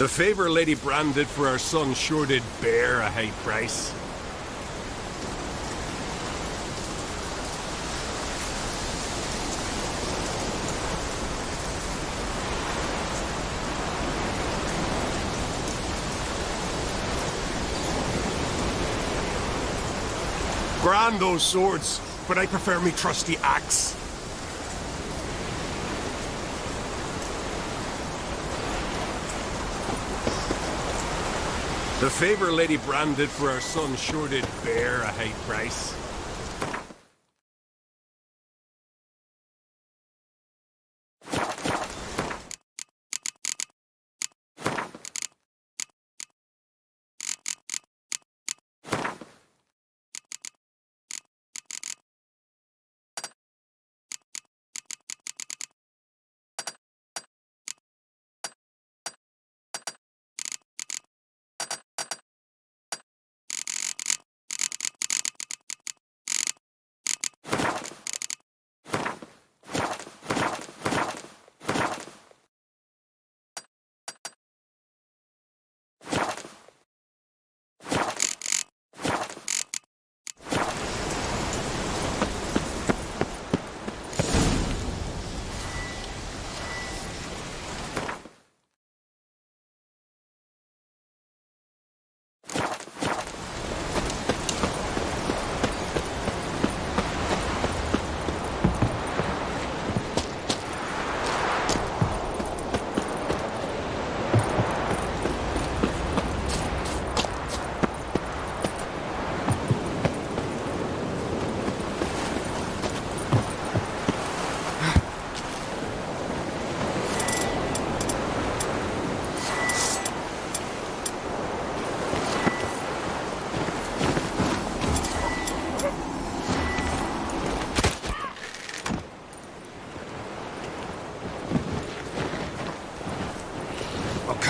The favor Lady Brand did for our son sure did bear a high price. Grand those swords, but I prefer me trusty axe. The favor Lady Brand did for our son sure did bear a high price.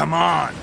Come on!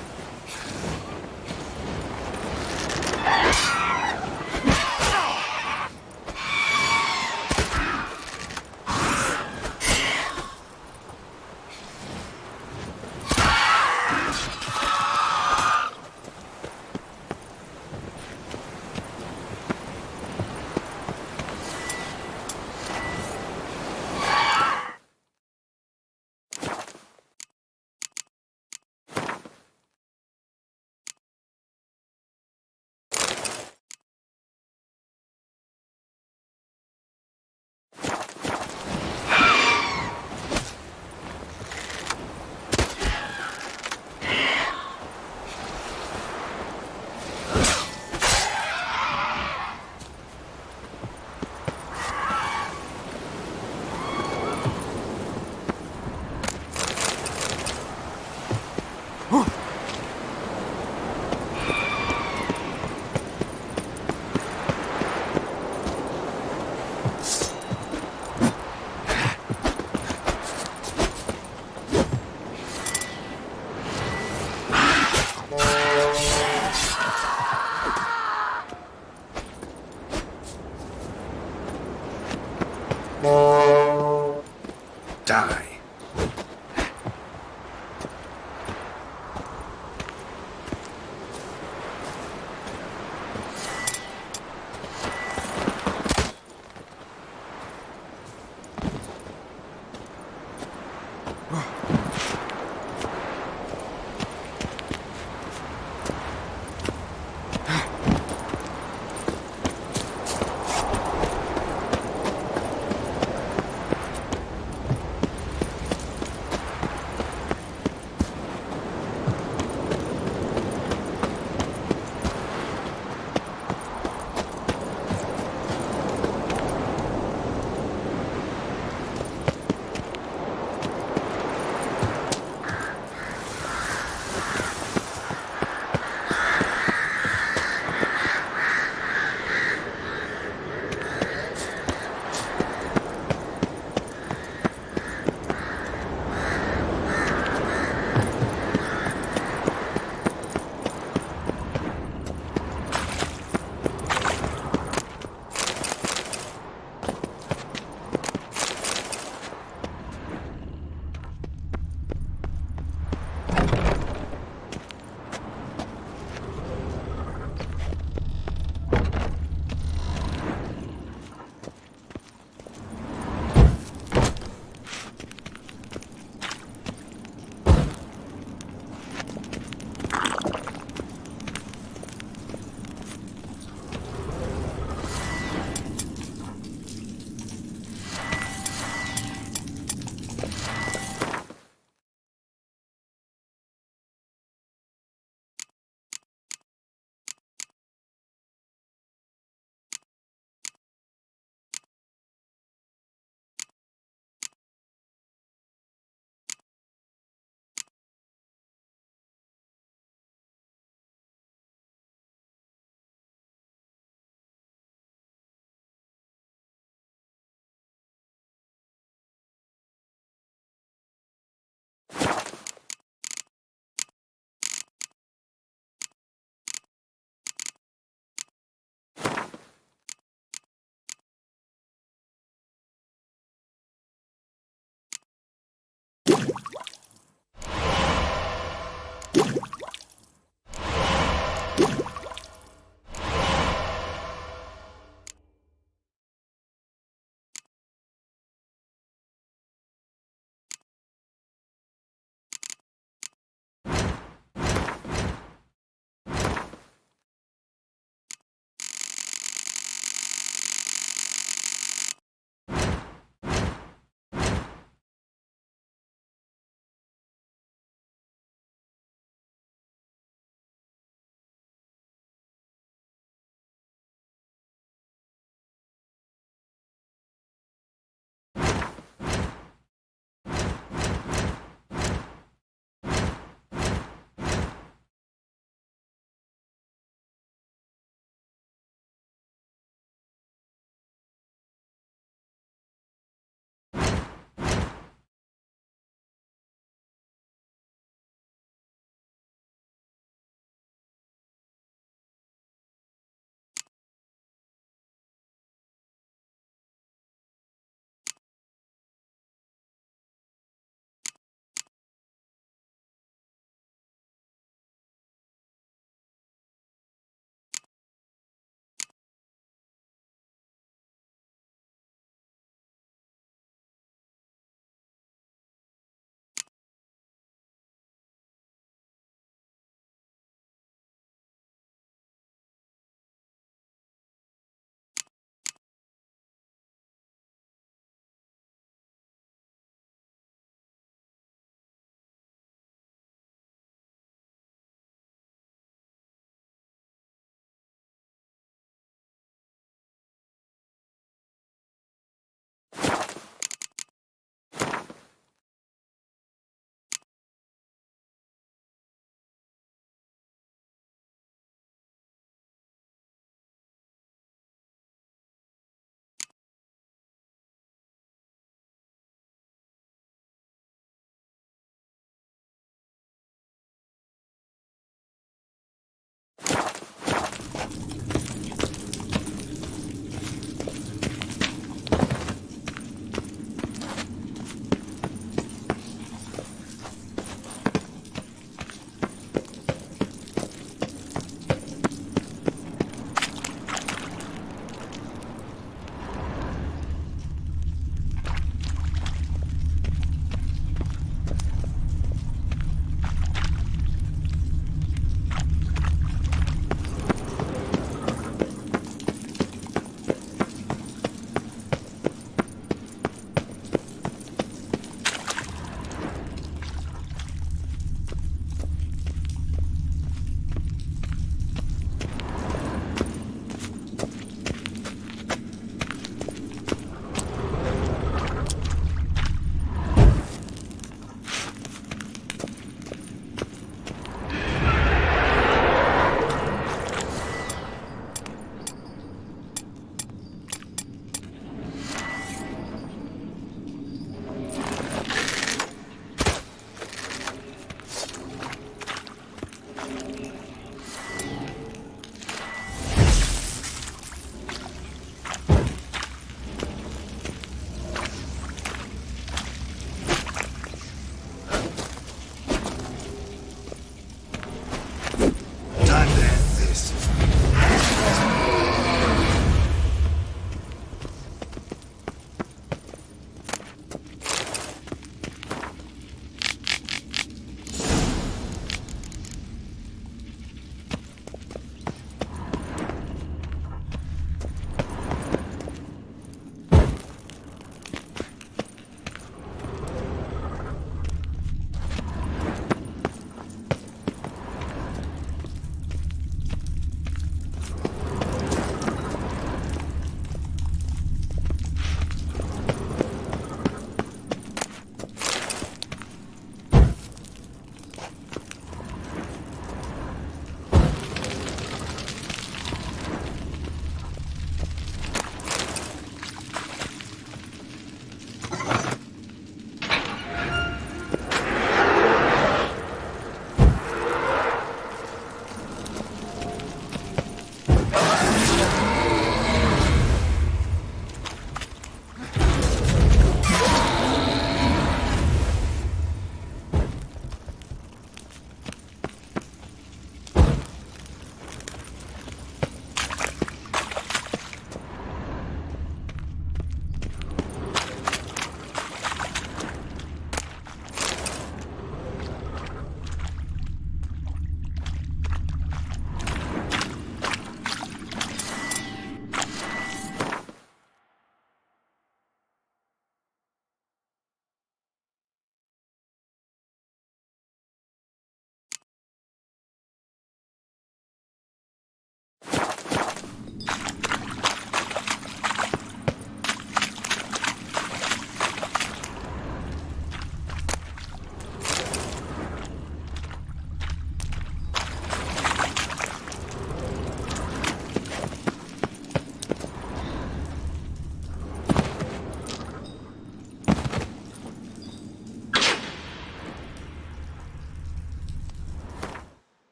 Die.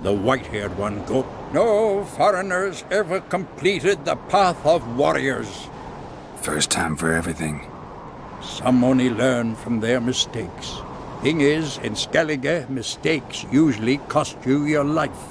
The white-haired one go. No foreigners ever completed the path of warriors. First time for everything. Some only learn from their mistakes. Thing is, in Skellige, mistakes usually cost you your life.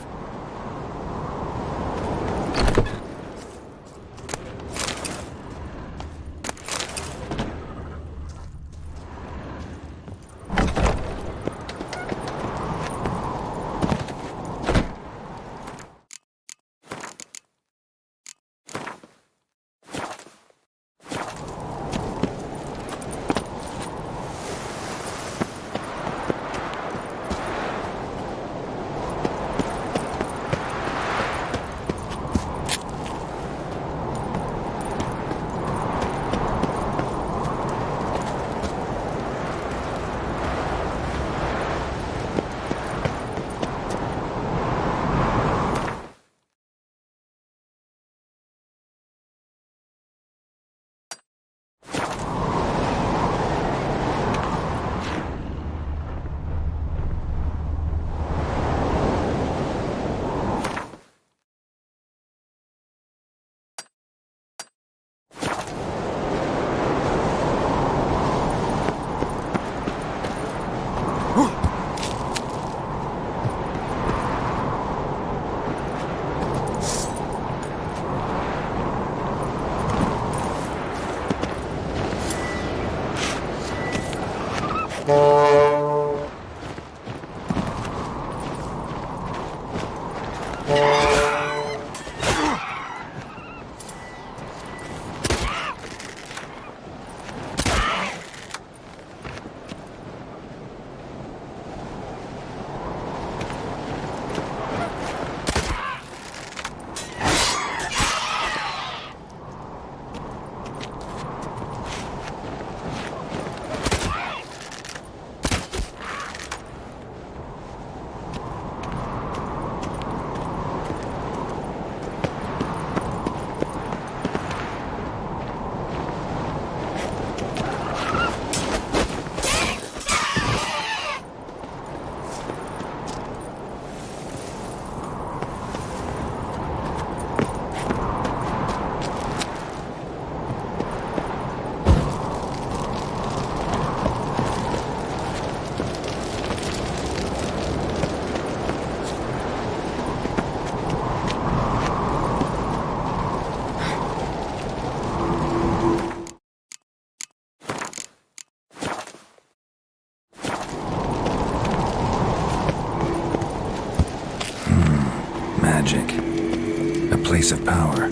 Magic. A place of power.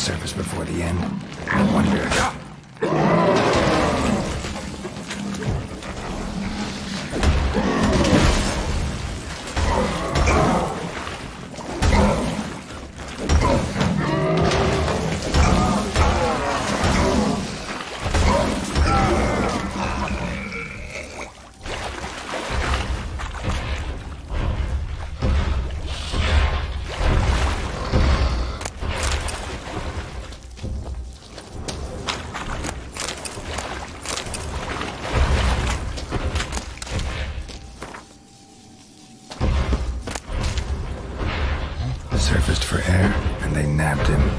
surface before the end. I wonder... Surfaced for air, and they nabbed him.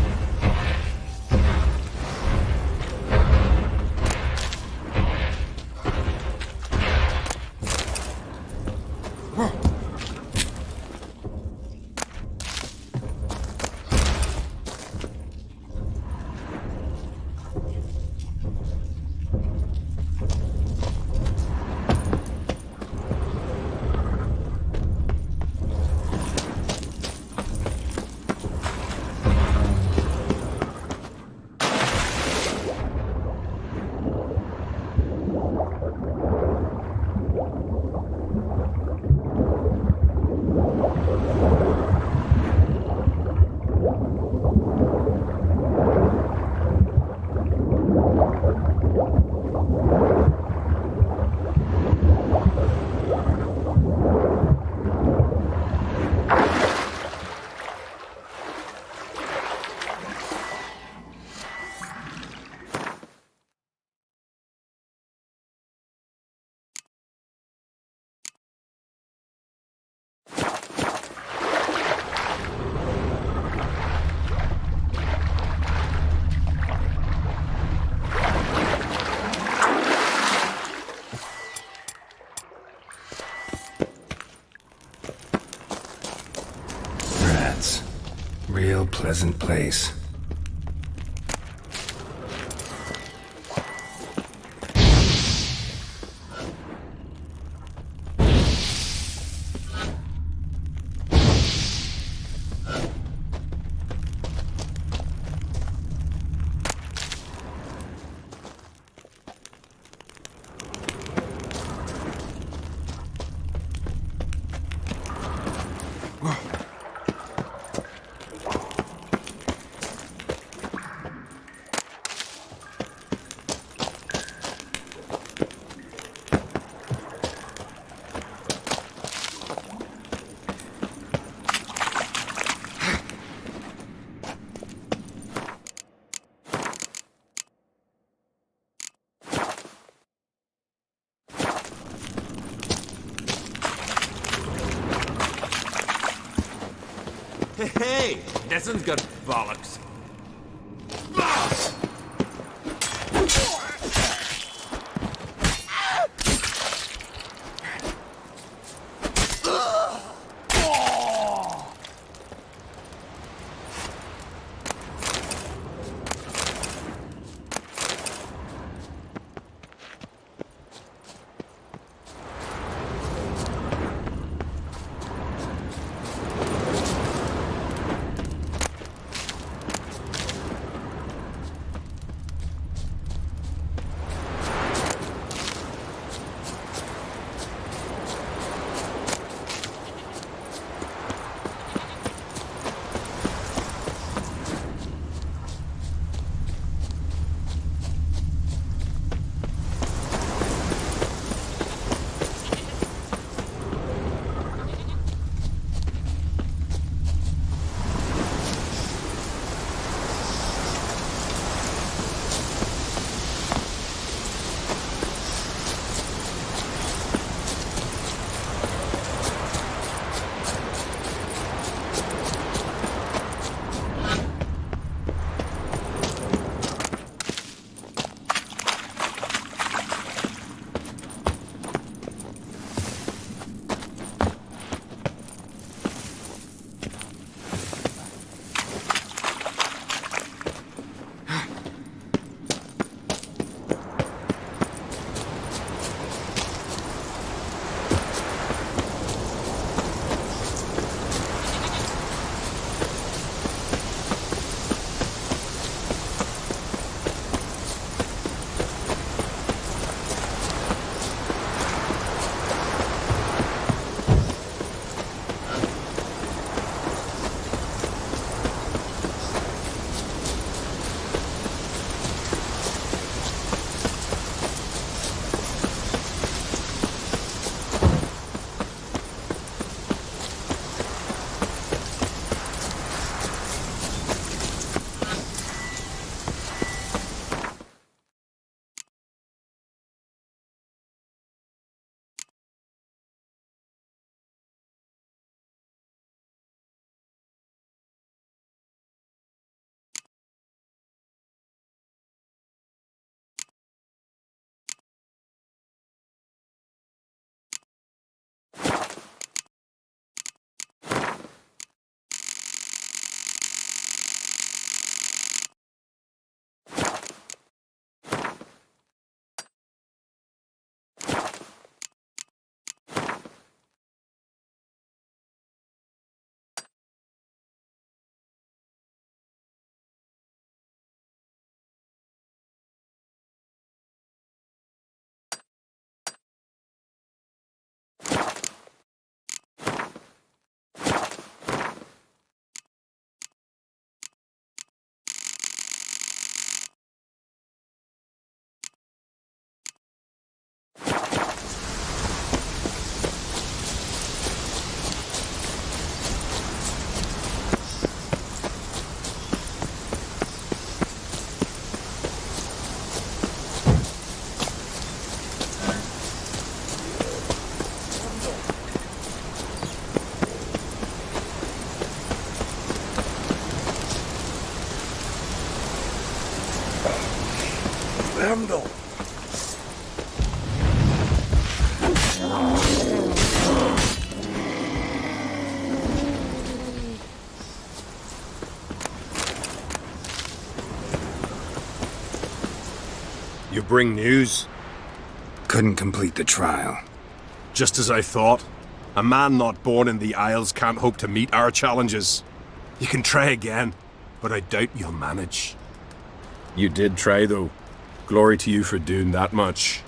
Real pleasant place. Hey, this one's got bollocks. jungle. You bring news? Couldn't complete the trial. Just as I thought. A man not born in the Isles can't hope to meet our challenges. You can try again, but I doubt you'll manage. You did try, though. Glory to you for doing that much.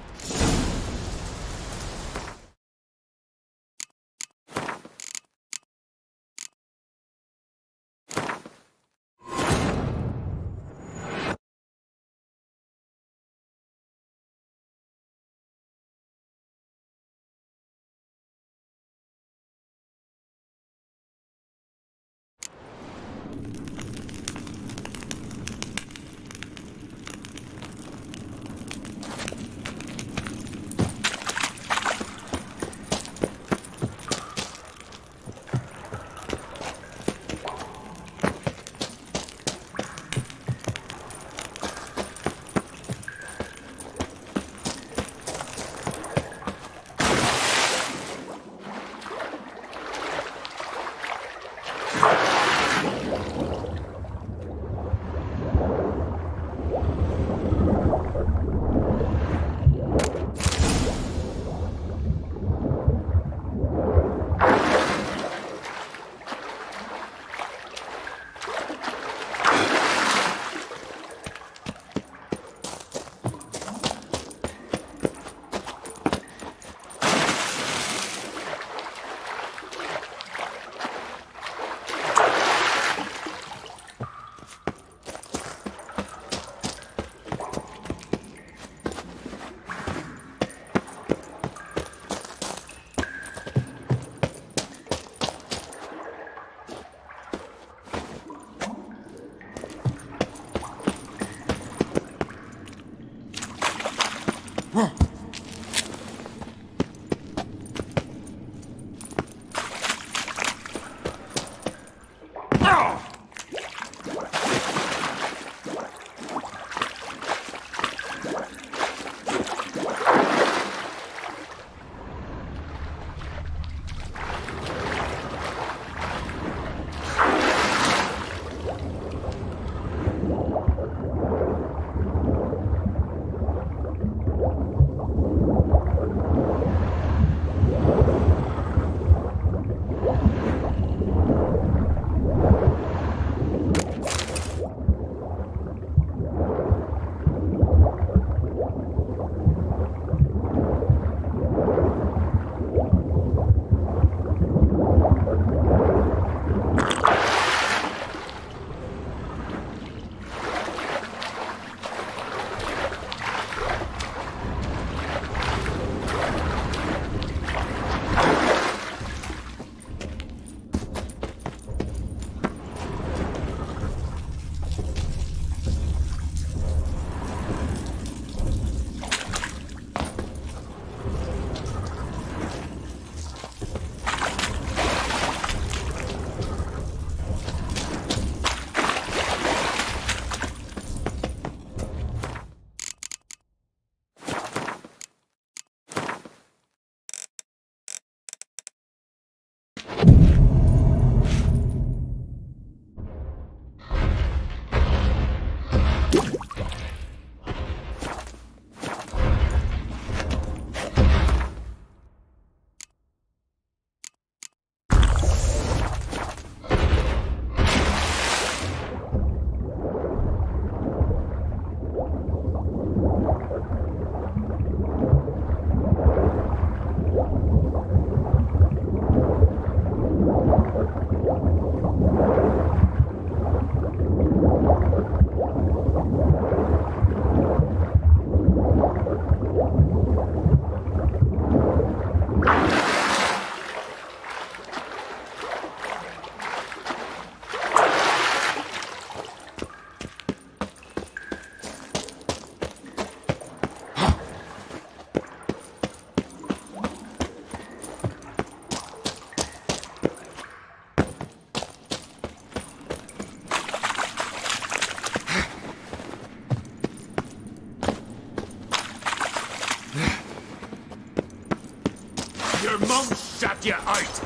Mum shut you out!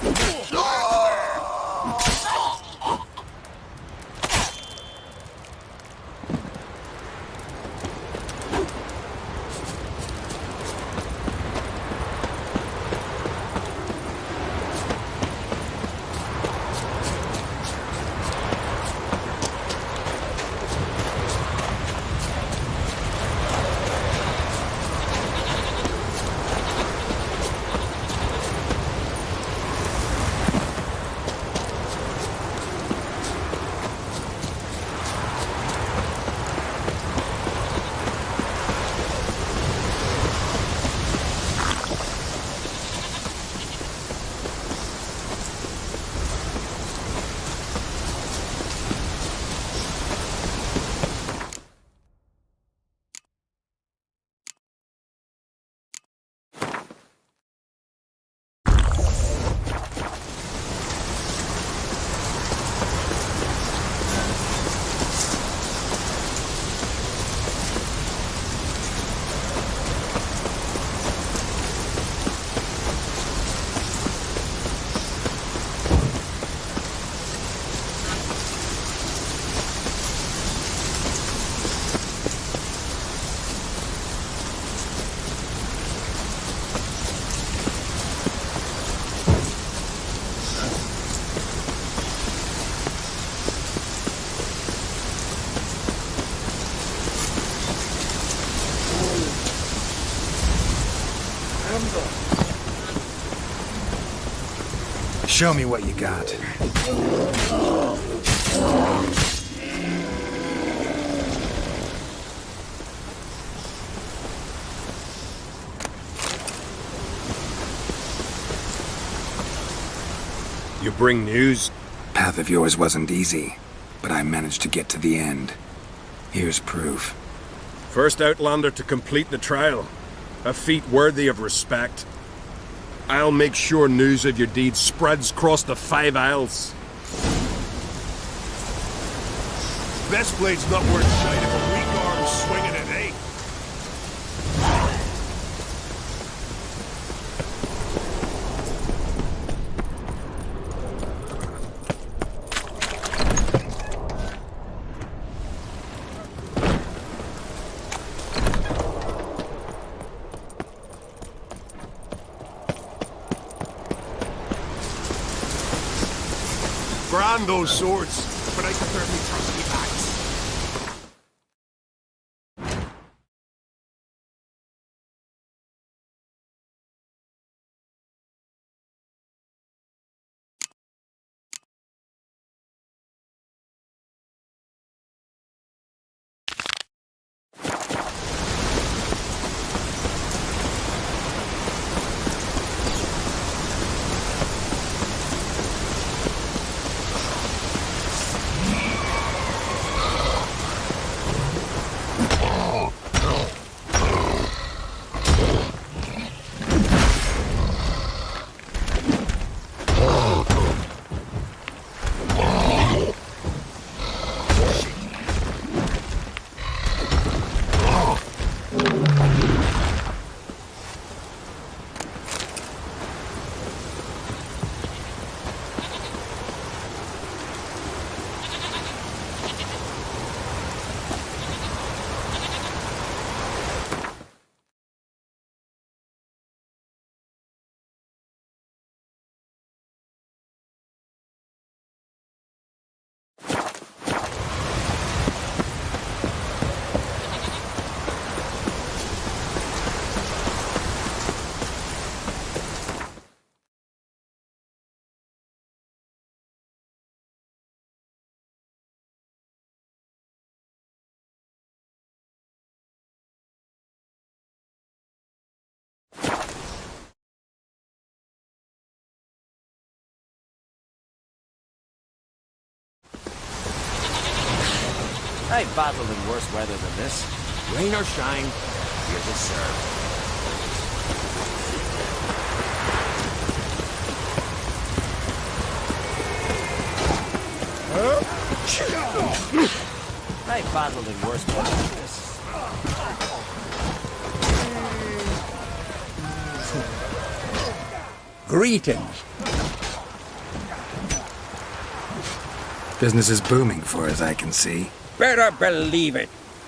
Show me what you got. You bring news? Path of yours wasn't easy, but I managed to get to the end. Here's proof. First Outlander to complete the trial. A feat worthy of respect. I'll make sure news of your deeds spreads across the 5 Isles. Best blade's not worth shite if a weak arm's swinging it, eh? Grand those swords, but I prefer me trusty backs. I've battled in worse weather than this. Rain or shine, here to serve. I've battled in worse weather than this. Greetings. Business is booming for as I can see. Better believe it.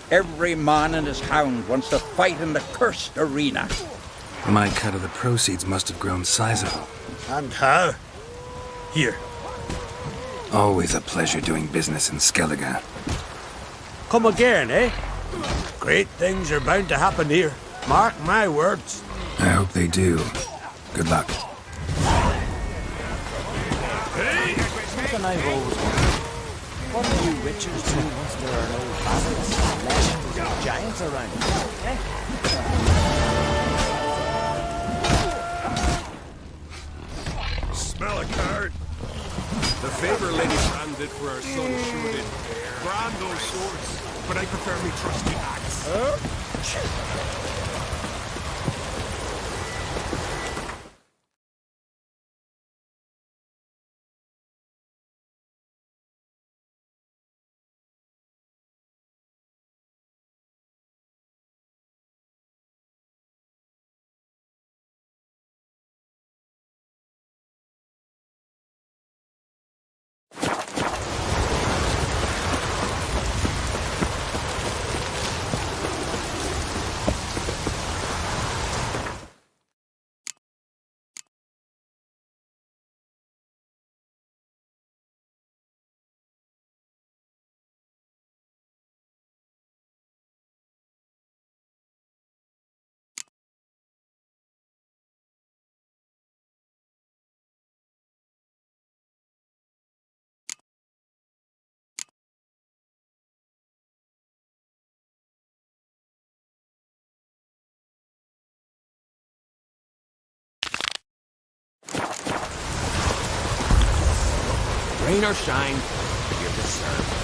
Every man and his hound wants to fight in the cursed arena. My cut of the proceeds must have grown sizable. And how? Here. Always a pleasure doing business in Skellige. Come again, eh? Great things are bound to happen here. Mark my words. I hope they do. Good luck. Something I've always wondered. What do you witchers do once there are no bastards, legends, or giants around? Smell a card. The favor Lady Brand did for her son sure did. Brand those swords, but I prefer me trusty axe. Rain or shine, you're here to serve.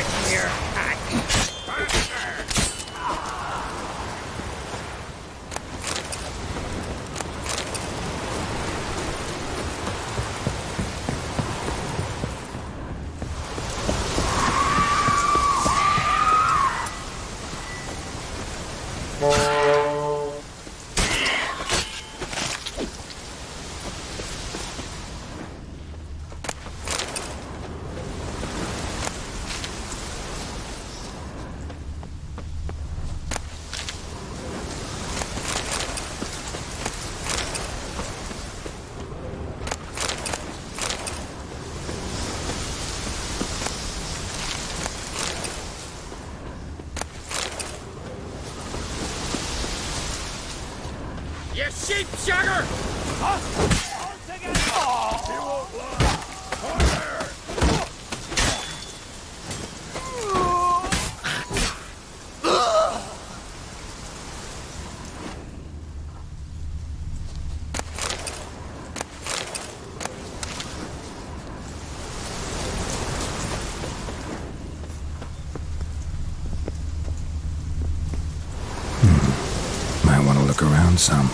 sitting here. You sheep shagger! Might want to look around some.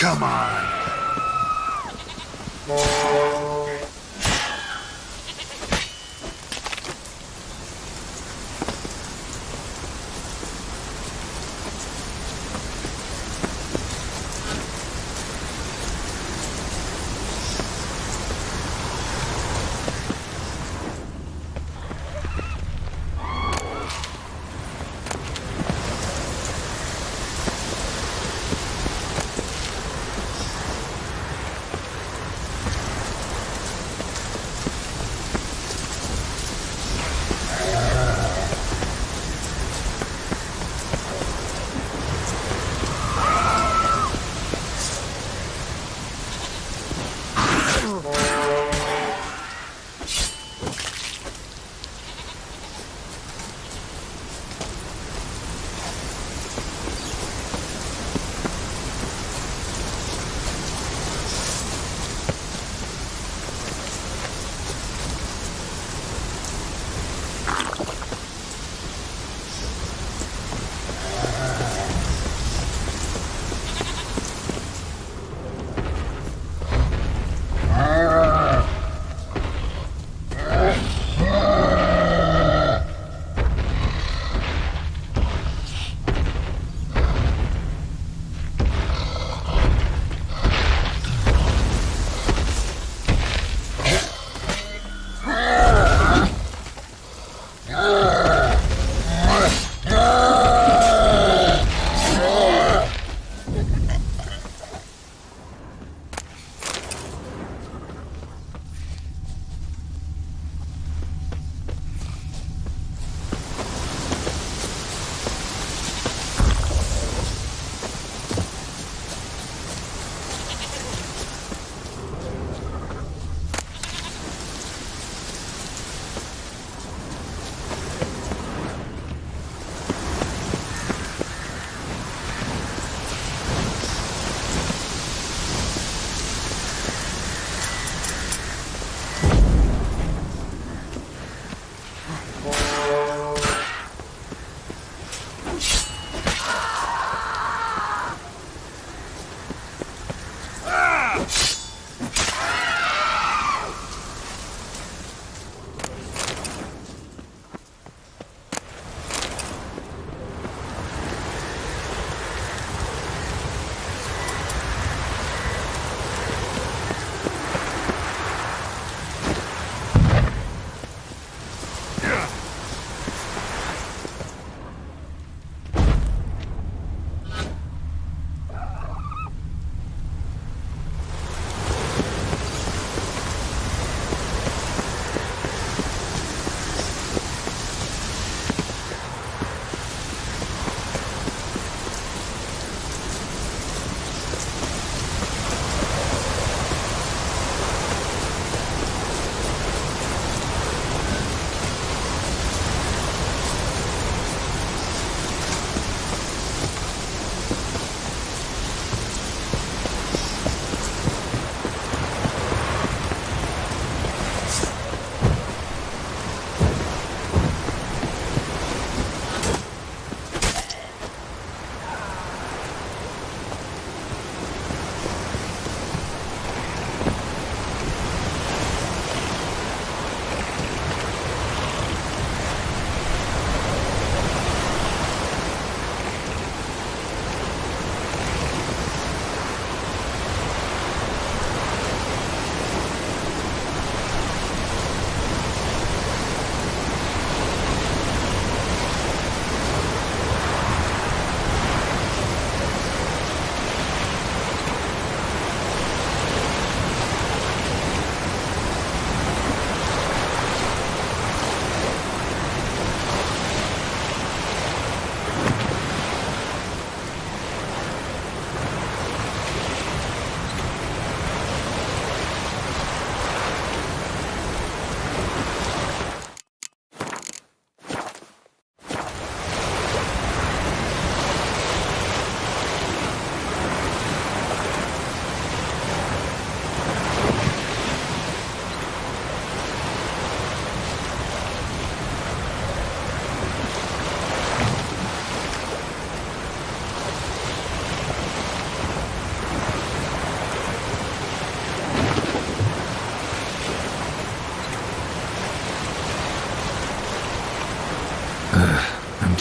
Come on.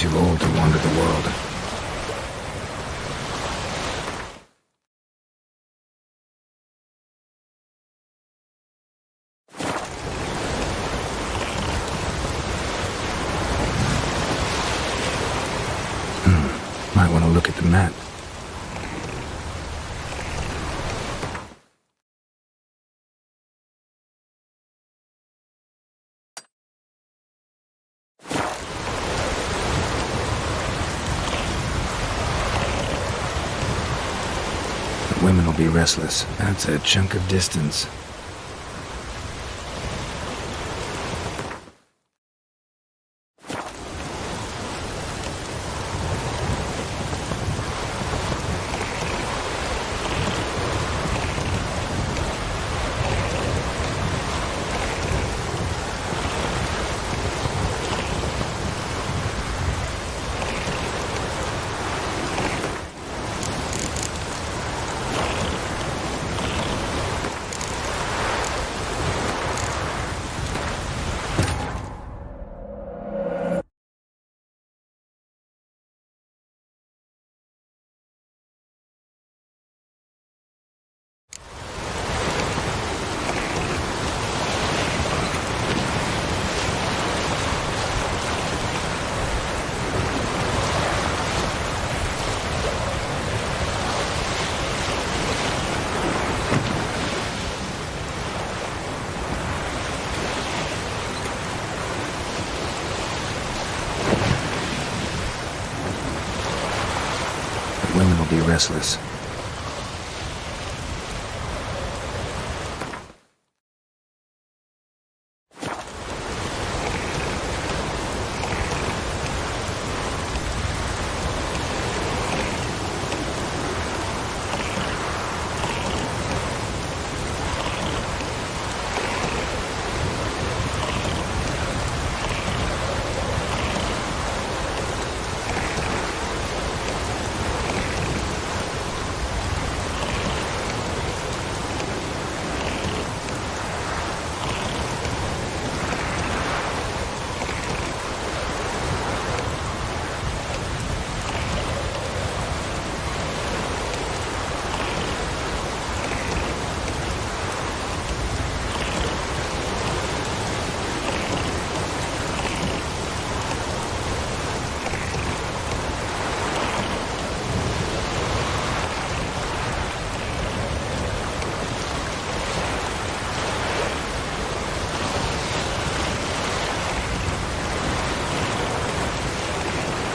too old to wander the world. Might want to look at the map. The women will be restless. That's a chunk of distance. Women will be restless.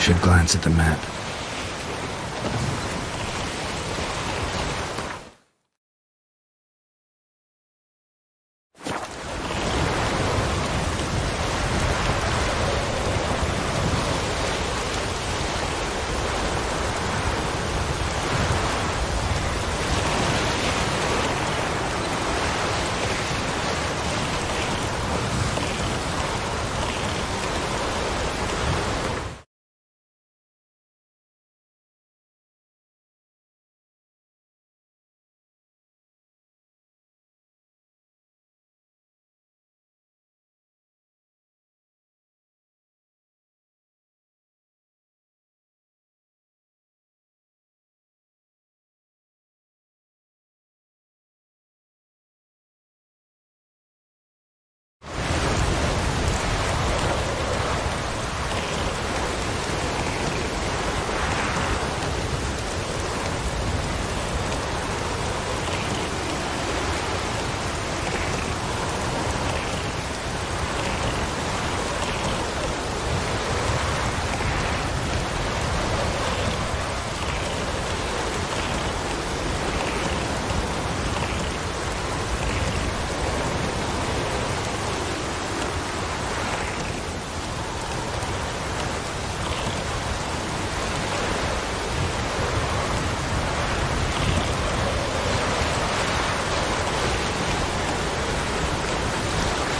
Should glance at the map.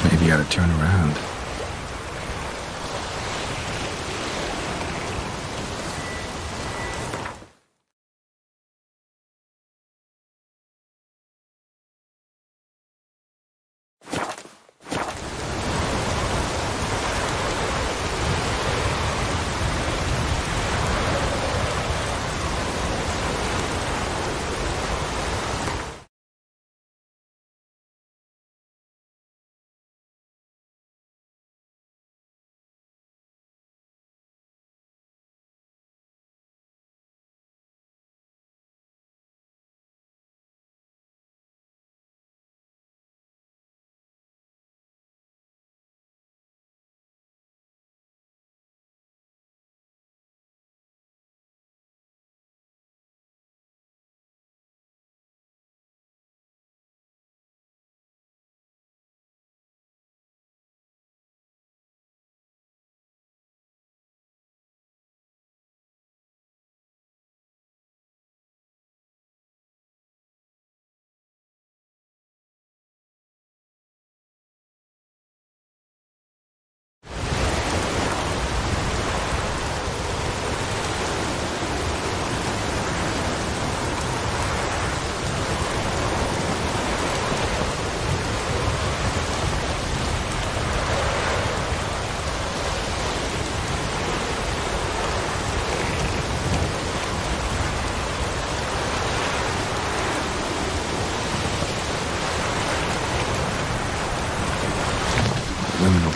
Maybe I ought to turn around.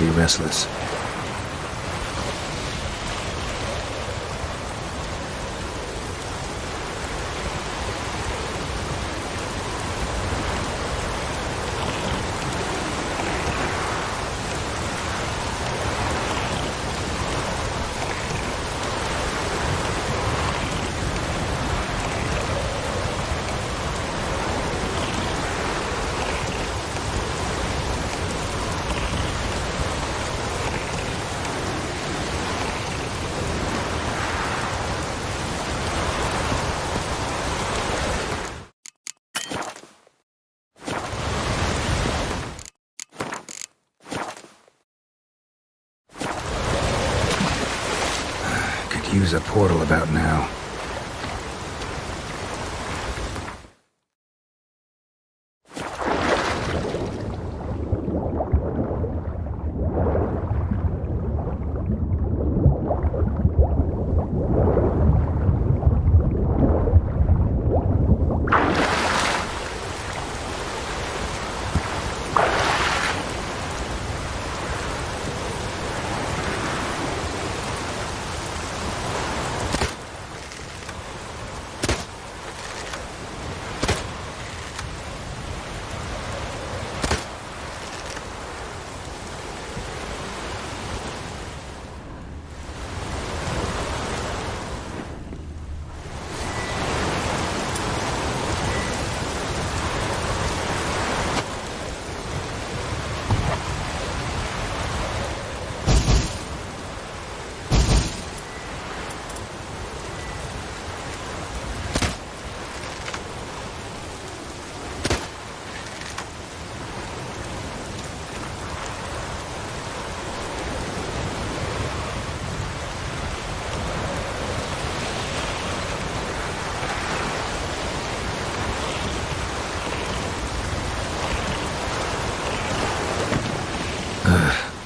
be restless. Use a portal about now.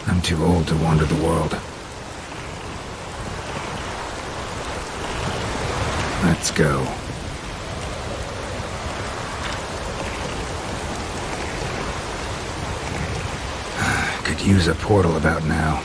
I'm too old to wander the world. Let's go. Could use a portal about now.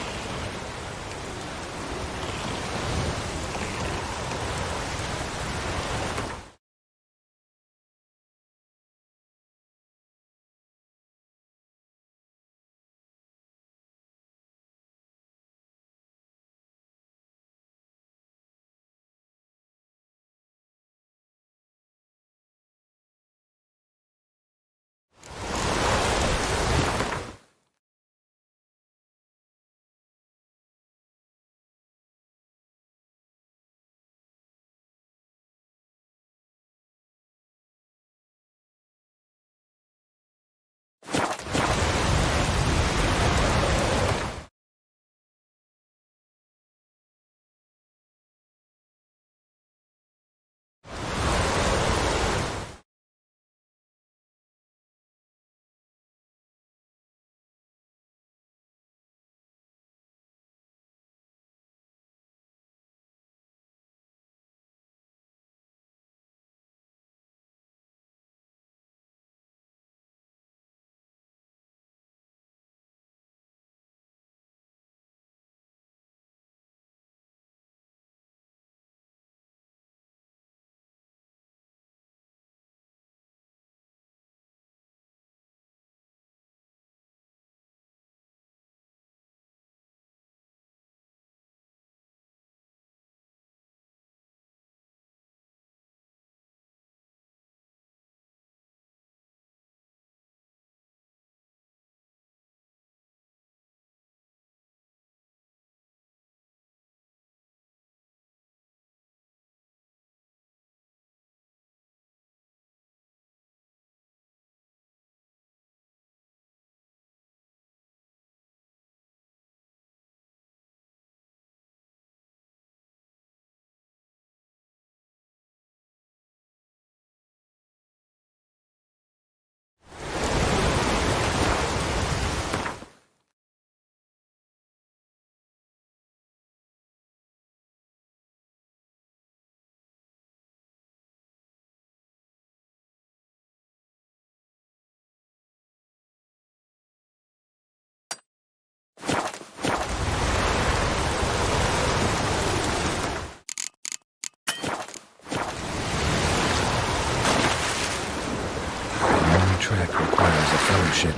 trek requires a fellowship.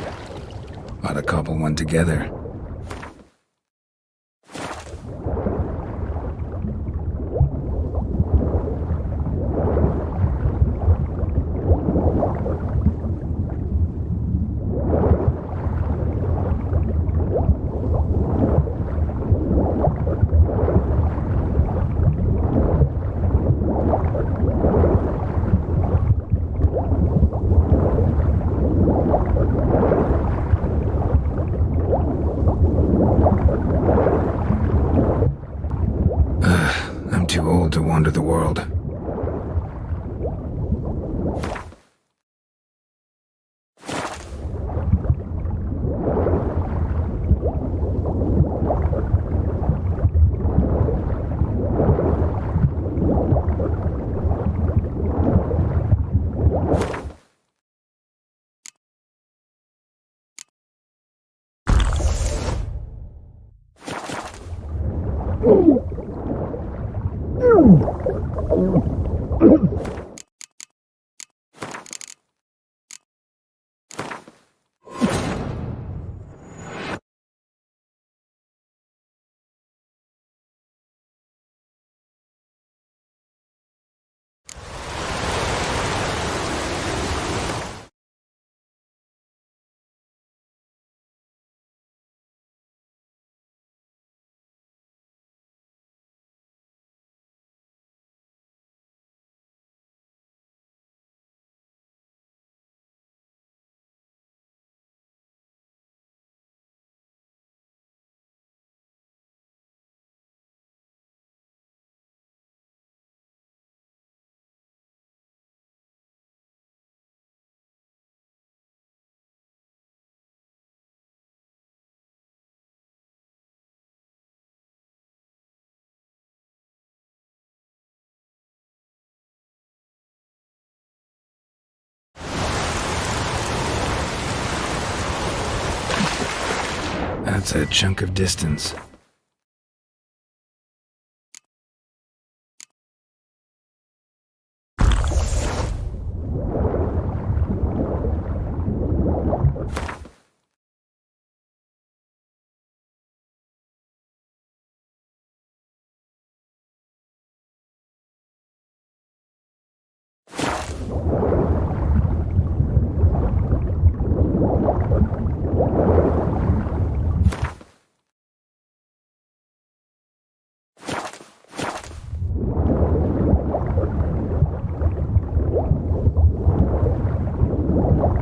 Ought to cobble one together. I'm too old to wander the world. That's a chunk of distance.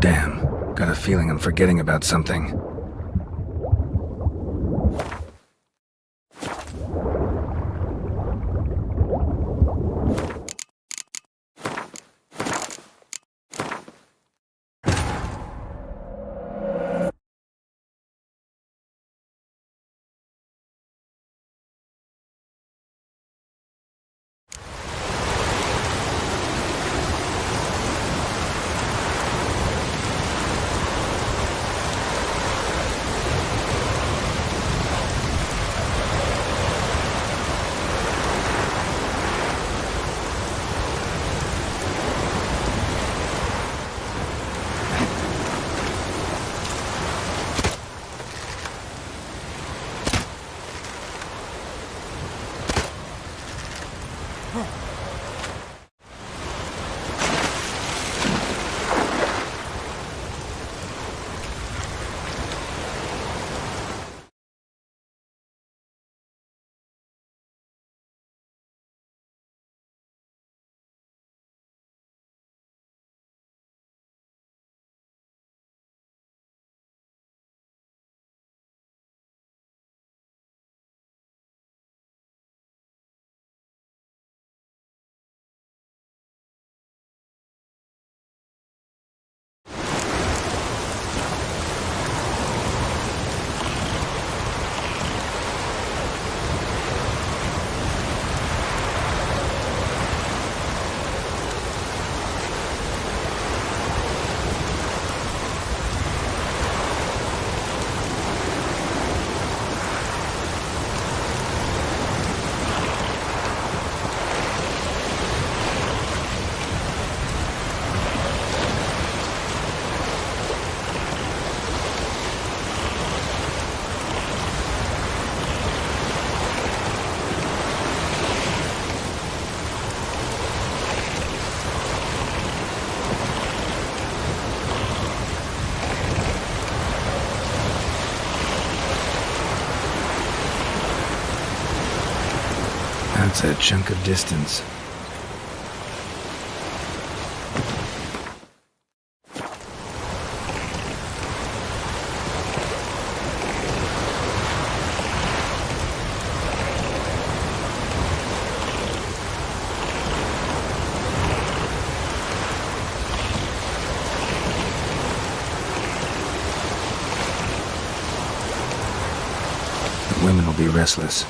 Damn, got a feeling I'm forgetting about something. That's a chunk of distance. The women will be restless.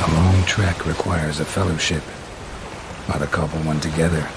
A long trek requires a fellowship. Ought to cobble one together.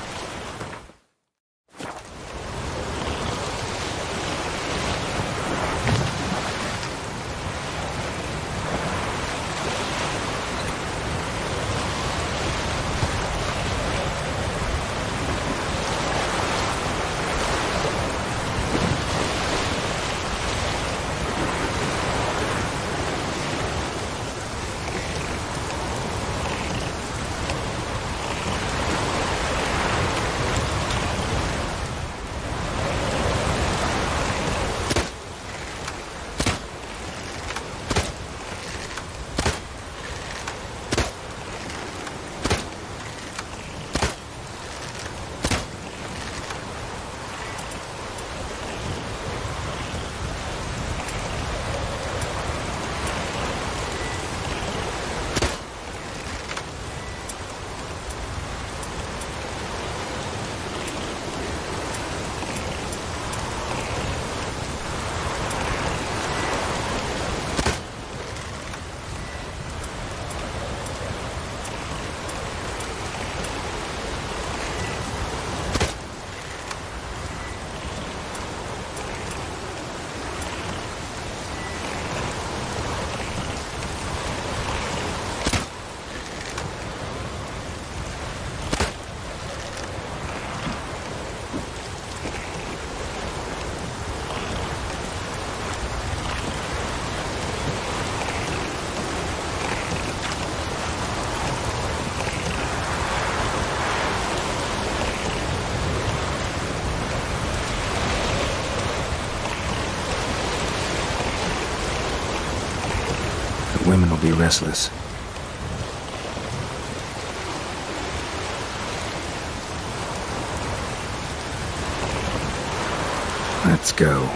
The women will be restless. Let's go.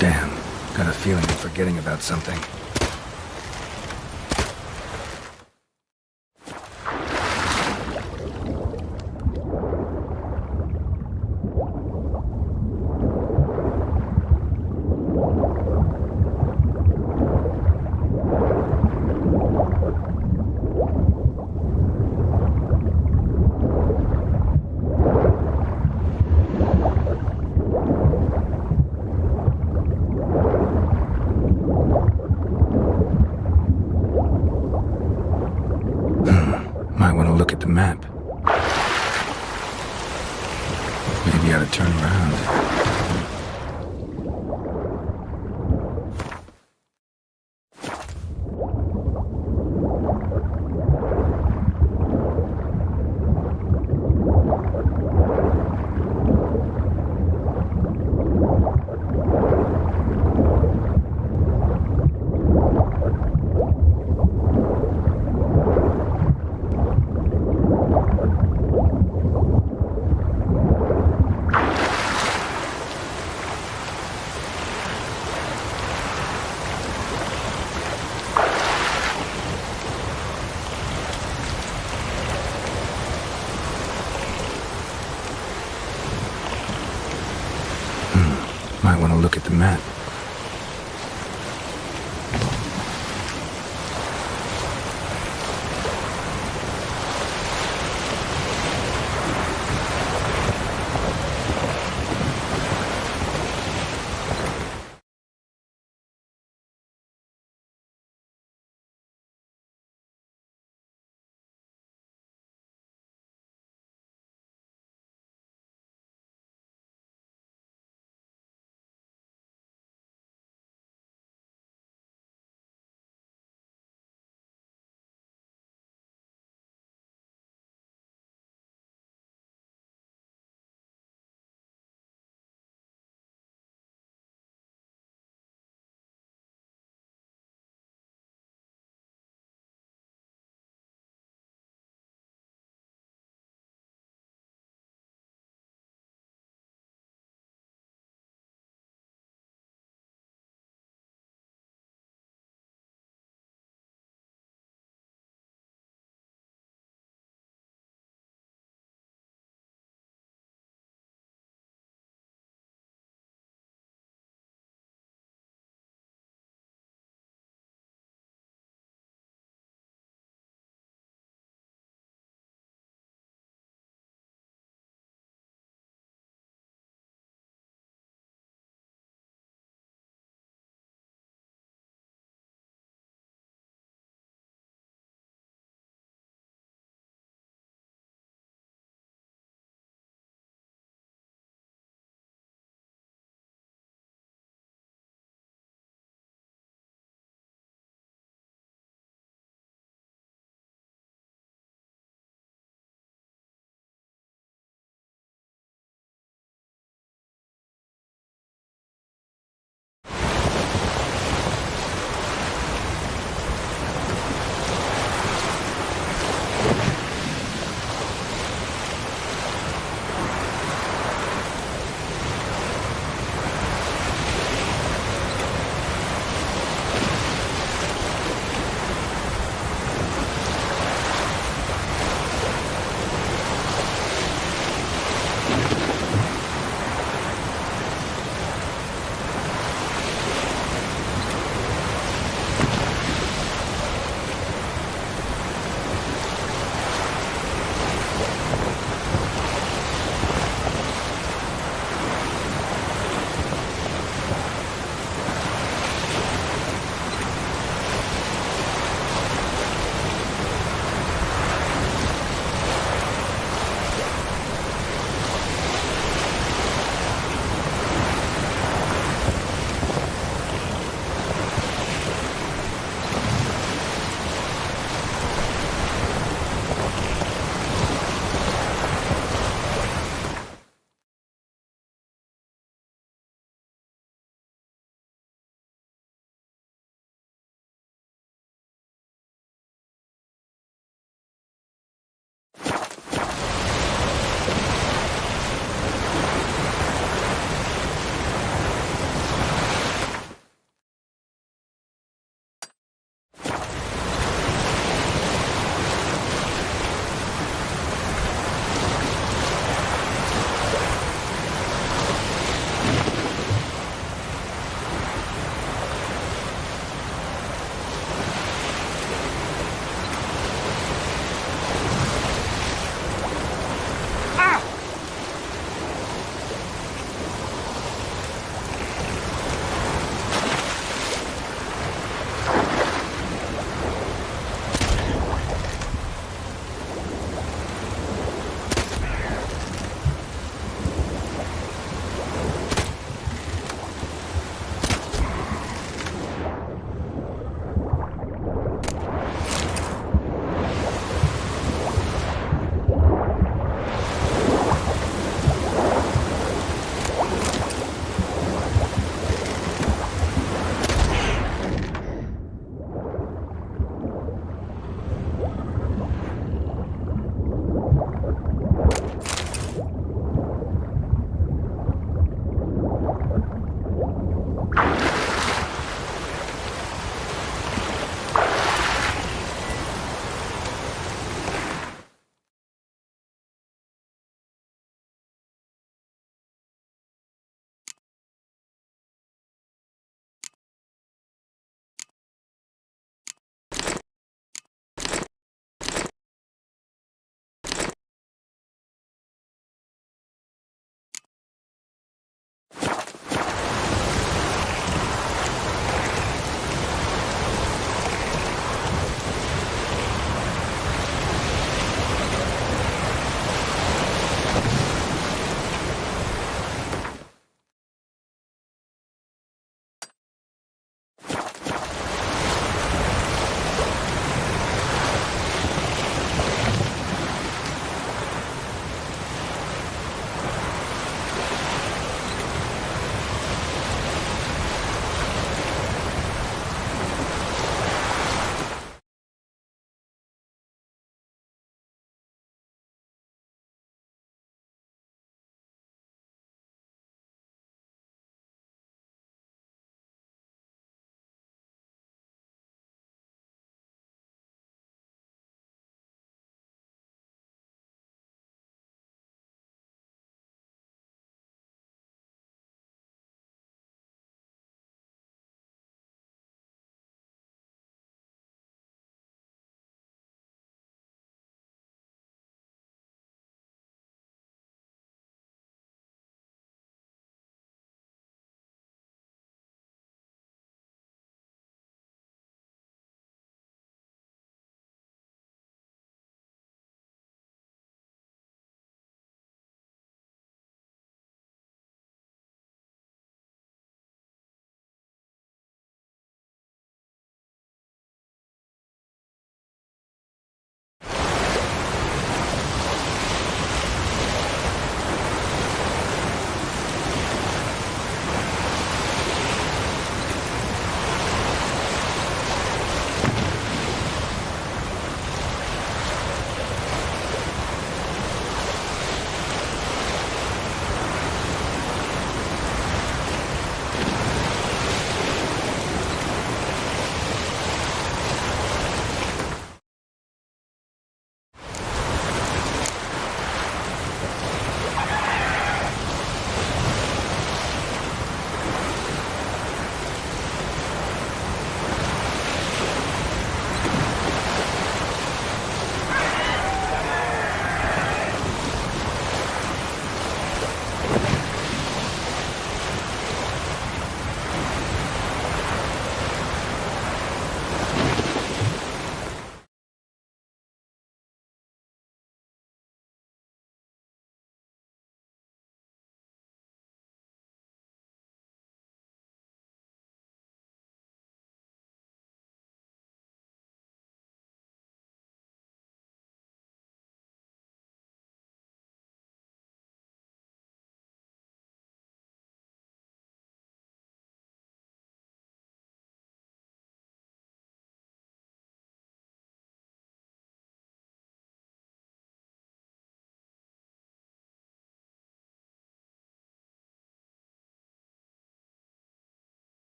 Damn, got a feeling I'm forgetting about something. Might want to look at the map. Maybe I ought to turn around. Might want to look at the map.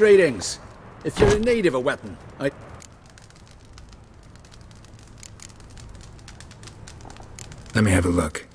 Greetings. If you're in need of a weapon, Let me have a look.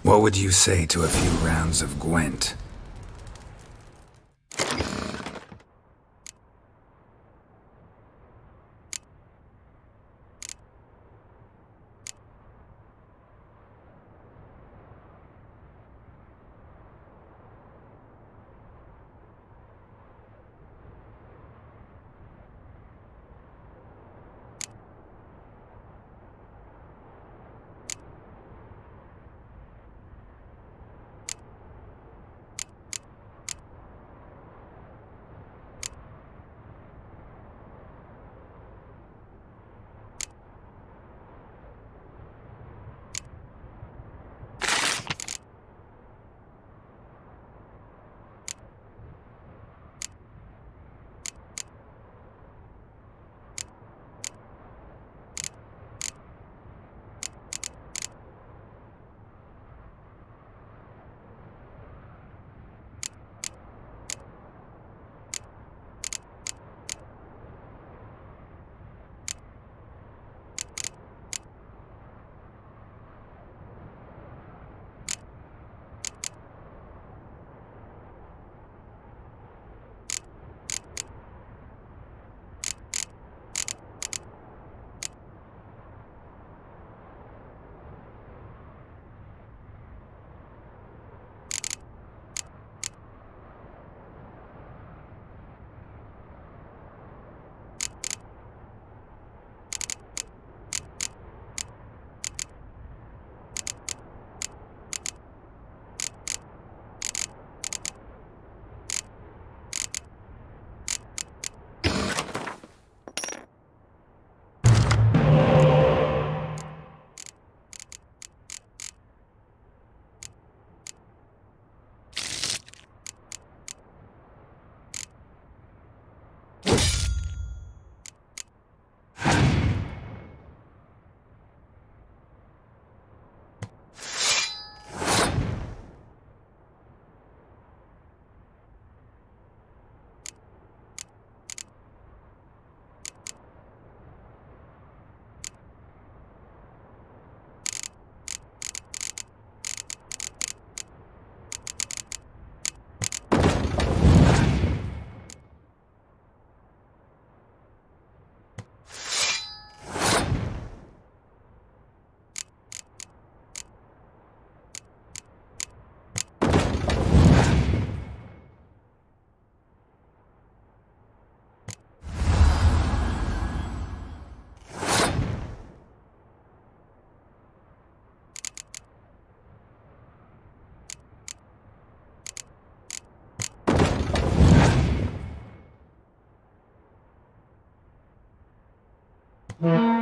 What would you say to a few rounds of Gwent? Big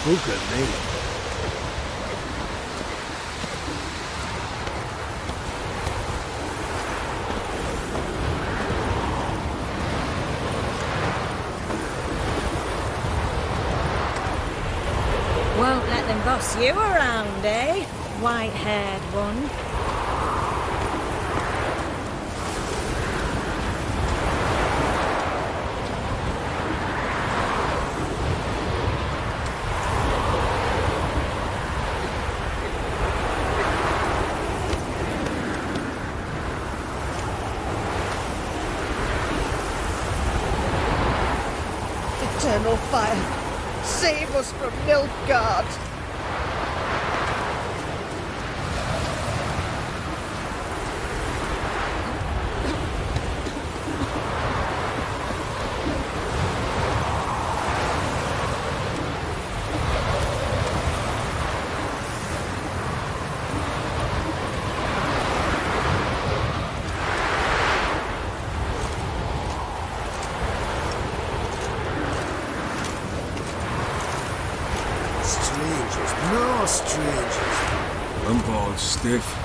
book of me. Won't let them boss you around, eh? White-haired one. Eternal fire, save us from Nilfgaard. Strangers, no strangers. I'm all stiff.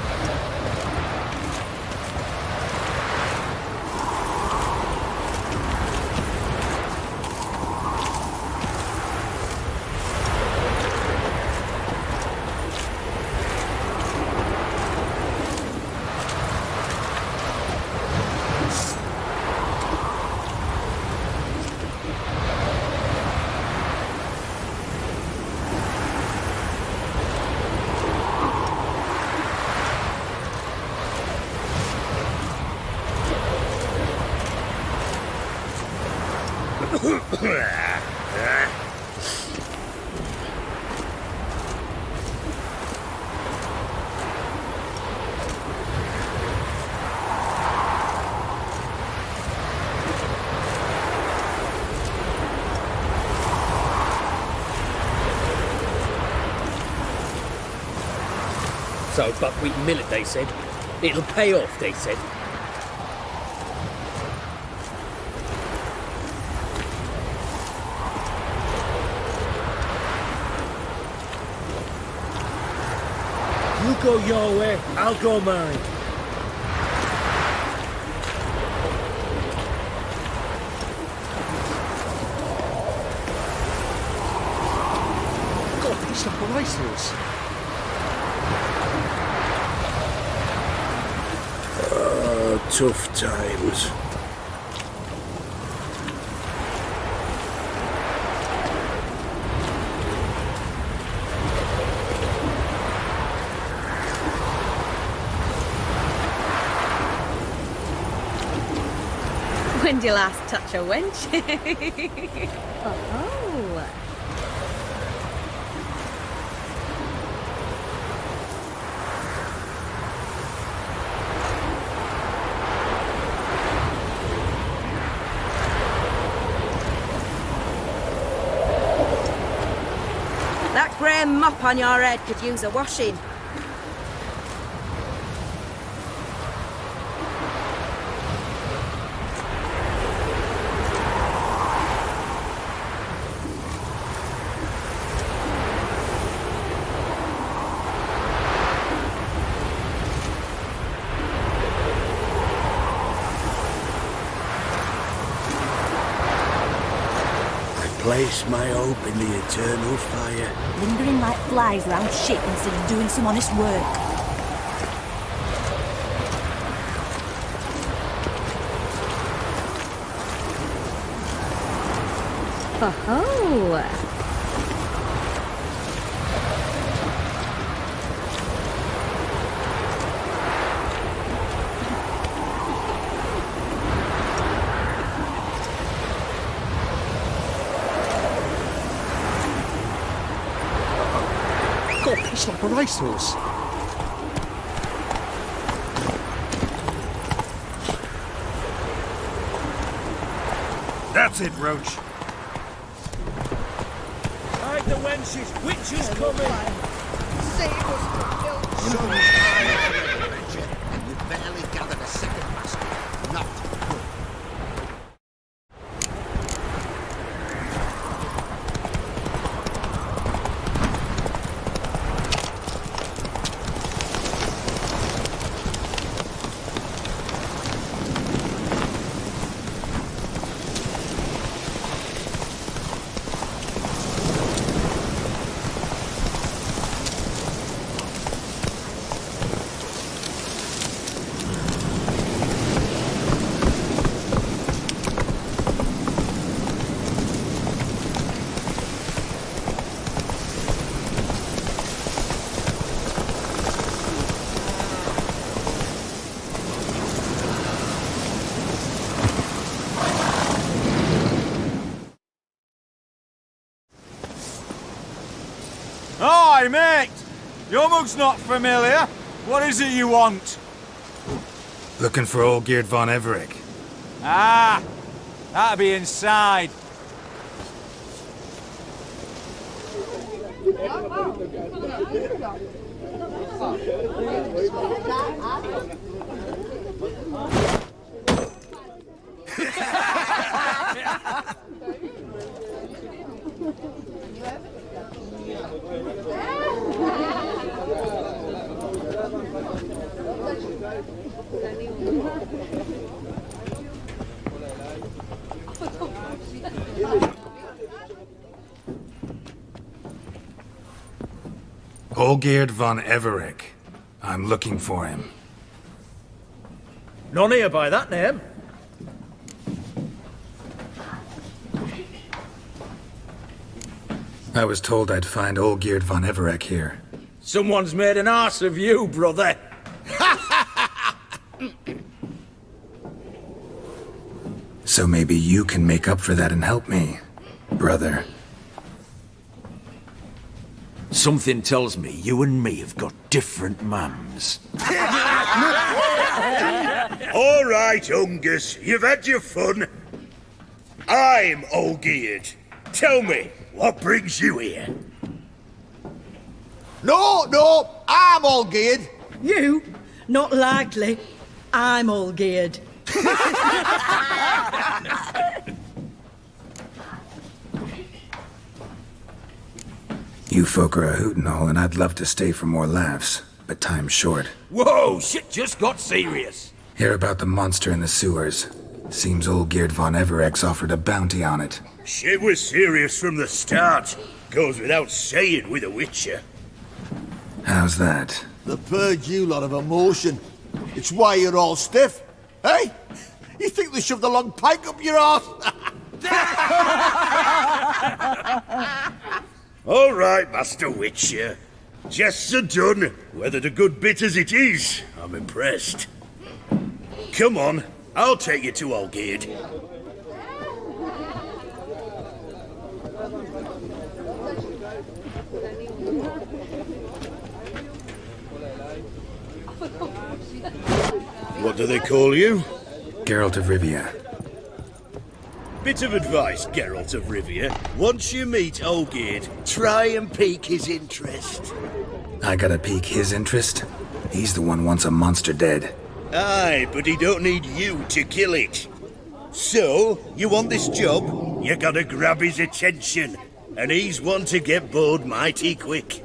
So buckwheat and millet, they said. It'll pay off, they said. You go your way, I'll go mine. God, these are priceless. Tough times. When did you last touch a wench? Oh. That grey mop on your head could use a washing. Place my hope in the eternal fire. Lingering like flies round shit instead of doing some honest work. Oh. God, it's like a racehorse. That's it, Roach. Hide the wenches, witches coming. Save us from Nilfgaard. And you barely gathered a second master. Not good. Hi, mate! Your mug's not familiar. What is it you want? Looking for old Geert von Everec. Ah, that'll be inside. Olgeerd von Everec. I'm looking for him. None here by that name. I was told I'd find Olgeerd von Everec here. Someone's made an arse of you, brother. So maybe you can make up for that and help me, brother. Something tells me you and me have got different mums. All right, Ungus, you've had your fun. I'm Olgeerd. Tell me, what brings you here? No, I'm all geared. You? Not likely. I'm all geared. You folk are a hoot and all, and I'd love to stay for more laughs, but time's short. Whoa, shit just got serious. Hear about the monster in the sewers. Seems Olgeerd von Everec's offered a bounty on it. Shit was serious from the start. Goes without saying with a Witcher. How's that? The purge you lot of emotion. It's why you're all stiff. Hey? You think they shoved a long pike up your arse? All right, Master Witcher. Jests are done. Whether the good bit as it is, I'm impressed. Come on, I'll take you to Olgeerd. What do they call you? Geralt of Rivia. Bit of advice, Geralt of Rivia. Once you meet Olgeerd, try and pique his interest. I gotta pique his interest? He's the one wants a monster dead. Aye, but he don't need you to kill it. So, you want this job? You gotta grab his attention. And he's one to get bored mighty quick.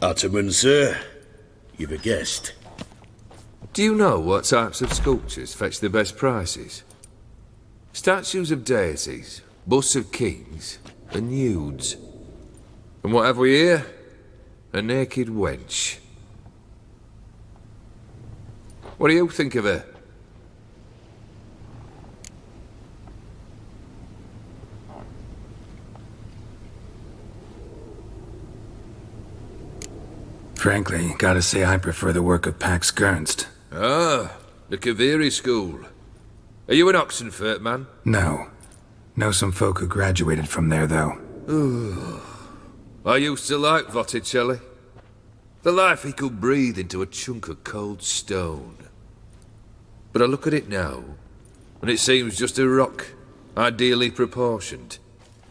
Ottoman, sir. You've a guest. Do you know what types of sculptures fetch the best prices? Statues of deities, busts of kings, and nudes. And what have we here? A naked wench. What do you think of her? Frankly, gotta say I prefer the work of Pax Gernst. Ah, the Kaviri school. Are you an Oxenfurt man? No. Know some folk who graduated from there, though. I used to like Botticelli. The life he could breathe into a chunk of cold stone. But I look at it now, and it seems just a rock, ideally proportioned.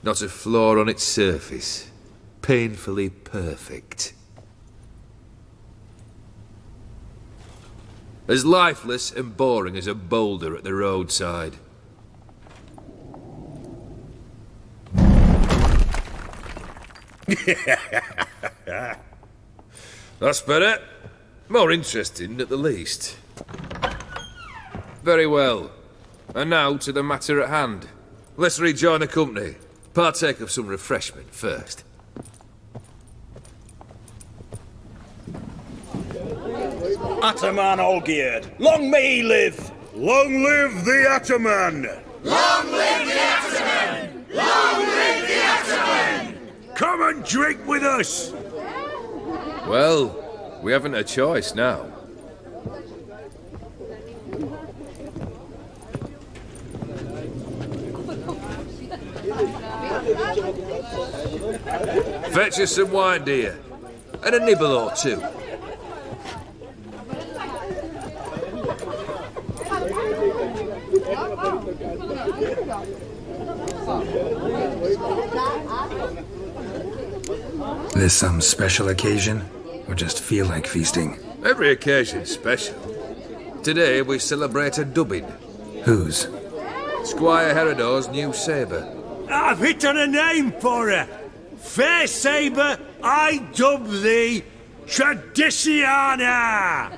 Not a flaw on its surface. Painfully perfect. As lifeless and boring as a boulder at the roadside. That's better. More interesting, at the least. Very well. And now to the matter at hand. Let's rejoin the company. Partake of some refreshment first. Ataman Olgeerd, long may he live! Long live the Ataman! Long live the Ataman! Long live the Ataman! Come and drink with us! Well, we haven't a choice now. Fetch us some wine, dear. And a nibble or two. This some special occasion? Or just feel like feasting? Every occasion's special. Today we celebrate a dubbing. Whose? Squire Herodor's new sabre. I've hit on a name for her. Fair sabre, I dub thee Tradiciana!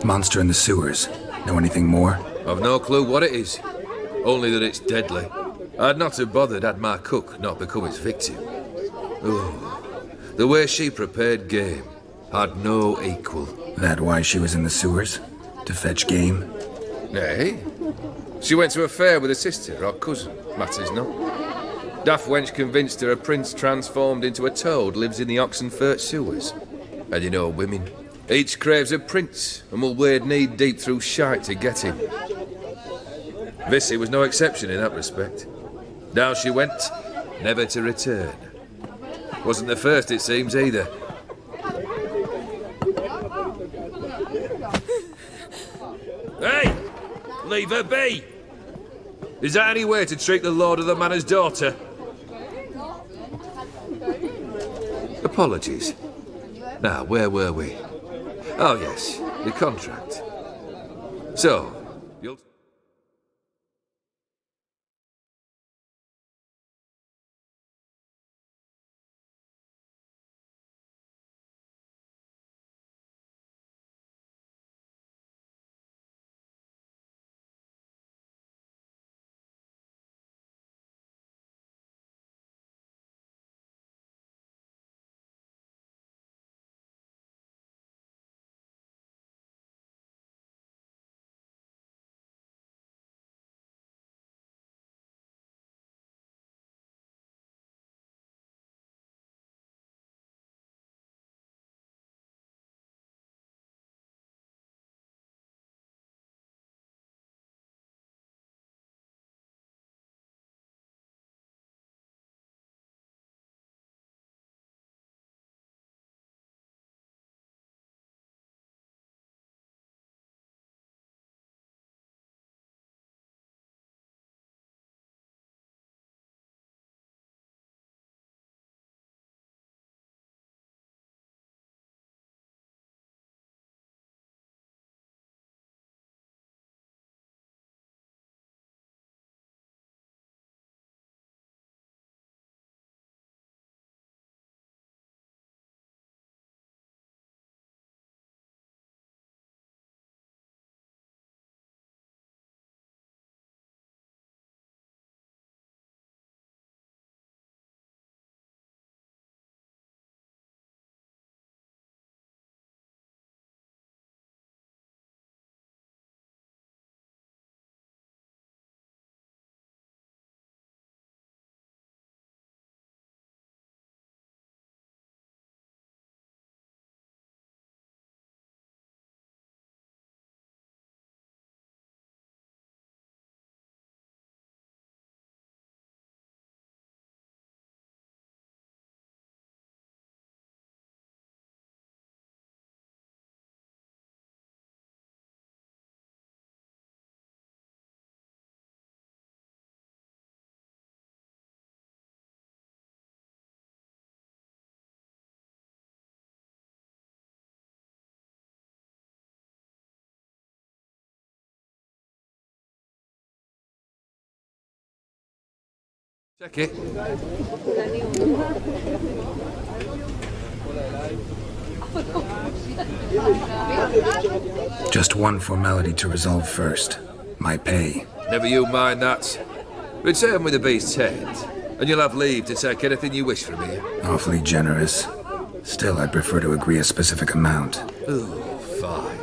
Monster in the sewers. Know anything more? I've no clue what it is. Only that it's deadly. I'd not have bothered had my cook not become its victim. Oh, the way she prepared game had no equal. That why she was in the sewers? To fetch game? Nay. She went to a fair with a sister or cousin, matters not. Daft wench convinced her a prince transformed into a toad lives in the Oxenfurt sewers. And you know women. Each craves a prince and will wade knee-deep through shite to get him. Vissy was no exception in that respect. Down she went, never to return. Wasn't the first, it seems, either. Hey! Leave her be! Is that any way to treat the lord of the manor's daughter? Apologies. Now, where were we? Oh, yes, the contract. So, you'll... Check it. Just one formality to resolve first. My pay. Never you mind that. Return with the beast's head, and you'll have leave to take anything you wish from here. Awfully generous. Still, I'd prefer to agree a specific amount. Ooh, fine.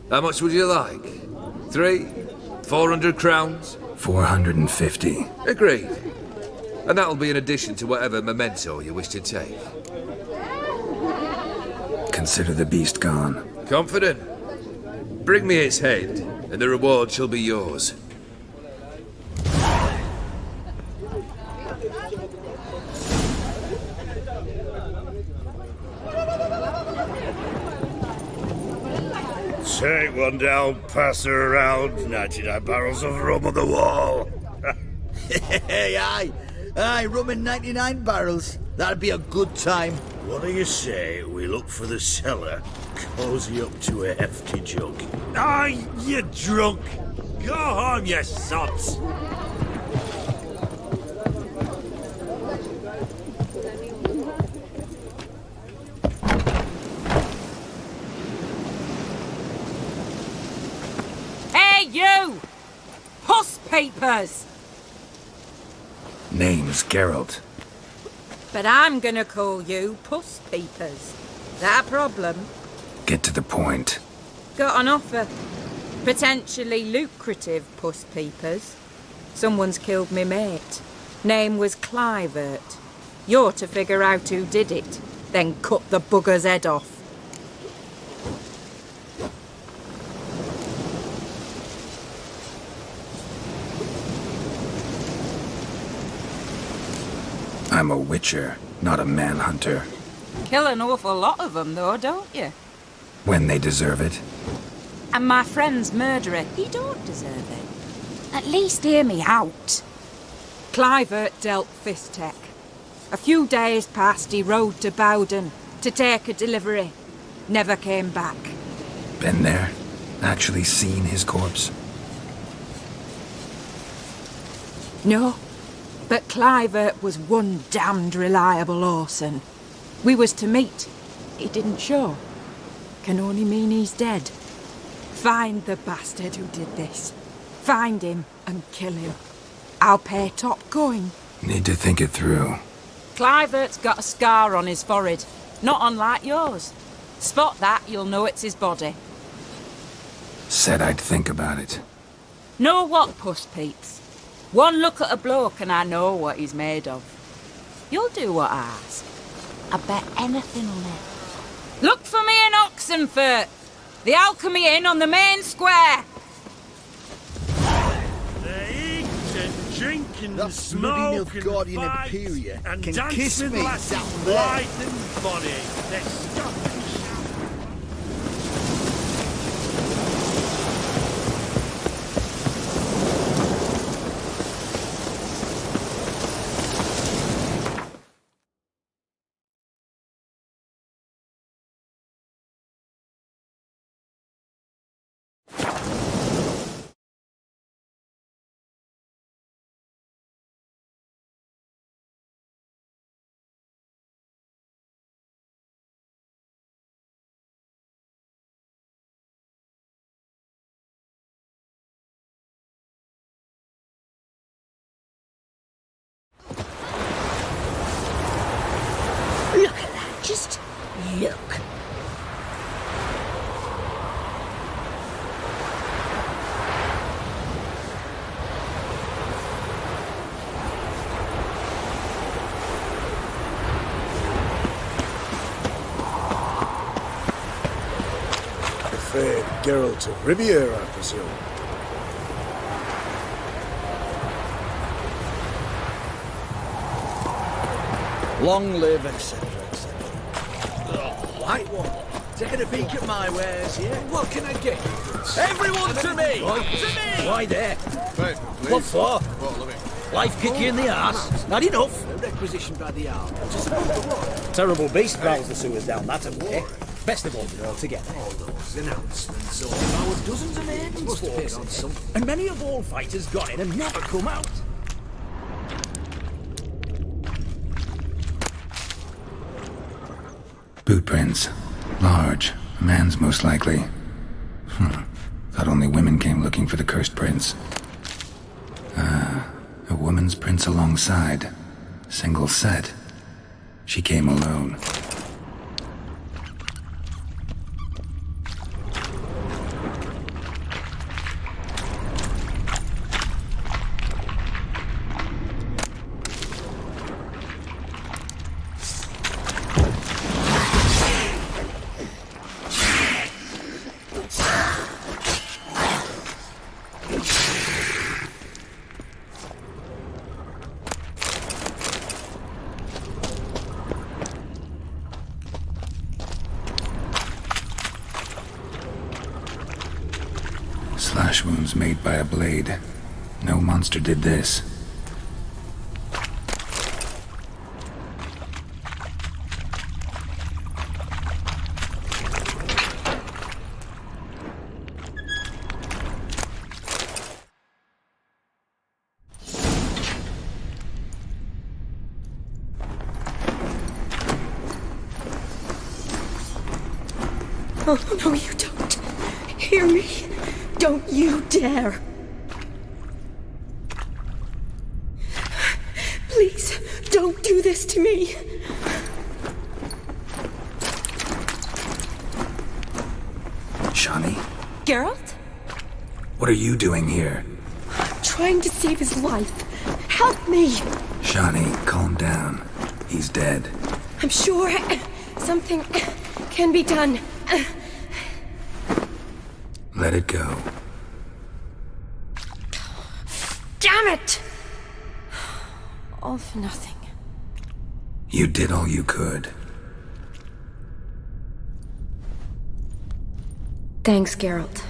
How much would you like? 400 crowns? 450. Agreed. And that'll be in addition to whatever memento you wish to take. Consider the beast gone. Confident? Bring me its head, and the reward shall be yours. Take one down, pass her around, 99 barrels of rum on the wall. Hey, aye, rum in 99 barrels. That'd be a good time. What do you say we look for the cellar, cozy up to a hefty jug? Ah, you drunk! Go home, you sots! Hey, you! Puss papers! Name's Geralt. But I'm gonna call you Puss Peepers. That a problem? Get to the point. Got an offer. Potentially lucrative Puss Peepers. Someone's killed me mate. Name was Clivert. You're to figure out who did it, then cut the bugger's head off. I'm a witcher, not a manhunter. Kill an awful lot of them, though, don't you? When they deserve it. And my friend's murderer, he don't deserve it. At least hear me out. Clivert dealt Fistech. A few days past, he rode to Bowden to take a delivery. Never came back. Been there? Actually seen his corpse? No, but Clivert was one damned reliable Orson. We was to meet. He didn't show. Can only mean he's dead. Find the bastard who did this. Find him and kill him. I'll pay top coin. Need to think it through. Clivert's got a scar on his forehead, not unlike yours. Spot that, you'll know it's his body. Said I'd think about it. Know what, Puss Peeps? One look at a bloke and I know what he's made of. You'll do what I ask. I bet anything on it. Look for me in Oxenfurt. The Alchemy Inn on the main square. They eat and drink and That smoke bloody and Nilfgaardian fight Imperia and can dance kiss with me lasses down there. light and body. They're stuck and Look at that, just look. the fair Geralt of Riviera, I presume. Long live, etc., etc. White one. Taking a peek at my wares, yeah? What can I get you? Everyone to me! To me! Why there? What for? Life kick you in the arse. Not enough. A requisition by the hour. Just above the water. Terrible beast prowls the sewers down that way. Best of all, they're all together. All those announcements all about dozens of maidens must have paid on some. And many a ball fighters got in and never come out. Boot prints. Large. A man's most likely. Thought only women came looking for the cursed prince. A woman's prints alongside. Single set. She came alone. Slash wounds made by a blade. No monster did this. Oh, no, you don't. Hear me. Don't you dare. Please, don't do this to me. Shani? Geralt? What are you doing here? Trying to save his life. Help me. Shani, calm down. He's dead. I'm sure something can be done. Let it go. Damn it! All for nothing. You did all you could. Thanks, Geralt.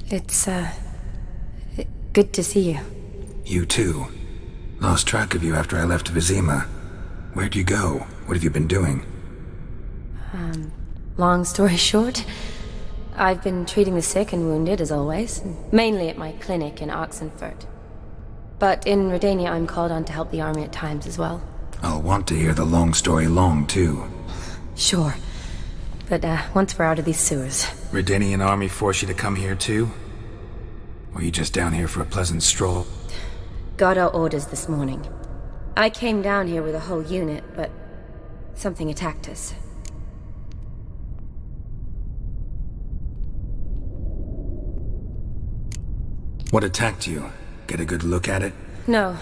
It's, good to see you. You too. Lost track of you after I left Vizima. Where'd you go? What have you been doing? Long story short, I've been treating the sick and wounded, as always, mainly at my clinic in Oxenfurt. But in Redania, I'm called on to help the army at times as well. I'll want to hear the long story long, too. Sure. But, once we're out of these sewers... Redanian army force you to come here, too? Or are you just down here for a pleasant stroll? Got our orders this morning. I came down here with a whole unit, but... something attacked us. What attacked you? Get a good look at it? No.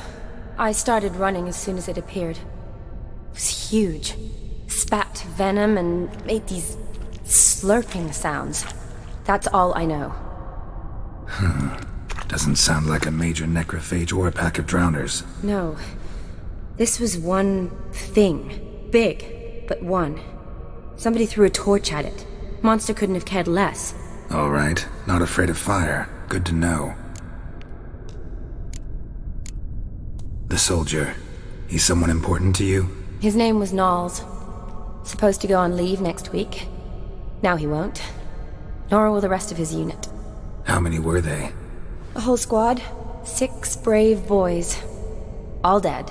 I started running as soon as it appeared. It was huge. Spat venom and made these slurping sounds. That's all I know. Doesn't sound like a major necrophage or a pack of drowners. No. This was one thing. Big, but one. Somebody threw a torch at it. Monster couldn't have cared less. All right. Not afraid of fire. Good to know. The soldier. He's someone important to you? His name was Knowles. Supposed to go on leave next week. Now he won't. Nor will the rest of his unit. How many were they? A whole squad. 6 brave boys. All dead.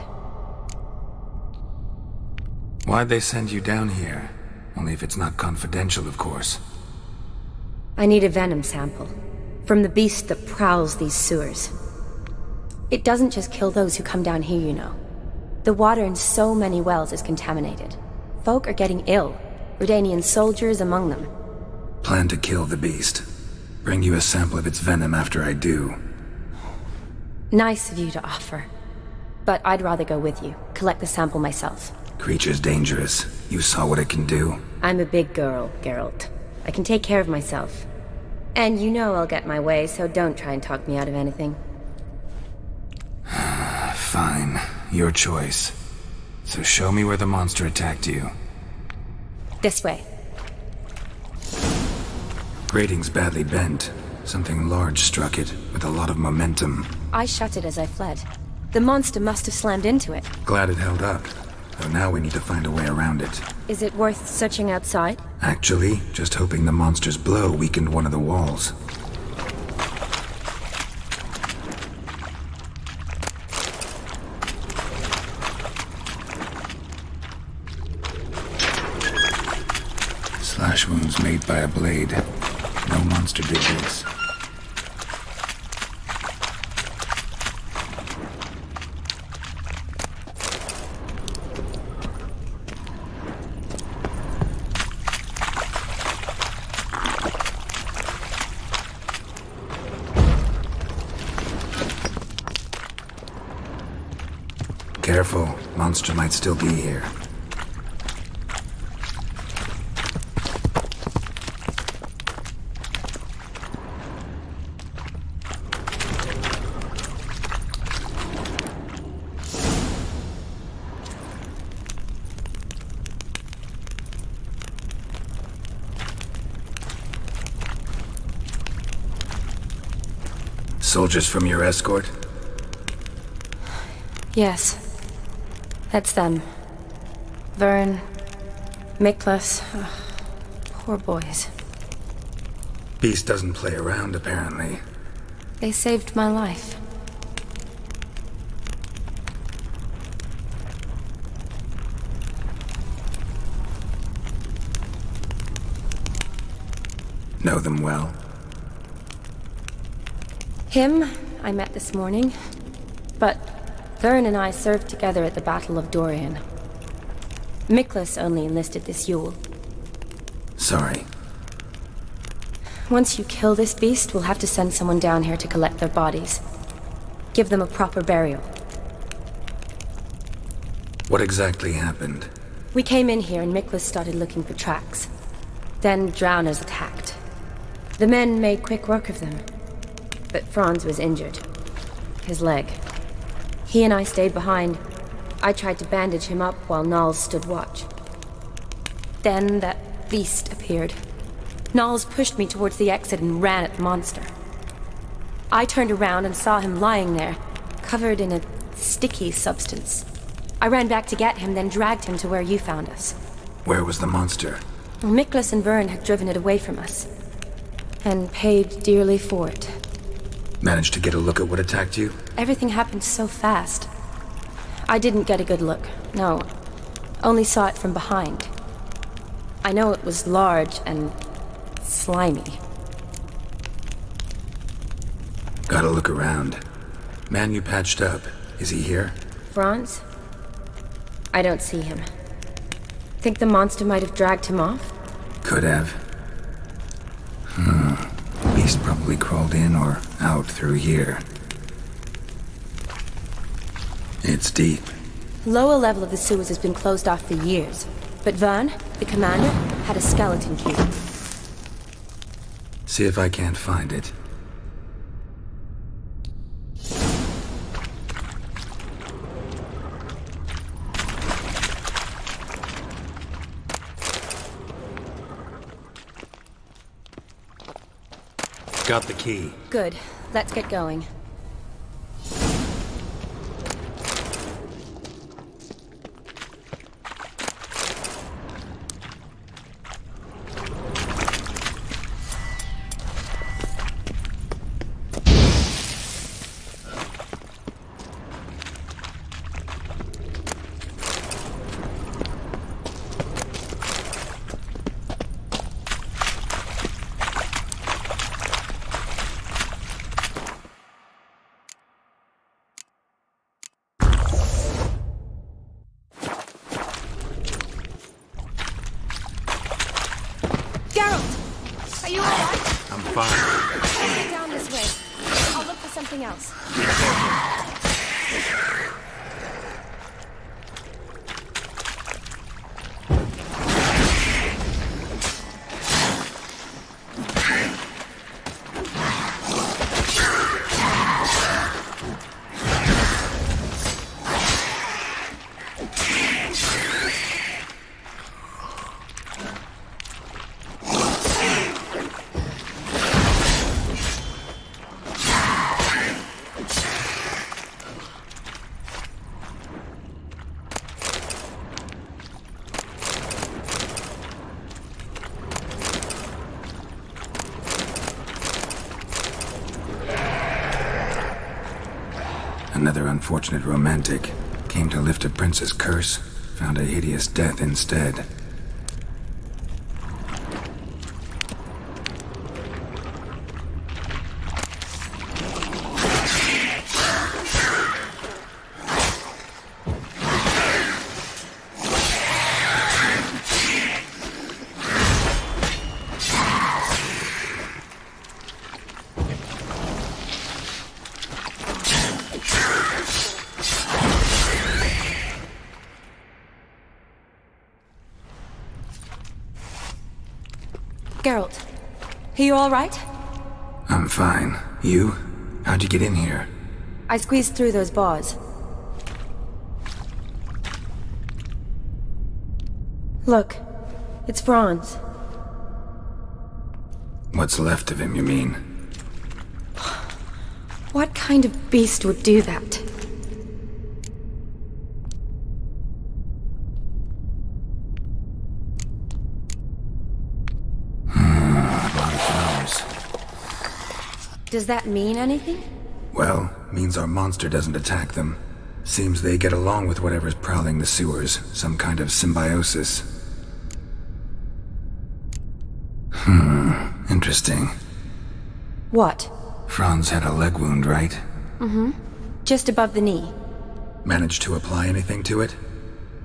Why'd they send you down here? Only if it's not confidential, of course. I need a venom sample. From the beast that prowls these sewers. It doesn't just kill those who come down here, you know. The water in so many wells is contaminated. Folk are getting ill. Redanian soldiers among them. Plan to kill the beast. Bring you a sample of its venom after I do. Nice of you to offer. But I'd rather go with you. Collect the sample myself. Creature's dangerous. You saw what it can do. I'm a big girl, Geralt. I can take care of myself. And you know I'll get my way, so don't try and talk me out of anything. Fine. Your choice. So show me where the monster attacked you. This way. Grating's badly bent. Something large struck it, with a lot of momentum. I shut it as I fled. The monster must have slammed into it. Glad it held up. Though now we need to find a way around it. Is it worth searching outside? Actually, just hoping the monster's blow weakened one of the walls. Slash wounds made by a blade. No monster did this. Careful, monster might still be here. Soldiers from your escort? Yes. That's them. Vern, Miklas. Poor boys. Beast doesn't play around, apparently. They saved my life. Know them well? Him, I met this morning. But Vern and I served together at the Battle of Dorian. Miklas only enlisted this Yule. Sorry. Once you kill this beast, we'll have to send someone down here to collect their bodies. Give them a proper burial. What exactly happened? We came in here and Miklas started looking for tracks. Then drowners attacked. The men made quick work of them. But Franz was injured. His leg. He and I stayed behind. I tried to bandage him up while Nals stood watch. Then that beast appeared. Nals pushed me towards the exit and ran at the monster. I turned around and saw him lying there, covered in a sticky substance. I ran back to get him, then dragged him to where you found us. Where was the monster? Well, Miklas and Vern had driven it away from us. And paid dearly for it. Managed to get a look at what attacked you? Everything happened so fast. I didn't get a good look, no. Only saw it from behind. I know it was large and slimy. Gotta look around. Man you patched up, is he here? Franz? I don't see him. Think the monster might have dragged him off? Could have. Beast probably crawled in or out through here. It's deep. Lower level of the sewers has been closed off for years. But Vern, the commander, had a skeleton key. See if I can't find it. Got the key. Good. Let's get going. Are you alright? I'm fine. Get down this way. I'll look for something else. Another unfortunate romantic. Came to lift a prince's curse, found a hideous death instead. Geralt, are you all right? I'm fine. You? How'd you get in here? I squeezed through those bars. Look, it's Franz. What's left of him, you mean? kind of beast would do that? Does that mean anything? Well, means our monster doesn't attack them. Seems they get along with whatever's prowling the sewers. Some kind of symbiosis. Interesting. What? Franz had a leg wound, right? Mm-hmm. Just above the knee. Managed to apply anything to it?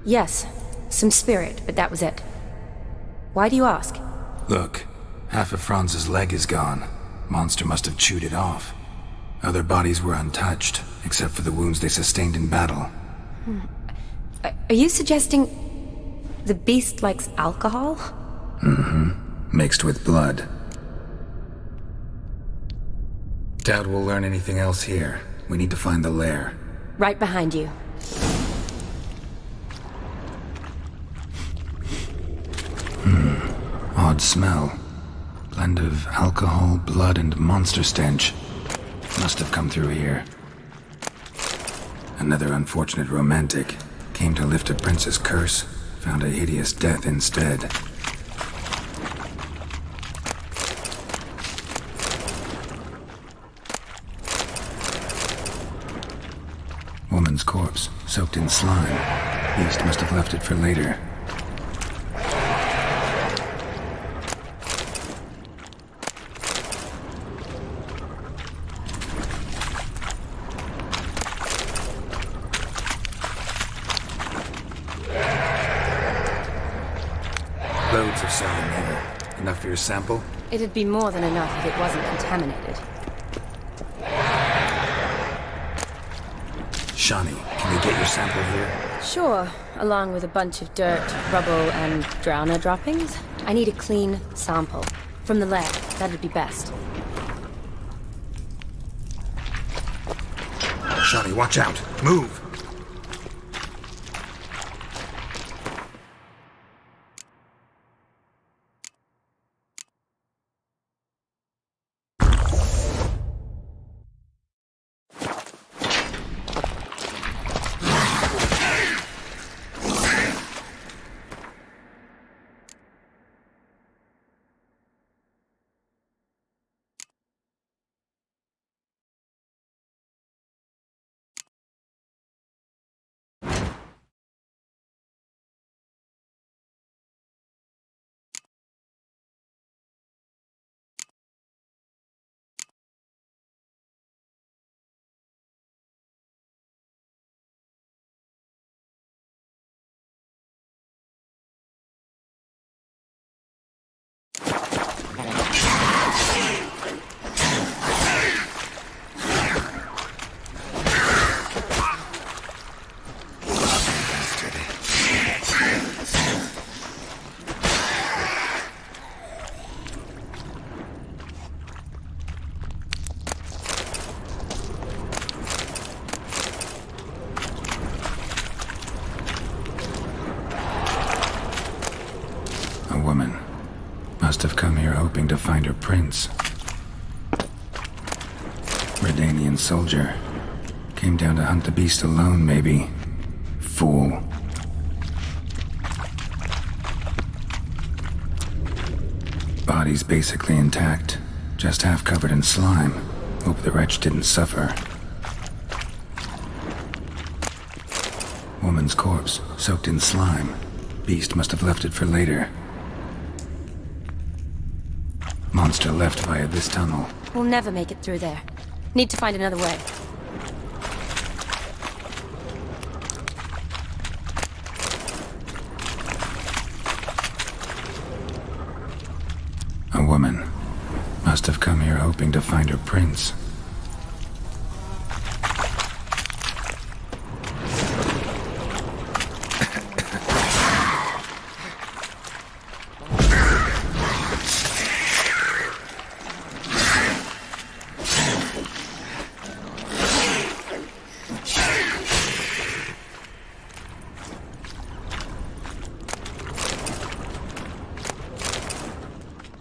Yes. Some spirit, but that was it. Why do you ask? Look, half of Franz's leg is gone. Monster must have chewed it off. Other bodies were untouched, except for the wounds they sustained in battle. Are you suggesting the beast likes alcohol? Mm-hmm. Mixed with blood. Doubt we'll learn anything else here. We need to find the lair. Right behind you. Odd smell. Blend of alcohol, blood, and monster stench. Must have come through here. Another unfortunate romantic. Came to lift a prince's curse. Found a hideous death instead. Woman's corpse, soaked in slime. Beast must have left it for later. Loads of slime here. Enough for your sample? It'd be more than enough if it wasn't contaminated. Shani, can we get your sample here? Sure, along with a bunch of dirt, rubble, and drowner droppings. I need a clean sample. From the lab, that'd be best. Shani, watch out! Move! Must have come here hoping to find her prince. Redanian soldier. Came down to hunt the beast alone, maybe. Fool. Body's basically intact. Just half covered in slime. Hope the wretch didn't suffer. Woman's corpse, soaked in slime. Beast must have left it for later. Monster left via this tunnel. We'll never make it through there. Need to find another way. A woman. Must have come here hoping to find her prince.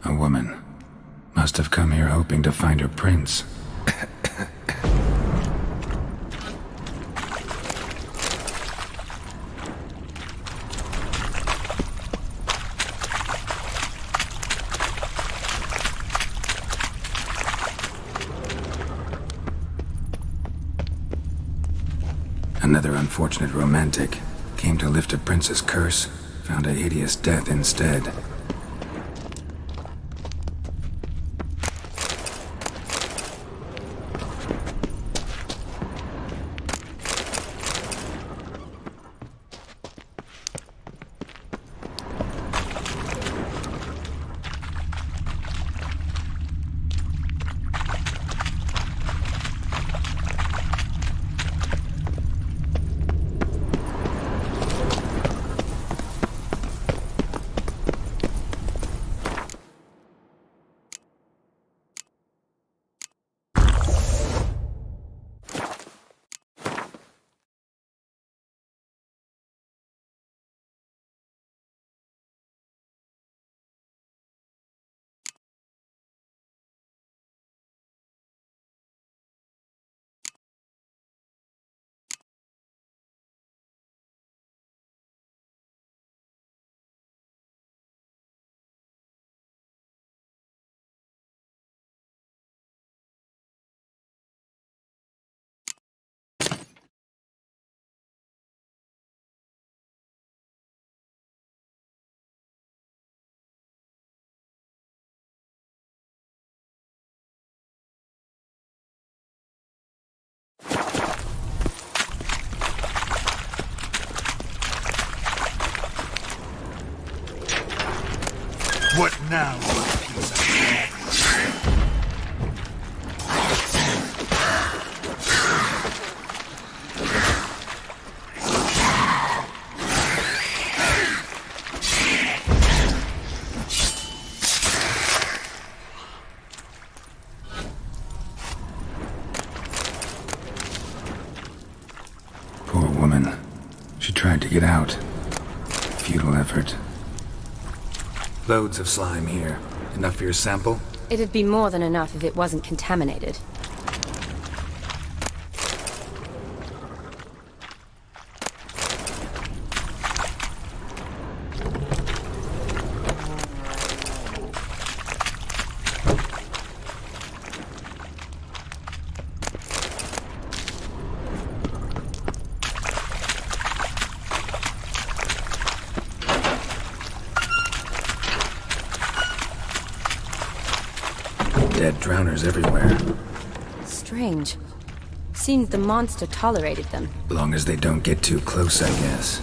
A woman. Must have come here hoping to find her prince. Another unfortunate romantic came to lift a prince's curse, found a hideous death instead. What now? Poor woman. She tried to get out. Futile effort. Loads of slime here. Enough for your sample? It'd be more than enough if it wasn't contaminated. Dead drowners everywhere. Strange. Seemed the monster tolerated them. Long as they don't get too close, I guess.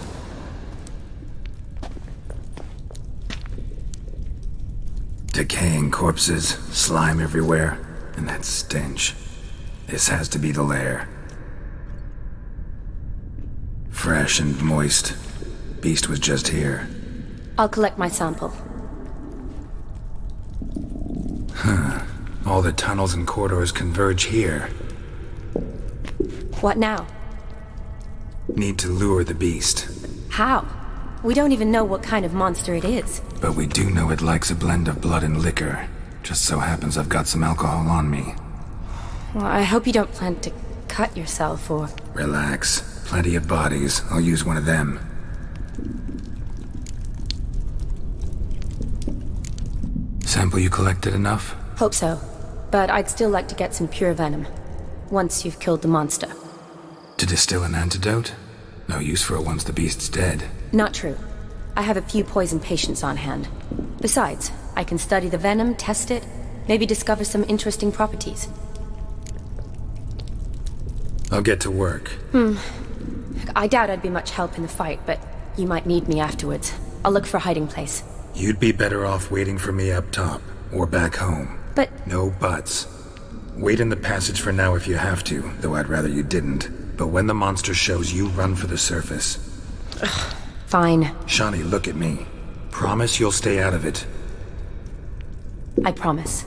Decaying corpses, slime everywhere, and that stench. This has to be the lair. Fresh and moist. Beast was just here. I'll collect my sample. Huh. All the tunnels and corridors converge here. What now? Need to lure the beast. How? We don't even know what kind of monster it is. But we do know it likes a blend of blood and liquor. Just so happens I've got some alcohol on me. Well, I hope you don't plan to cut yourself or... Relax. Plenty of bodies. I'll use one of them. Sample you collected enough? Hope so. But I'd still like to get some pure venom. Once you've killed the monster. To distill an antidote? No use for it once the beast's dead. Not true. I have a few poison patients on hand. Besides, I can study the venom, test it, maybe discover some interesting properties. I'll get to work. I doubt I'd be much help in the fight, but you might need me afterwards. I'll look for a hiding place. You'd be better off waiting for me up top, or back home. But... No buts. Wait in the passage for now if you have to, though I'd rather you didn't. But when the monster shows, you run for the surface. Fine. Shawnee, look at me. Promise you'll stay out of it. I promise.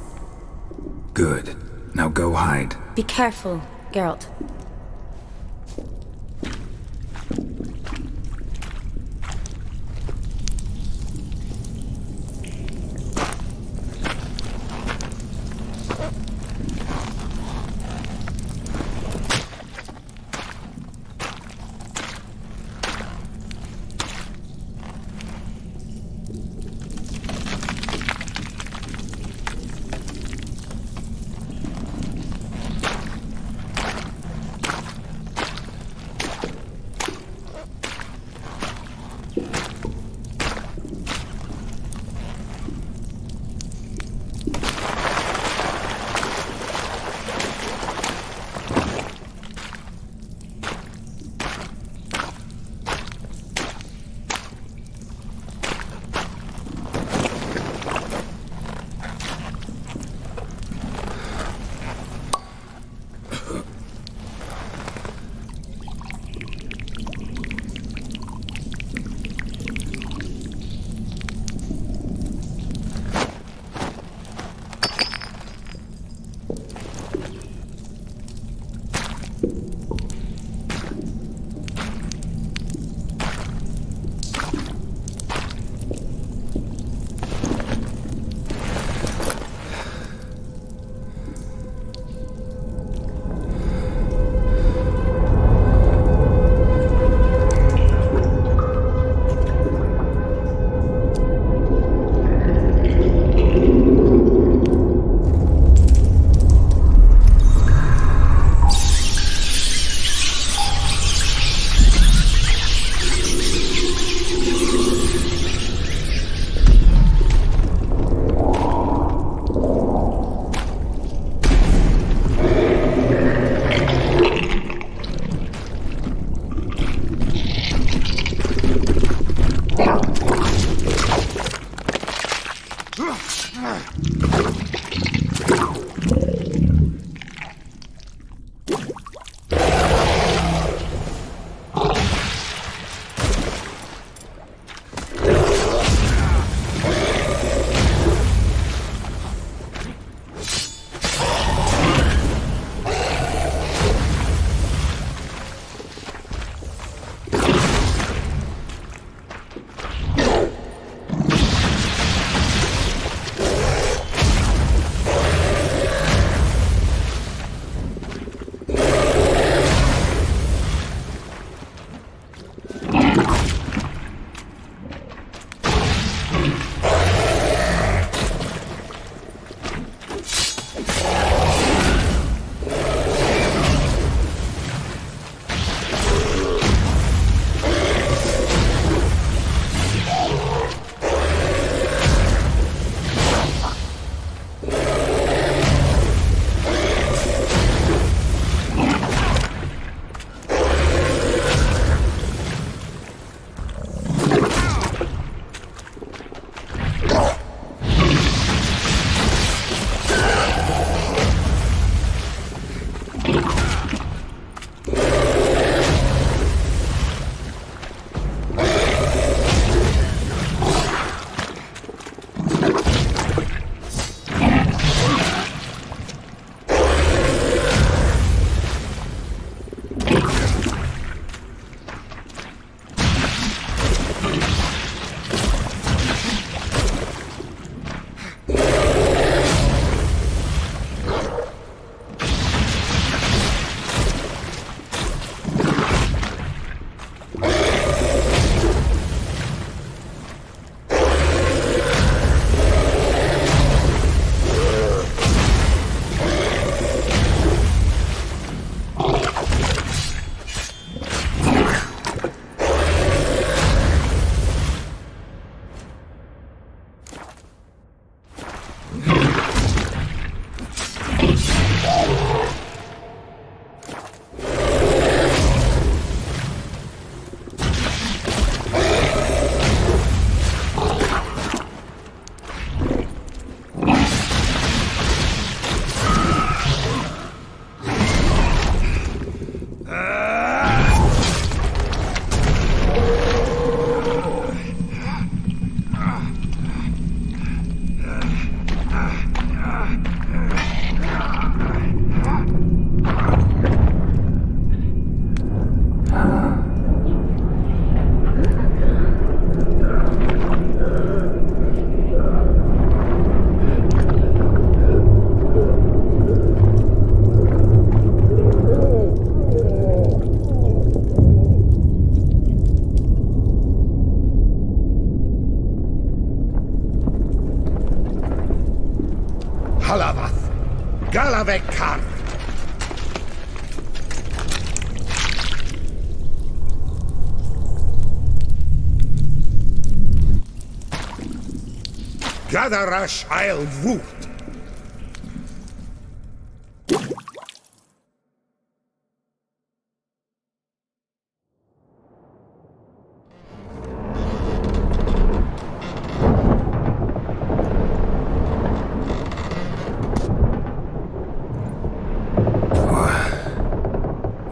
Good. Now go hide. Be careful, Geralt. avec Khan. Gadarash I'll Wut.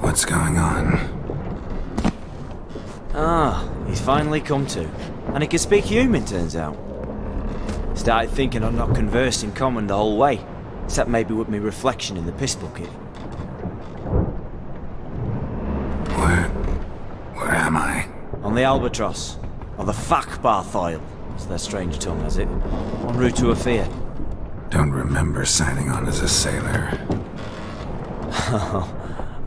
What's going on? Ah, he's finally come to. And he can speak human, turns out. Started thinking I'd not conversed in common the whole way, except maybe with me reflection in the piss bucket. Where am I? On the Albatross, or the Fakbarth Oil, as their strange tongue has it, en route to Ophir. Don't remember signing on as a sailor.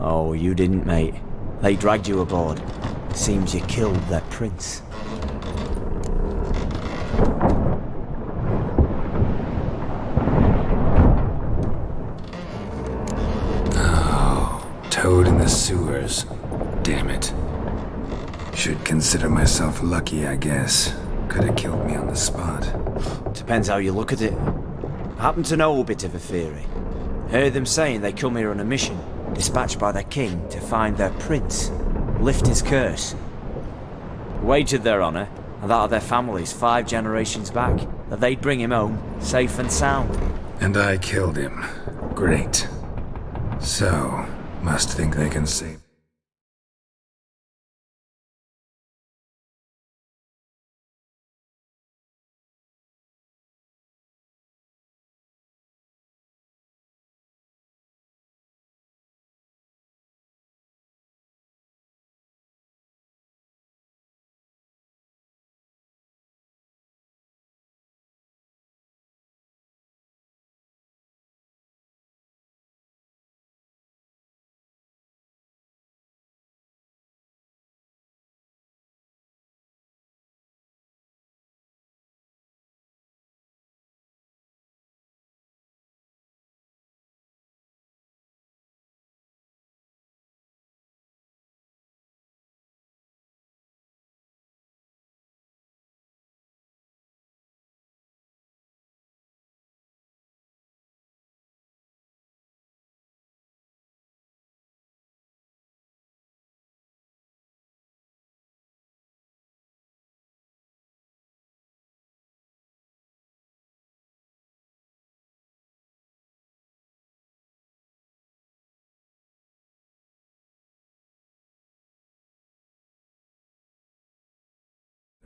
Oh, you didn't, mate. They dragged you aboard. Seems you killed their prince. Toad in the sewers. Damn it. Should consider myself lucky, I guess. Could have killed me on the spot. Depends how you look at it. I happen to know a bit of a theory. Heard them saying they come here on a mission, dispatched by their king to find their prince, lift his curse. Wagered their honour, and that of their families 5 generations back, that they'd bring him home, safe and sound. And I killed him. Great. So, must think they can save.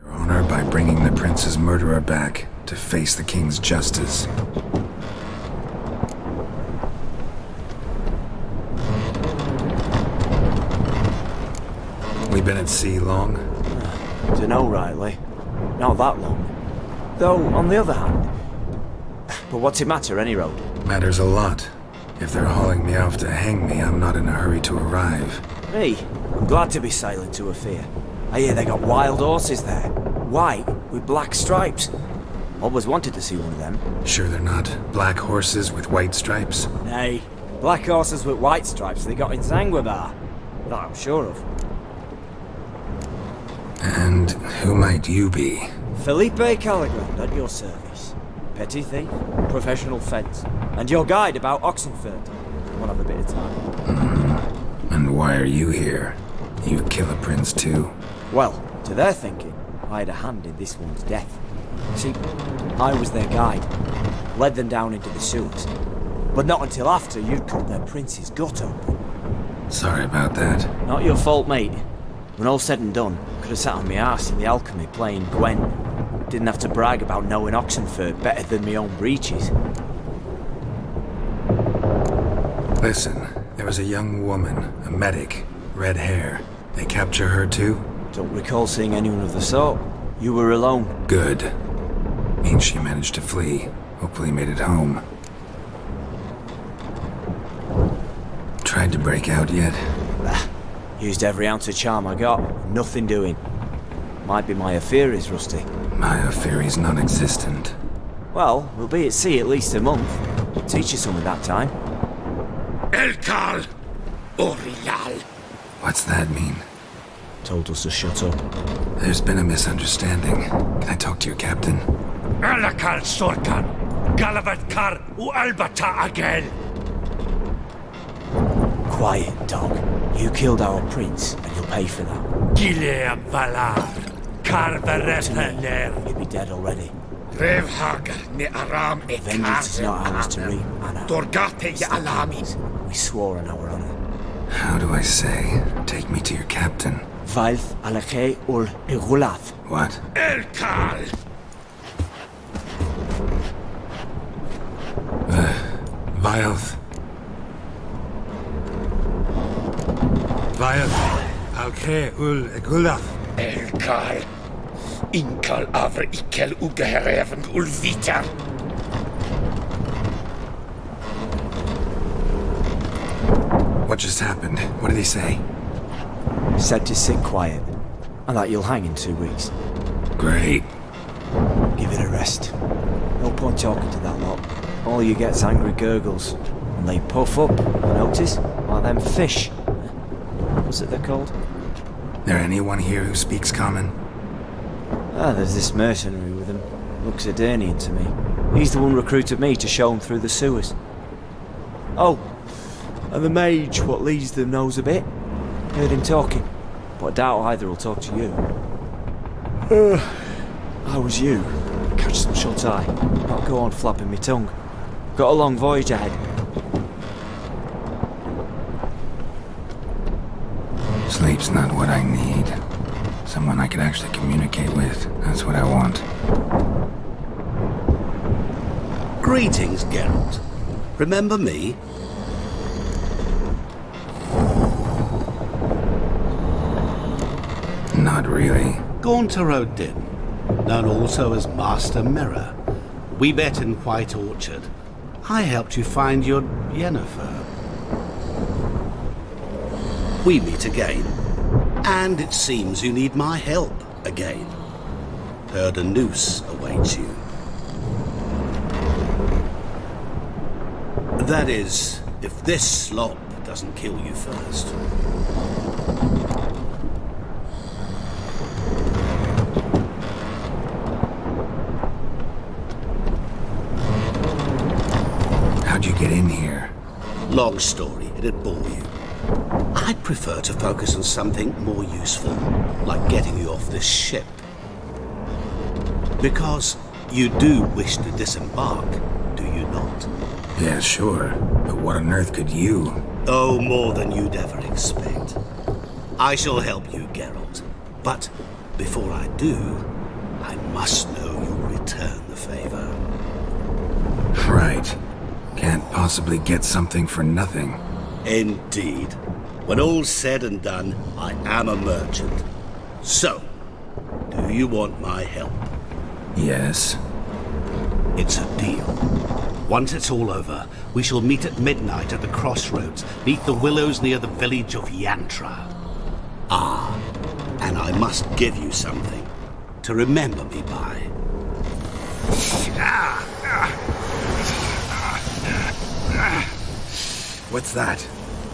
Their honor by bringing the prince's murderer back to face the king's justice. We been at sea long? Dunno rightly. Not that long. Though, on the other hand... But what's it matter, any road? Matters a lot. If they're hauling me off to hang me, I'm not in a hurry to arrive. Me? I'm glad to be sailing to Ophir. I hear they got wild horses there. White, with black stripes. Always wanted to see one of them. Sure they're not black horses with white stripes? Nay, black horses with white stripes they got in Zanguebar. That I'm sure of. And who might you be? Felipe Caligrand at your service. Petty thief, professional fence, and your guide about Oxenfurt. Wanna have a bit of time. And why are you here? You kill a prince too? Well, to their thinking, I had a hand in this one's death. See, I was their guide, led them down into the sewers, but not until after you'd cut their prince's gut open. Sorry about that. Not your fault, mate. When all said and done, could have sat on my arse in the alchemy playing Gwen. Didn't have to brag about knowing Oxenfurt better than my own breeches. Listen, there was a young woman, a medic, red hair. They capture her too? Don't recall seeing anyone of the sort. You were alone. Good. Means she managed to flee. Hopefully made it home. Tried to break out yet? Used every ounce of charm I got. Nothing doing. Might be my affair is rusty. My affair is non-existent. Well, we'll be at sea at least a month. Teach you something that time. Elkal Orial. What's that mean? Told us to shut up. There's been a misunderstanding. Can I talk to your captain? Elkal Sorkan. Galavat Kar U Albata Agel. Quiet, dog. You killed our prince, and you'll pay for that. Gileam Valar. Karvarefaner. You'd be dead already. Revhag ne Aram e Vengeance is not ours to reap, Anna. Dorgate ya Alamis. We swore on our honor. How do I say? Take me to your captain. Vailth Alake ul Igulath. What? Elkal. Vilth. Vilth. Alke ul Igulath. Elkal. Inkal avre ikel ugehereven ul vitar. What just happened? What did he say? Said to sit quiet, and that you'll hang in 2 weeks. Great. Give it a rest. No point talking to that lot. All you get's angry gurgles, and they puff up, notice? Like them fish. What's it they're called? There anyone here who speaks common? Ah, there's this mercenary with him. Looks Edirnian to me. He's the one recruited me to show him through the sewers. Oh, and the mage what leads them knows a bit. Heard him talking, but I doubt either will talk to you. How was you? Catch some shut-eye. Not go on flapping me tongue. Got a long voyage ahead. Sleep's not what I need. Someone I could actually communicate with. That's what I want. Greetings, Geralt. Remember me? Not really. Gaunter O'Din, known also as Master Mirror. We met in White Orchard. I helped you find your Yennefer. We meet again. And it seems you need my help again. Heard a noose awaits you. That is, if this slop doesn't kill you first. How'd you get in here? Long story, it'd bore you. I'd prefer to focus on something more useful, like getting you off this ship. Because you do wish to disembark, do you not? Yeah, sure. But what on earth could you? Oh, more than you'd ever expect. I shall help you, Geralt. But before I do, I must know you'll return the favor. Right. Can't possibly get something for nothing. Indeed. When all's said and done, I am a merchant. So, do you want my help? Yes. It's a deal. Once it's all over, we shall meet at midnight at the crossroads, beneath the willows near the village of Yantra. Ah, and I must give you something to remember me by. What's that?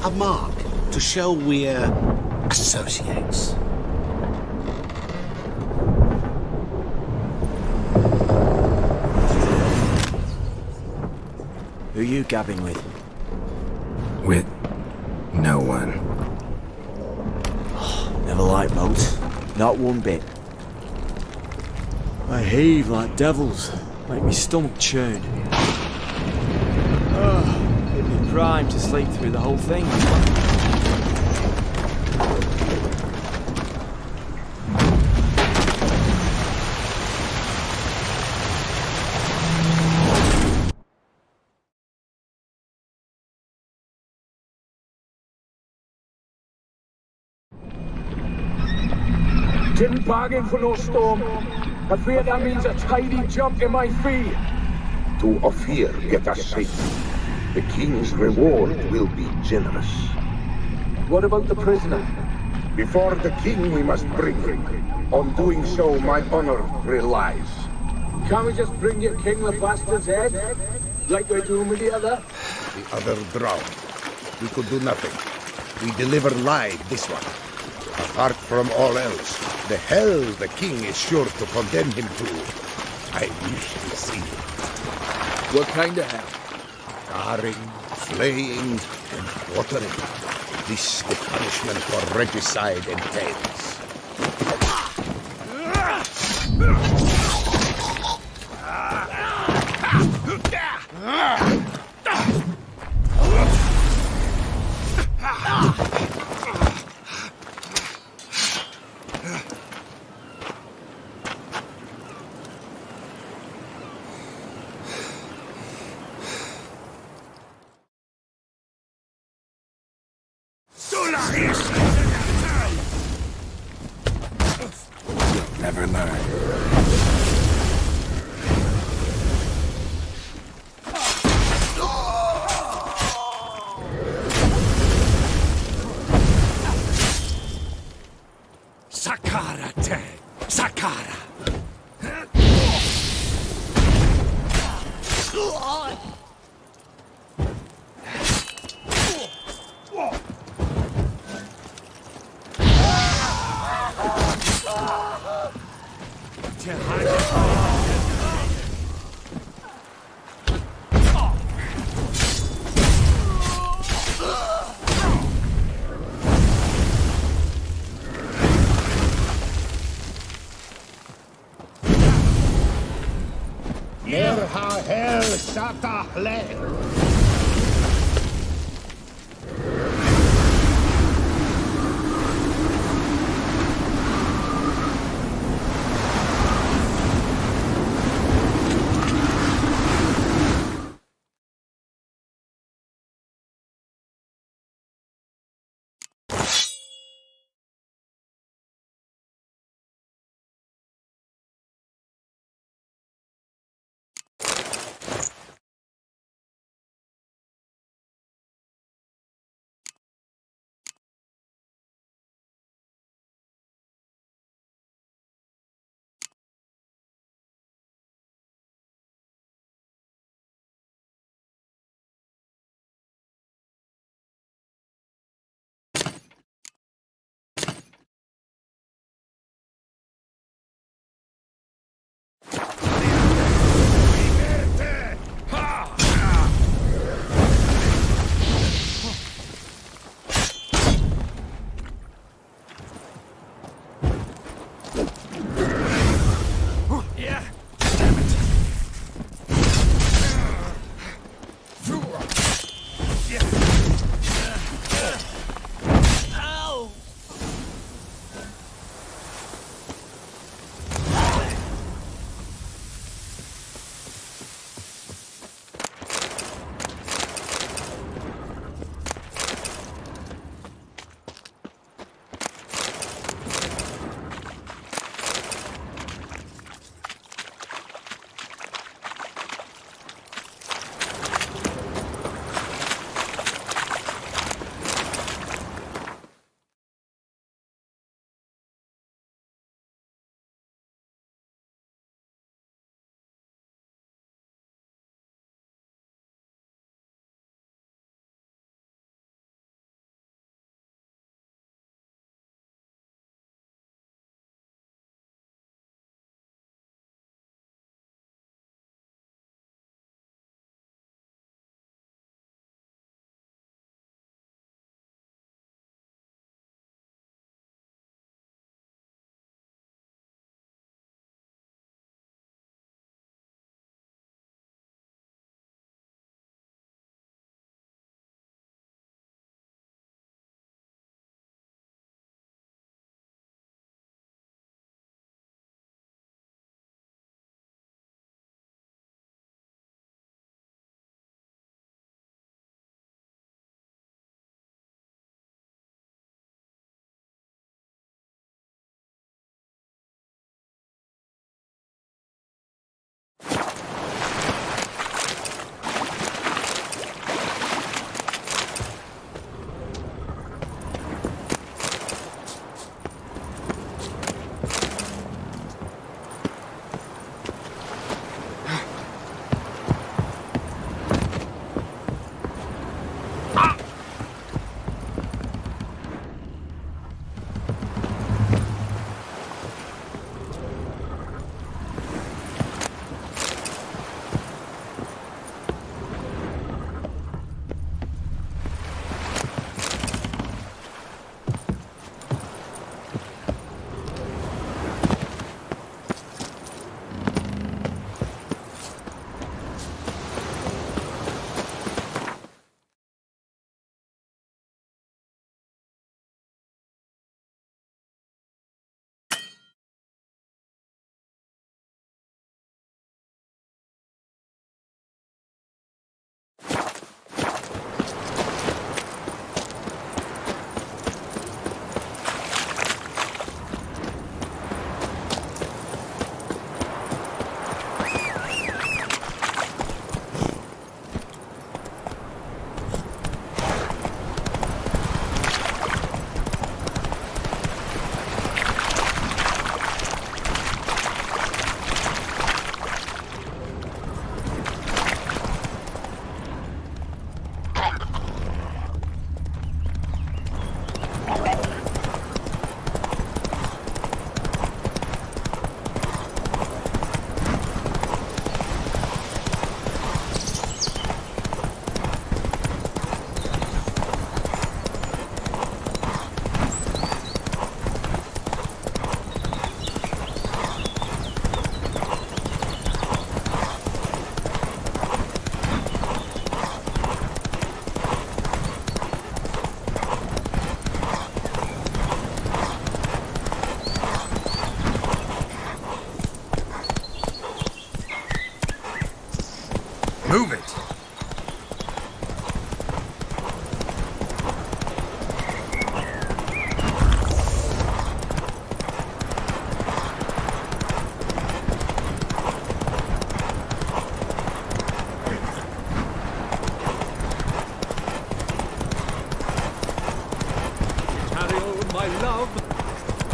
A mark to show we're associates. Who you gabbing with? With no one. Never liked boats. Not one bit. They heave like devils. Make me stomach churn. It'd be prime to sleep through the whole thing. Didn't bargain for no storm. I fear that means a tidy jump in my fee. To Ophir get us safe. The king's reward will be generous. What about the prisoner? Before the king we must bring him. On doing so, my honor relies. Can't we just bring your king the bastard's head? Like we're doing with the other? The other drowned. we could do nothing. We deliver live this one. Apart from all else, the hell the king is sure to condemn him to. I wish to see it. What kind of hell? Scarring, flaying, and quartering. This the punishment for regicide entails. Never learn. Sakara te! Sakara! Nerha hel sata le.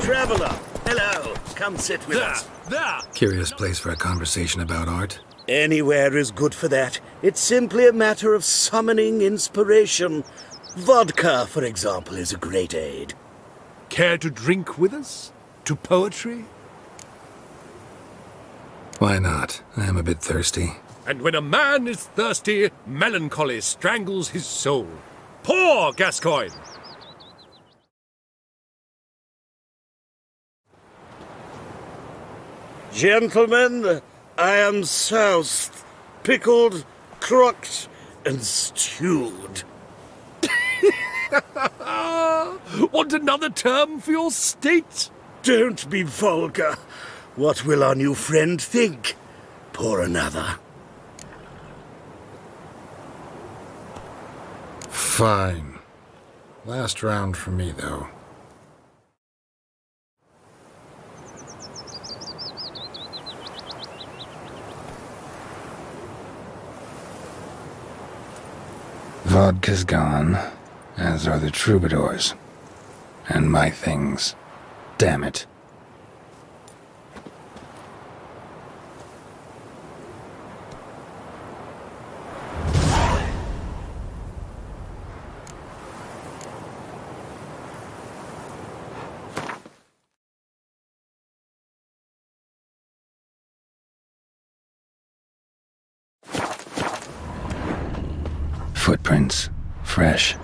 Traveller, hello. Come sit with us. Curious place for a conversation about art. Anywhere is good for that. It's simply a matter of summoning inspiration. Vodka, for example, is a great aid. Care to drink with us? To poetry? Why not? I am a bit thirsty. And when a man is thirsty, melancholy strangles his soul. Pour, Gascoigne! Gentlemen, I am soused, pickled, crocked, and stewed. Want another term for your state? Don't be vulgar. What will our new friend think? Pour another. Fine. Last round for me, though. Vodka's gone, as are the troubadours. And my things. Damn it. Footprints. Fresh.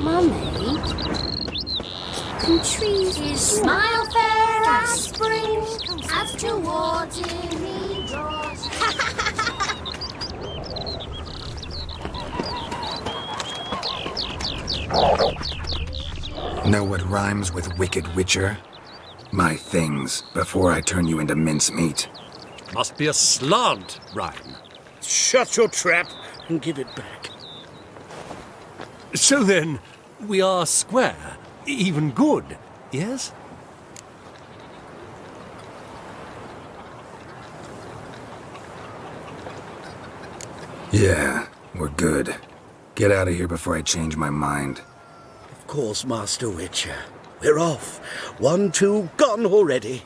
Mummy? Can trees smile fair as spring as towards me draws? Know what rhymes with wicked witcher? My things, before I turn you into mincemeat. Must be a slant rhyme. Shut your trap and give it back. So then, we are square, even good, yes? Yeah, we're good. Get out of here before I change my mind. Of course, Master Witcher. We're off. 1, 2, gone already.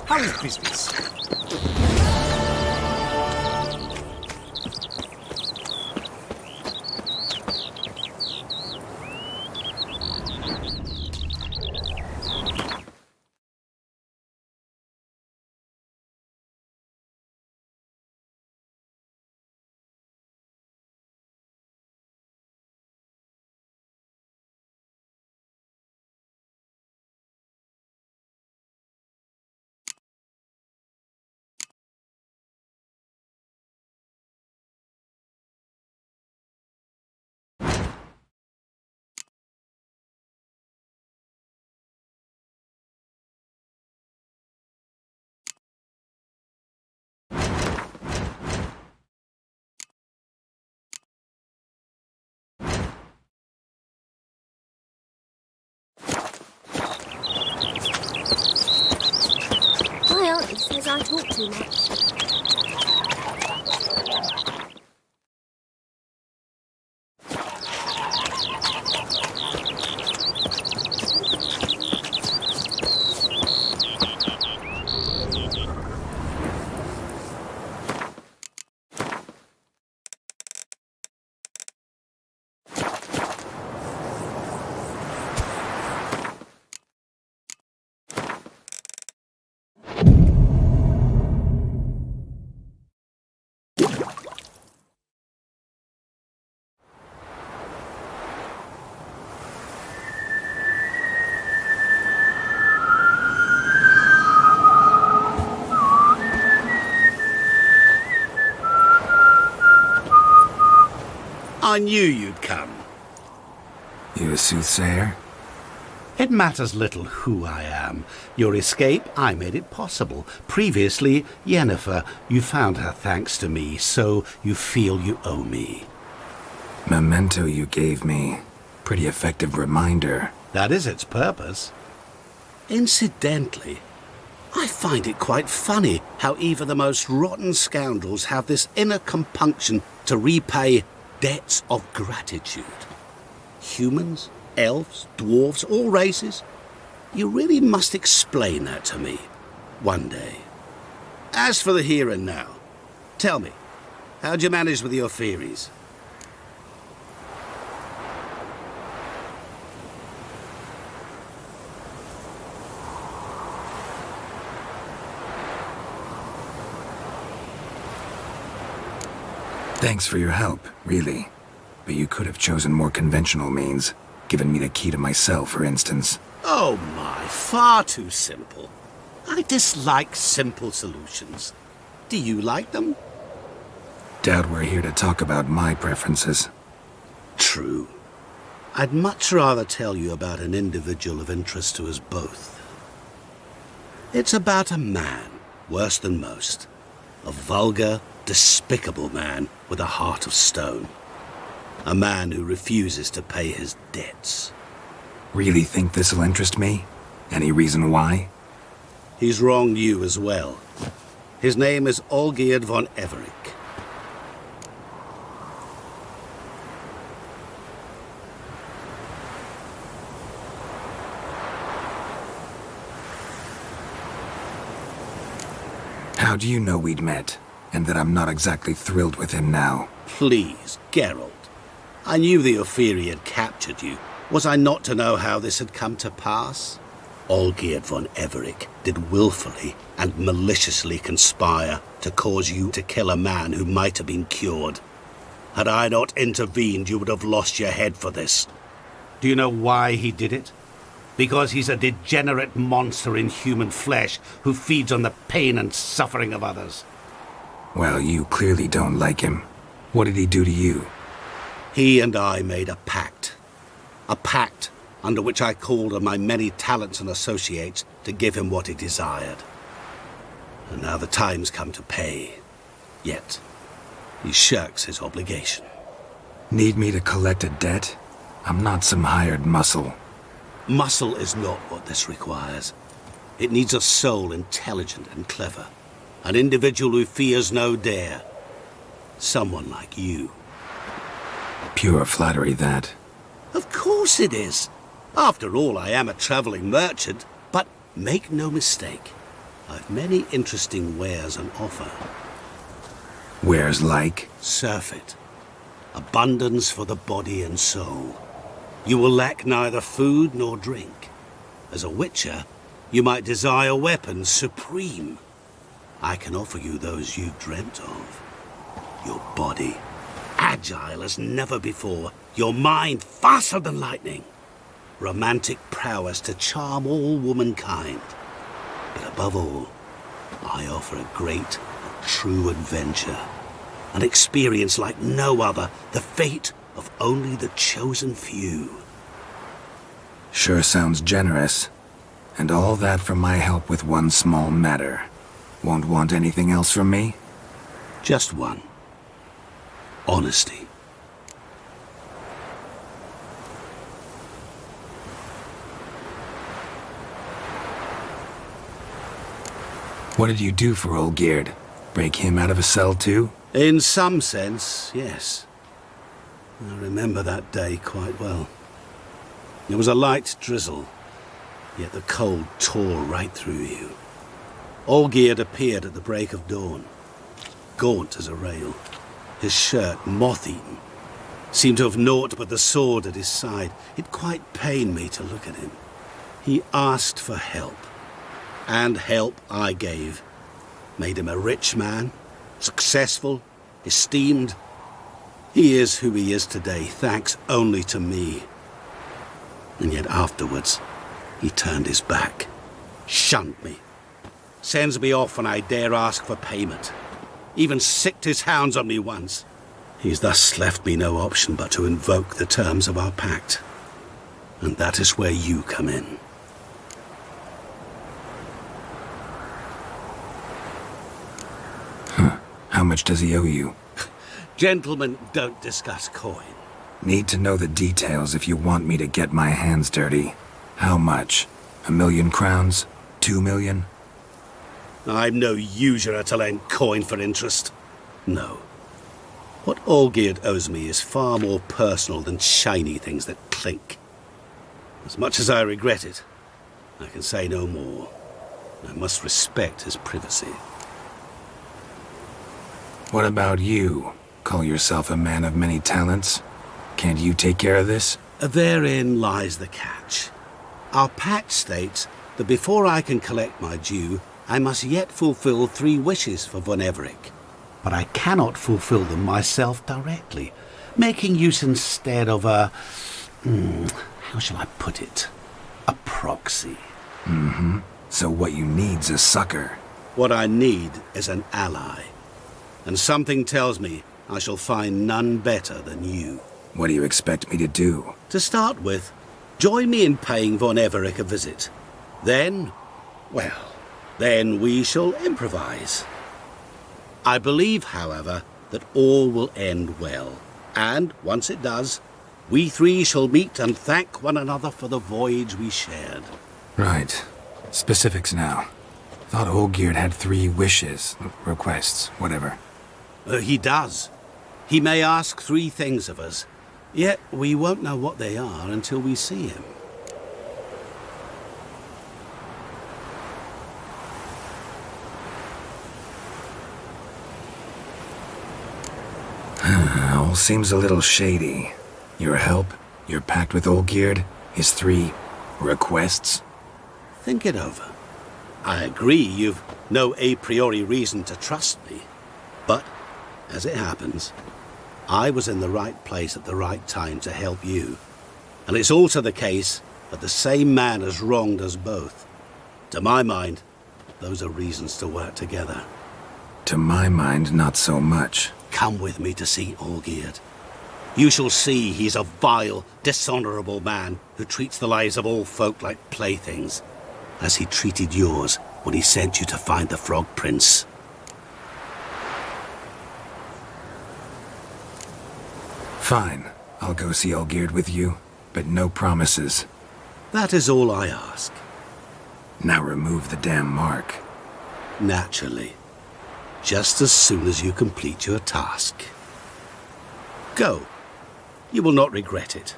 How is business? My auntie says I talk too much. I knew you'd come. You a soothsayer? It matters little who I am. Your escape, I made it possible. Previously, Yennefer, you found her thanks to me, so you feel you owe me. Memento you gave me. Pretty effective reminder. That is its purpose. Incidentally, I find it quite funny how even the most rotten scoundrels have this inner compunction to repay debts of gratitude. Humans, elves, dwarves, all races. You really must explain that to me one day. As for the here and now, tell me, how'd you manage with your theories? Thanks for your help, really. But you could have chosen more conventional means. Given me the key to my cell, for instance. Oh my, far too simple. I dislike simple solutions. Do you like them? Doubt we're here to talk about my preferences. True. I'd much rather tell you about an individual of interest to us both. It's about a man, worse than most. A vulgar, despicable man with a heart of stone. A man who refuses to pay his debts. Really think this'll interest me? Any reason why? He's wronged you as well. His name is Olgierd von Everick. How do you know we'd met? And that I'm not exactly thrilled with him now? Please, Geralt. I knew the Ophiri had captured you. Was I not to know how this had come to pass? Olgierd von Everick did willfully and maliciously conspire to cause you to kill a man who might have been cured. Had I not intervened, you would have lost your head for this. Do you know why he did it? Because he's a degenerate monster in human flesh who feeds on the pain and suffering of others. Well, you clearly don't like him. What did he do to you? He and I made a pact. A pact under which I called on my many talents and associates to give him what he desired. And now the time's come to pay. Yet, he shirks his obligation. Need me to collect a debt? I'm not some hired muscle. Muscle is not what this requires. It needs a soul intelligent and clever. An individual who fears no dare. Someone like you. Pure flattery, that. Of course it is. After all, I am a traveling merchant. But make no mistake, I've many interesting wares on offer. Wares like? Surfeit. Abundance for the body and soul. You will lack neither food nor drink. As a witcher, you might desire weapons supreme. I can offer you those you've dreamt of. Your body, agile as never before. Your mind, faster than lightning. Romantic prowess to charm all womankind. But above all, I offer a great, true adventure. An experience like no other. The fate of only the chosen few. Sure sounds generous. And all that for my help with one small matter. Won't want anything else from me? Just one. Honesty. What did you do for Olgierd? Break him out of a cell too? In some sense, yes. I remember that day quite well. There was a light drizzle, yet the cold tore right through you. Olgierd appeared at the break of dawn, gaunt as a rail, his shirt moth-eaten, seemed to have naught but the sword at his side. It quite pained me to look at him. He asked for help, and help I gave. Made him a rich man, successful, esteemed. He is who he is today, thanks only to me. And yet afterwards, he turned his back, shunned me, sends me off when I dare ask for payment, even sicked his hounds on me once. He's thus left me no option but to invoke the terms of our pact. And that is where you come in. Huh. How much does he owe you? Gentlemen don't discuss coin. Need to know the details if you want me to get my hands dirty. How much? 1,000,000 crowns? 2,000,000? I'm no usurer to lend coin for interest. No. What Olgierd owes me is far more personal than shiny things that clink. As much as I regret it, I can say no more. I must respect his privacy. What about you? Call yourself a man of many talents? Can't you take care of this? Therein lies the catch. Our pact states that before I can collect my due, I must yet fulfill 3 wishes for Von Everec. But I cannot fulfill them myself directly, making use instead of a... how shall I put it? A proxy. Mm-hmm. So what you need's a sucker. What I need is an ally. And something tells me I shall find none better than you. What do you expect me to do? To start with, join me in paying Von Everec a visit. Then, well, then we shall improvise. I believe, however, that all will end well. And, once it does, we 3 shall meet and thank one another for the voyage we shared. Right. Specifics now. Thought Olgierd had 3 wishes, requests, whatever. He does. He may ask 3 things of us, yet we won't know what they are until we see him. All seems a little shady. Your help, your pact with Olgierd, his 3 requests. Think it over. I agree you've no a priori reason to trust me, but, as it happens, I was in the right place at the right time to help you. And it's also the case that the same man has wronged us both. To my mind, those are reasons to work together. To my mind, not so much. Come with me to see Olgierd. You shall see he's a vile, dishonorable man who treats the lives of all folk like playthings, as he treated yours when he sent you to find the Frog Prince. Fine. I'll go see Olgierd with you, but no promises. That is all I ask. Now remove the damn mark. Naturally. Just as soon as you complete your task. Go. You will not regret it.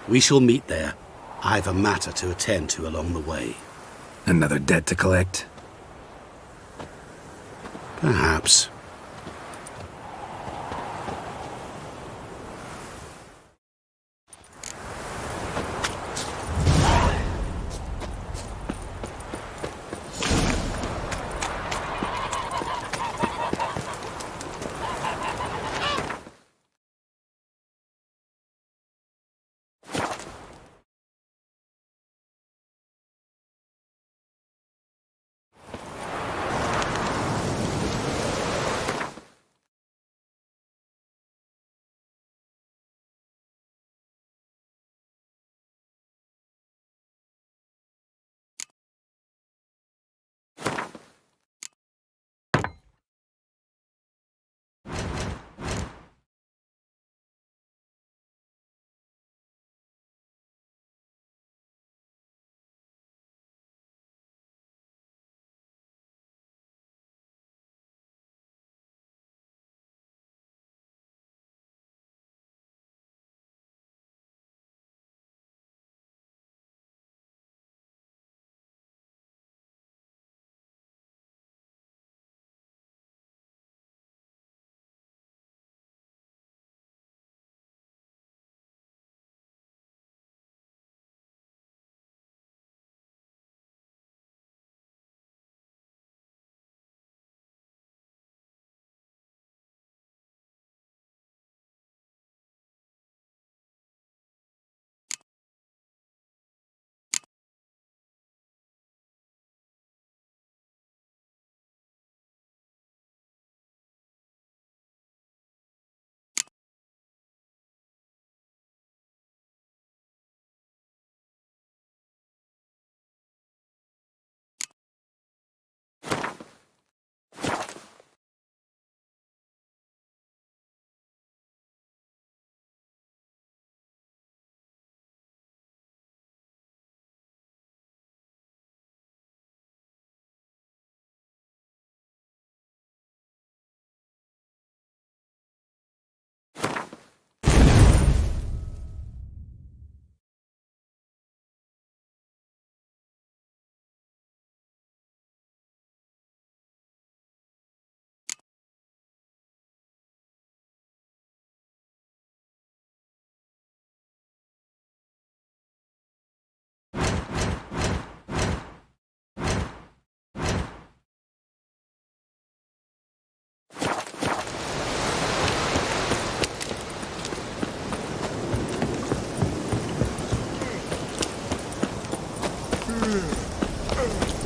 We shall meet there. I have a matter to attend to along the way. Another debt to collect? Perhaps.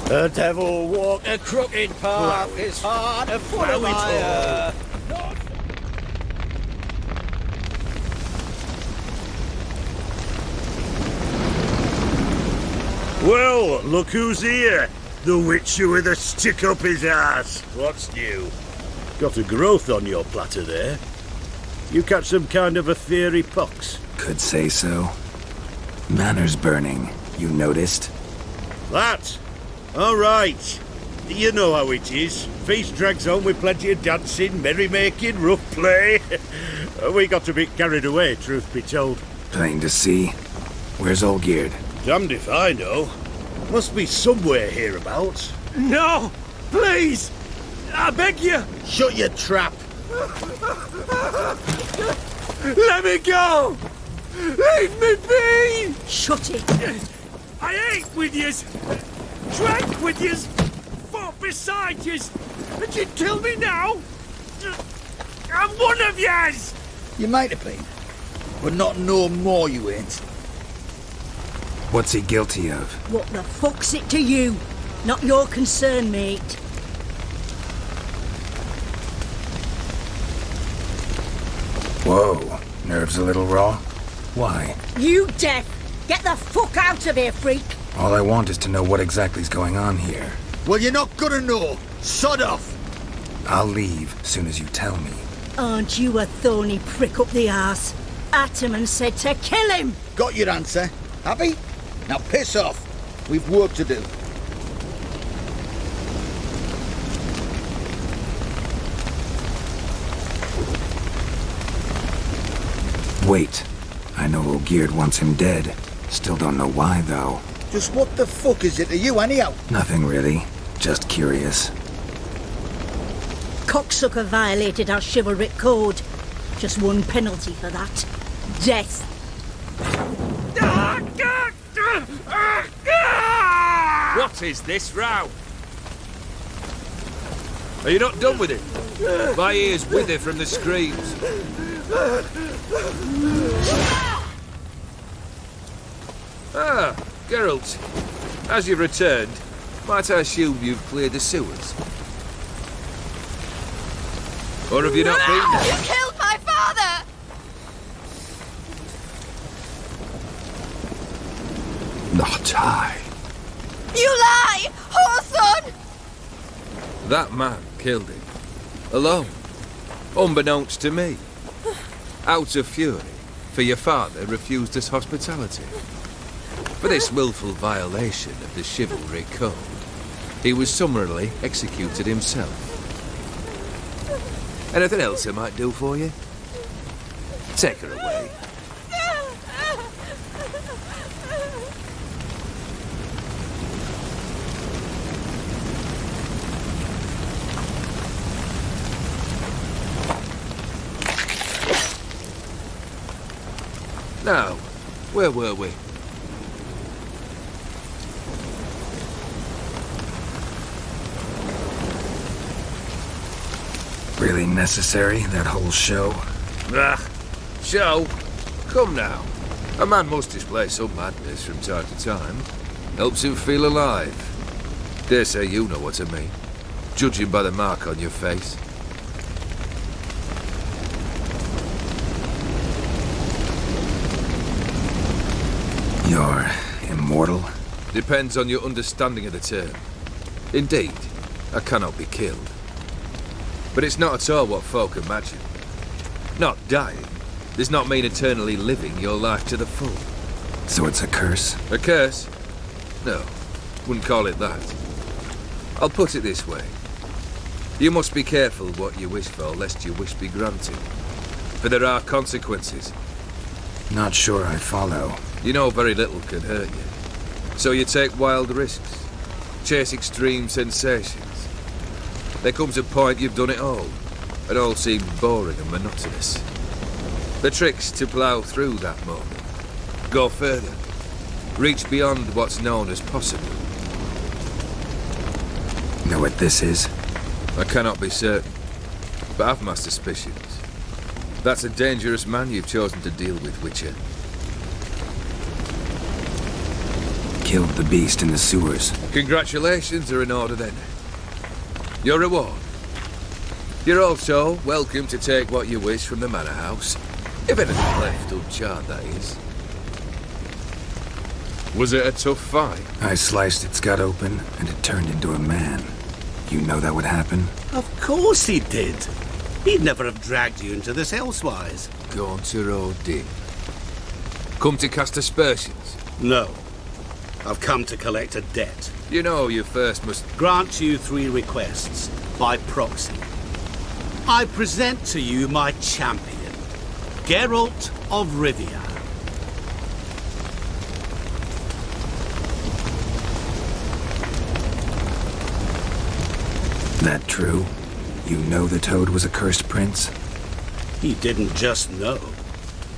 The devil walk a crooked path, his heart a full of fire. Well, look who's here. The Witcher with a stick up his ass. What's new? Got a growth on your platter there. You catch some kind of a theory pox? Could say so. Manners burning, you noticed? That? All right. You know how it is. Feast drags on with plenty of dancing, merrymaking, rough play. We got a bit carried away, truth be told. Plain to see. Where's Olgierd? Damned if I know. Must be somewhere hereabouts. No! Please! I beg you! Shut your trap! Let me go! Leave me be! Shut it! I ate with yous! Drank with yous! Fought beside yous! And you'd kill me now? I'm one of yous! You might have been, but not no more you ain't. What's he guilty of? What the fuck's it to you? Not your concern, mate. Whoa, nerves a little raw? Why? You deaf! Get the fuck out of here, freak! All I want is to know what exactly's going on here. Well, you're not gonna know. Sod off! I'll leave soon as you tell me. Aren't you a thorny prick up the arse? Ataman said to kill him! Got your answer. Happy? Now piss off. We've work to do. Wait. I know Olgierd wants him dead. Still don't know why, though. Just what the fuck is it to you, anyhow? Nothing really. Just curious. Cocksucker violated our chivalric code. Just one penalty for that. Death. What is this row? Are you not done with it? My ears wither from the screams. Ah, Geralt. As you've returned, might I assume you've cleared the sewers? Or have you not been there? You killed my father! Not I. You lie! Whoreson! That man killed him. Alone. Unbeknownst to me. Out of fury, for your father refused us hospitality. For this willful violation of the chivalry code, he was summarily executed himself. Anything else I might do for you? Take her away. Now, where were we? Really necessary, that whole show? Ah, show? Come now. A man must display some madness from time to time. Helps him feel alive. Dare say you know what I mean, judging by the mark on your face. You're immortal? Depends on your understanding of the term. Indeed, I cannot be killed. But it's not at all what folk imagine. Not dying does not mean eternally living your life to the full. So it's a curse? A curse? No, wouldn't call it that. I'll put it this way. You must be careful what you wish for, lest your wish be granted. For there are consequences. Not sure I follow. You know very little can hurt you. So you take wild risks. Chase extreme sensations. There comes a point you've done it all. It all seems boring and monotonous. The trick's to plough through that moment. Go further. Reach beyond what's known as possible. Know what this is? I cannot be certain, but I've my suspicions. That's a dangerous man you've chosen to deal with, Witcher. killed the beast in the sewers. Congratulations are in order then. Your reward. You're also welcome to take what you wish from the manor house. If anything left uncharred, that is. Was it a tough fight? I sliced its gut open, and it turned into a man. You know that would happen? Of course he did. He'd never have dragged you into this elsewise. Gaunter Odin. Come to cast aspersions? No. I've come to collect a debt. You know you first must... Grant you 3 requests, by proxy. I present to you my champion, Geralt of Rivia. That true? You know the Toad was a cursed prince? He didn't just know.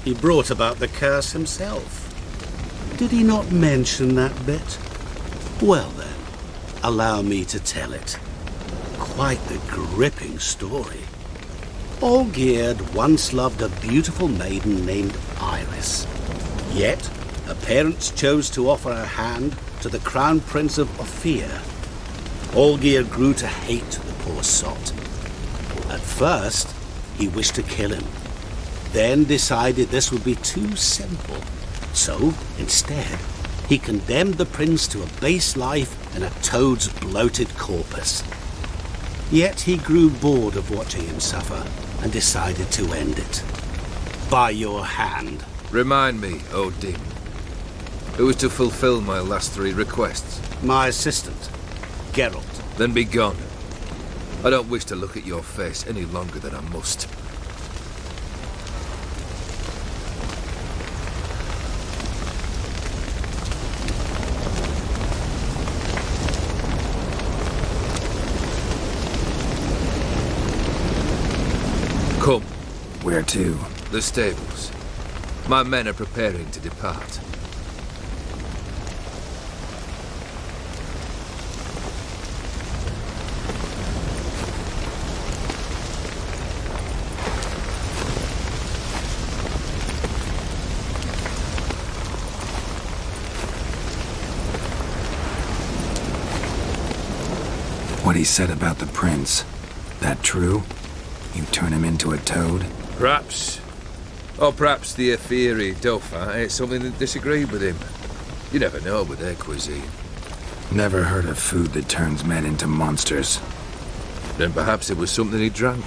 He brought about the curse himself. Did he not mention that bit? Well then, allow me to tell it. Quite the gripping story. Olgierd once loved a beautiful maiden named Iris. Yet, her parents chose to offer her hand to the Crown Prince of Ophir. Olgierd grew to hate the poor sot. At first, he wished to kill him, then decided this would be too simple. So, instead, he condemned the prince to a base life in a toad's bloated corpus. Yet he grew bored of watching him suffer and decided to end it. By your hand. Remind me, Odin. Who is to fulfill my last 3 requests? My assistant, Geralt. Then be gone. I don't wish to look at your face any longer than I must. Come. Where to? The stables. My men are preparing to depart. What he said about the prince, that true? You turn him into a toad? Perhaps. Or perhaps the Ophiri Dauphin ate something that disagreed with him. You never know with their cuisine. Never heard of food that turns men into monsters. Then perhaps it was something he drank.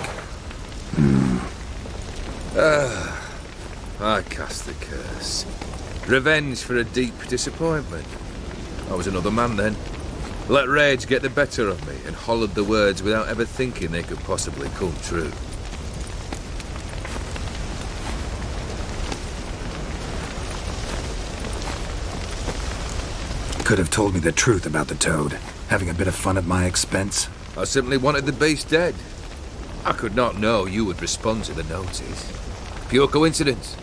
I cast the curse. Revenge for a deep disappointment. I was another man then. Let rage get the better of me and hollered the words without ever thinking they could possibly come true. Could have told me the truth about the Toad, having a bit of fun at my expense. I simply wanted the beast dead. I could not know you would respond to the notice. Pure coincidence.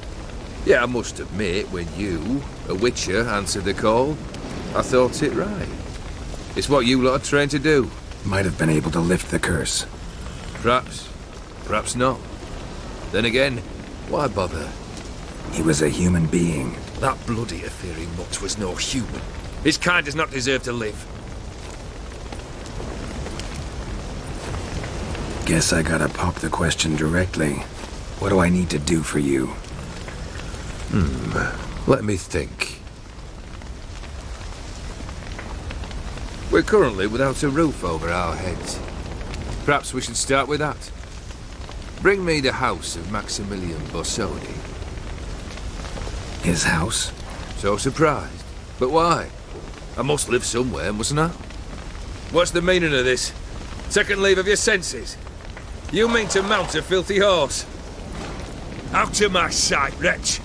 Yeah, I must admit, when you, a witcher, answered the call, I thought it right. It's what you lot are trained to do. Might have been able to lift the curse. Perhaps. Perhaps not. Then again, why bother? He was a human being. That bloody Ophiri mutt was no human. His kind does not deserve to live. Guess I gotta pop the question directly. What do I need to do for you? Let me think. We're currently without a roof over our heads. Perhaps we should start with that. Bring me the house of Maximilian Borsodi. His house? So surprised. But why? I must live somewhere, mustn't I? What's the meaning of this? Second leave of your senses? You mean to mount a filthy horse? Out of my sight, wretch!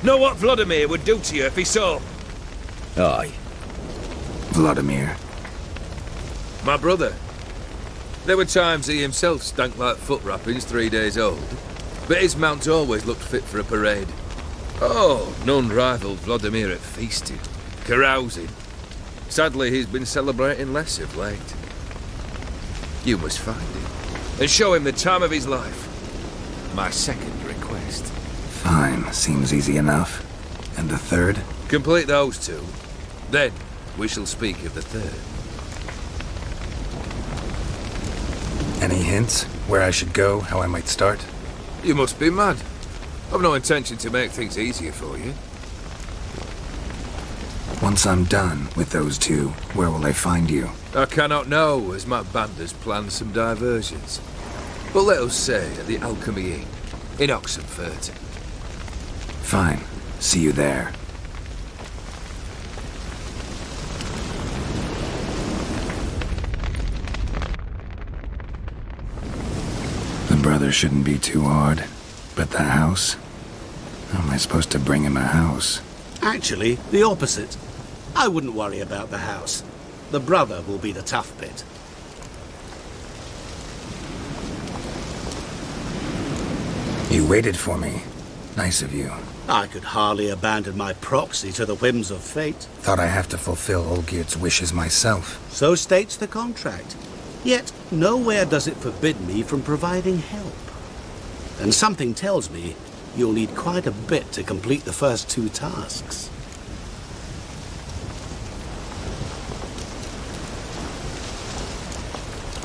Know what Vladimir would do to you if he saw? Aye. Vladimir. My brother. There were times he himself stank like foot wrappings 3 days old, but his mount always looked fit for a parade. Oh, none rivaled Vladimir at feasting, carousing. Sadly, he's been celebrating less of late. You must find him, and show him the time of his life. My second request. Fine, seems easy enough. And the third? Complete those two, Then we shall speak of the third. Any hints? Where I should go? How I might start? You must be mad. I've no intention to make things easier for you. Once I'm done with those two, where will I find you? I cannot know, as my band has planned some diversions. But let us say at the Alchemy Inn, in Oxenfurt. Fine. See you there. The brother shouldn't be too hard. But the house? How am I supposed to bring him a house? Actually, the opposite. I wouldn't worry about the house. The brother will be the tough bit. You waited for me. Nice of you. I could hardly abandon my proxy to the whims of fate. Thought I have to fulfill Olgierd's wishes myself. So states the contract. Yet, nowhere does it forbid me from providing help. And something tells me you'll need quite a bit to complete the first two tasks.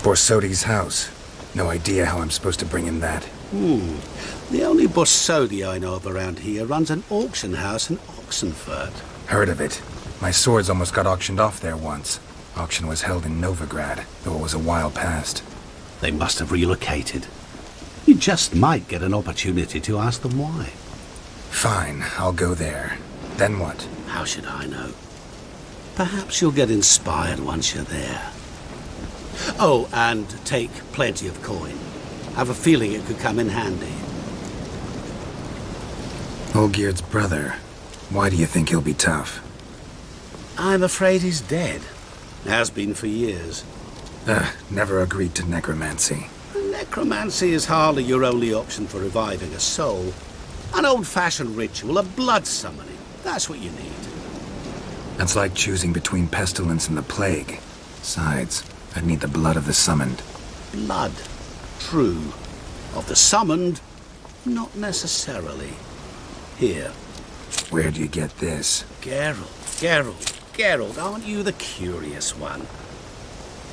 Borsodi's house. No idea how I'm supposed to bring him that. The only Borsodi I know of around here runs an auction house in Oxenfurt. Heard of it. My swords almost got auctioned off there once. Auction was held in Novigrad, though it was a while past. They must have relocated. You just might get an opportunity to ask them why. Fine, I'll go there. Then what? How should I know? Perhaps you'll get inspired once you're there. Oh, and take plenty of coin. Have a feeling it could come in handy. Olgierd's brother. Why do you think he'll be tough? I'm afraid he's dead. Has been for years. Never agreed to necromancy. Necromancy is hardly your only option for reviving a soul. An old-fashioned ritual, a blood summoning. That's what you need. That's like choosing between pestilence and the plague. Besides, I'd need the blood of the summoned. Blood. True. Of the summoned, not necessarily. Here. Where do you get this? Geralt, aren't you the curious one?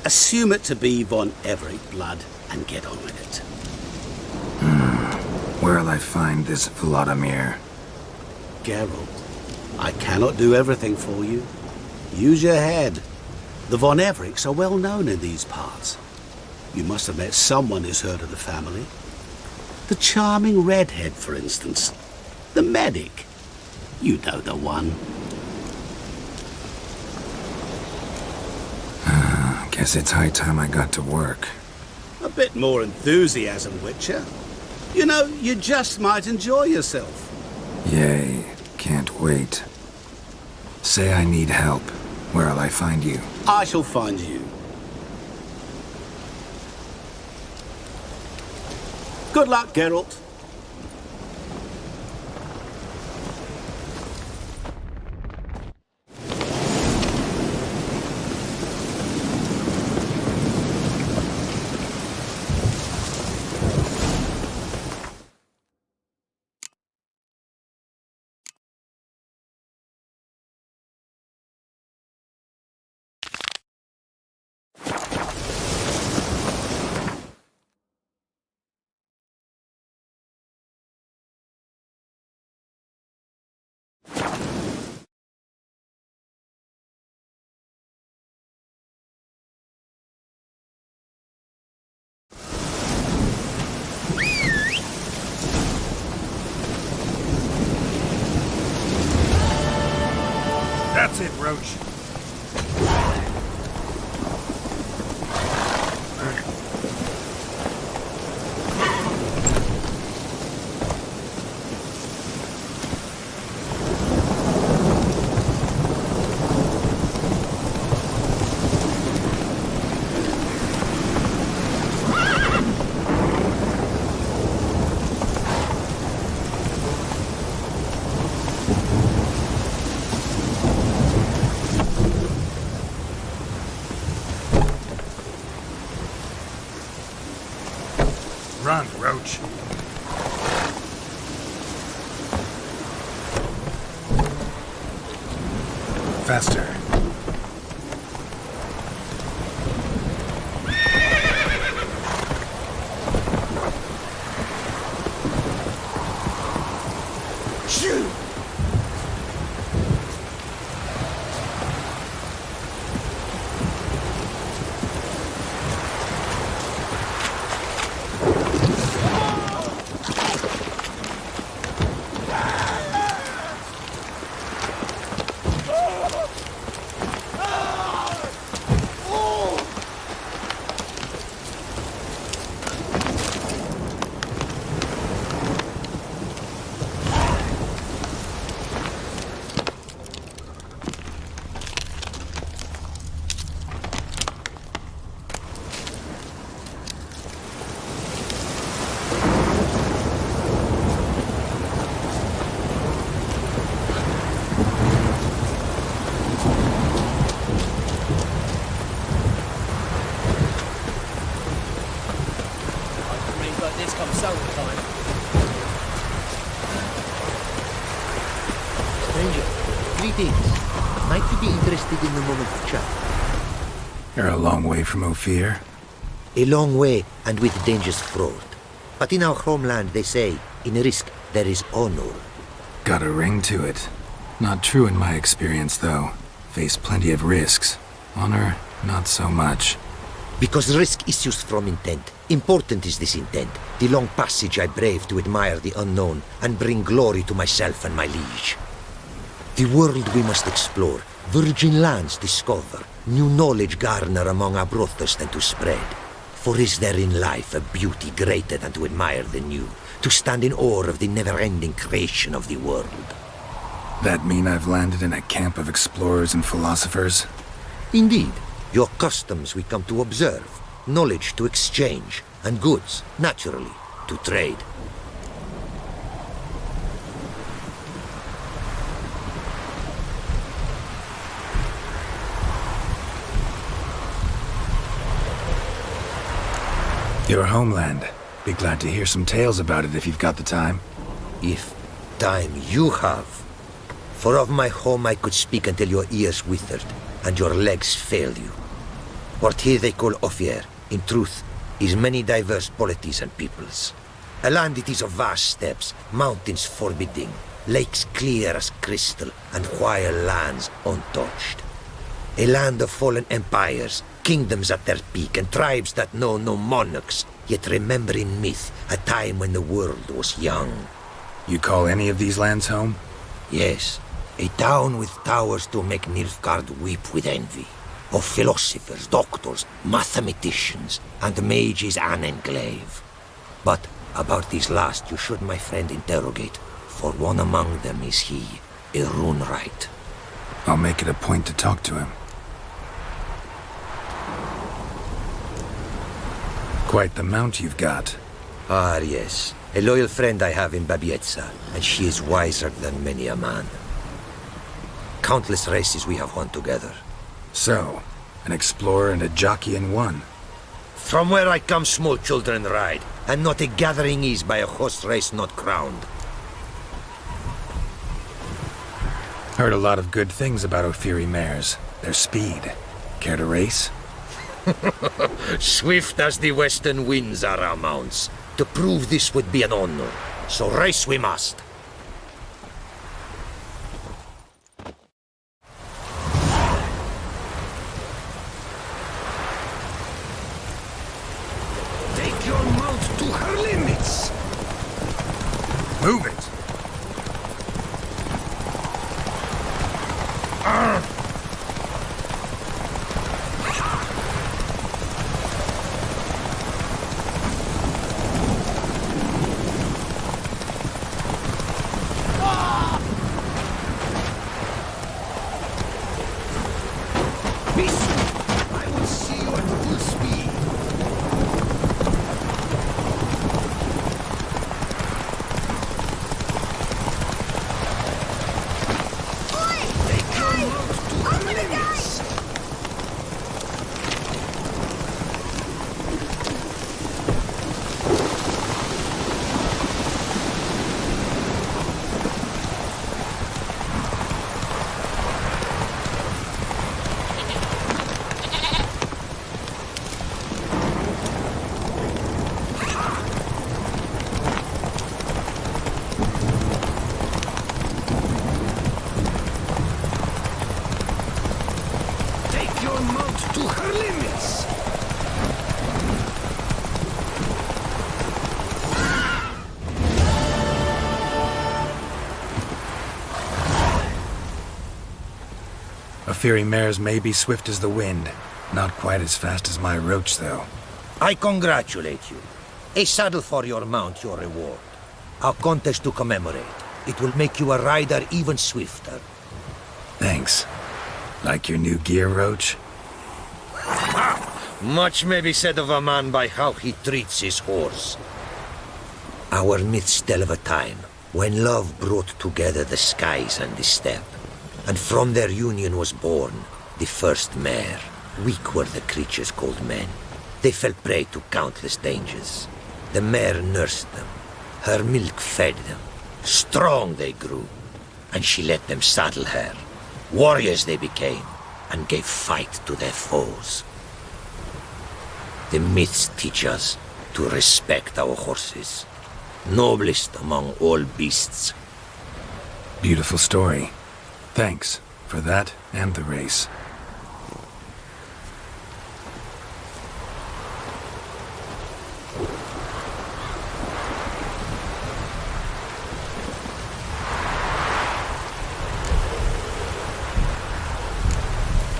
Assume it to be von Everett blood and get on with it. Where'll I find this Vladimir? Geralt, I cannot do everything for you. Use your head. The von Evericks are well known in these parts. You must have met someone who's heard of the family. The charming redhead, for instance. The medic. You know the one. Guess it's high time I got to work. A bit more enthusiasm, Witcher. You know, you just might enjoy yourself. Yay. Can't wait. Say I need help. Where'll I find you? I shall find you. Good luck, Geralt. That's it, Roach. Run, Roach. faster. Shoot! This comes summertime. Stranger, greetings. Might you be interested in a moment to chat? You're a long way from Ophir. A long way, and with dangers fraught. But in our homeland, they say, in risk there is honor. Got a ring to it. Not true in my experience, though. Faced plenty of risks. Honor, not so much. Because risk issues from intent. Important is this intent. The long passage I brave to admire the unknown and bring glory to myself and my liege. The world we must explore, virgin lands discover, new knowledge garner among our brothers than to spread. For is there in life a beauty greater than to admire the new, to stand in awe of the never-ending creation of the world? That mean I've landed in a camp of explorers and philosophers? Indeed. Your customs we come to observe, knowledge to exchange, and goods, naturally, to trade. Your homeland. Be glad to hear some tales about it if you've got the time. If time you have. For of my home I could speak until your ears withered, and your legs failed you. What here they call Ophir, in truth, is many diverse polities and peoples. A land it is of vast steppes, mountains forbidding, lakes clear as crystal, and wild lands untouched. A land of fallen empires, kingdoms at their peak, and tribes that know no monarchs, yet remember in myth a time when the world was young. You call any of these lands home? Yes, a town with towers to make Nilfgaard weep with envy. Of philosophers, doctors, mathematicians, and mages an enclave. But about these last you should, my friend, interrogate, for one among them is he, a rune-wright. I'll make it a point to talk to him. Quite the mount you've got. Ah, yes. A loyal friend I have in Babietza, and she is wiser than many a man. Countless races we have won together. So, an explorer and a jockey in one. From where I come, small children ride, and not a gathering is by a horse race not crowned. Heard a lot of good things about Ophiri mares. Their speed. Care to race? Swift as the western winds are our mounts. To prove this would be an honor, so race we must. Take your mount to her limits! Move it! I will see you at full speed. Take your mount to Ofiri mares may be swift as the wind. Not quite as fast as my roach, though. I congratulate you. A saddle for your mount, your reward. A contest to commemorate. It will make you a rider even swifter. Thanks. Like your new gear, Roach? Much may be said of a man by how he treats his horse. Our myths tell of a time when love brought together the skies and the steppe. And from their union was born the first mare. Weak were the creatures called men. They fell prey to countless dangers. The mare nursed them. Her milk fed them. Strong they grew. And she let them saddle her. Warriors they became, and gave fight to their foes. The myths teach us to respect our horses. Noblest among all beasts. Beautiful story. Thanks for that and the race.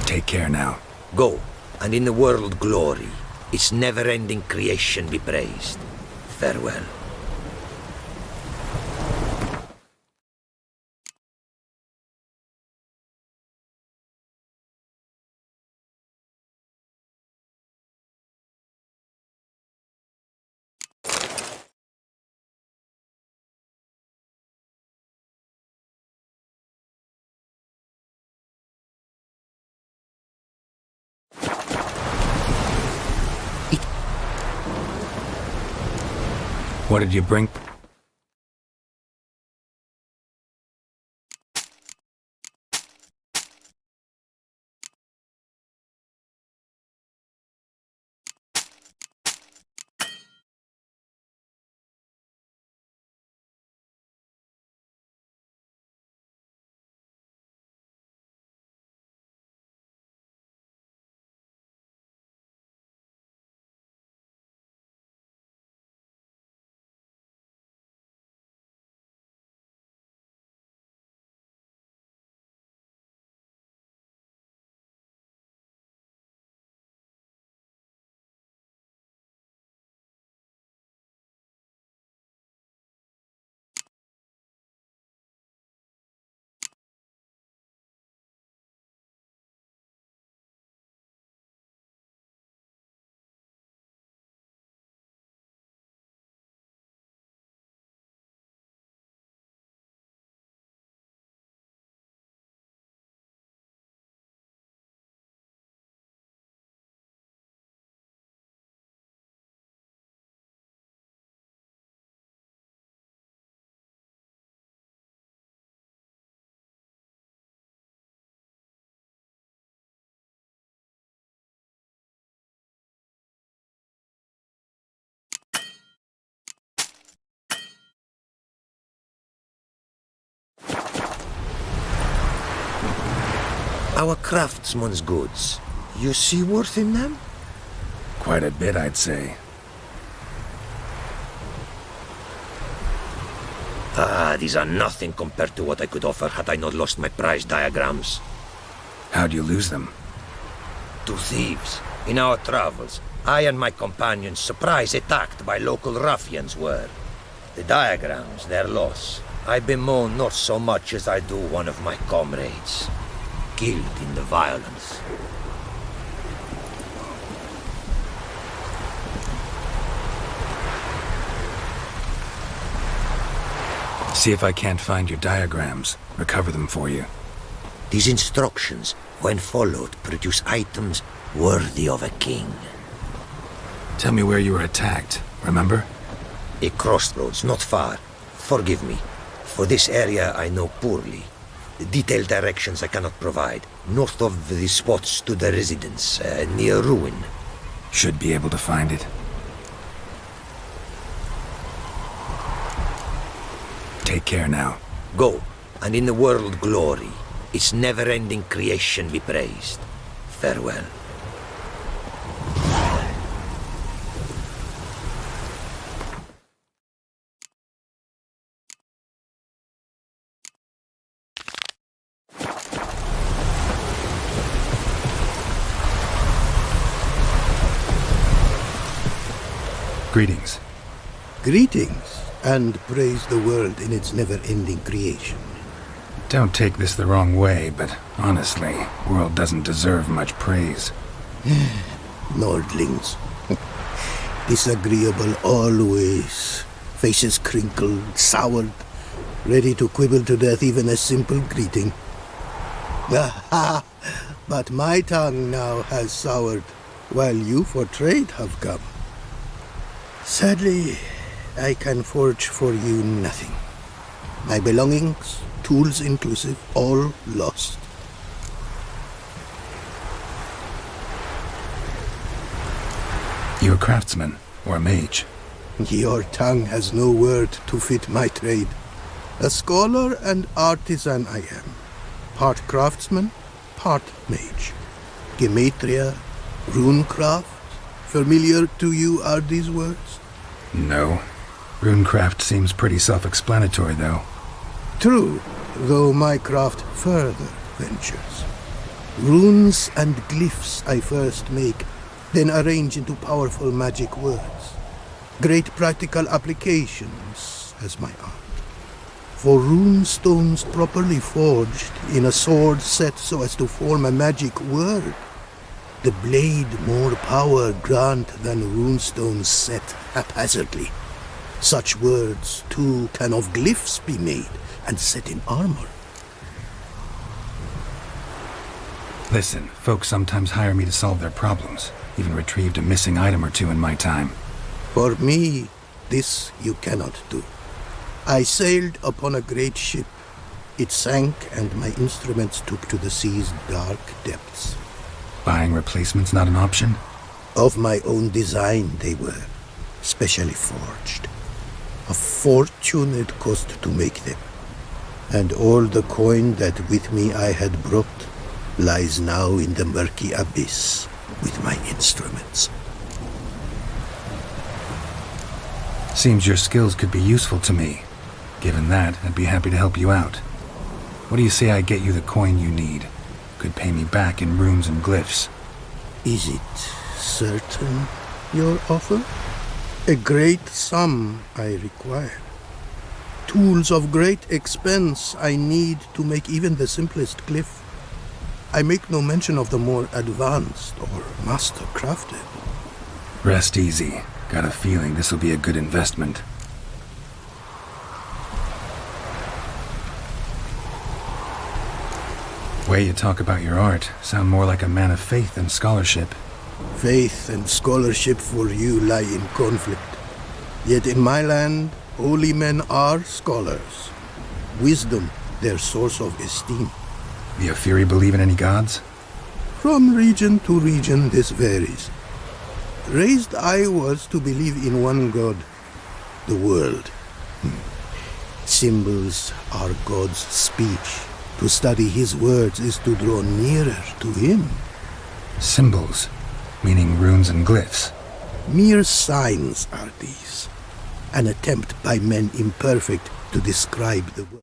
Take care now. Go, and in the world glory, its never-ending creation be praised. Farewell. What did you bring? Our craftsman's goods. You see worth in them? Quite a bit, I'd say. These are nothing compared to what I could offer had I not lost my prize diagrams. How'd you lose them? To thieves. In our travels, I and my companions surprise attacked by local ruffians were. The diagrams, their loss. I bemoan not so much as I do one of my comrades. Killed in the violence. See if I can't find your diagrams. Recover them for you. These instructions, when followed, produce items worthy of a king. Tell me where you were attacked, remember? A crossroads, not far. Forgive me. For this area I know poorly. Detailed directions I cannot provide. North of the spot stood a residence, near ruin. Should be able to find it. Take care now. Go, and in the world glory, its never-ending creation be praised. Farewell. Greetings. Greetings, and praise the world in its never-ending creation. Don't take this the wrong way, but honestly, world doesn't deserve much praise. Nordlings. Disagreeable always. Faces crinkled, soured, ready to quibble to death even a simple greeting. Aha! But my tongue now has soured, while you for trade have come. Sadly, I can forge for you nothing. My belongings, tools inclusive, all lost. You a craftsman, or a mage? Your tongue has no word to fit my trade. A scholar and artisan I am. Part craftsman, part mage. Gematria, runecraft. Familiar to you are these words? No. Runecraft seems pretty self-explanatory, though. True, though my craft further ventures. Runes and glyphs I first make, then arrange into powerful magic words. Great practical applications as my art. For rune stones properly forged in a sword set so as to form a magic word, the blade more power grant than runestones set haphazardly. Such words, too, can of glyphs be made and set in armor. Listen, folks sometimes hire me to solve their problems. Even retrieved a missing item or two in my time. For me, this you cannot do. I sailed upon a great ship. It sank and my instruments took to the sea's dark depths. Buying replacements not an option? Of my own design they were, specially forged. A fortune it cost to make them. And all the coin that with me I had brought lies now in the murky abyss with my instruments. Seems your skills could be useful to me. Given that, I'd be happy to help you out. What do you say I get you the coin you need? Could pay me back in runes and glyphs. Is it certain, your offer? A great sum I require. Tools of great expense I need to make even the simplest glyph. I make no mention of the more advanced or master-crafted. Rest easy. Got a feeling this will be a good investment. Way you talk about your art sound more like a man of faith than scholarship. Faith and scholarship for you lie in conflict. Yet in my land, holy men are scholars. Wisdom, their source of esteem. The Ophiri believe in any gods? From region to region, this varies. Raised I was to believe in one god, the world. Symbols are God's speech. To study his words is to draw nearer to him. Symbols, meaning runes and glyphs. Mere signs are these. An attempt by men imperfect to describe the world.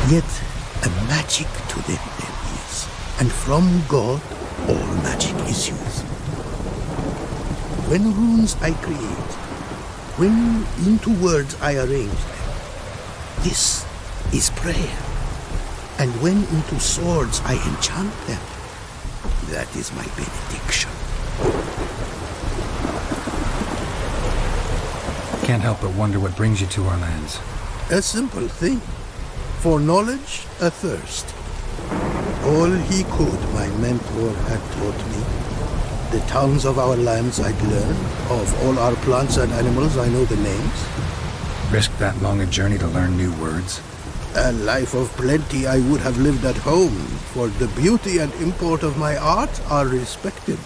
Yet a magic to them there is, and from God all magic issues. When runes I create, when into words I arrange them, this is prayer. And when into swords I enchant them, that is my benediction. Can't help but wonder what brings you to our lands. A simple thing. For knowledge, a thirst. All he could, my mentor had taught me. The tongues of our lands I'd learned. Of all our plants and animals, I know the names. Risk that long a journey to learn new words? A life of plenty I would have lived at home, for the beauty and import of my art are respected.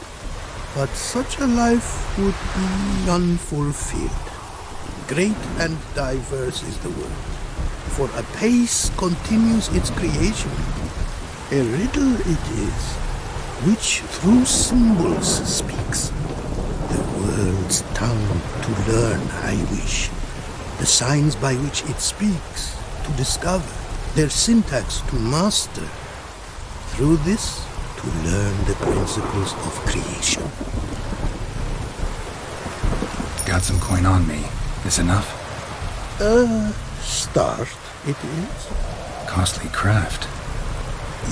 But such a life would be unfulfilled. Great and diverse is the word, for a pace continues its creation. A riddle it is, which through symbols speaks. The world's tongue to learn I wish, the signs by which it speaks to discover, their syntax to master. Through this, to learn the principles of creation. Got some coin on me. This enough? Start, it is. Costly craft.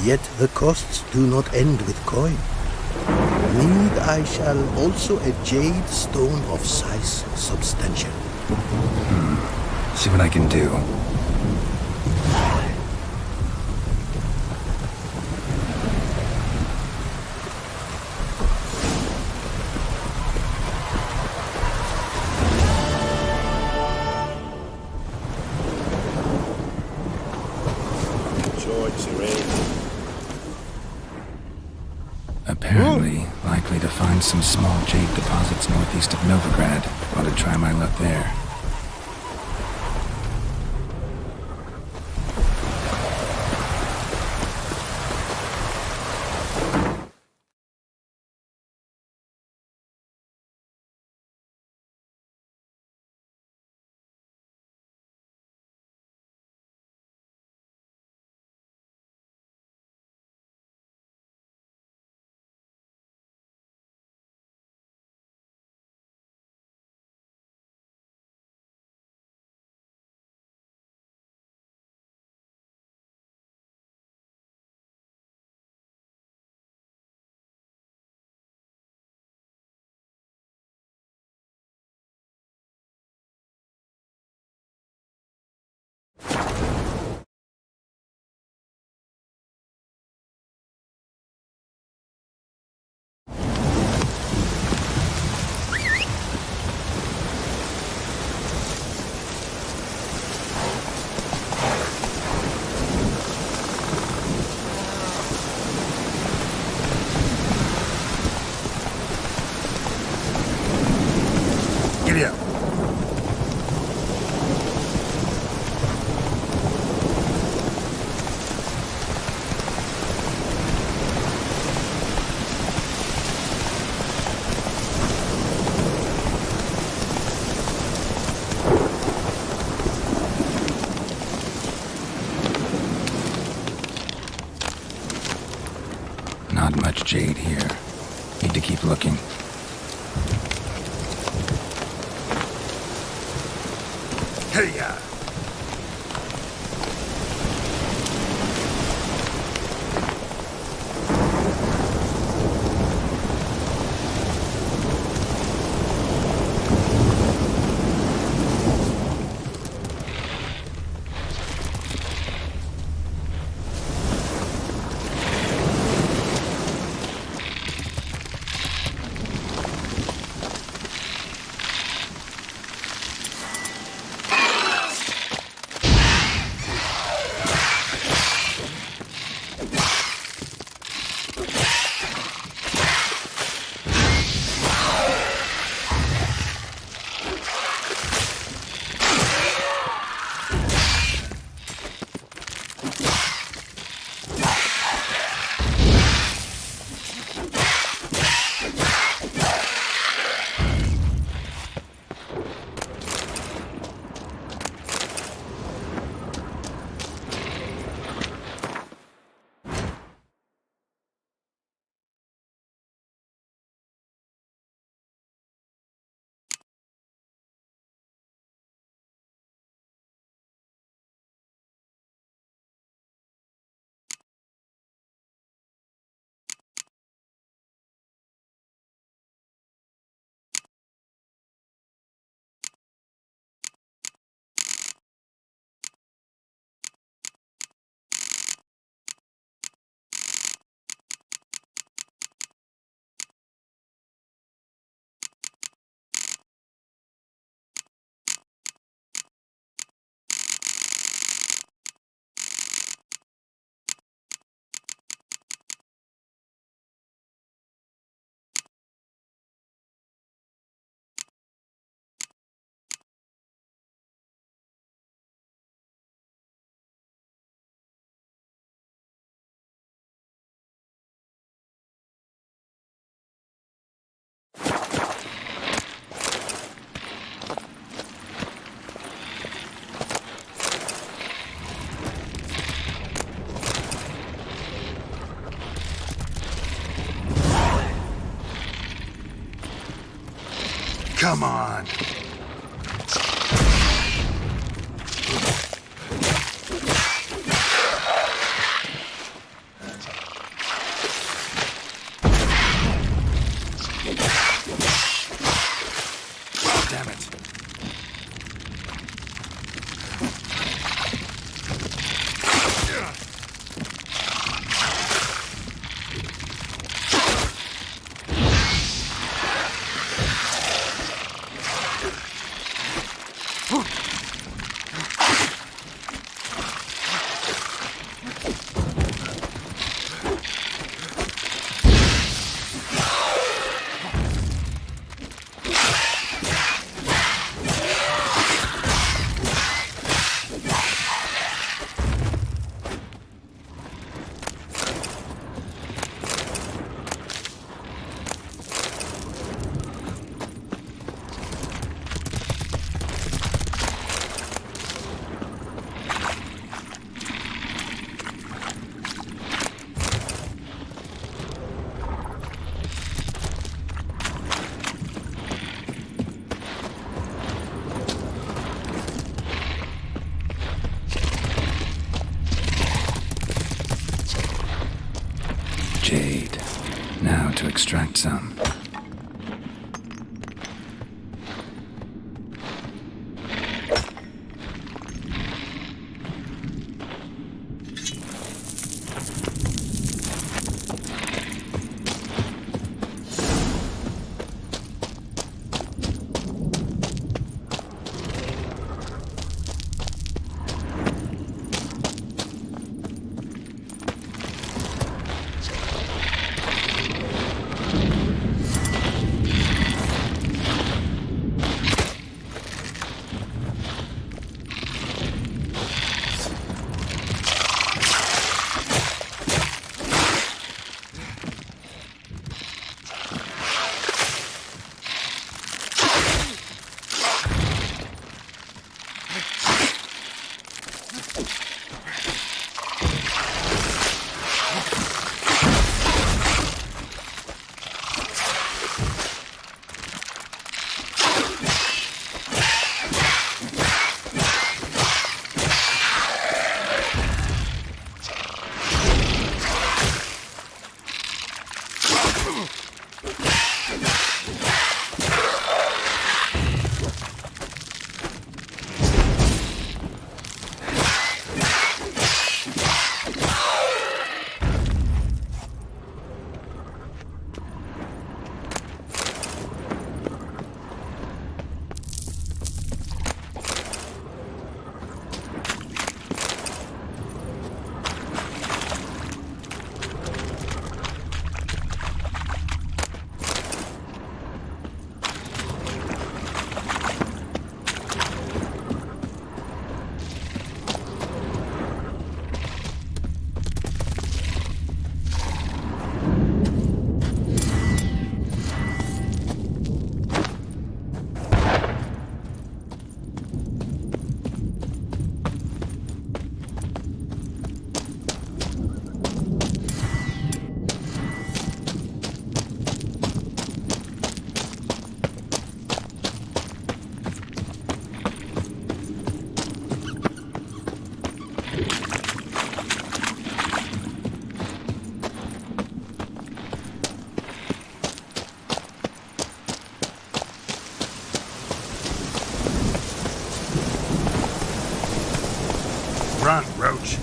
Yet the costs do not end with coin. Need I shall also a jade stone of size substantial. See what I can do. Apparently, likely to find some small jade deposits northeast of Novigrad. Ought to try my luck there. Giddy up. Not much jade here. Need to keep looking. Hey-ya! Come on. Damn it. Jade. Now to extract some. Run, Roach.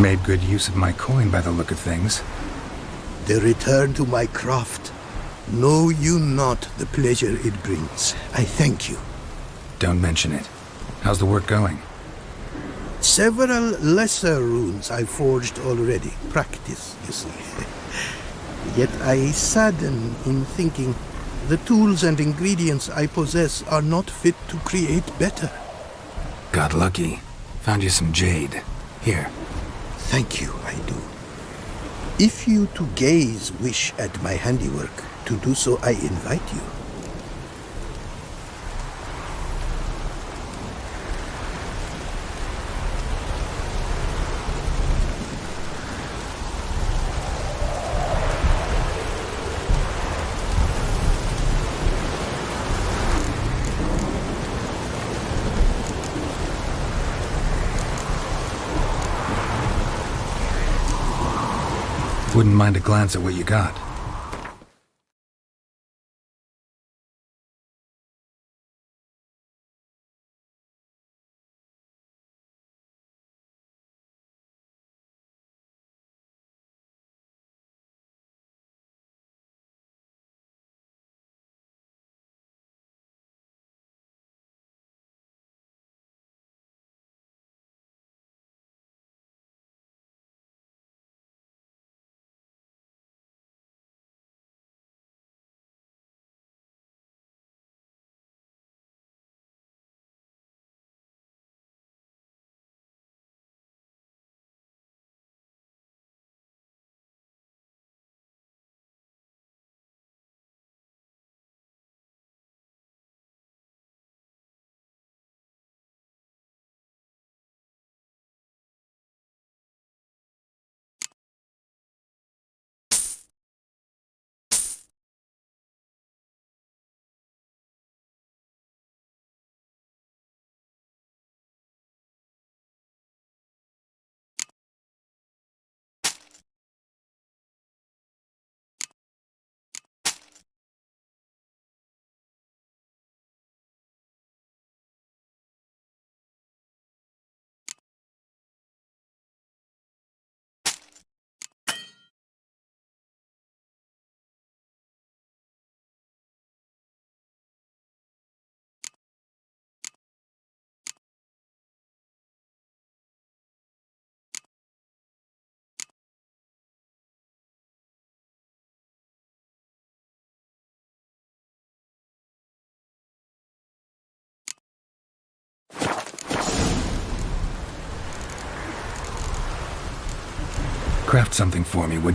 Made good use of my coin by the look of things. The return to my craft. Know you not the pleasure it brings. I thank you. Don't mention it. How's the work going? Several lesser runes I forged already. Practice, you see. Yet I sadden in thinking the tools and ingredients I possess are not fit to create better. Got lucky. Found you some jade. Here. Thank you, I do. If you to gaze wish at my handiwork, to do so I invite you. Wouldn't mind a glance at what you got. Craft something for me, would...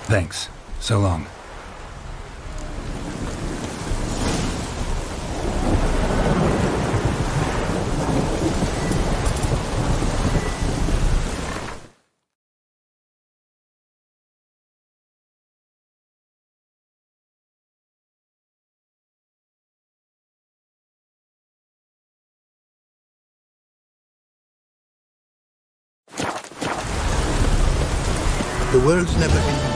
Thanks. So long. The world's never been...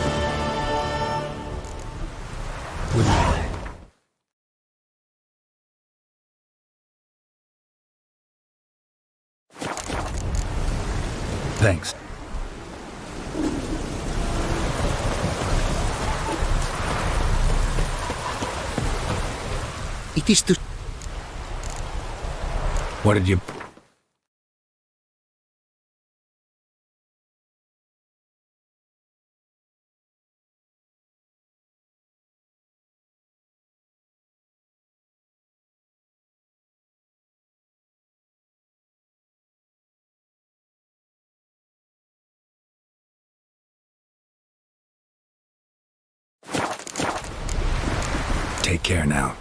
Thanks. It is to... What did you... Take care now.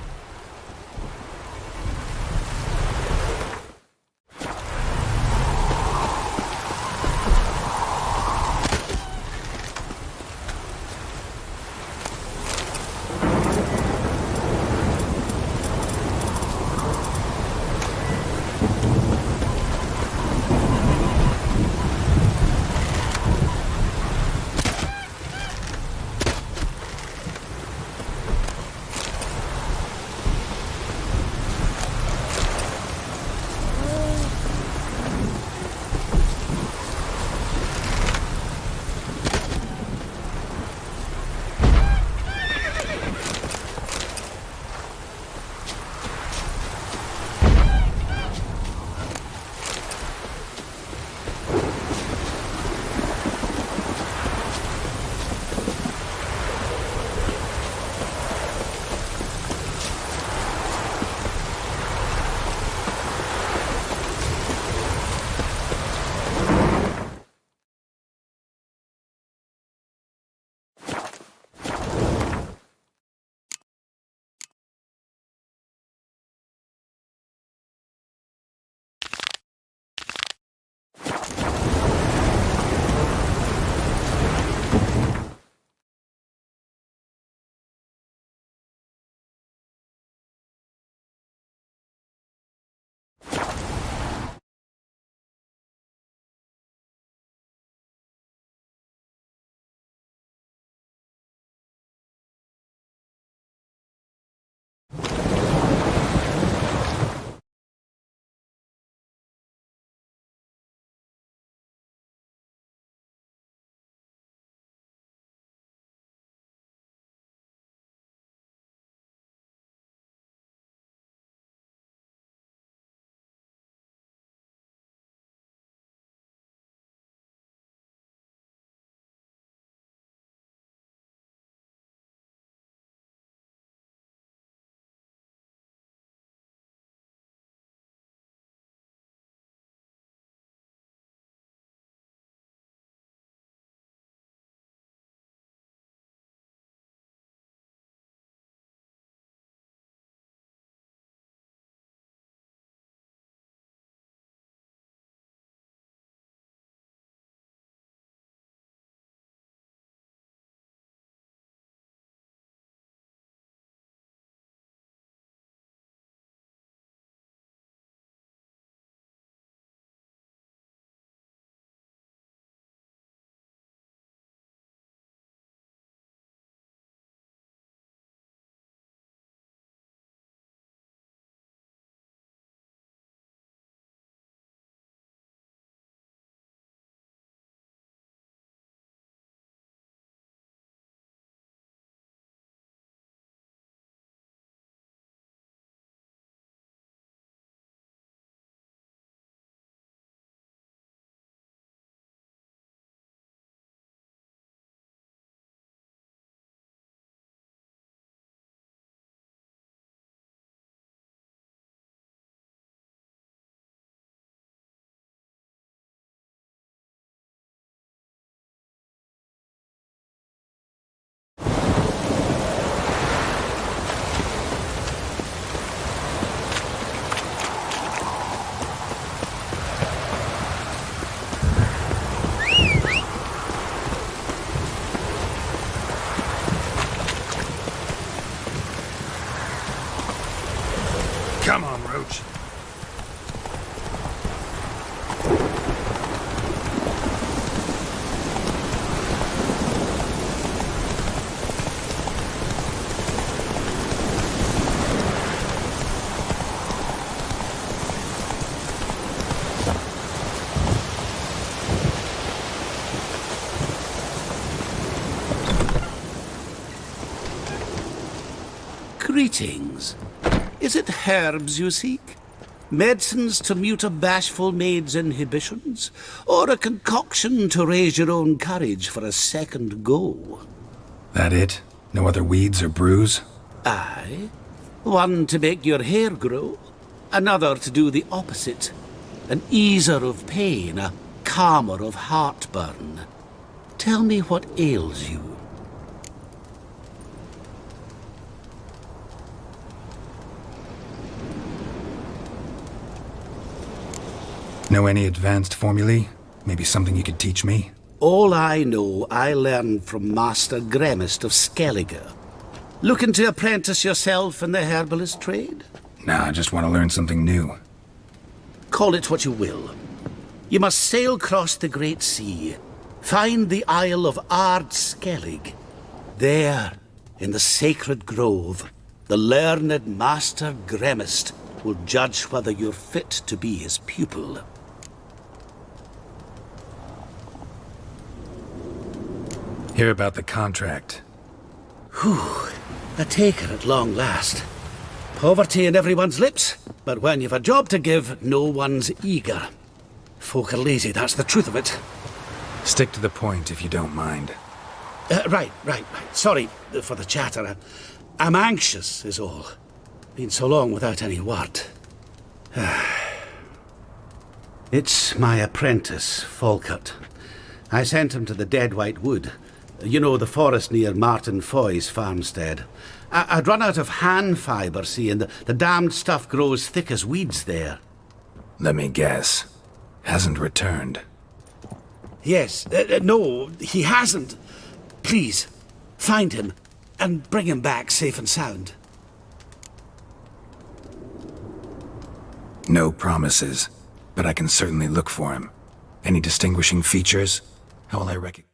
Come on, Roach. Greetings. Is it herbs you seek? Medicines to mute a bashful maid's inhibitions? Or a concoction to raise your own courage for a second go? That it? No other weeds or brews? Aye. One to make your hair grow, another to do the opposite. An easer of pain, a calmer of heartburn. Tell me what ails you. Know any advanced formulae? Maybe something you could teach me? All I know I learned from Master Gremist of Skellige. Looking to apprentice yourself in the herbalist trade? Nah, I just want to learn something new. Call it what you will. You must sail across the great sea, find the Isle of Ard Skellig. There, in the sacred grove, the learned Master Gremist will judge whether you're fit to be his pupil. Hear about the contract. Whew, a taker at long last. Poverty in everyone's lips, but when you've a job to give, no one's eager. Folk are lazy, that's the truth of it. Stick to the point, if you don't mind. Right. Sorry for the chatter. I'm anxious, is all. Been so long without any word. It's my apprentice, Falkert. I sent him to the Dead White Wood. You know, the forest near Martin Foy's farmstead. I'd run out of hand fibre, see, and the damned stuff grows thick as weeds there. Let me guess. Hasn't returned. Yes. No, he hasn't. Please, find him and bring him back safe and sound. No promises, but I can certainly look for him. Any distinguishing features? How will I recognize?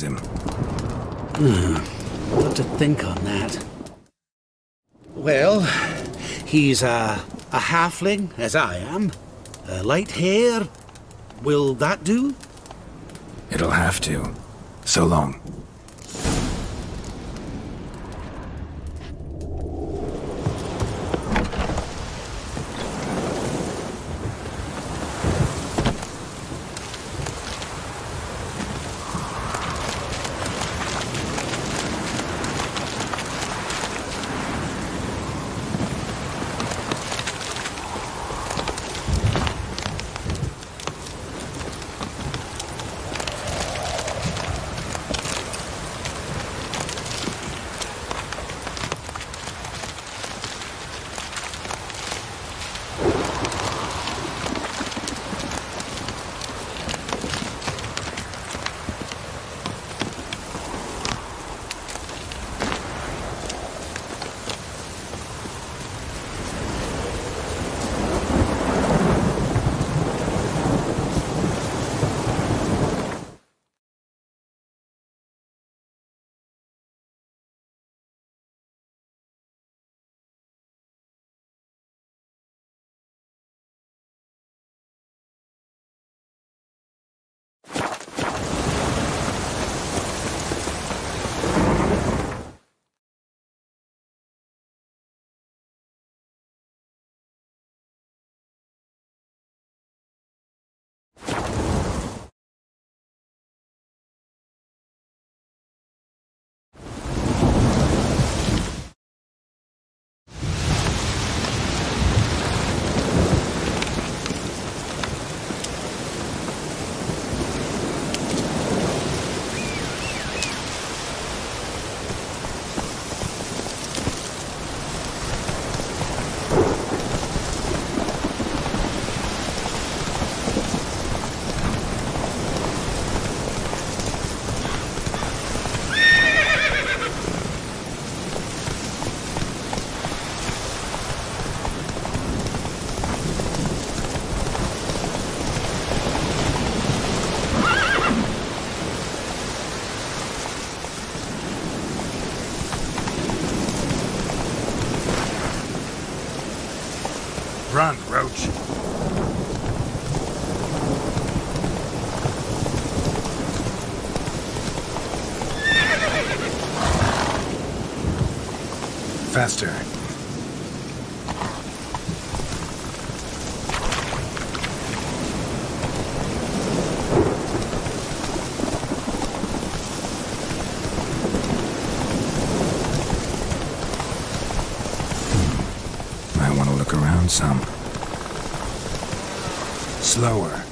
him. What to think on that? Well, he's a halfling, as I am. Light hair. Will that do? It'll have to. So long. Run, Roach. Faster. Might want to look around some. Slower.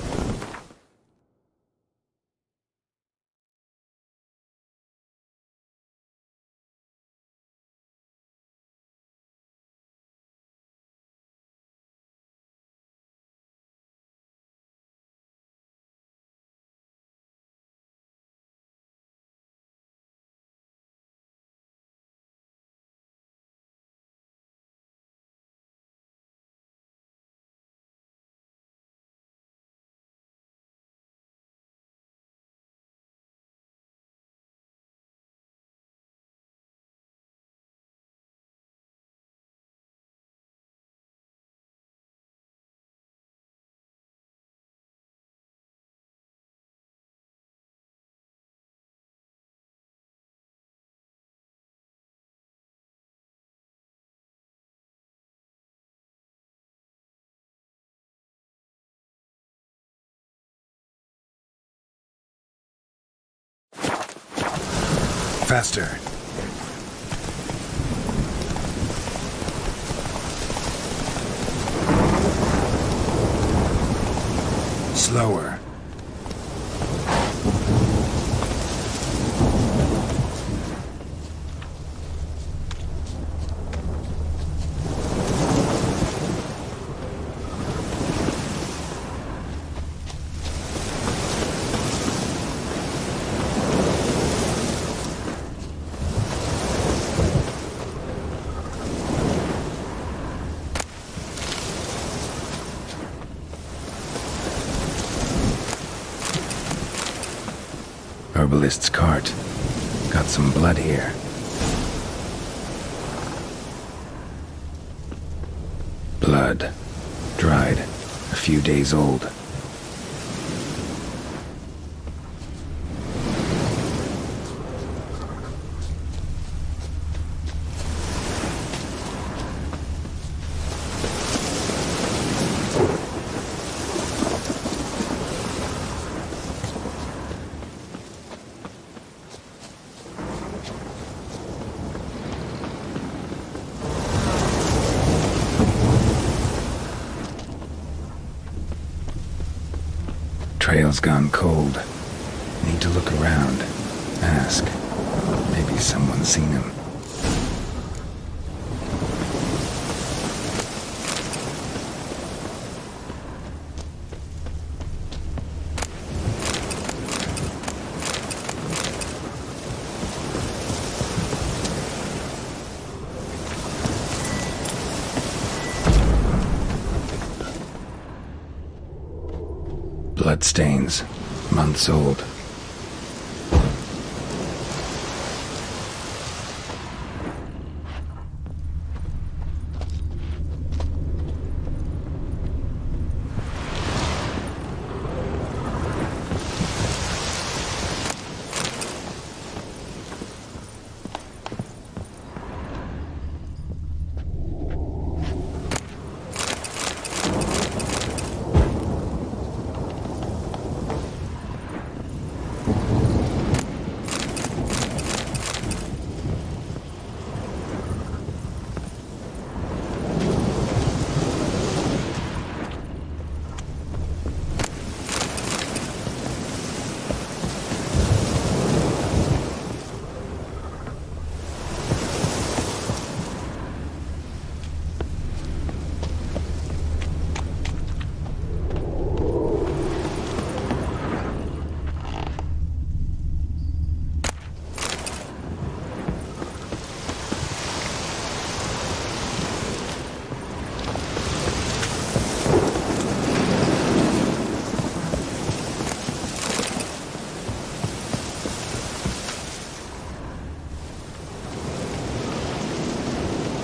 Faster. Slower. herbalist's cart. Got some blood here. Blood. Dried. A few days old. Trail's gone cold. Need to look around. Ask. Maybe someone's seen him. Bloodstains. Months old.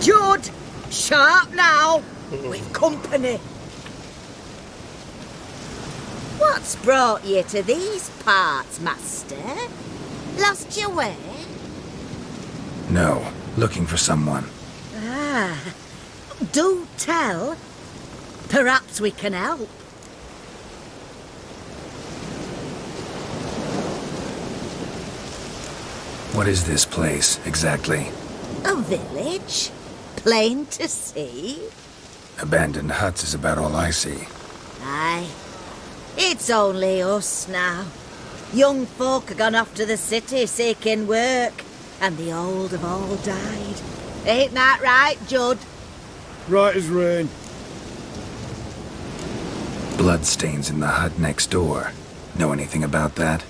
Judd! Sharp now! We've company. What's brought you to these parts, master? Lost your way? No. Looking for someone. Ah. Do tell. Perhaps we can help. What is this place, exactly? A village? Plain to see? Abandoned huts is about all I see. Aye. It's only us now. Young folk have gone off to the city seeking work, and the old have all died. Ain't that right, Judd? Right as rain. Bloodstains in the hut next door. Know anything about that?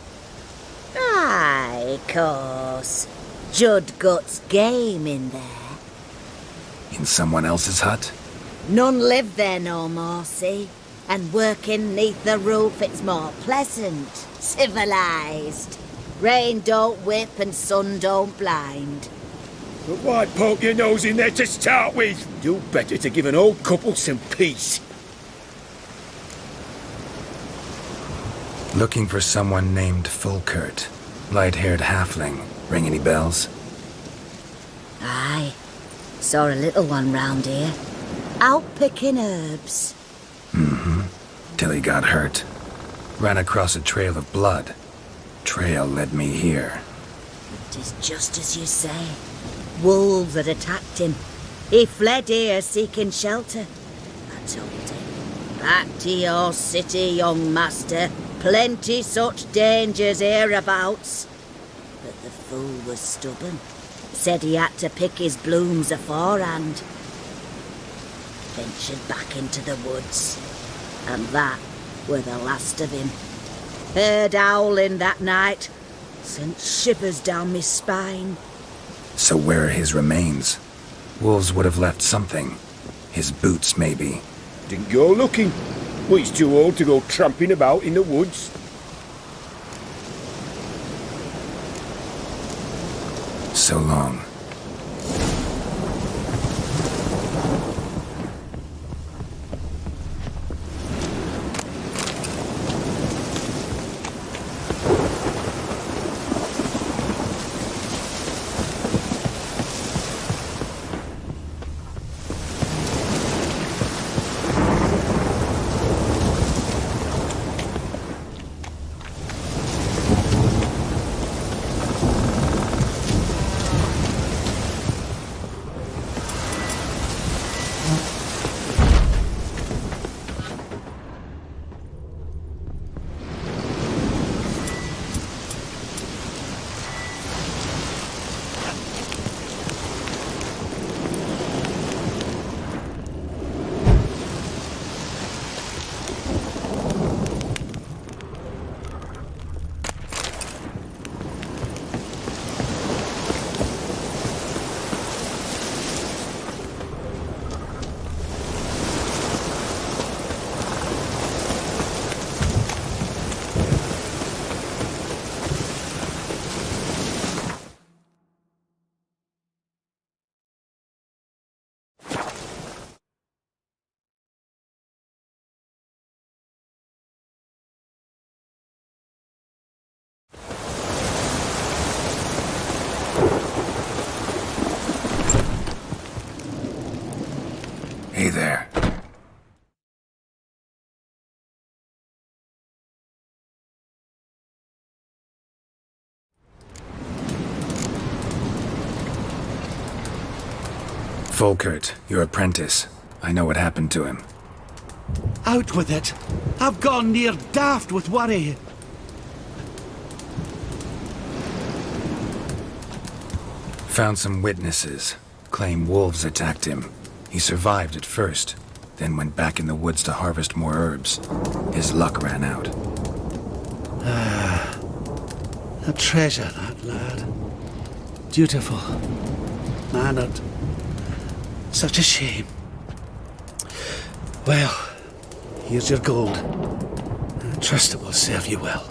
Aye, course. Judd guts game in there. In someone else's hut? None live there no more, see? And working neath the roof it's more pleasant, civilised. Rain don't whip and sun don't blind. But why poke your nose in there to start with? Do better to give an old couple some peace. Looking for someone named Fulkert. Light-haired halfling. Ring any bells? Aye. Saw a little one round here. Out picking herbs. Mm-hmm. Till he got hurt. Ran across a trail of blood. Trail led me here. It is just as you say. Wolves had attacked him. He fled here seeking shelter. I told him, back to your city, young master. Plenty such dangers hereabouts. But the fool was stubborn. Said he had to pick his blooms aforehand. Ventured back into the woods. And that were the last of him. Heard howling that night. Sent shivers down me spine. So where are his remains? Wolves would have left something. His boots, maybe. Didn't go looking. Well, he's too old to go tramping about in the woods. so long. Hey there. Volkert, your apprentice. I know what happened to him. Out with it! I've gone near daft with worry. Found some witnesses. Claim wolves attacked him. He survived at first, then went back in the woods to harvest more herbs. His luck ran out. A treasure, that lad. Dutiful. Mannered. Such a shame. Well, here's your gold. I trust it will serve you well.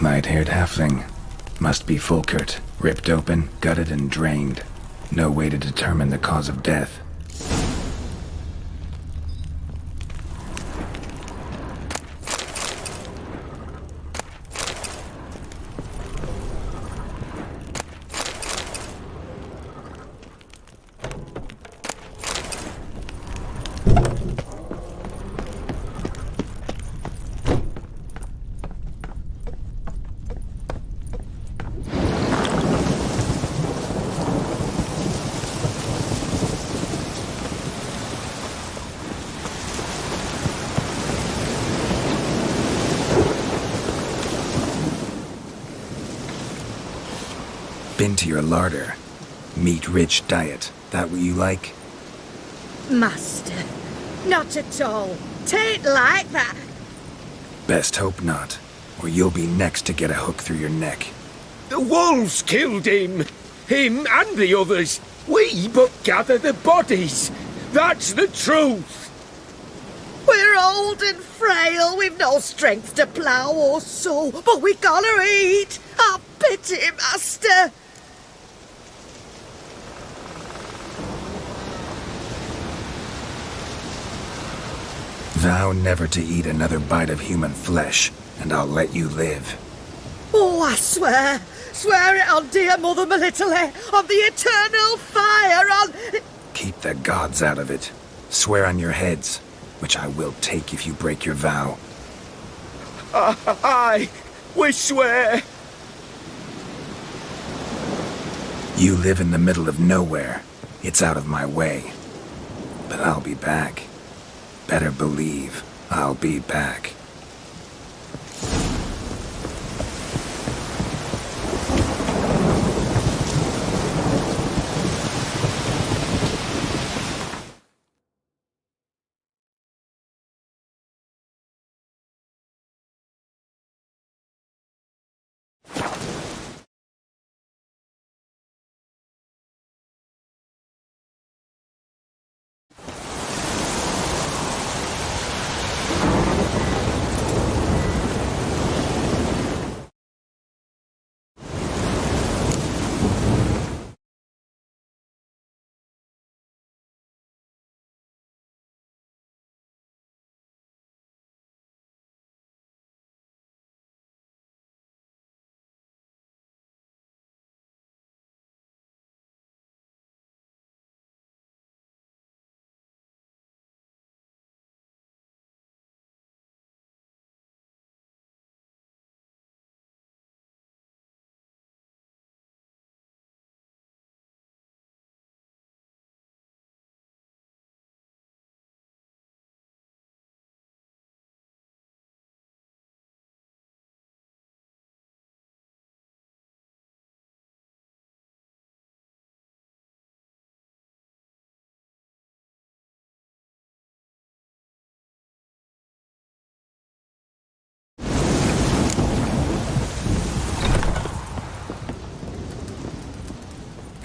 Light-haired halfling. Must be Fulkert. Ripped open, gutted, and drained. No way to determine the cause of death. Been to your larder. Meat-rich diet. That what you like? Master, not at all. Tain't like that. Best hope not, or you'll be next to get a hook through your neck. The wolves killed him. Him and the others. We but gather the bodies. That's the truth. We're old and frail, we've no strength to plough or sow, but we gotta eat. Have pity, master. Vow never to eat another bite of human flesh, and I'll let you live. Oh, I swear. Swear it on dear Mother Melitele, on the eternal fire, on... Keep the gods out of it. Swear on your heads, which I will take if you break your vow. Aye, we swear. You live in the middle of nowhere. It's out of my way. But I'll be back. Better believe I'll be back.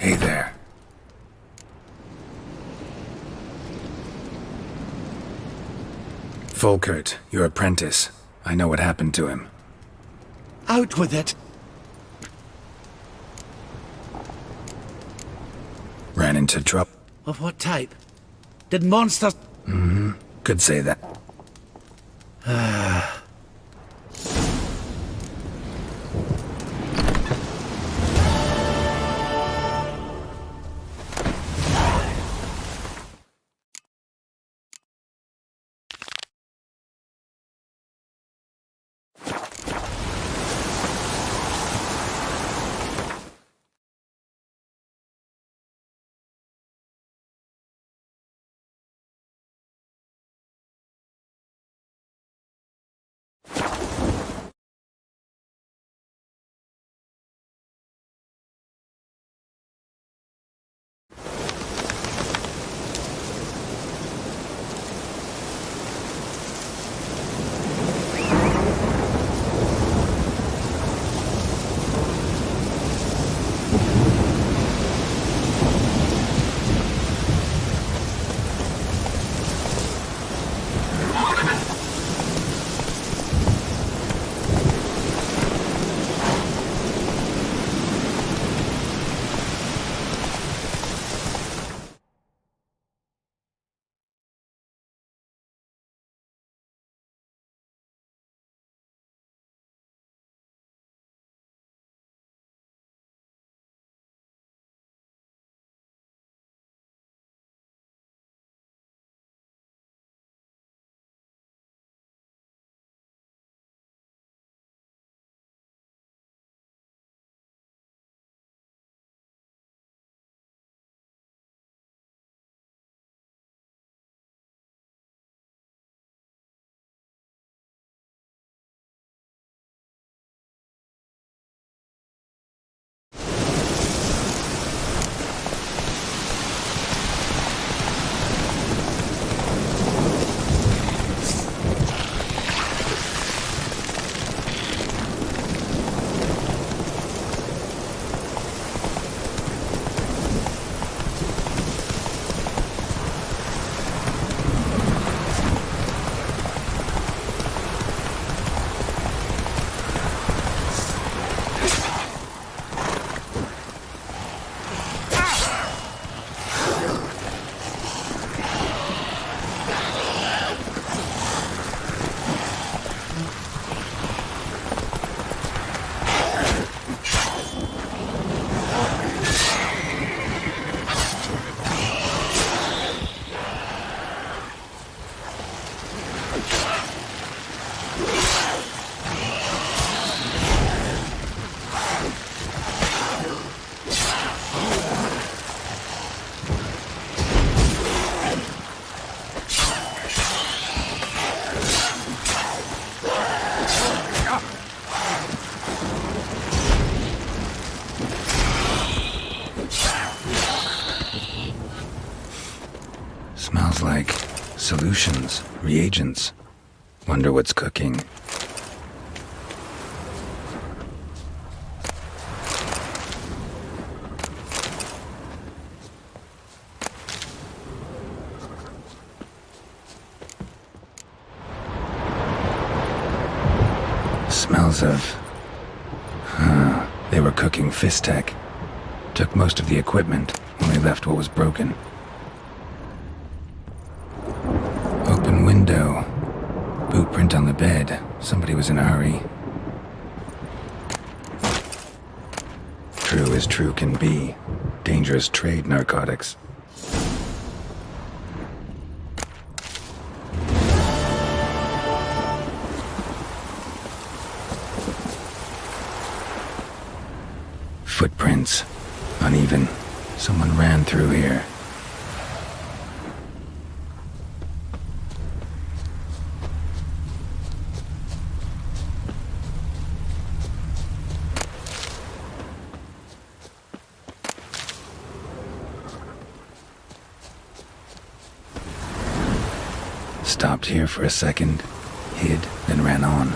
Hey there. Fulkert, your apprentice. I know what happened to him. Out with it! Ran into trouble. Of what type? Did monsters... Mm-hmm. Could say that. Smells like solutions, reagents. Wonder what's cooking. Smells of... they were cooking Fistek. Took most of the equipment, only left what was broken. Open window. Boot print on the bed. Somebody was in a hurry. True as true can be. Dangerous trade, narcotics. Footprints. Uneven. Someone ran through here. Stopped here for a second, hid, then ran on.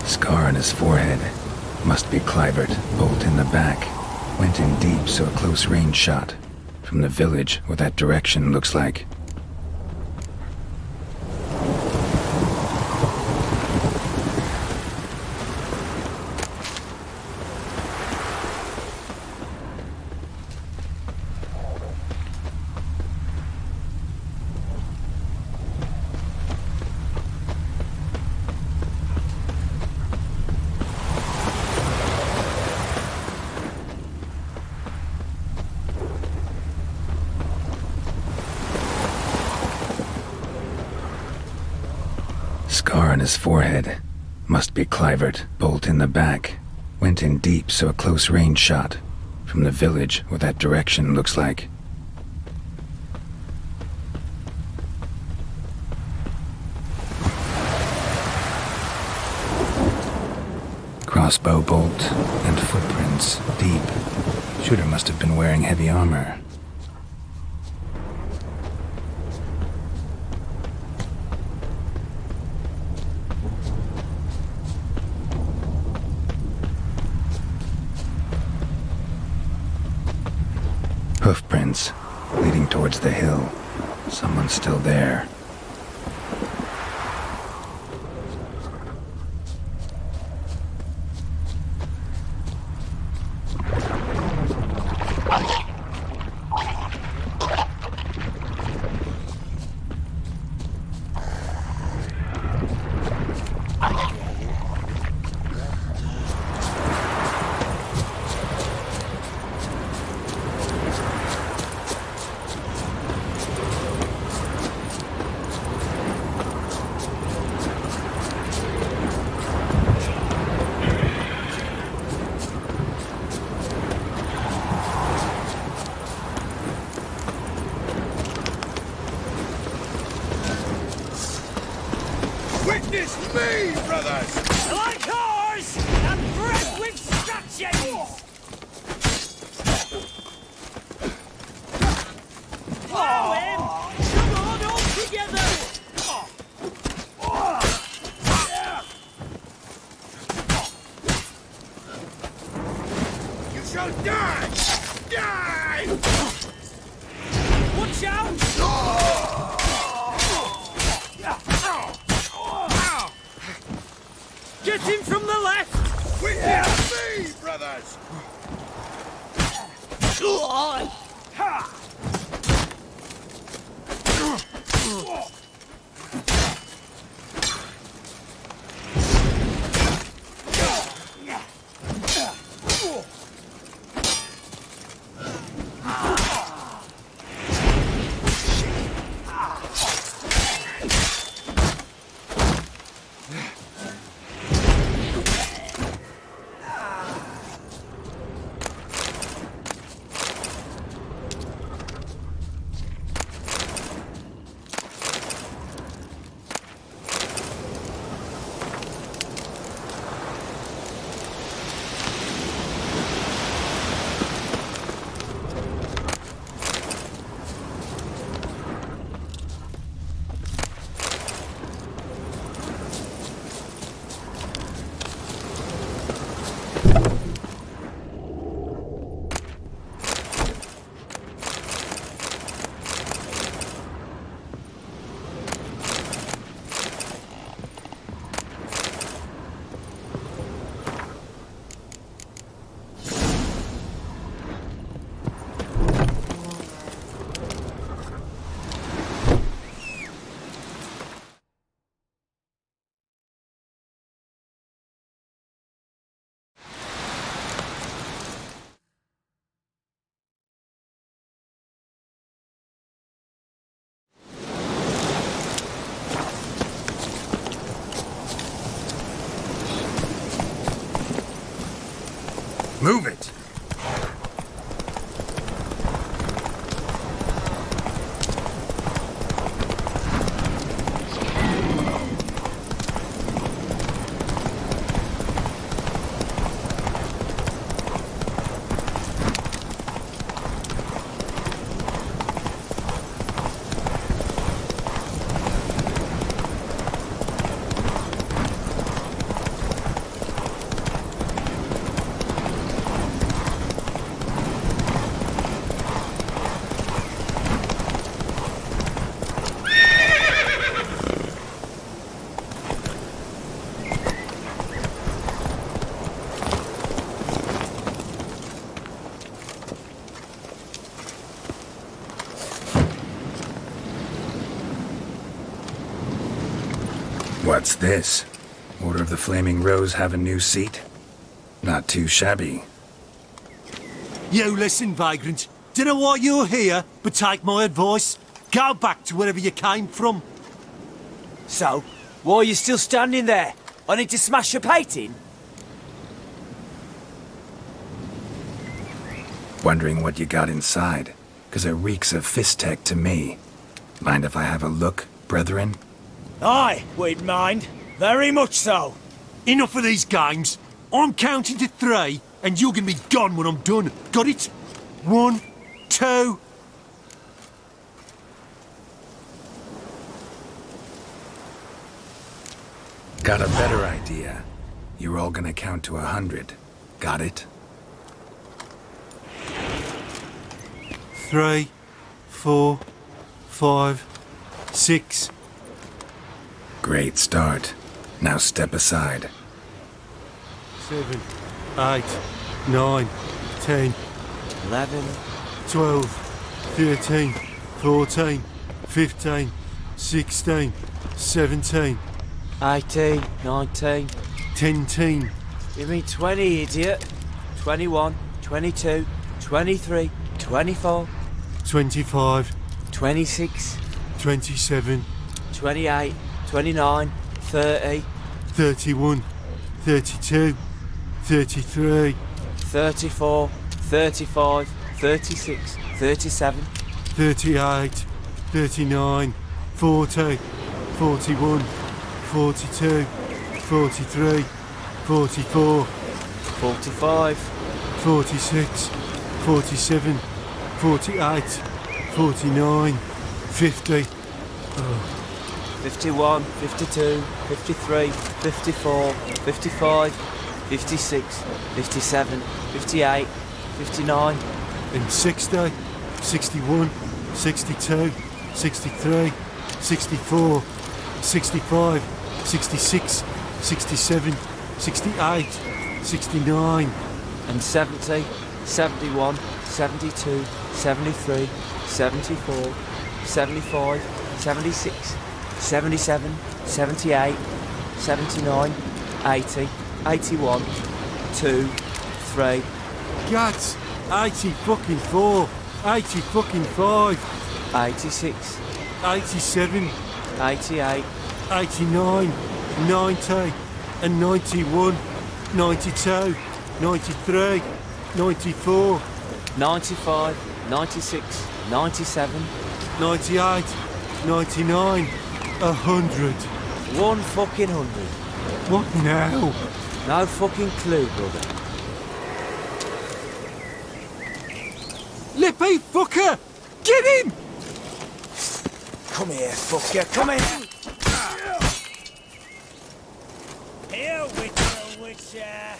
Scar on his forehead. Must be Clivert. Bolt in the back. Went in deep, so a close range shot. From the village, what that direction looks like. Scar on his forehead. Must be Clivert. Bolt in the back. Went in deep, so a close range shot. From the village, what that direction looks like. Crossbow bolt and footprints deep. Shooter must have been wearing heavy armor. Hoofprints leading towards the hill. Someone's still there. Witness me, brothers! Like horse and bred with statues! Follow him! Come on, all together! You shall die! Die! Watch out! Get him from the left! Witness me, brothers! Move it! What's this? Order of the Flaming Rose have a new seat? Not too shabby. You listen, vagrant. Dunno why you're here, but take my advice. Go back to wherever you came from. So, why are you still standing there? I need to smash your painting? Wondering what you got inside, 'cause it reeks of fist tech to me. Mind if I have a look, brethren? Aye, we'd mind. Very much so. Enough of these games. I'm counting to 3, and you're gonna be gone when I'm done. Got it? 1, 2... Got a better idea. You're all gonna count to 100. Got it? 3, 4, 5, 6... Great start. Now step aside. 7, 8, 9, 10, 11, 12, 13, 14, 15, 16, 17, 18, 19... 10. You mean 20, idiot? 21, 22, 23, 24... 25, 26, 27, 28, 29, 30... 31, 32, 33... 34, 35, 36, 37... 38, 39, 40, 41, 42, 43, 44... 45... 46, 47, 48, 49, 50... 51, 52, 53, 54, 55, 56, 57, 58, 59... And 60, 61, 62, 63, 64, 65, 66, 67, 68, 69... And 70, 71, 72, 73, 74, 75, 76, 77, 78, 79, 80, 81, 2, 3... Gats! 80 fucking 4, 80 fucking 5, 86, 87, 88, 89, 90, and 91, 92, 93, 94, 95, 96, 97, 98, 99, 100. One fucking 100. What now? No fucking clue, brother. Lippy fucker! Get him! Come here, fucker, come here! Here, Witcher!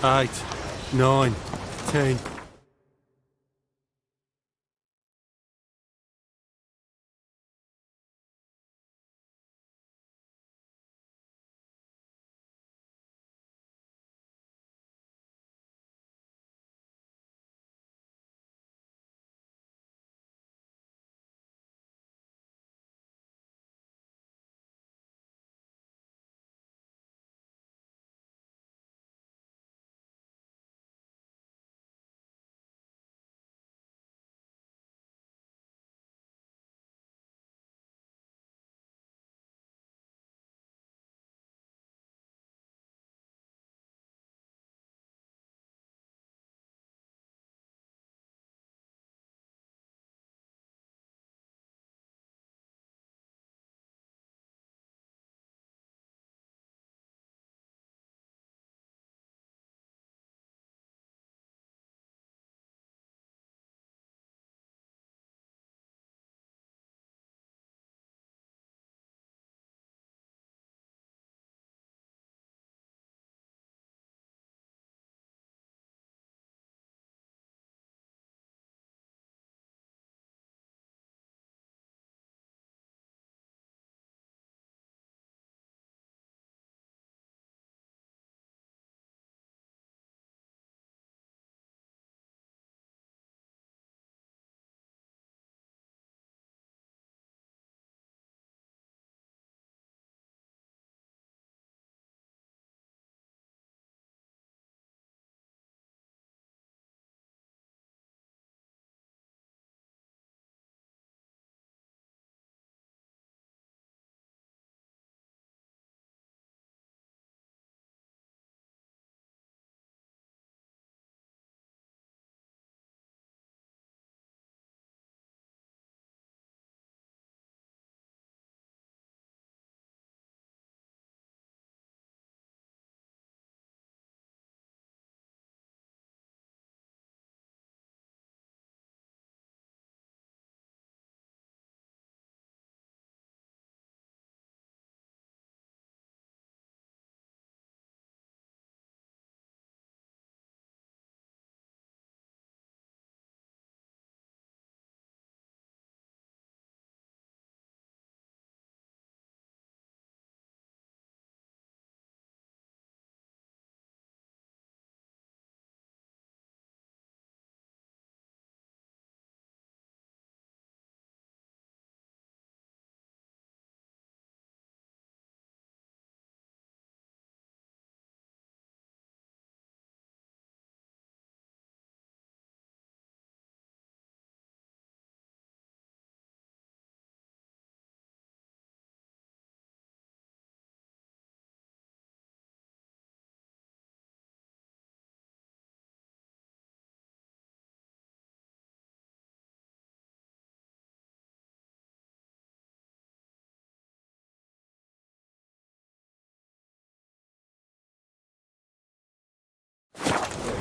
8, 9, 10.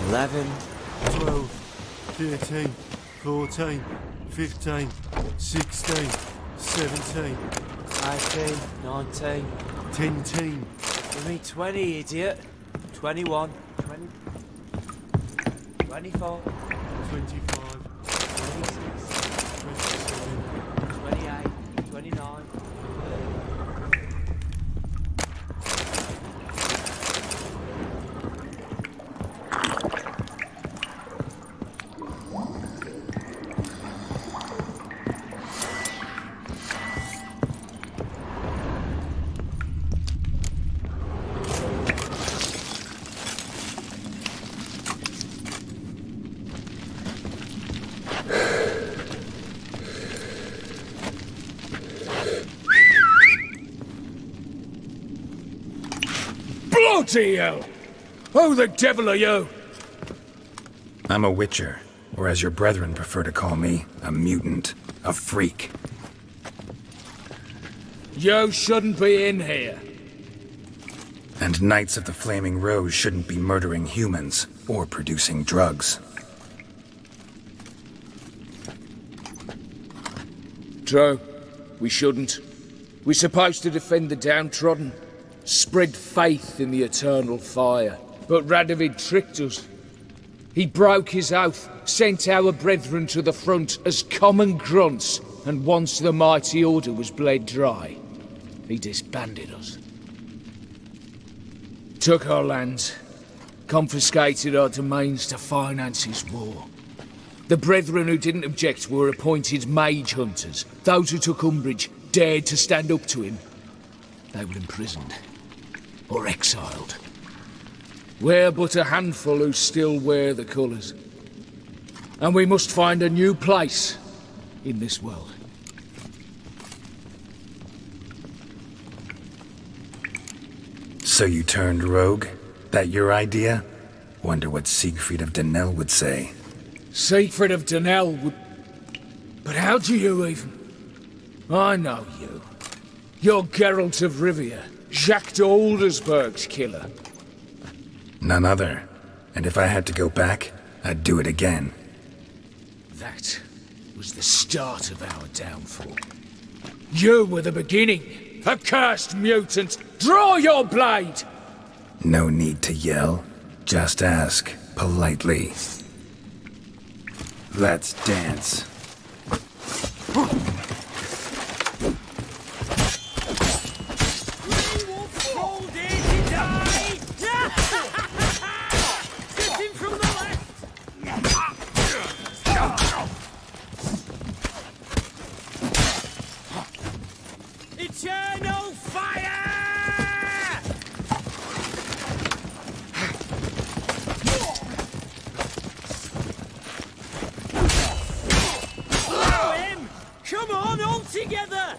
Eleven, 12, 13, 14, 15, 16, 17, 18, 19. 10. Give me 20, idiot. 21, 20, 24, 25, 26, 27, 28, 29. Bloody hell! Who the devil are you? I'm a witcher, or as your brethren prefer to call me, a mutant, a freak. You shouldn't be in here. And Knights of the Flaming Rose shouldn't be murdering humans, or producing drugs. True. We shouldn't. We're supposed to defend the downtrodden. Spread faith in the eternal fire. But Radovid tricked us. He broke his oath, sent our brethren to the front as common grunts, and once the mighty order was bled dry, he disbanded us. Took our lands, confiscated our domains to finance his war. The brethren who didn't object were appointed mage hunters. Those who took umbrage, dared to stand up to him. They were imprisoned, or exiled. We're but a handful who still wear the colours. And we must find a new place in this world. So you turned rogue? That your idea? Wonder what Siegfried of Denel would say. Siegfried of Denel would... But how do you even... I know you. You're Geralt of Rivia, Jacques de Aldersberg's killer. None other. And if I had to go back, I'd do it again. That was the start of our downfall. You were the beginning. Accursed mutant! Draw your blade! No need to yell. Just ask, politely. Let's dance. Eternal fire! Blow him! Come on, all together!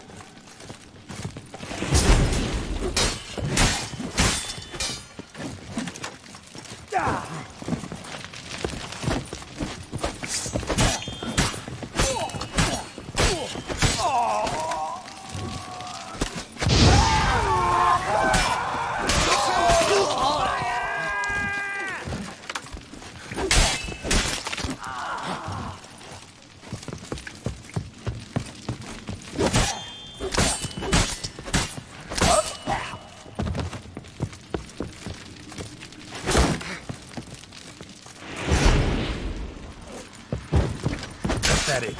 Pathetic.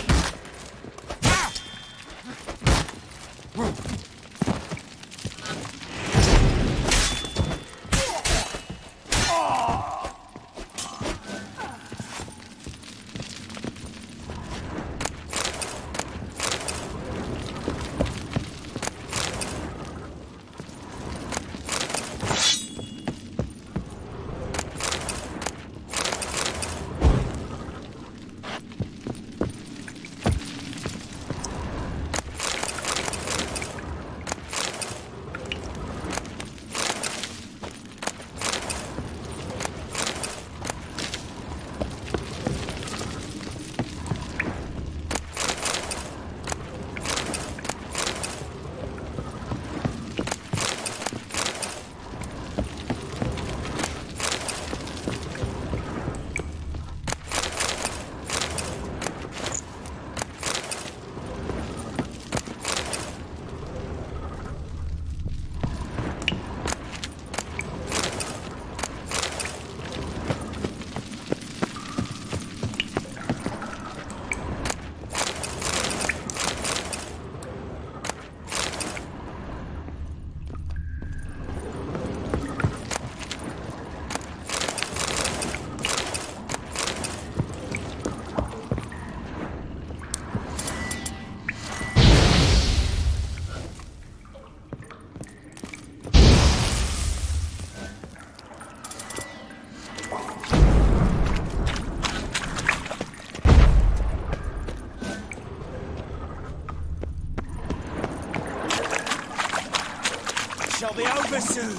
Shall be over soon.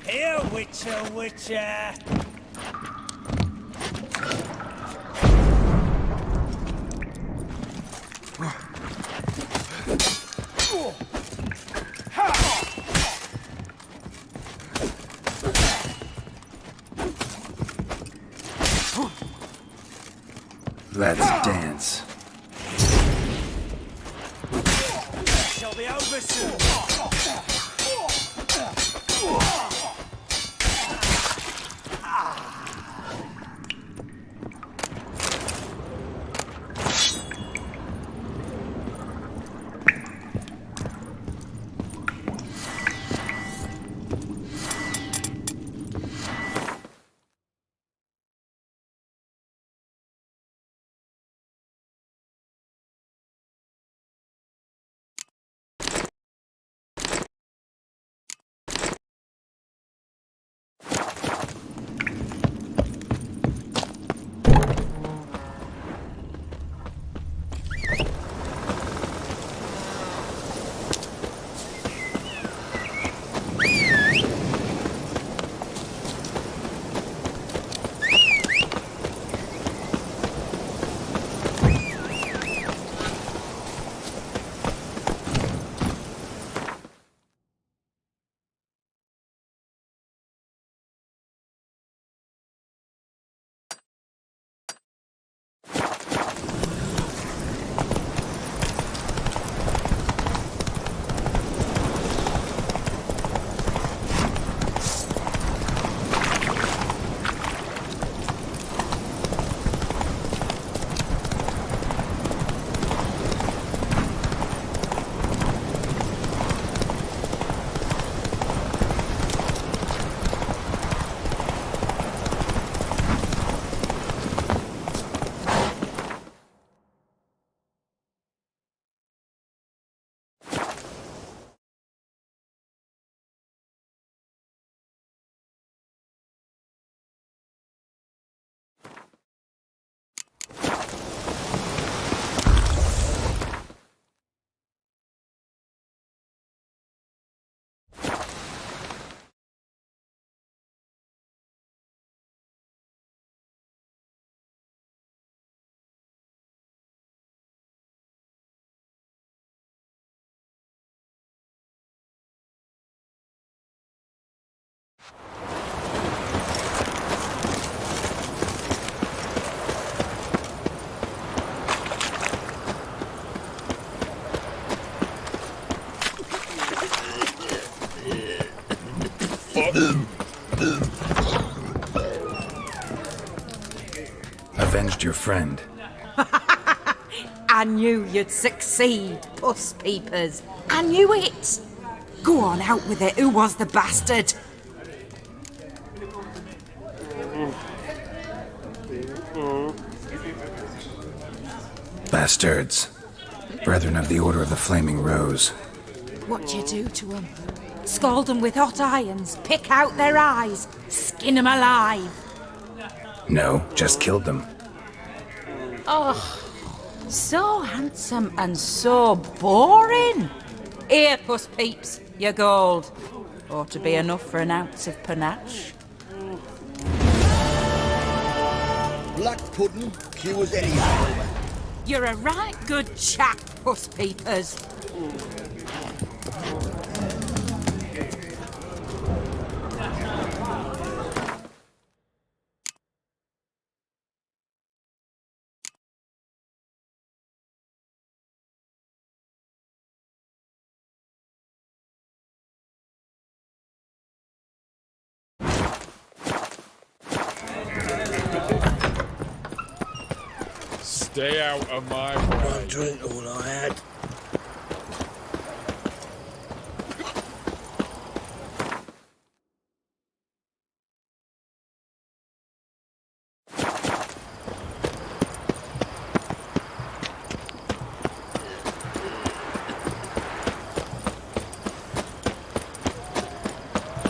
Here, Witcher, Witcher. Let's dance. It'll be over soon. Avenged your friend. I knew you'd succeed, puss peepers. I knew it. Go on, out with it. Who was the bastard? Bastards. Brethren of the Order of the Flaming Rose. What'd you do to them? Scald them with hot irons, pick out their eyes, skin them alive. No, just killed them. Oh, so handsome and so boring. Here, puss peeps, your gold. Ought to be enough for an ounce of panache. Black pudding cures any hangover. You're a right good chap, puss peepers. Stay out of my way. I drink all I had.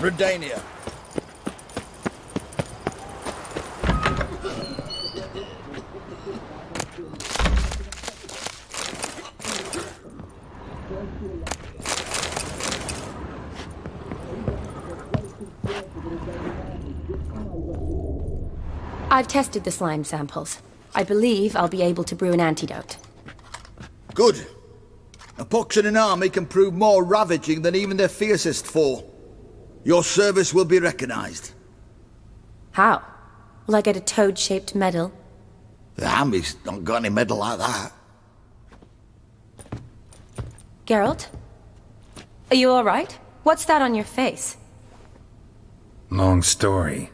Redania. I've tested the slime samples. I believe I'll be able to brew an antidote. Good. A pox in an army can prove more ravaging than even their fiercest foe. Your service will be recognized. How? Will I get a toad-shaped medal? The army's not got any medal like that. Geralt, Are you alright? What's that on your face? Long story.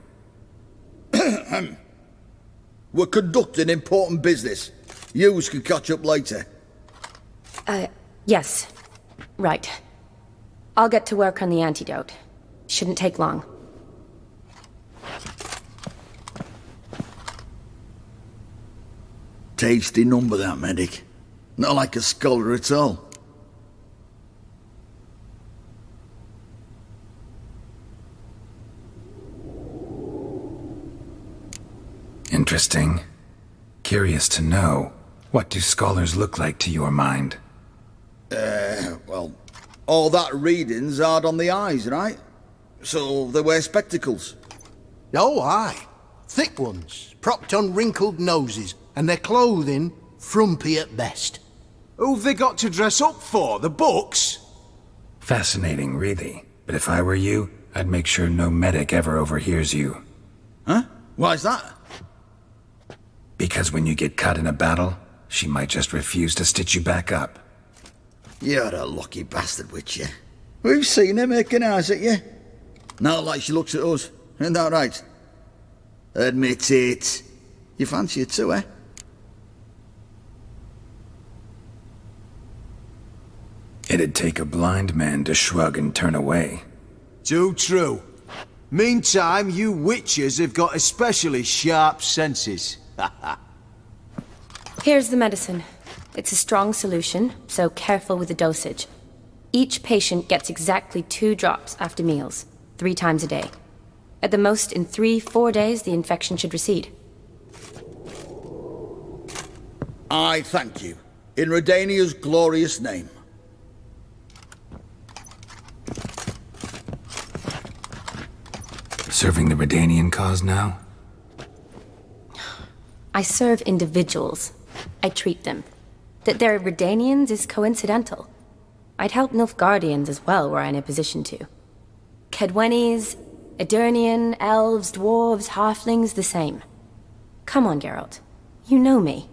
We're conducting important business. Yous can catch up later. Yes. Right. I'll get to work on the antidote. Shouldn't take long. Tasty number, that medic. Not like a scholar at all. Interesting. Curious to know, what do scholars look like to your mind? Well, all that reading's hard on the eyes, right? So they wear spectacles. Oh, aye. Thick ones, propped on wrinkled noses, and their clothing frumpy at best. Who've they got to dress up for? The books? Fascinating, really. But if I were you, I'd make sure no medic ever overhears you. Huh? Why's that? Because when you get cut in a battle, she might just refuse to stitch you back up. You're a lucky bastard, Witcher. We've seen her making eyes at you. Not like she looks at us. Isn't that right? Admit it. You fancy her too, eh? It'd take a blind man to shrug and turn away. Too true. Meantime, you witches have got especially sharp senses. Here's the medicine. It's a strong solution, so careful with the dosage. Each patient gets exactly 2 drops after meals, 3 times a day. At the most, in 3-4 days, the infection should recede. I thank you. In Redania's glorious name. Serving the Redanian cause now? I serve individuals. I treat them. That they're Redanians is coincidental. I'd help Nilfgaardians as well were I in a position to. Kedwenis, Edirnian, elves, dwarves, halflings, the same. Come on, Geralt. You know me.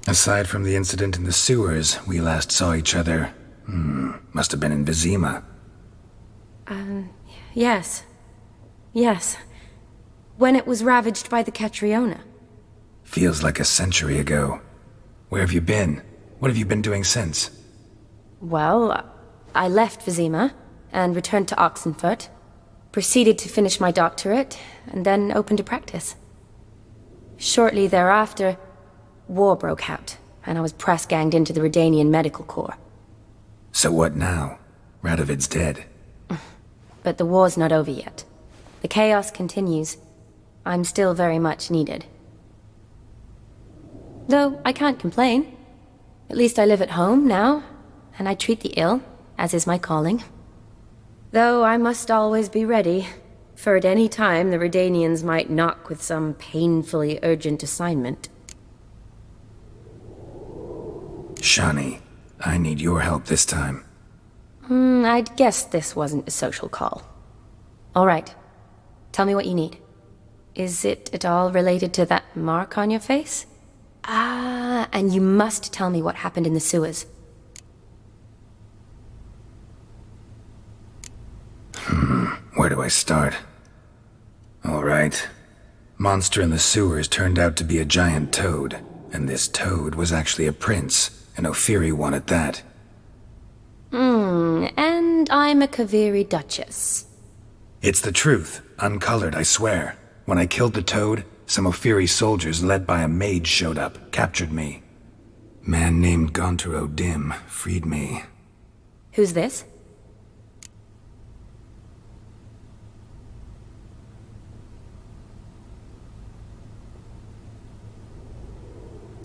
Aside from the incident in the sewers, we last saw each other... must have been in Vizima. Yes. Yes. When it was ravaged by the Catriona. Feels like a century ago. Where have you been? What have you been doing since? Well, I left Vizima and returned to Oxenfurt, proceeded to finish my doctorate, and then opened a practice. Shortly thereafter, war broke out, and I was press-ganged into the Redanian Medical Corps. So what now? Radovid's dead. But the war's not over yet. The chaos continues. I'm still very much needed. Though I can't complain. At least I live at home now, and I treat the ill, as is my calling. Though I must always be ready, for at any time the Redanians might knock with some painfully urgent assignment. Shani, I need your help this time. I'd guess this wasn't a social call. All right. Tell me what you need. Is it at all related to that mark on your face? Ah, and you must tell me what happened in the sewers. Where do I start? All right. Monster in the sewers turned out to be a giant toad, and this toad was actually a prince, an Ophiri one at that. And I'm a Kaviri Duchess. It's the truth, uncolored, I swear. When I killed the toad, some Ophiri soldiers led by a mage showed up, captured me. Man named Gontaro Dim freed me. Who's this?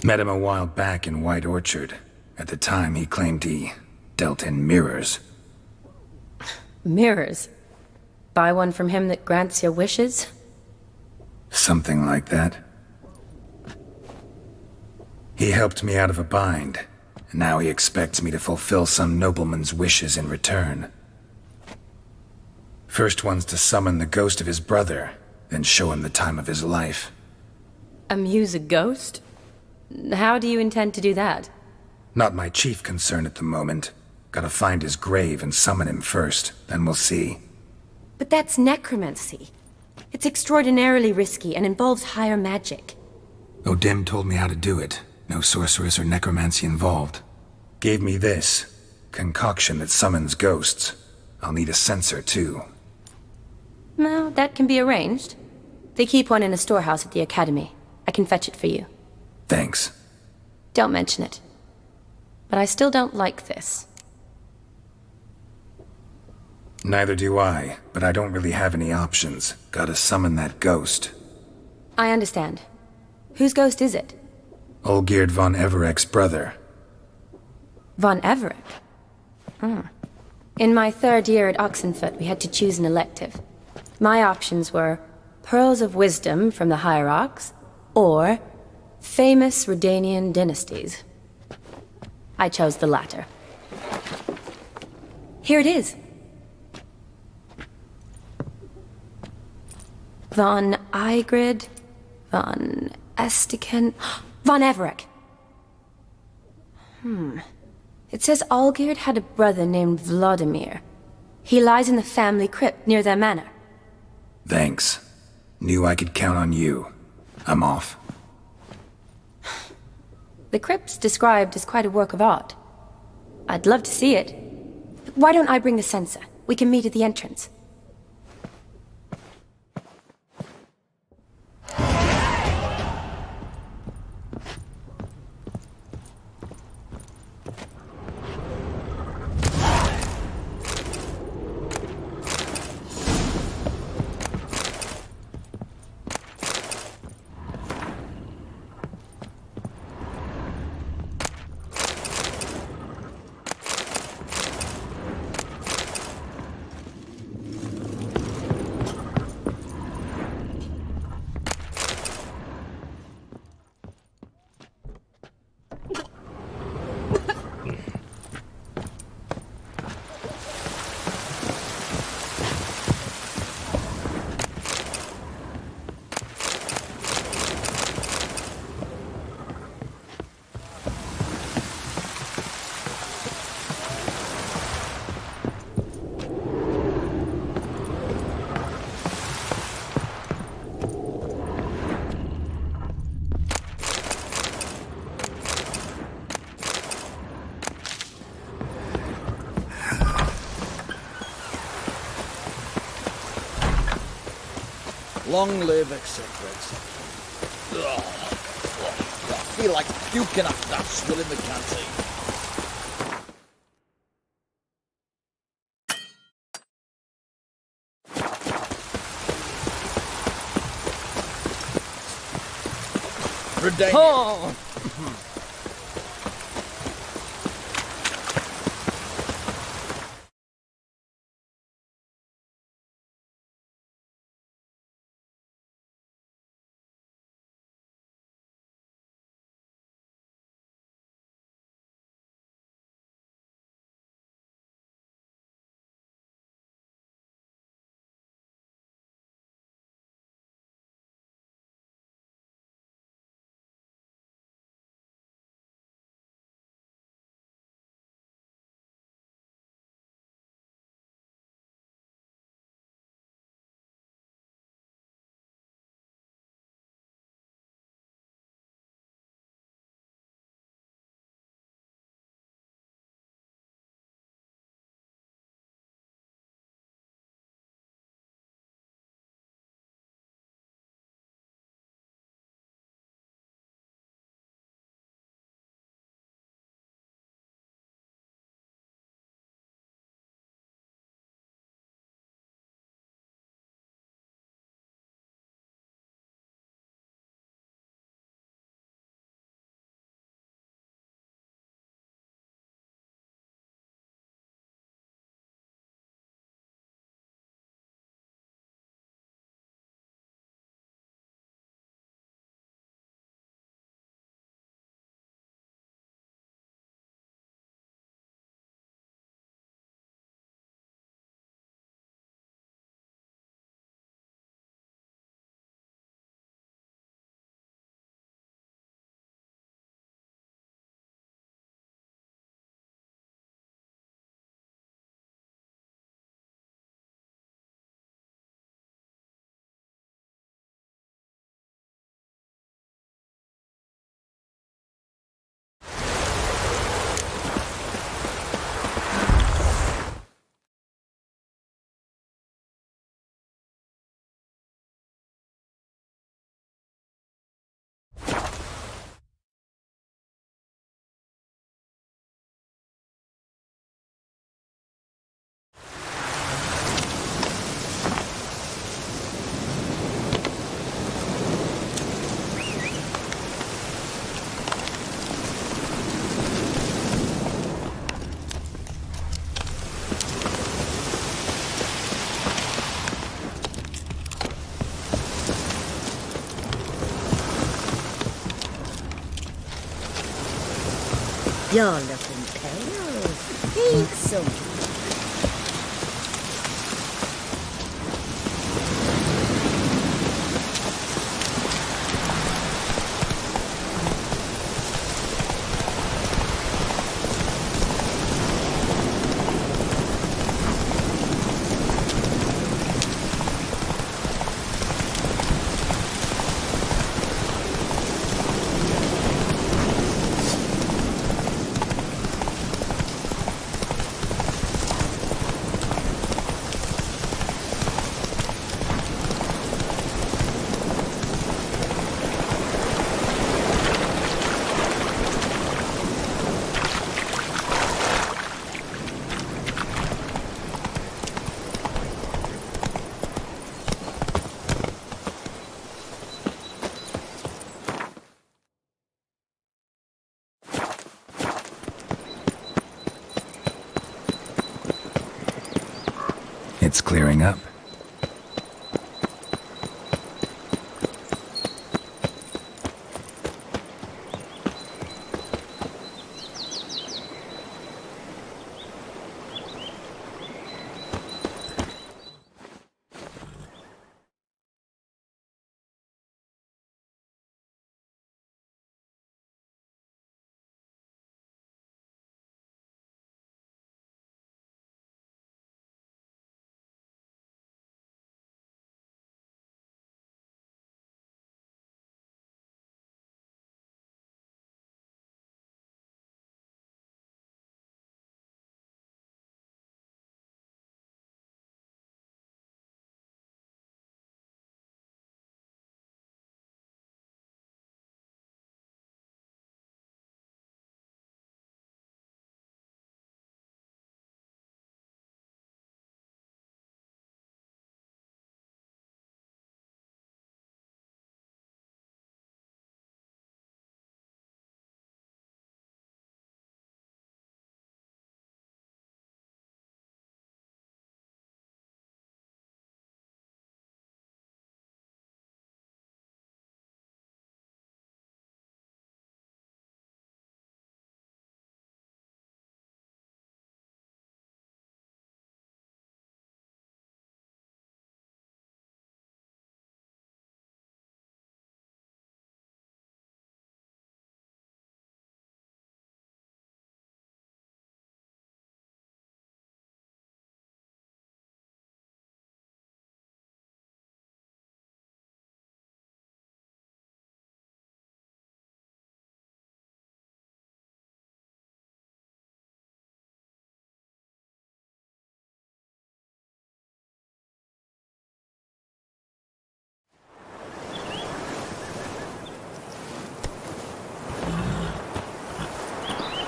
Met him a while back in White Orchard. At the time, he claimed he dealt in mirrors. Mirrors? Buy one from him that grants your wishes? Something like that. He helped me out of a bind, and now he expects me to fulfill some nobleman's wishes in return. First one's to summon the ghost of his brother, then show him the time of his life. Amuse a ghost? How do you intend to do that? Not my chief concern at the moment. Gotta find his grave and summon him first, then we'll see. But that's necromancy. It's extraordinarily risky and involves higher magic. O'Dim told me how to do it. No sorceress or necromancy involved. Gave me this. Concoction that summons ghosts. I'll need a censer, too. Well, that can be arranged. They keep one in a storehouse at the Academy. I can fetch it for you. Thanks. Don't mention it. But I still don't like this. Neither do I, but I don't really have any options. Gotta summon that ghost. I understand. Whose ghost is it? Olgierd von Everek's brother. Von Everek? In my 3rd year at Oxenfoot, we had to choose an elective. My options were Pearls of Wisdom from the Hierarchs, or Famous Redanian Dynasties. I chose the latter. Here it is. Von Igrid, von Estiken, von Everek. It says Olgierd had a brother named Vladimir. He lies in the family crypt near their manor. Thanks. Knew I could count on you. I'm off. The crypt's described as quite a work of art. I'd love to see it. Why don't I bring the censer? We can meet at the entrance. Long live, etc., etc. I feel like puking after that swill in the canteen. Oh! You're looking pale. Eat some. It's clearing up.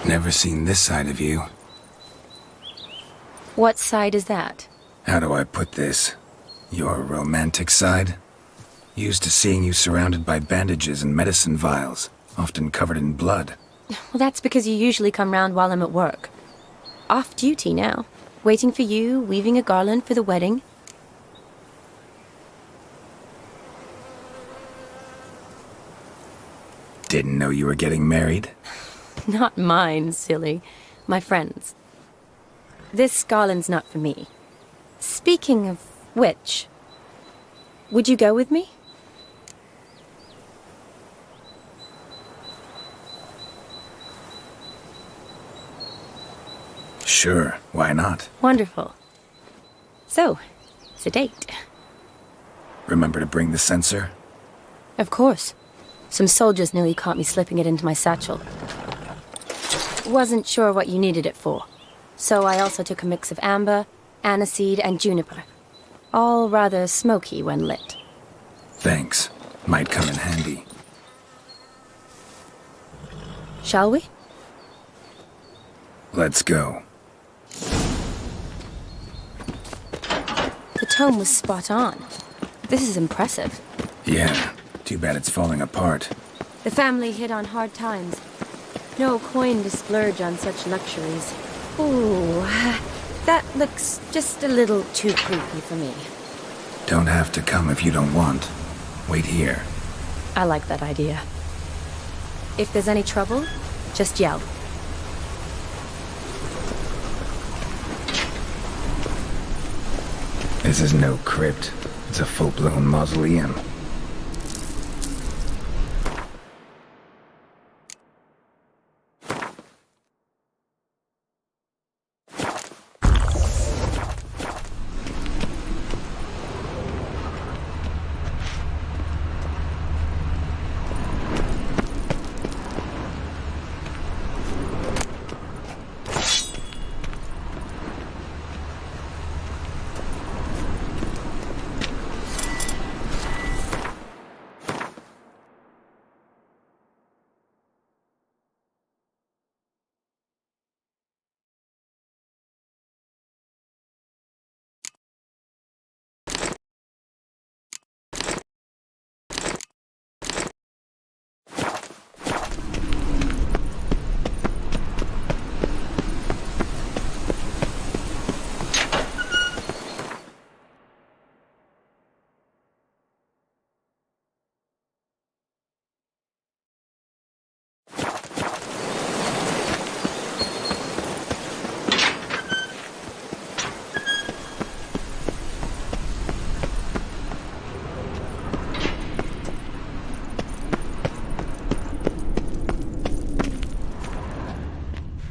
Never seen this side of you. What side is that? How do I put this? Your romantic side? Used to seeing you surrounded by bandages and medicine vials, often covered in blood. Well, that's because you usually come round while I'm at work. Off duty now. Waiting for you, weaving a garland for the wedding. Didn't know you were getting married? Not mine, silly. My friend's. This garland's not for me. Speaking of which, would you go with me? Sure, why not? Wonderful. So, it's a date. Remember to bring the censer? Of course. Some soldiers nearly caught me slipping it into my satchel. Wasn't sure what you needed it for, so I also took a mix of amber, aniseed, and juniper. All rather smoky when lit. Thanks. Might come in handy. Shall we? Let's go. The tome was spot on. This is impressive. Yeah, too bad it's falling apart. The family hit on hard times. No coin to splurge on such luxuries. Ooh, that looks just a little too creepy for me. Don't have to come if you don't want. Wait here. I like that idea. If there's any trouble, just yell. This is no crypt. It's a full-blown mausoleum.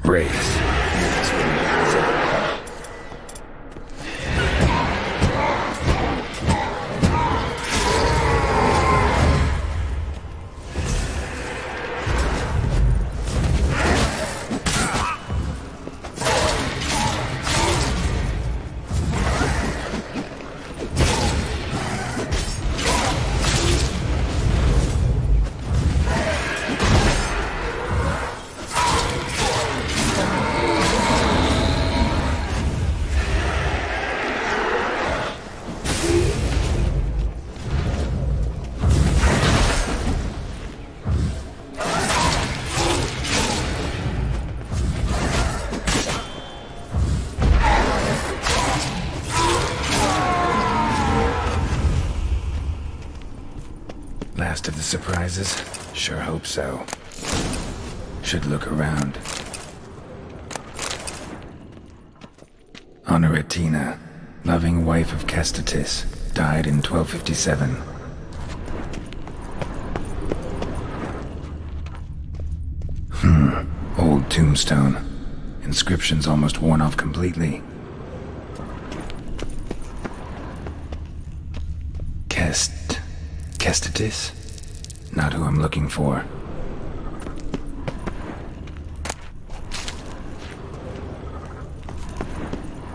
Race. Last of the surprises? Sure hope so. Should look around. Honoratina, loving wife of Kestatis, died in 1257. Old tombstone. Inscription's almost worn off completely. Kestatis? Not who I'm looking for.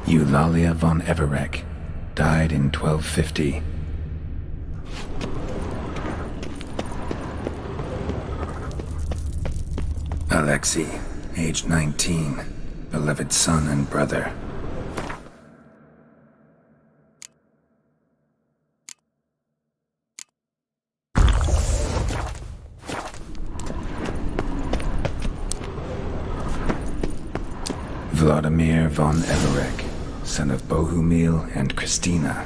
Eulalia von Everek, died in 1250. Alexei, age 19, beloved son and brother. Vladimir von Everek, son of Bohumil and Christina.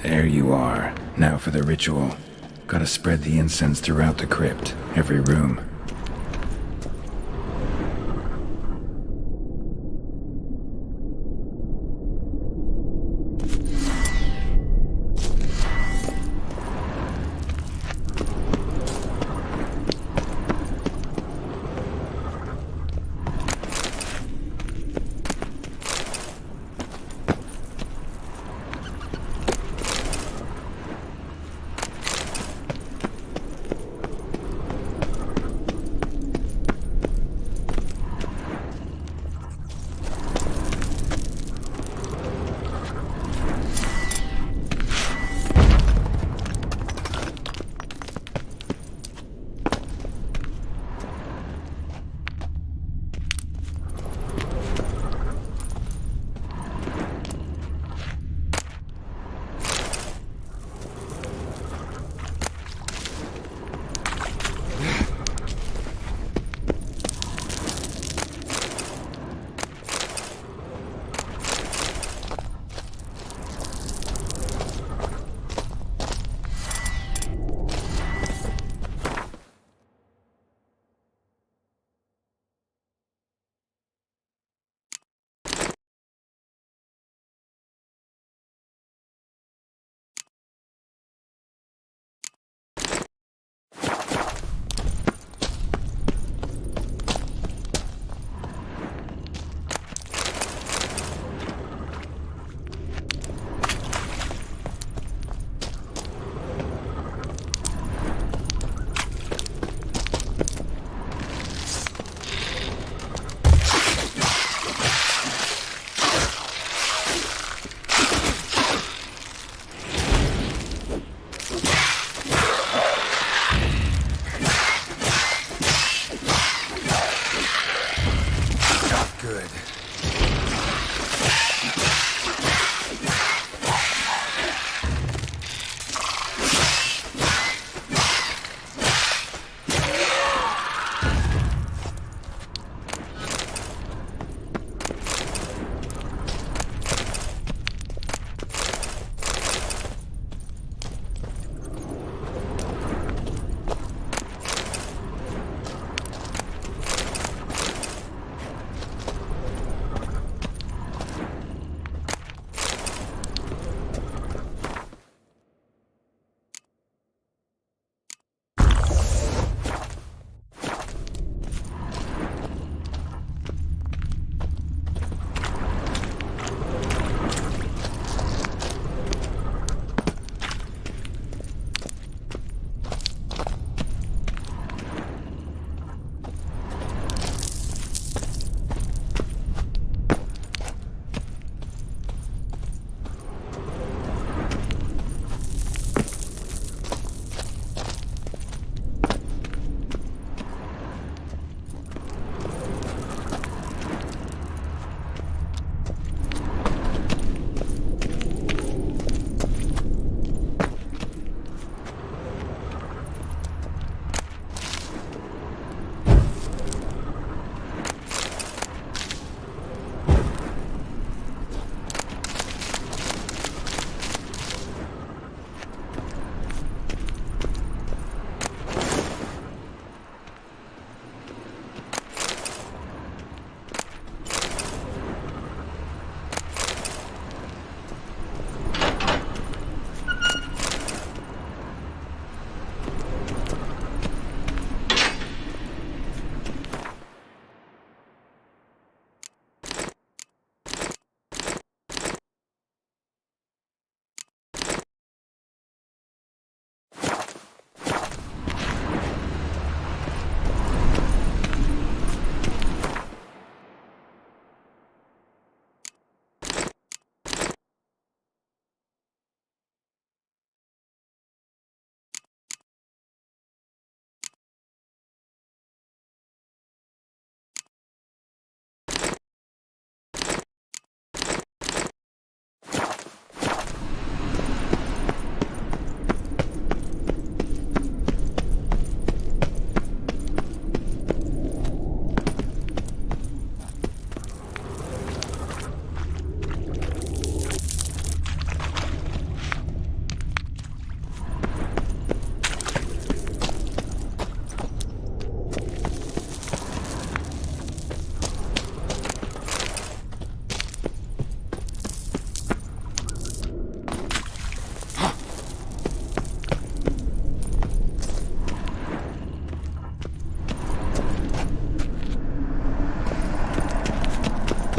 There you are. Now for the ritual. Gotta spread the incense throughout the crypt, every room.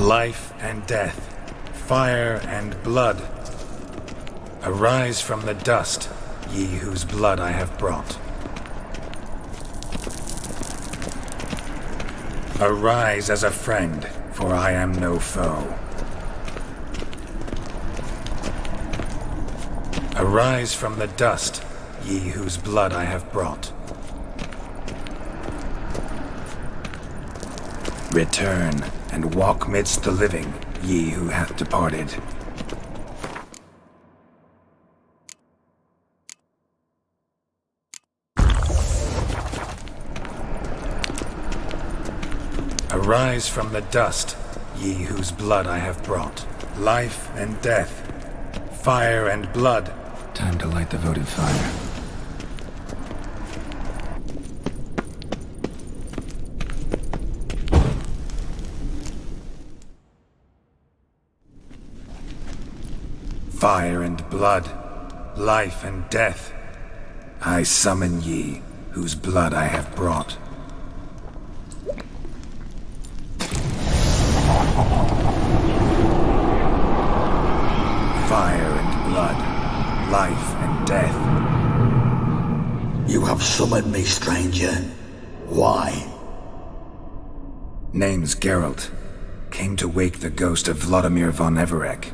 Life and death, fire and blood. Arise from the dust, ye whose blood I have brought. Arise as a friend, for I am no foe. Arise from the dust, ye whose blood I have brought. Return, and walk midst the living, ye who hath departed. Arise from the dust, ye whose blood I have brought. Life and death, fire and blood. Time to light the votive fire. Fire and blood, life and death. I summon ye, whose blood I have brought. Fire and blood, life and death. You have summoned me, stranger. Why? Name's Geralt. Came to wake the ghost of Vladimir von Everec.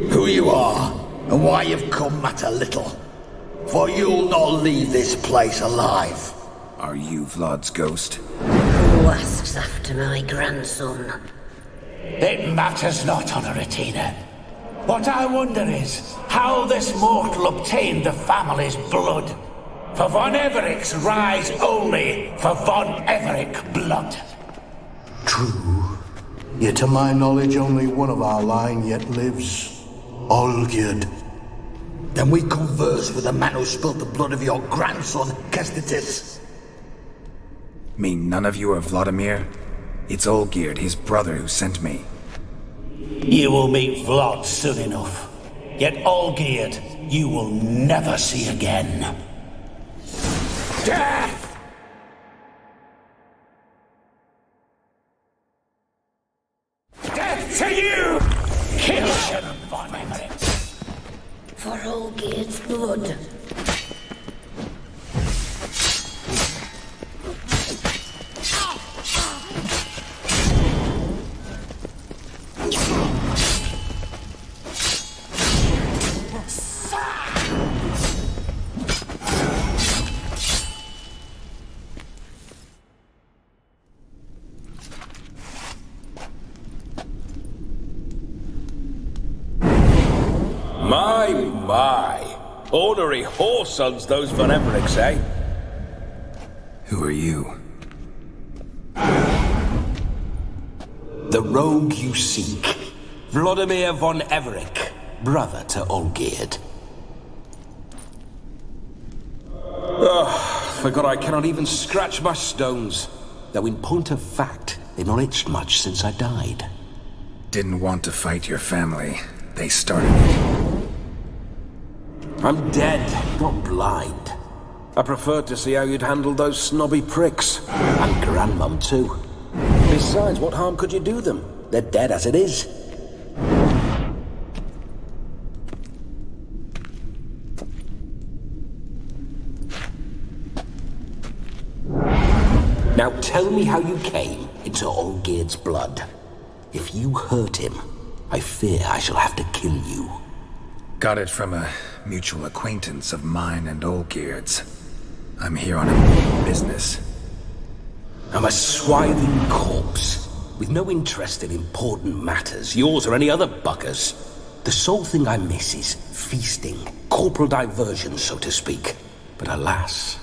Who you are, and why you've come matter little. For you'll not leave this place alive. Are you Vlad's ghost? Who asks after my grandson? It matters not, Honoratina. What I wonder is how this mortal obtained the family's blood. For von Everec's rise only for von Everec blood. True. Yet to my knowledge only one of our line yet lives. Olgierd. Then we converse with the man who spilled the blood of your grandson, Kestitis. Mean none of you are Vladimir? It's Olgierd, his brother, who sent me. You will meet Vlad soon enough. Yet Olgierd, you will never see again. Death! Death to you! Kill him, von Everec. For Olgierd's blood. My. Ornery whoresons those von Everecs, eh? Who are you? The rogue you seek. Vladimir von Everec, brother to Olgierd. Forgot I cannot even scratch my stones. Though in point of fact, they've not itched much since I died. Didn't want to fight your family. They started it. I'm dead, not blind. I preferred to see how you'd handle those snobby pricks. And Grandmum, too. Besides, what harm could you do them? They're dead as it is. Now tell me how you came into Olgierd's blood. If you hurt him, I fear I shall have to kill you. Got it from a mutual acquaintance of mine and Olgierd's. I'm here on important business. I'm a swithing corpse, with no interest in important matters, yours or any other buggers. The sole thing I miss is feasting, corporal diversion, so to speak. But alas...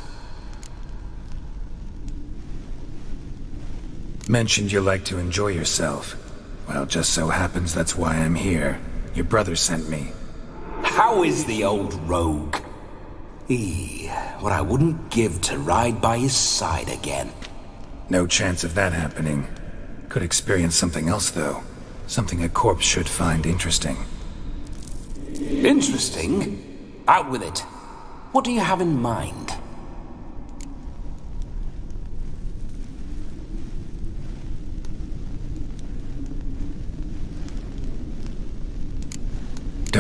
Mentioned you like to enjoy yourself. Well, just so happens that's why I'm here. Your brother sent me. How is the old rogue? What I wouldn't give to ride by his side again. No chance of that happening. Could experience something else, though. Something a corpse should find interesting. Interesting? Out with it. What do you have in mind?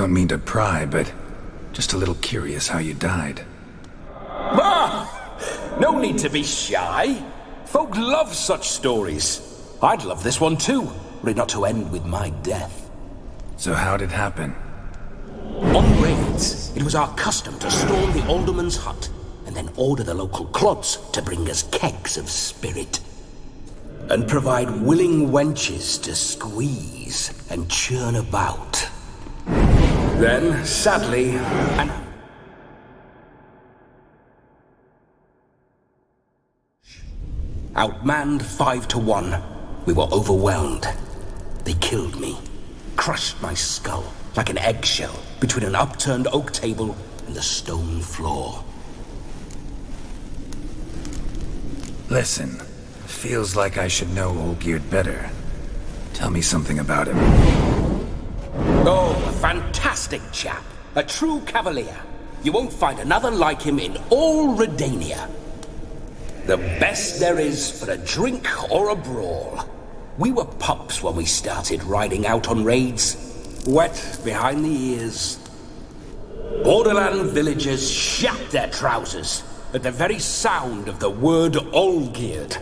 Don't mean to pry, but just a little curious how you died. Ah! No need to be shy. Folk love such stories. I'd love this one too, were it not to end with my death. So how'd it happen? On raids, it was our custom to storm the alderman's hut, and then order the local clods to bring us kegs of spirit. And provide willing wenches to squeeze and churn about. Then, sadly, outmanned 5 to 1, we were overwhelmed. They killed me, crushed my skull like an eggshell between an upturned oak table and the stone floor. Listen, feels like I should know Olgierd better. Tell me something about him. Oh, a fantastic chap. A true cavalier. You won't find another like him in all Redania. The best there is for a drink or a brawl. We were pups when we started riding out on raids. Wet behind the ears. Borderland villagers shat their trousers at the very sound of the word Olgierd.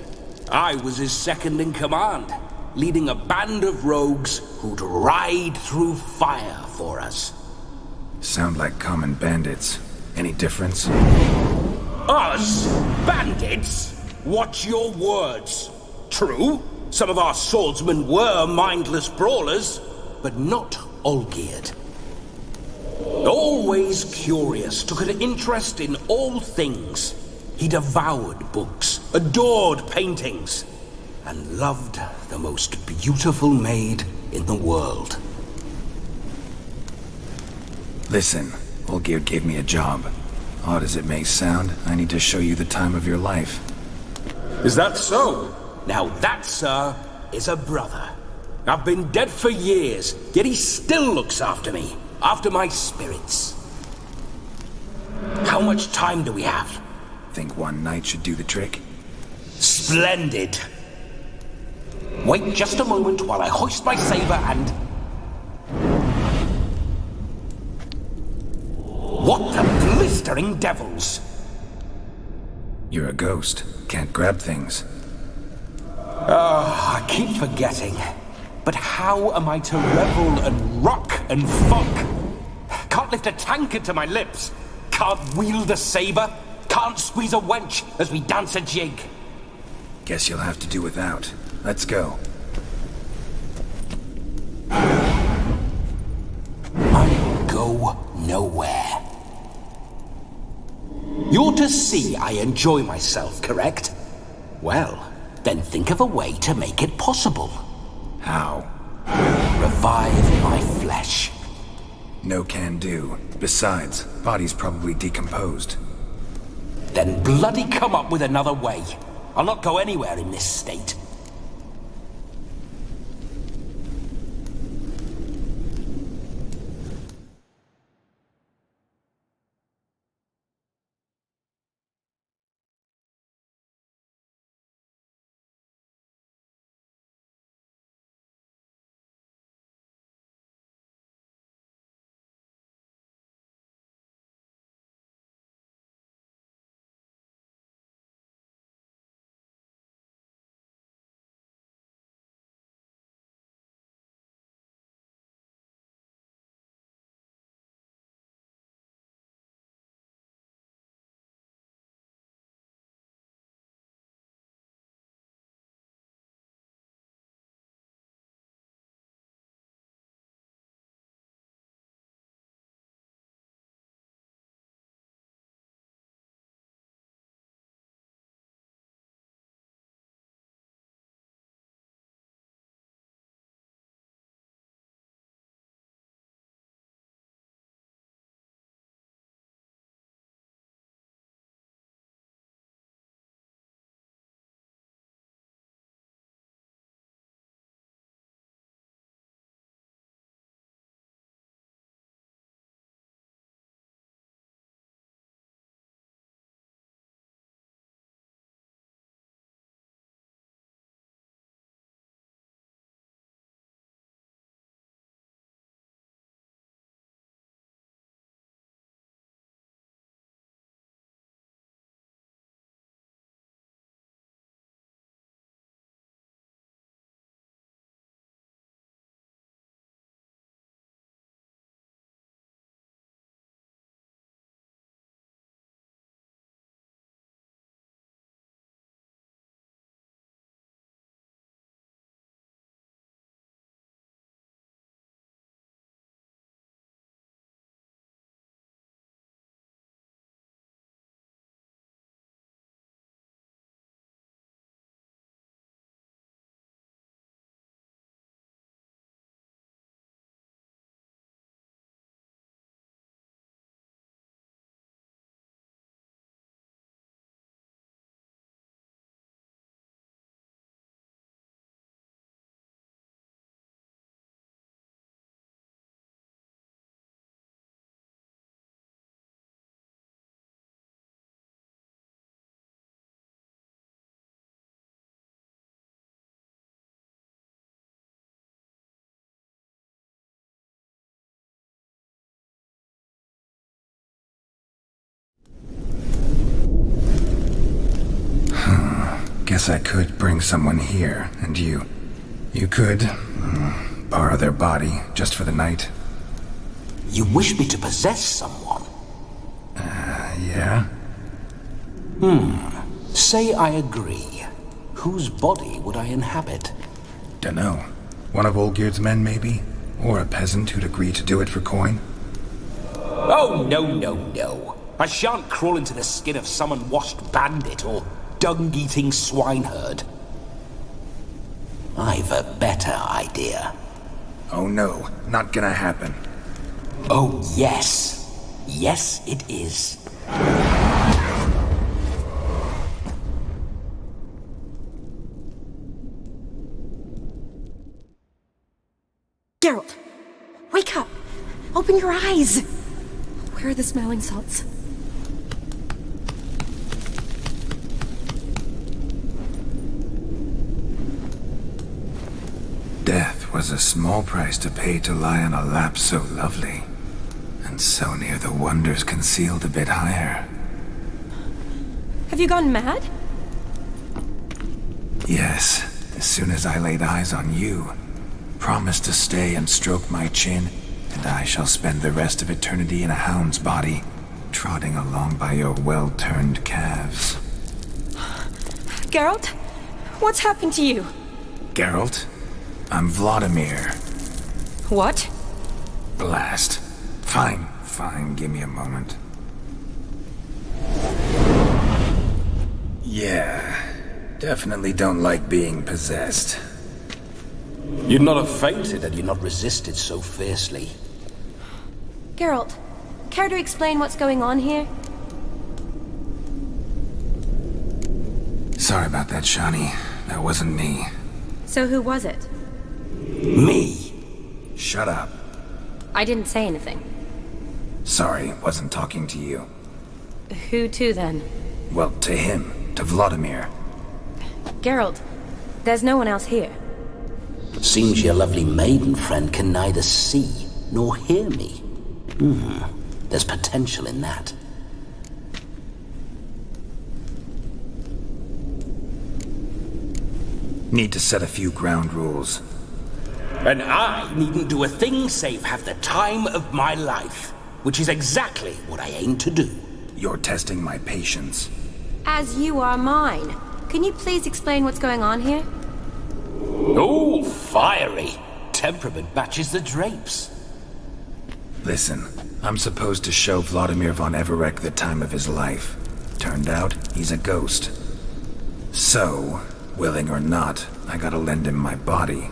I was his second in command, leading a band of rogues who'd ride through fire for us. Sound like common bandits. Any difference? Us? Bandits? Watch your words. True, some of our swordsmen were mindless brawlers, but not Olgierd. Always curious, took an interest in all things. He devoured books, adored paintings, and loved the most beautiful maid in the world. Listen, Olgierd gave me a job. Odd as it may sound, I need to show you the time of your life. Is that so? Now that, sir, is a brother. I've been dead for years, yet he still looks after me, after my spirits. How much time do we have? Think one night should do the trick? Splendid. Wait just a moment while I hoist my saber and... What the blistering devils? You're a ghost. Can't grab things. I keep forgetting. But how am I to revel and rock and fuck? Can't lift a tankard to my lips. Can't wield a saber. Can't squeeze a wench as we dance a jig. Guess you'll have to do without. Let's go. I go nowhere. You're to see I enjoy myself, correct? Well, then think of a way to make it possible. How? Revive my flesh. No can do. Besides, body's probably decomposed. Then bloody come up with another way. I'll not go anywhere in this state. guess I could bring someone here, and you could borrow their body just for the night. You wish me to possess someone? Yeah? Say I agree. Whose body would I inhabit? Dunno. One of Olgierd's men, maybe? Or a peasant who'd agree to do it for coin? Oh, no. I shan't crawl into the skin of some unwashed bandit or dung-eating swineherd. I've a better idea. Oh no, not gonna happen. Oh, yes. Yes, it is. Geralt! Wake up! Open your eyes! Where are the smelling salts? Death was a small price to pay to lie on a lap so lovely, and so near the wonders concealed a bit higher. Have you gone mad? Yes, as soon as I laid eyes on you, promised to stay and stroke my chin, and I shall spend the rest of eternity in a hound's body, trotting along by your well-turned calves. Geralt? What's happened to you? Geralt? I'm Vladimir. What? Blast. Fine, give me a moment. Yeah, definitely don't like being possessed. You'd not have fainted had you not resisted so fiercely. Geralt, care to explain what's going on here? Sorry about that, Shani. That wasn't me. So who was it? Me. Shut up. I didn't say anything. Sorry, wasn't talking to you. Who to then? Well, to him. To Vladimir. Geralt, there's no one else here. Seems your lovely maiden friend can neither see nor hear me. There's potential in that. Need to set a few ground rules. And I needn't do a thing save have the time of my life, which is exactly what I aim to do. You're testing my patience. As you are mine. Can you please explain what's going on here? Oh, fiery. Temperament matches the drapes. Listen, I'm supposed to show Vladimir von Everec the time of his life. Turned out, he's a ghost. So, willing or not, I gotta lend him my body.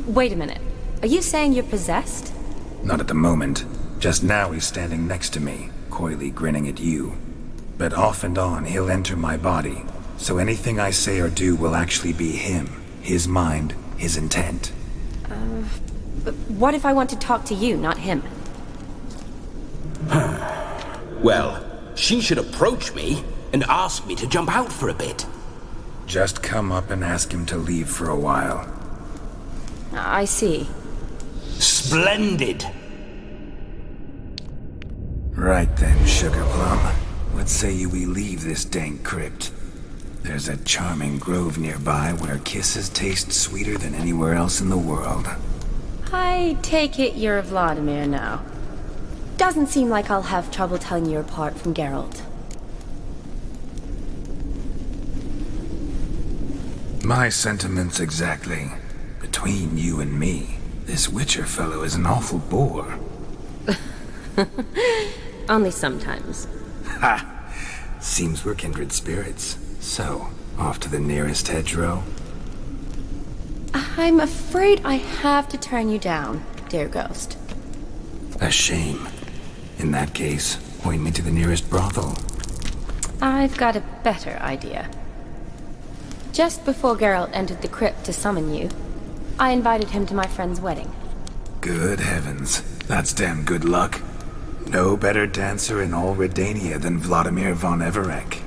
Wait a minute. Are you saying you're possessed? Not at the moment. Just now he's standing next to me, coyly grinning at you. But off and on, he'll enter my body. So anything I say or do will actually be him. His mind, his intent. But what if I want to talk to you, not him? Well, she should approach me and ask me to jump out for a bit. Just come up and ask him to leave for a while. I see. Splendid! Right then, Sugar Plum. What say you we leave this dank crypt? There's a charming grove nearby where kisses taste sweeter than anywhere else in the world. I take it you're Vladimir now. Doesn't seem like I'll have trouble telling you apart from Geralt. My sentiments exactly. Between you and me, this Witcher fellow is an awful bore. Only sometimes. Ha! Seems we're kindred spirits. So, off to the nearest hedgerow? I'm afraid I have to turn you down, dear ghost. A shame. In that case, point me to the nearest brothel. I've got a better idea. Just before Geralt entered the crypt to summon you, I invited him to my friend's wedding. Good heavens. That's damn good luck. No better dancer in all Redania than Vladimir von Everec.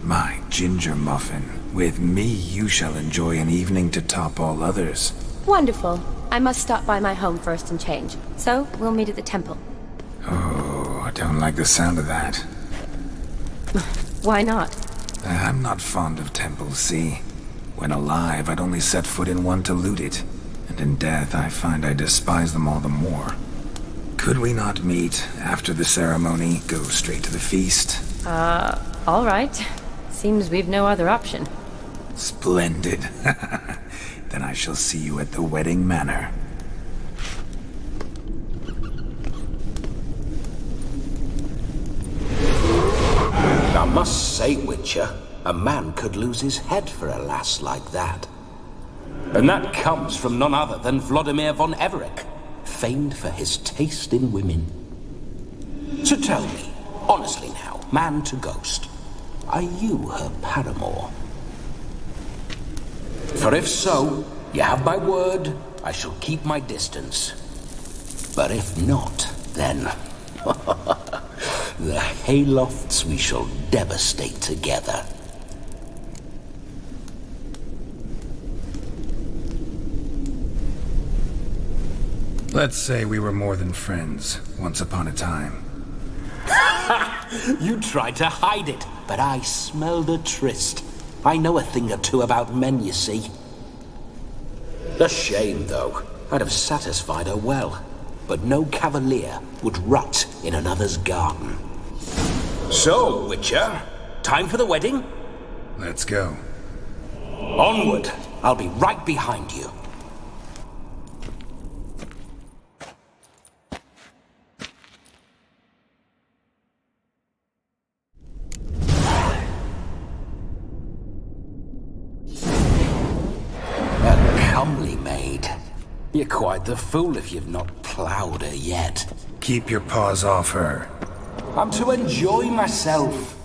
My ginger muffin. With me, you shall enjoy an evening to top all others. Wonderful. I must stop by my home first and change. So, we'll meet at the temple. Oh, I don't like the sound of that. Why not? I'm not fond of temples, see? When alive, I'd only set foot in one to loot it, and in death I find I despise them all the more. Could we not meet after the ceremony, go straight to the feast? All right. Seems we've no other option. Splendid. Then I shall see you at the wedding manor. I must say, Witcher, a man could lose his head for a lass like that. And that comes from none other than Vladimir von Everec, famed for his taste in women. So tell me, honestly now, man to ghost, are you her paramour? For if so, you have my word, I shall keep my distance. But if not, then... the haylofts we shall devastate together. Let's say we were more than friends, once upon a time. You tried to hide it, but I smelled a tryst. I know a thing or two about men, you see. A shame, though. I'd have satisfied her well. But no cavalier would rot in another's garden. So, Witcher, time for the wedding? Let's go. Onward. I'll be right behind you. You're quite the fool if you've not ploughed her yet. Keep your paws off her. I'm to enjoy myself.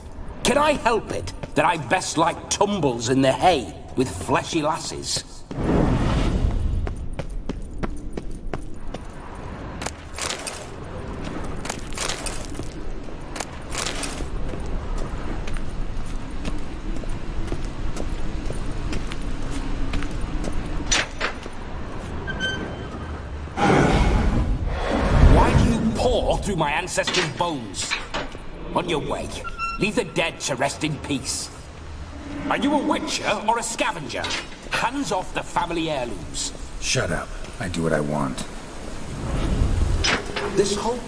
Can I help it that I best like tumbles in the hay with fleshy lasses? Through my ancestors' bones. On your way, leave the dead to rest in peace. Are you a witcher or a scavenger? Hands off the family heirlooms. Shut up. I do what I want. This whole...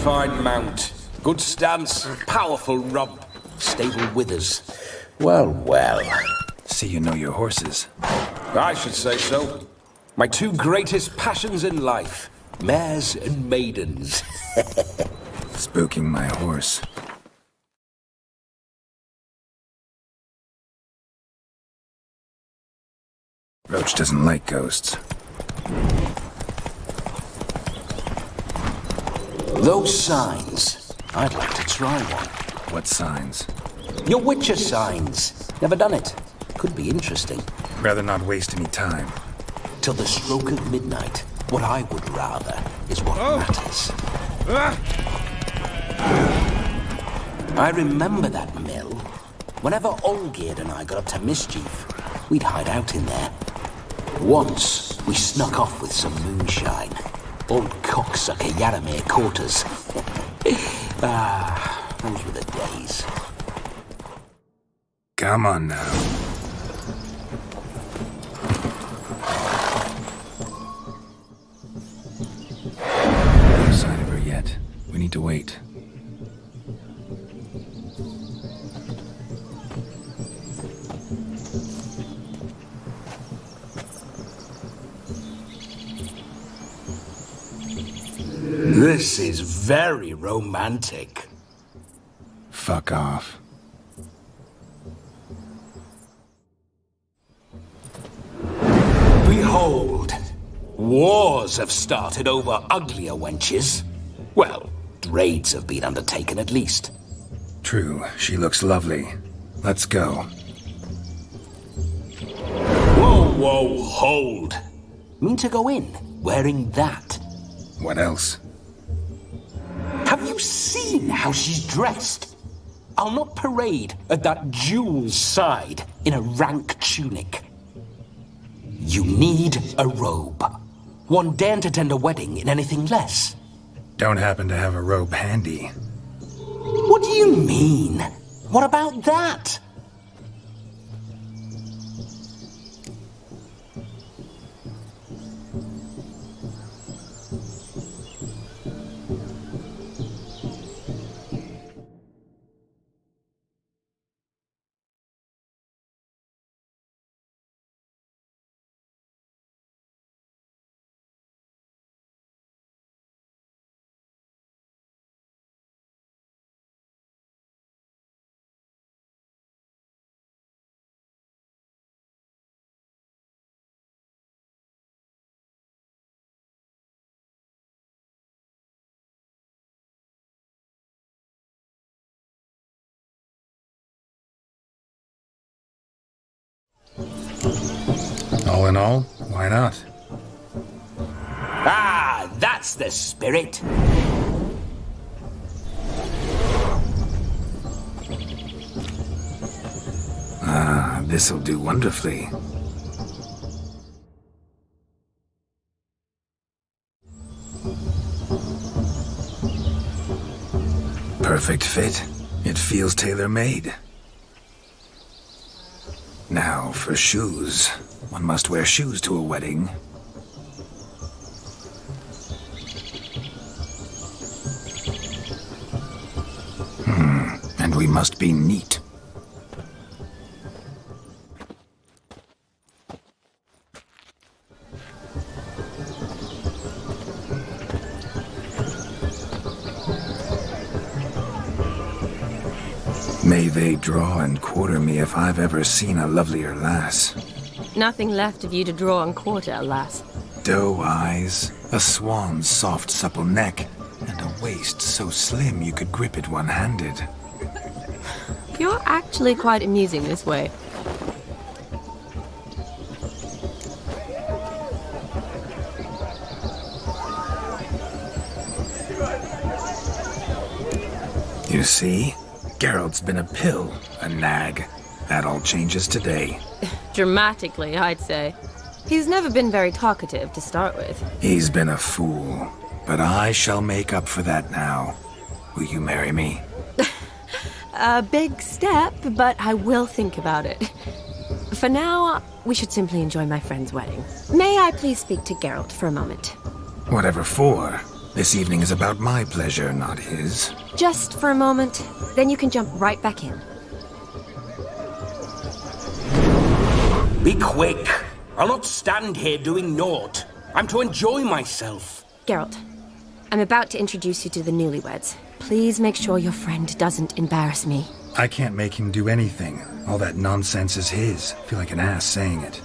fine mount. Good stance, powerful rump, stable withers. Well, well. See you know your horses. I should say so. My two greatest passions in life, mares and maidens. Spooking my horse. Roach doesn't like ghosts. Those signs. I'd like to try one. What signs? Your Witcher signs. Never done it. Could be interesting. Rather not waste any time. Till the stroke of midnight. What I would rather is what matters. I remember that mill. Whenever Olgierd and I got up to mischief, we'd hide out in there. Once, we snuck off with some moonshine. Old cocksucker Yaramir caught us. Those were the days. Come on now. No sign of her yet. We need to wait. This is very romantic. Fuck off. Behold, wars have started over uglier wenches. Well, raids have been undertaken at least. True, she looks lovely. Let's go. Oh, hold. Mean to go in, wearing that. What else? Have you seen how she's dressed? I'll not parade at that jewel's side in a rank tunic. You need a robe. One daren't attend a wedding in anything less. Don't happen to have a robe handy. What do you mean? What about that? All in all, why not? Ah, that's the spirit. Ah, this'll do wonderfully. Perfect fit. It feels tailor-made. Now, for shoes. One must wear shoes to a wedding. And we must be neat. May they draw and quarter me if I've ever seen a lovelier lass. Nothing left of you to draw and quarter, alas. Doe eyes, a swan's soft supple neck, and a waist so slim you could grip it one-handed. You're actually quite amusing this way. You see? Geralt's been a pill, a nag. That all changes today. Dramatically, I'd say. He's never been very talkative to start with. He's been a fool, but I shall make up for that now. Will you marry me? A big step, but I will think about it. For now, we should simply enjoy my friend's wedding. May I please speak to Geralt for a moment? Whatever for. This evening is about my pleasure, not his. Just for a moment, then you can jump right back in. Be quick. I'll not stand here doing naught. I'm to enjoy myself. Geralt, I'm about to introduce you to the newlyweds. Please make sure your friend doesn't embarrass me. I can't make him do anything. All that nonsense is his. I feel like an ass saying it.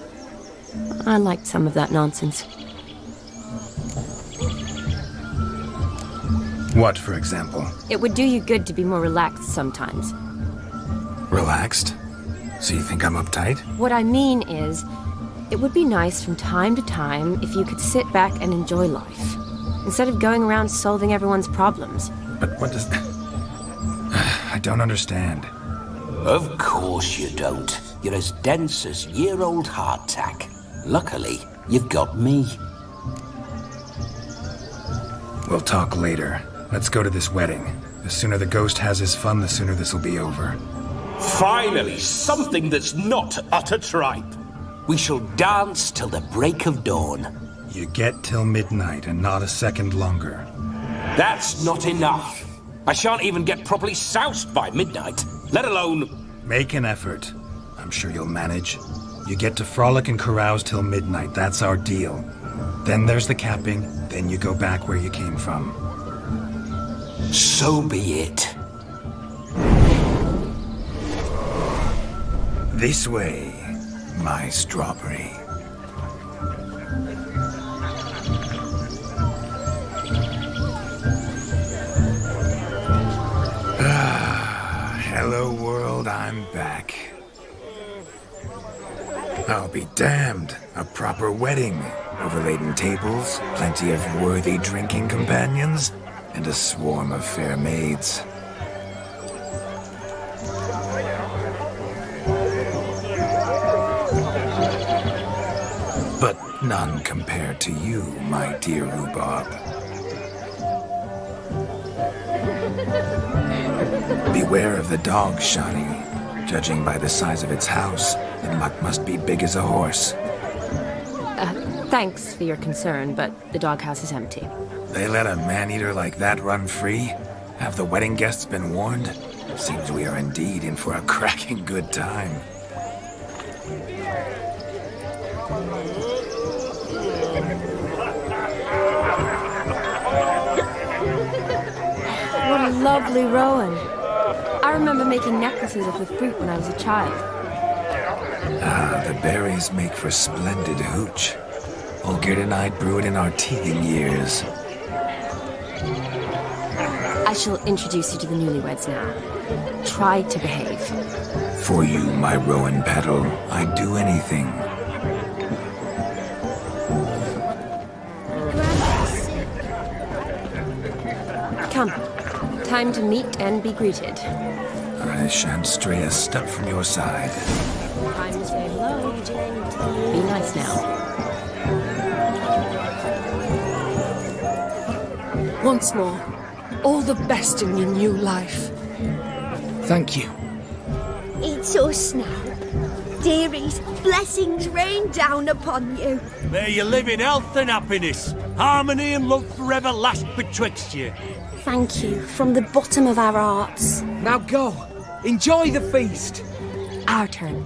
I liked some of that nonsense. What, for example? It would do you good to be more relaxed sometimes. Relaxed? So you think I'm uptight? What I mean is, it would be nice from time to time if you could sit back and enjoy life, instead of going around solving everyone's problems. But what does... I don't understand. Of course you don't. You're as dense as year-old hardtack. Luckily, you've got me. We'll talk later. Let's go to this wedding. The sooner the ghost has his fun, the sooner this'll be over. Finally, something that's not utter tripe. We shall dance till the break of dawn. You get till midnight and not a second longer. That's not enough. I shan't even get properly soused by midnight, let alone... Make an effort. I'm sure you'll manage. You get to frolic and carouse till midnight, that's our deal. Then there's the capping, then you go back where you came from. So be it. This way, my strawberry. Hello, world, I'm back. I'll be damned. A proper wedding. Overladen tables, plenty of worthy drinking companions, and a swarm of fair maids. But none compared to you, my dear Rhubarb. Beware of the dog, Shani. Judging by the size of its house, the mutt must be big as a horse. Thanks for your concern, but the doghouse is empty. They let a man-eater like that run free? Have the wedding guests been warned? Seems we are indeed in for a cracking good time. What a lovely rowan. I remember making necklaces of the fruit when I was a child. Ah, the berries make for splendid hooch. Olgerd and I brewed in our teething years. I shall introduce you to the newlyweds now. Try to behave. For you, my rowan petal, I'd do anything. Come. Time to meet and be greeted. I shan't stray a step from your side. Time to say hello. Be nice now. Once more, all the best in your new life. Thank you. It's us now. Dearies, blessings rain down upon you. May you live in health and happiness. Harmony and love forever last betwixt you. Thank you from the bottom of our hearts. Now go. Enjoy the feast. Our turn.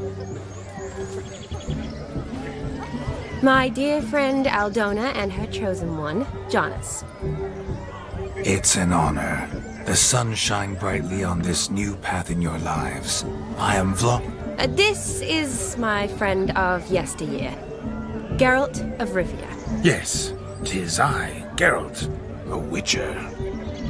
My dear friend Aldona and her chosen one, Jonas. It's an honor. The sun shine brightly on this new path in your lives. I am This is my friend of yesteryear, Geralt of Rivia. Yes, 'tis I, Geralt, a witcher.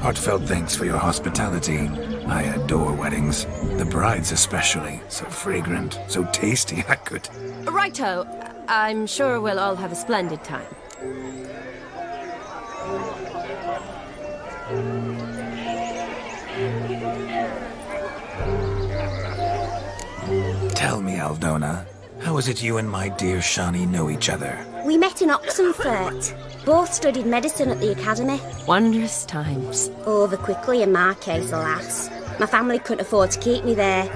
Heartfelt thanks for your hospitality. I adore weddings. The brides especially. So fragrant, so tasty, I could... Righto. I'm sure we'll all have a splendid time. Tell me, Aldona, how is it you and my dear Shani know each other? We met in Oxenfurt. Both studied medicine at the academy. Wondrous times. Over quickly in my case, alas. My family couldn't afford to keep me there.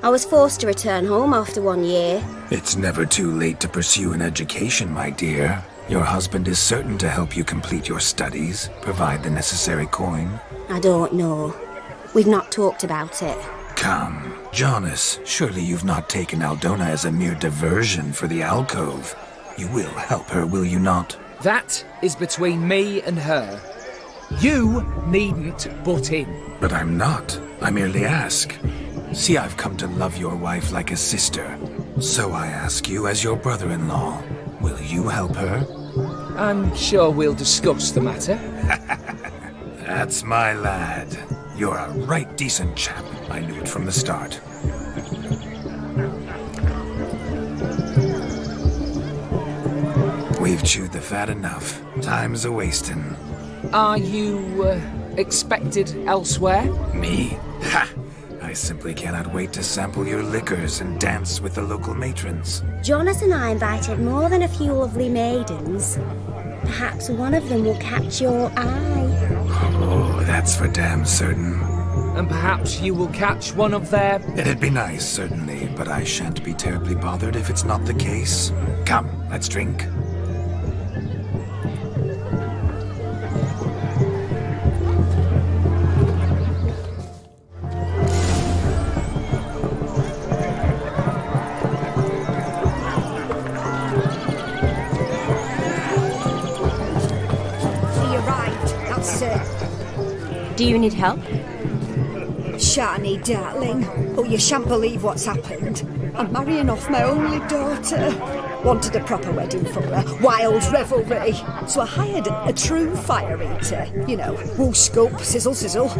I was forced to return home after 1 year. It's never too late to pursue an education, my dear. Your husband is certain to help you complete your studies, provide the necessary coin. I don't know. We've not talked about it. Come, Jonas, surely you've not taken Aldona as a mere diversion for the alcove. You will help her, will you not? That is between me and her. You needn't butt in. But I'm not. I merely ask. See, I've come to love your wife like a sister. So I ask you as your brother-in-law, will you help her? I'm sure we'll discuss the matter. That's my lad. You're a right decent chap. I knew it from the start. We've chewed the fat enough. Time's a-wasting. Are you, expected elsewhere? Me? Ha! I simply cannot wait to sample your liquors and dance with the local matrons. Jonas and I invited more than a few lovely maidens. Perhaps one of them will catch your eye. Oh, that's for damn certain. And perhaps you will catch one of their... It'd be nice, certainly, but I shan't be terribly bothered if it's not the case. Come, let's drink. Do you need help? Shani, darling. Oh, you shan't believe what's happened. I'm marrying off my only daughter. Wanted a proper wedding for her. Wild revelry. So I hired a true fire eater. You know, woo scope, sizzle, sizzle.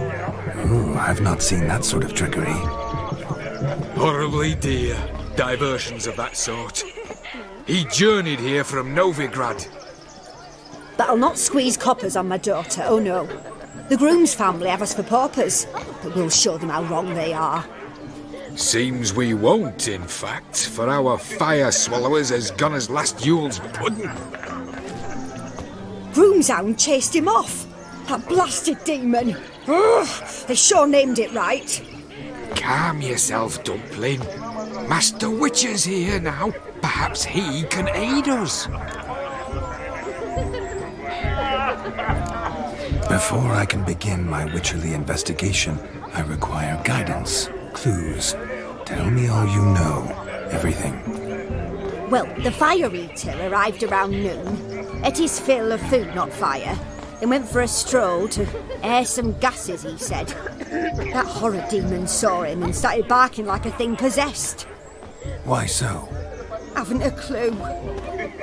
Ooh, I've not seen that sort of trickery. Horribly dear. Diversions of that sort. He journeyed here from Novigrad. That'll not squeeze coppers on my daughter, oh no. The groom's family have us for paupers, but we'll show them how wrong they are. Seems we won't, in fact, for our fire swallowers has gone as last Yule's pudding. Groom's hound chased him off. That blasted demon. Ugh, they sure named it right. Calm yourself, Dumpling. Master Witcher's here now. Perhaps he can aid us. Before I can begin my witcherly investigation, I require guidance, clues. Tell me all you know. Everything. Well, the fire eater arrived around noon, ate his fill of food, not fire, then went for a stroll to air some gases, he said. That horror demon saw him and started barking like a thing possessed. Why so? Haven't a clue.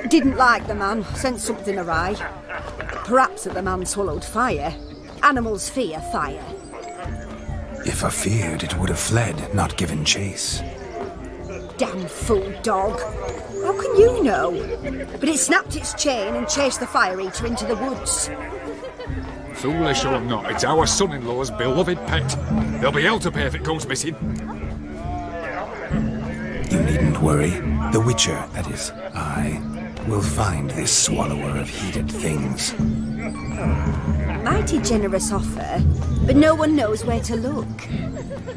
Didn't like the man, sent something awry. Perhaps that the man swallowed fire. Animals fear fire. If I feared, it would have fled, not given chase. Damn fool dog. How can you know? But it snapped its chain and chased the fire eater into the woods. Foolish or not, it's our son-in-law's beloved pet. There'll be hell to pay if it goes missing. You needn't worry. The Witcher, that is, I, will find this swallower of heated things. Mighty generous offer, but no one knows where to look.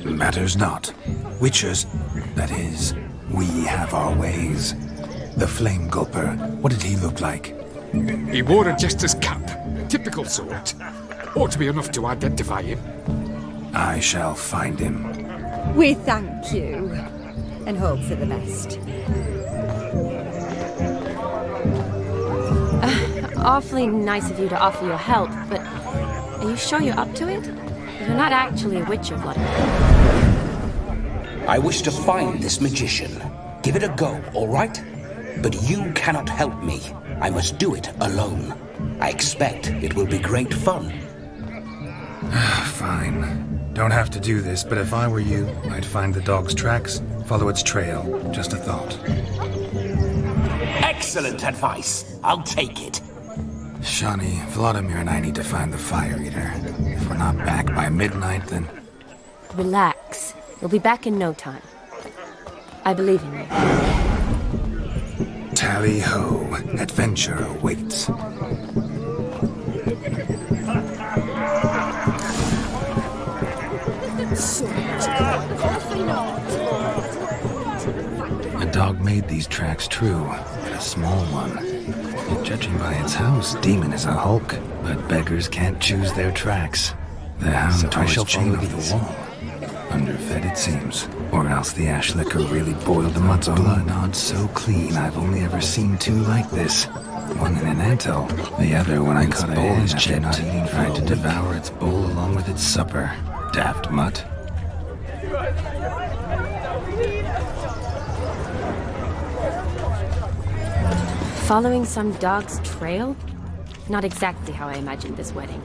Matters not. Witchers, that is, we have our ways. The Flame Gulper, what did he look like? He wore a jester's cap. Typical sort. Ought to be enough to identify him. I shall find him. We thank you, and hope for the best. Awfully nice of you to offer your help, but are you sure you're up to it? You're not actually a witcher, Vladimir. I wish to find this magician. Give it a go, all right? But you cannot help me. I must do it alone. I expect it will be great fun. Fine. Don't have to do this, but if I were you, I'd find the dog's tracks, follow its trail. Just a thought. Excellent advice. I'll take it. Shani, Vladimir and I need to find the fire eater. If we're not back by midnight, then... Relax. You'll be back in no time. I believe in you. Tally-ho. Adventure awaits. A dog made these tracks true, but a small one. Yet judging by its house, Demon is a hulk, but beggars can't choose their tracks. The hound tore its chain off the wall. Underfed, it seems. Or else the ash liquor really boiled the mud's blood. Gnawed so clean, I've only ever seen two like this. One in an anthill, the other when I caught a hen after not eating, tried to devour its bowl along with its supper. Daft mutt. Following some dog's trail? Not exactly how I imagined this wedding.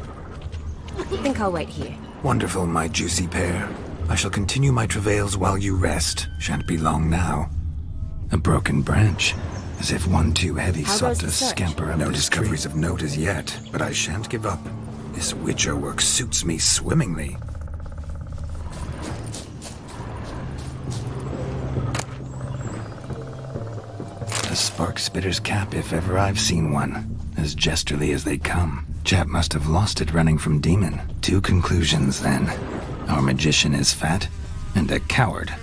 I think I'll wait here. Wonderful, my juicy pair. I shall continue my travails while you rest. Shan't be long now. A broken branch. As if one too heavy sought to scamper up. No discoveries of note as yet, but I shan't give up. This Witcher work suits me swimmingly. A spark spitter's cap if ever I've seen one. As jesterly as they come. Chap must have lost it running from Demon. Two conclusions then. Our magician is fat, and a coward.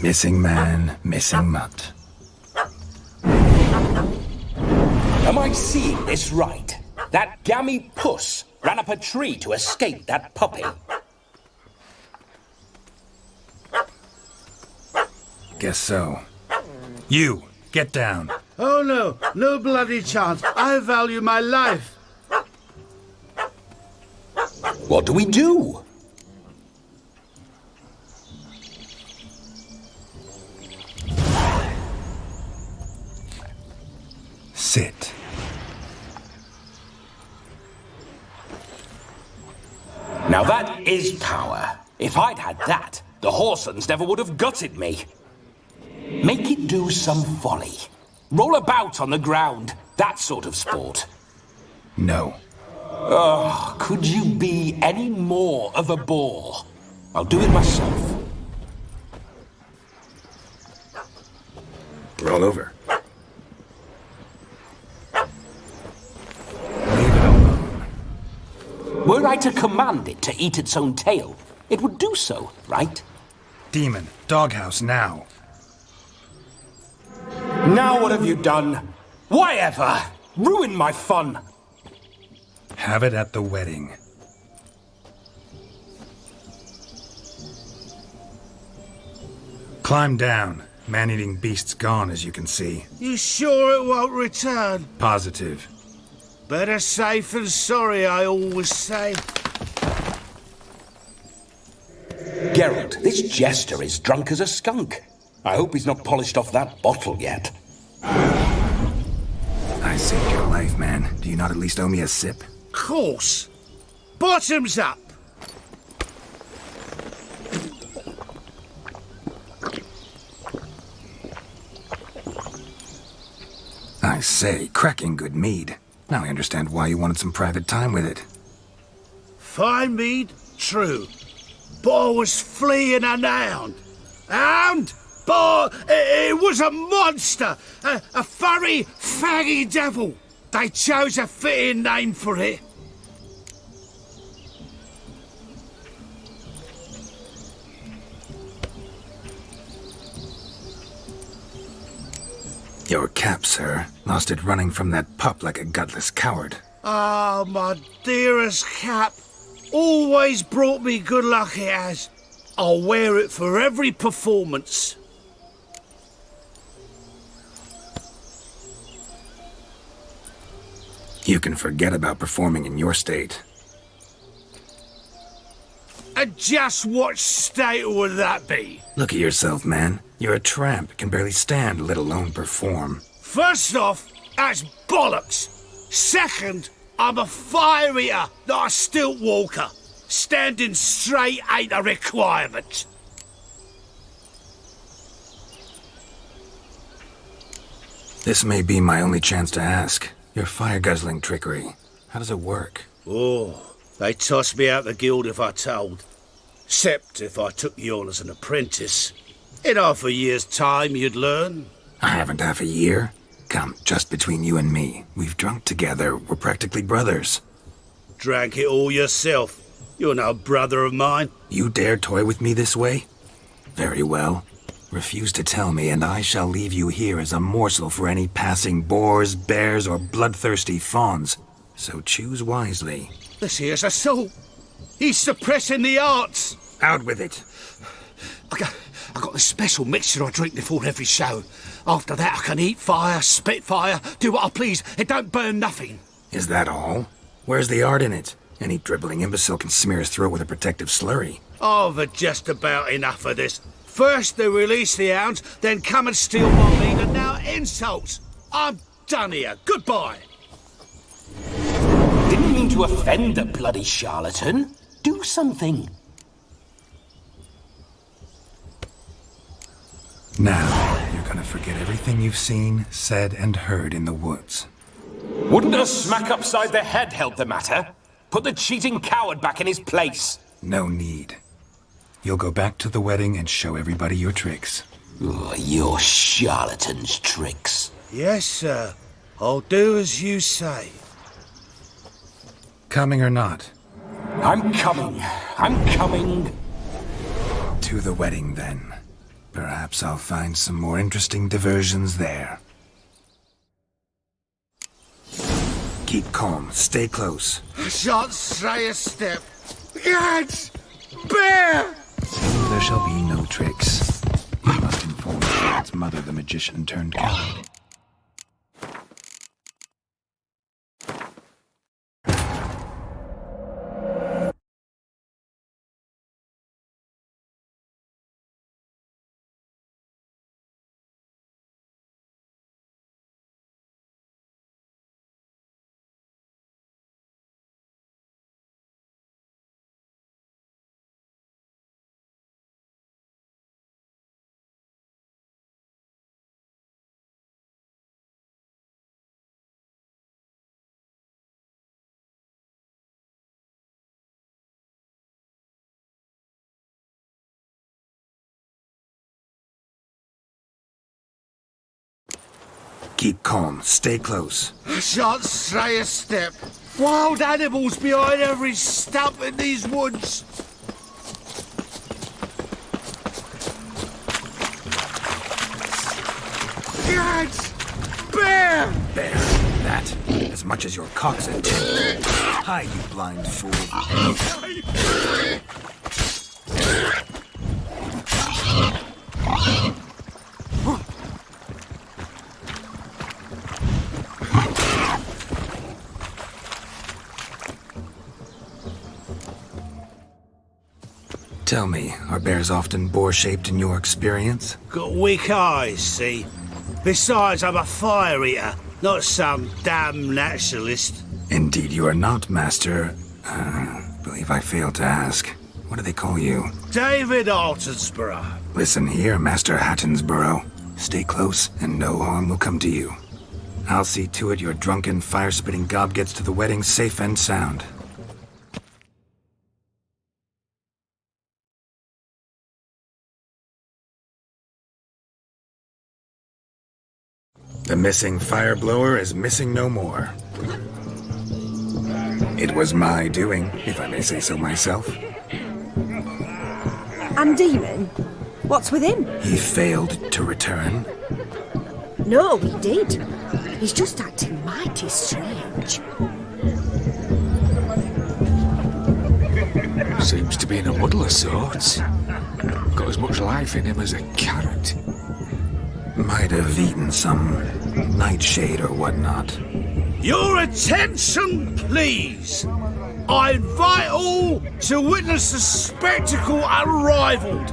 Missing man, missing mutt. Am I seeing this right? That gammy puss ran up a tree to escape that puppy. Guess so. You, get down. Oh no, no bloody chance. I value my life. What do we do? Sit. Now that is power. If I'd had that, the Horsons never would have gutted me. Make it do some folly. Roll about on the ground. That sort of sport. No. Oh, could you be any more of a bore? I'll do it myself. Roll over. Were I to command it to eat its own tail, it would do so, right? Demon, doghouse now. Now what have you done? Why ever? Ruin my fun. Have it at the wedding. Climb down. Man-eating beast's gone, as you can see. You sure it won't return? Positive. Better safe than sorry, I always say. Geralt, this jester is drunk as a skunk. I hope he's not polished off that bottle yet. I saved your life, man. Do you not at least owe me a sip? Course. Bottoms up. I say, cracking good mead. Now I understand why you wanted some private time with it. Fine mead, true. But I was fleeing an hound. Hound? But it was a monster. A furry, faggy devil. They chose a fitting name for it. Your cap, sir. Lost it running from that pup like a gutless coward. Ah, my dearest cap. Always brought me good luck it has. I'll wear it for every performance. You can forget about performing in your state. And just what state would that be? Look at yourself, man. You're a tramp, can barely stand, let alone perform. First off, that's bollocks. Second, I'm a fire eater, not a stilt walker. Standing straight ain't a requirement. This may be my only chance to ask. Your fire-guzzling trickery, how does it work? Oh, they toss me out the guild if I told. Except if I took you on as an apprentice. In half a year's time, you'd learn. I haven't half a year. Come, just between you and me. We've drunk together. We're practically brothers. Drank it all yourself. You're no brother of mine. You dare toy with me this way? Very well. Refuse to tell me, and I shall leave you here as a morsel for any passing boars, bears, or bloodthirsty fawns. So choose wisely. This here's assault. He's suppressing the arts. Out with it. I got this special mixture I drink before every show. After that I can eat fire, spit fire, do what I please. It don't burn nothing. Is that all? Where's the art in it? Any dribbling imbecile can smear his throat with a protective slurry. I've had just about enough of this. First they release the hounds, then come and steal my meat, and now insults. I'm done here. Goodbye. Didn't mean to offend the bloody charlatan. Do something. Now, you're gonna forget everything you've seen, said, and heard in the woods. Wouldn't a smack upside the head help the matter? Put the cheating coward back in his place. No need. You'll go back to the wedding and show everybody your tricks. Oh, your charlatan's tricks. Yes, sir. I'll do as you say. Coming or not? I'm coming. I'm coming. To the wedding, then. Perhaps I'll find some more interesting diversions there. Keep calm. Stay close. I shan't stray a step. Yes! Bear! There shall be no tricks. You must inform Shad's mother, the magician turned coward. Keep calm. Stay close. I shan't stray a step. Wild animals behind every stump in these woods. Gads! Bear! Bear, that. As much as your cock's a tip. Hi, you blind fool. Tell me, are bears often boar-shaped in your experience? Got weak eyes, see? Besides, I'm a fire eater, not some damn naturalist. Indeed you are not, Master. Believe I failed to ask. What do they call you? David Altonsborough. Listen here, Master Hattonsborough. Stay close, and no harm will come to you. I'll see to it your drunken, fire-spitting gob gets to the wedding safe and sound. The missing fire blower is missing no more. It was my doing, if I may say so myself. And Demon? What's with him? He failed to return. No, he did. He's just acting mighty strange. Seems to be in a muddle of sorts. Got as much life in him as a carrot. Might have eaten some nightshade or whatnot. Your attention, please. I invite all to witness the spectacle unrivaled.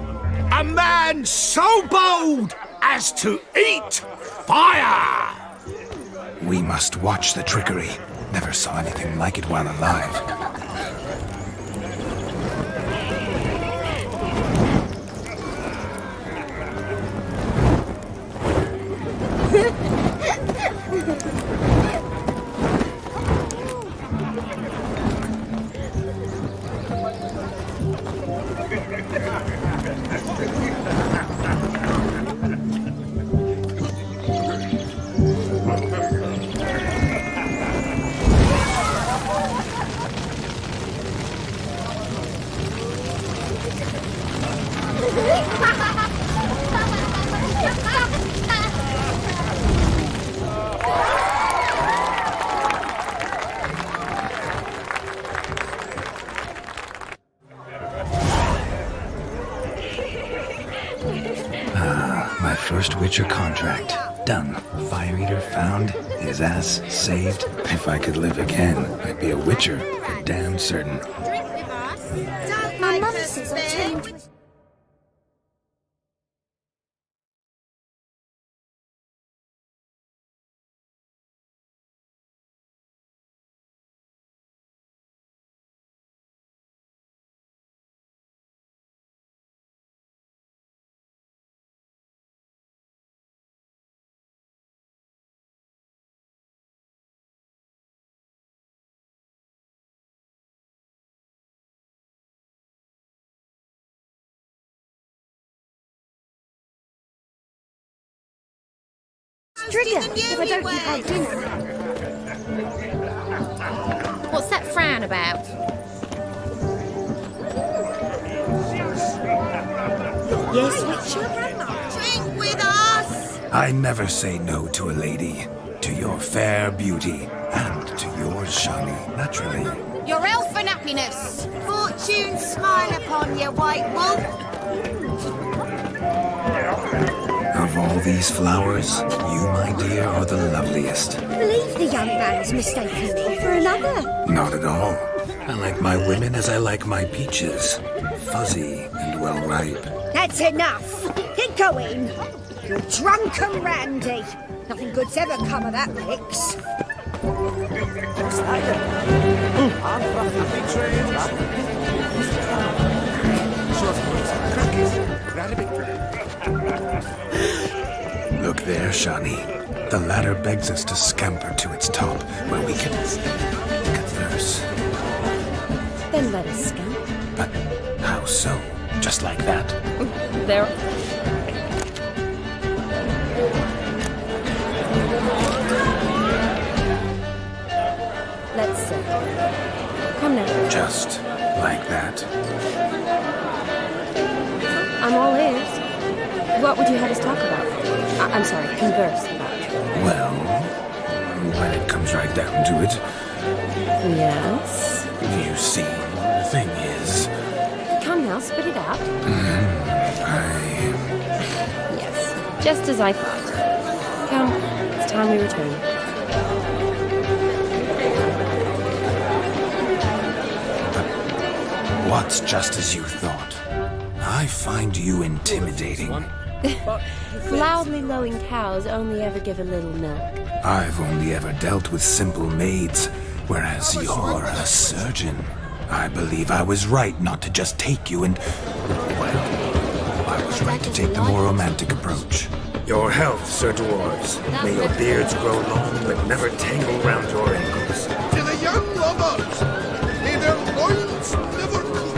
A man so bold as to eat fire! We must watch the trickery. Never saw anything like it while alive. My first Witcher contract. Done. Fire Eater found. His ass saved. If I could live again, I'd be a Witcher for damn certain. My mum says I changed. Trigger, if I don't have dinner. What's that frown about? Yes, Witcher? Drink with us! I never say no to a lady. To your fair beauty. And to yours, Shani, naturally. Your elfin happiness! Fortune smile upon you, White Wolf. Of all these flowers, you, my dear, are the loveliest. Believe the young man's mistaken me for another. Not at all. I like my women as I like my peaches. Fuzzy and well ripe. That's enough. Get going. You're drunken randy. Nothing good's ever come of that mix. Look there, Shani. The ladder begs us to scamper to its top, where we can converse. Then let us scamper. But how so? Just like that? There. Just like that. I'm all ears. What would you have us talk about? I'm sorry, converse about. Well, when it comes right down to it, Yes? you see, the thing is... Come now, spit it out. Yes, just as I thought. Come, it's time we return. What's just as you thought? I find you intimidating. Loudly lowing cows only ever give a little milk. I've only ever dealt with simple maids, whereas you're a surgeon. I believe I was right not to just take you and... Well, I was right to take the more romantic approach. Your health, Sir Dwarves. May your beards grow long, but never tangle round your ankles. To the young lovers, may their loins never cool.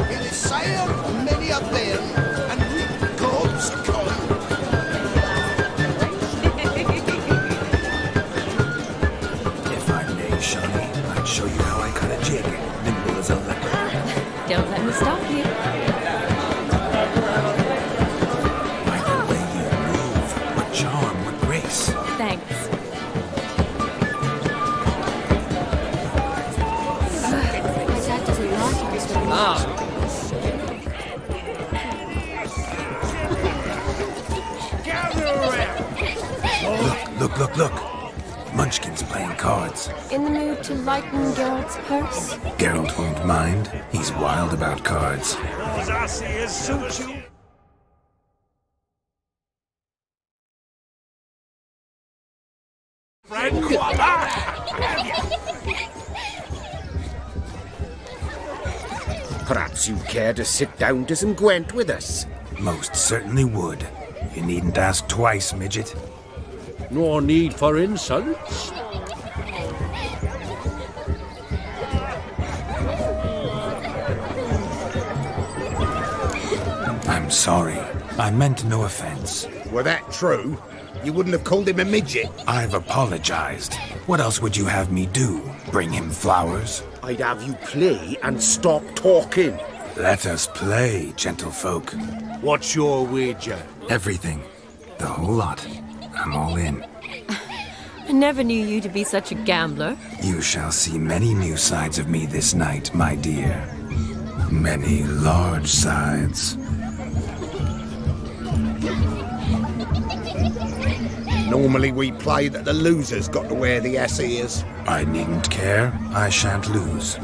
May the sire of many a bairn and reap gobs of corn. If I may, Shawnee, I'd show you how I cut a jig, nimble as a leopard. Don't let me stop you. By the way you move, what charm, what grace. Thanks. My dad doesn't like it this way. Look. Munchkin's playing cards. In the mood to lighten Geralt's purse? Geralt won't mind. He's wild about cards. Those I see as suit you. Perhaps you'd care to sit down to some Gwent with us. Most certainly would. You needn't ask twice, midget. No need for insults. I'm sorry. I meant no offense. Were that true, you wouldn't have called him a midget. I've apologized. What else would you have me do? Bring him flowers? I'd have you play and stop talking. Let us play, gentlefolk. What's your wager? Everything. The whole lot. I'm all in. I never knew you to be such a gambler. You shall see many new sides of me this night, my dear. Many large sides. Normally we play that the loser's got to wear the ass ears. I needn't care. I shan't lose.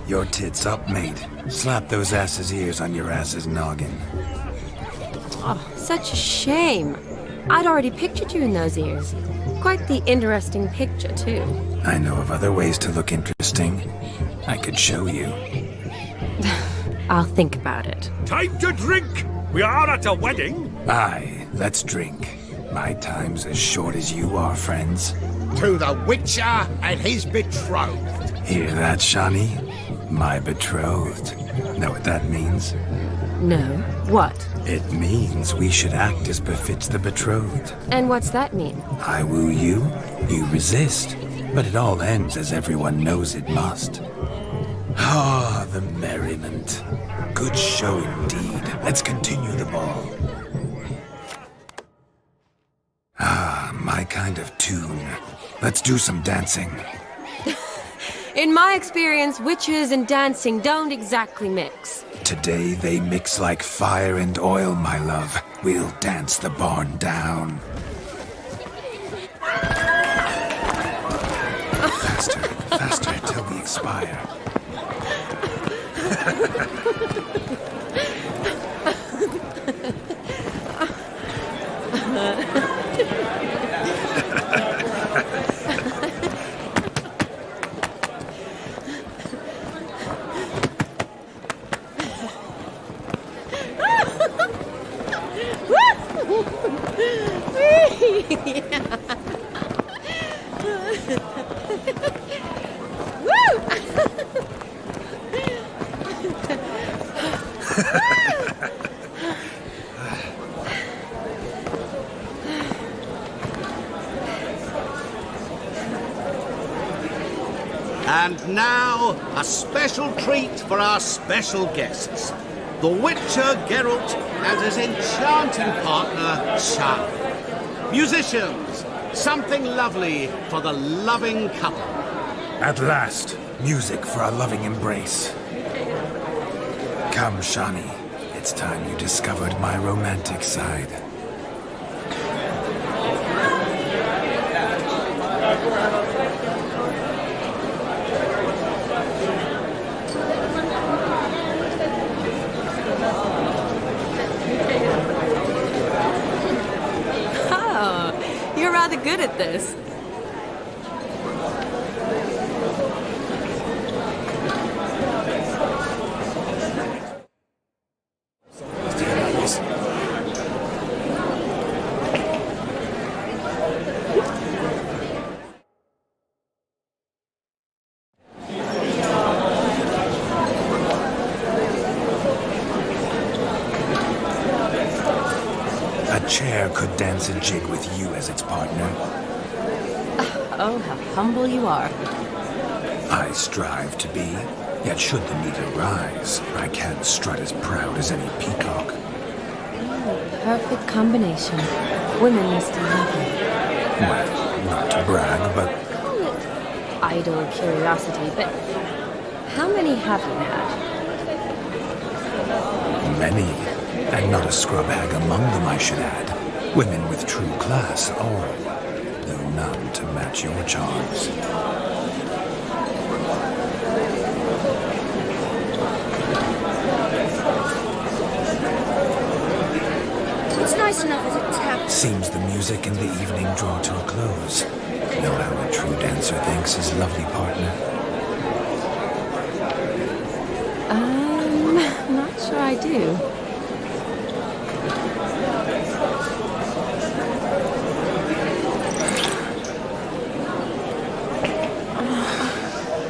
Your tits up, mate. Slap those asses' ears on your ass's noggin. Oh, such a shame. I'd already pictured you in those ears. Quite the interesting picture, too. I know of other ways to look interesting. I could show you. I'll think about it. Time to drink! We are at a wedding! Aye, let's drink. My time's as short as you are, friends. To the Witcher and his betrothed. Hear that, Shani? My betrothed. Know what that means? No. What? It means we should act as befits the betrothed. And what's that mean? I woo you, you resist. But it all ends as everyone knows it must. Ah, the merriment. Good show indeed. Let's continue the ball. Ah, my kind of tune. Let's do some dancing. In my experience, witches and dancing don't exactly mix. Today they mix like fire and oil, my love. We'll dance the barn down. Faster, faster, till we expire. And now, a special treat for our special guests. The Witcher Geralt and his enchanting partner, Shani. Musicians, something lovely for the loving couple. At last, music for our loving embrace. Come, Shani. It's time you discovered my romantic side. Oh, you're rather good at this. A chair could dance a jig with you as its partner. Oh, how humble you are. I strive to be, yet should the meter rise, I can't strut as proud as any peacock. Perfect combination. Women must love you. Well, not to brag, but... Call it idle curiosity, but how many have you had? Many, and not a scrub hag among them, I should add. Women with true class, all, though none to match your charms. It's nice enough as it taps. Seems the music and the evening draw to a close. Know how a true dancer thanks his lovely partner? Not sure I do.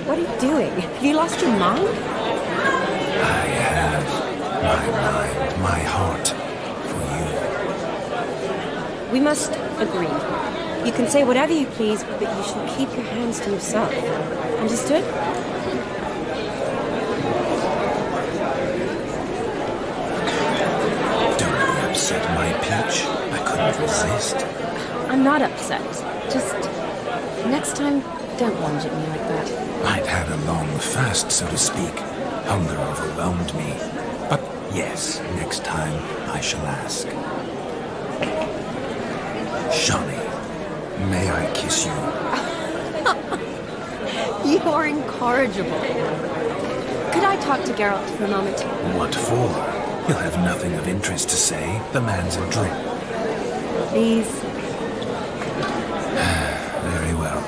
What are you doing? Have you lost your mind? I have. my mind, my heart for We must agree. You can say whatever you please, but you shall keep your hands to yourself. Understood? you. Don't be upset, my peach. I couldn't resist. I'm not upset. Just next time, don't lunge at me like that. I'd had a long fast, so to speak. Hunger overwhelmed me. But yes, next time I shall ask. Shani, may I kiss you? You're incorrigible. Could I talk to Geralt for a moment? What for? You'll have nothing of interest to say. The man's adrip. Please. Very well.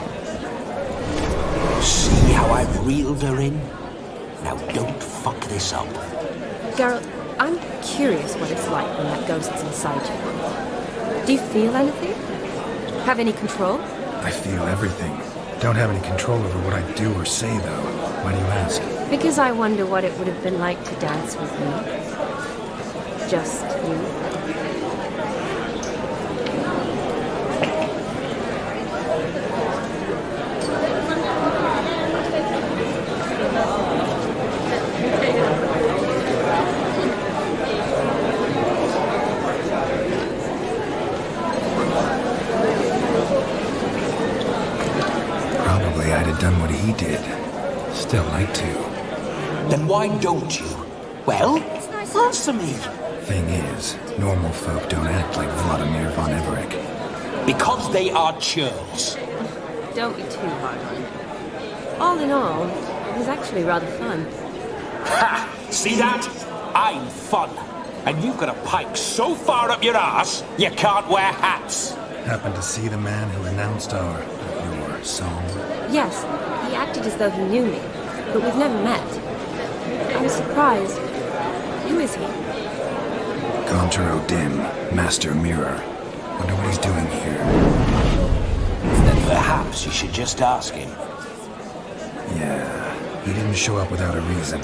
See how I've reeled her in? Now don't fuck this up. Geralt, I'm curious what it's like when that ghost's inside you. Do you feel anything? Have any control? I feel everything. Don't have any control over what I do or say, though. Why do you ask? Because I wonder what it would have been like to dance with me. Just you. Probably I'd have done what he did. Still like to. Then why don't you? Well, answer me. Thing is, normal folk don't act like Vladimir von Everett. Because they are churls. Don't be too hard on him. All in all, it was actually rather fun. Ha! See that? I'm fun. And you've got a pike so far up your ass, you can't wear hats. Happened to see the man who announced your song? Yes, he acted as though he knew me, but we've never met. I was surprised. Who is he? Gaunter O'Dim, Master Mirror. Wonder what he's doing here. Then perhaps you should just ask him. Yeah, he didn't show up without a reason.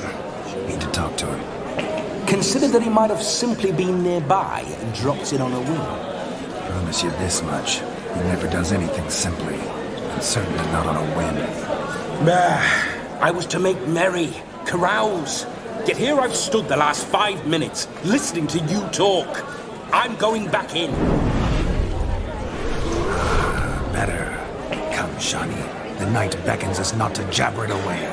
Need to talk to him. Consider that he might have simply been nearby and dropped in on a whim. Promise you this much. He never does anything simply. And certainly not on a whim. I was to make merry, carouse. Yet here I've stood the last 5 minutes, listening to you talk. I'm going back in. Better. Come, Shani. The night beckons us not to jabber it away.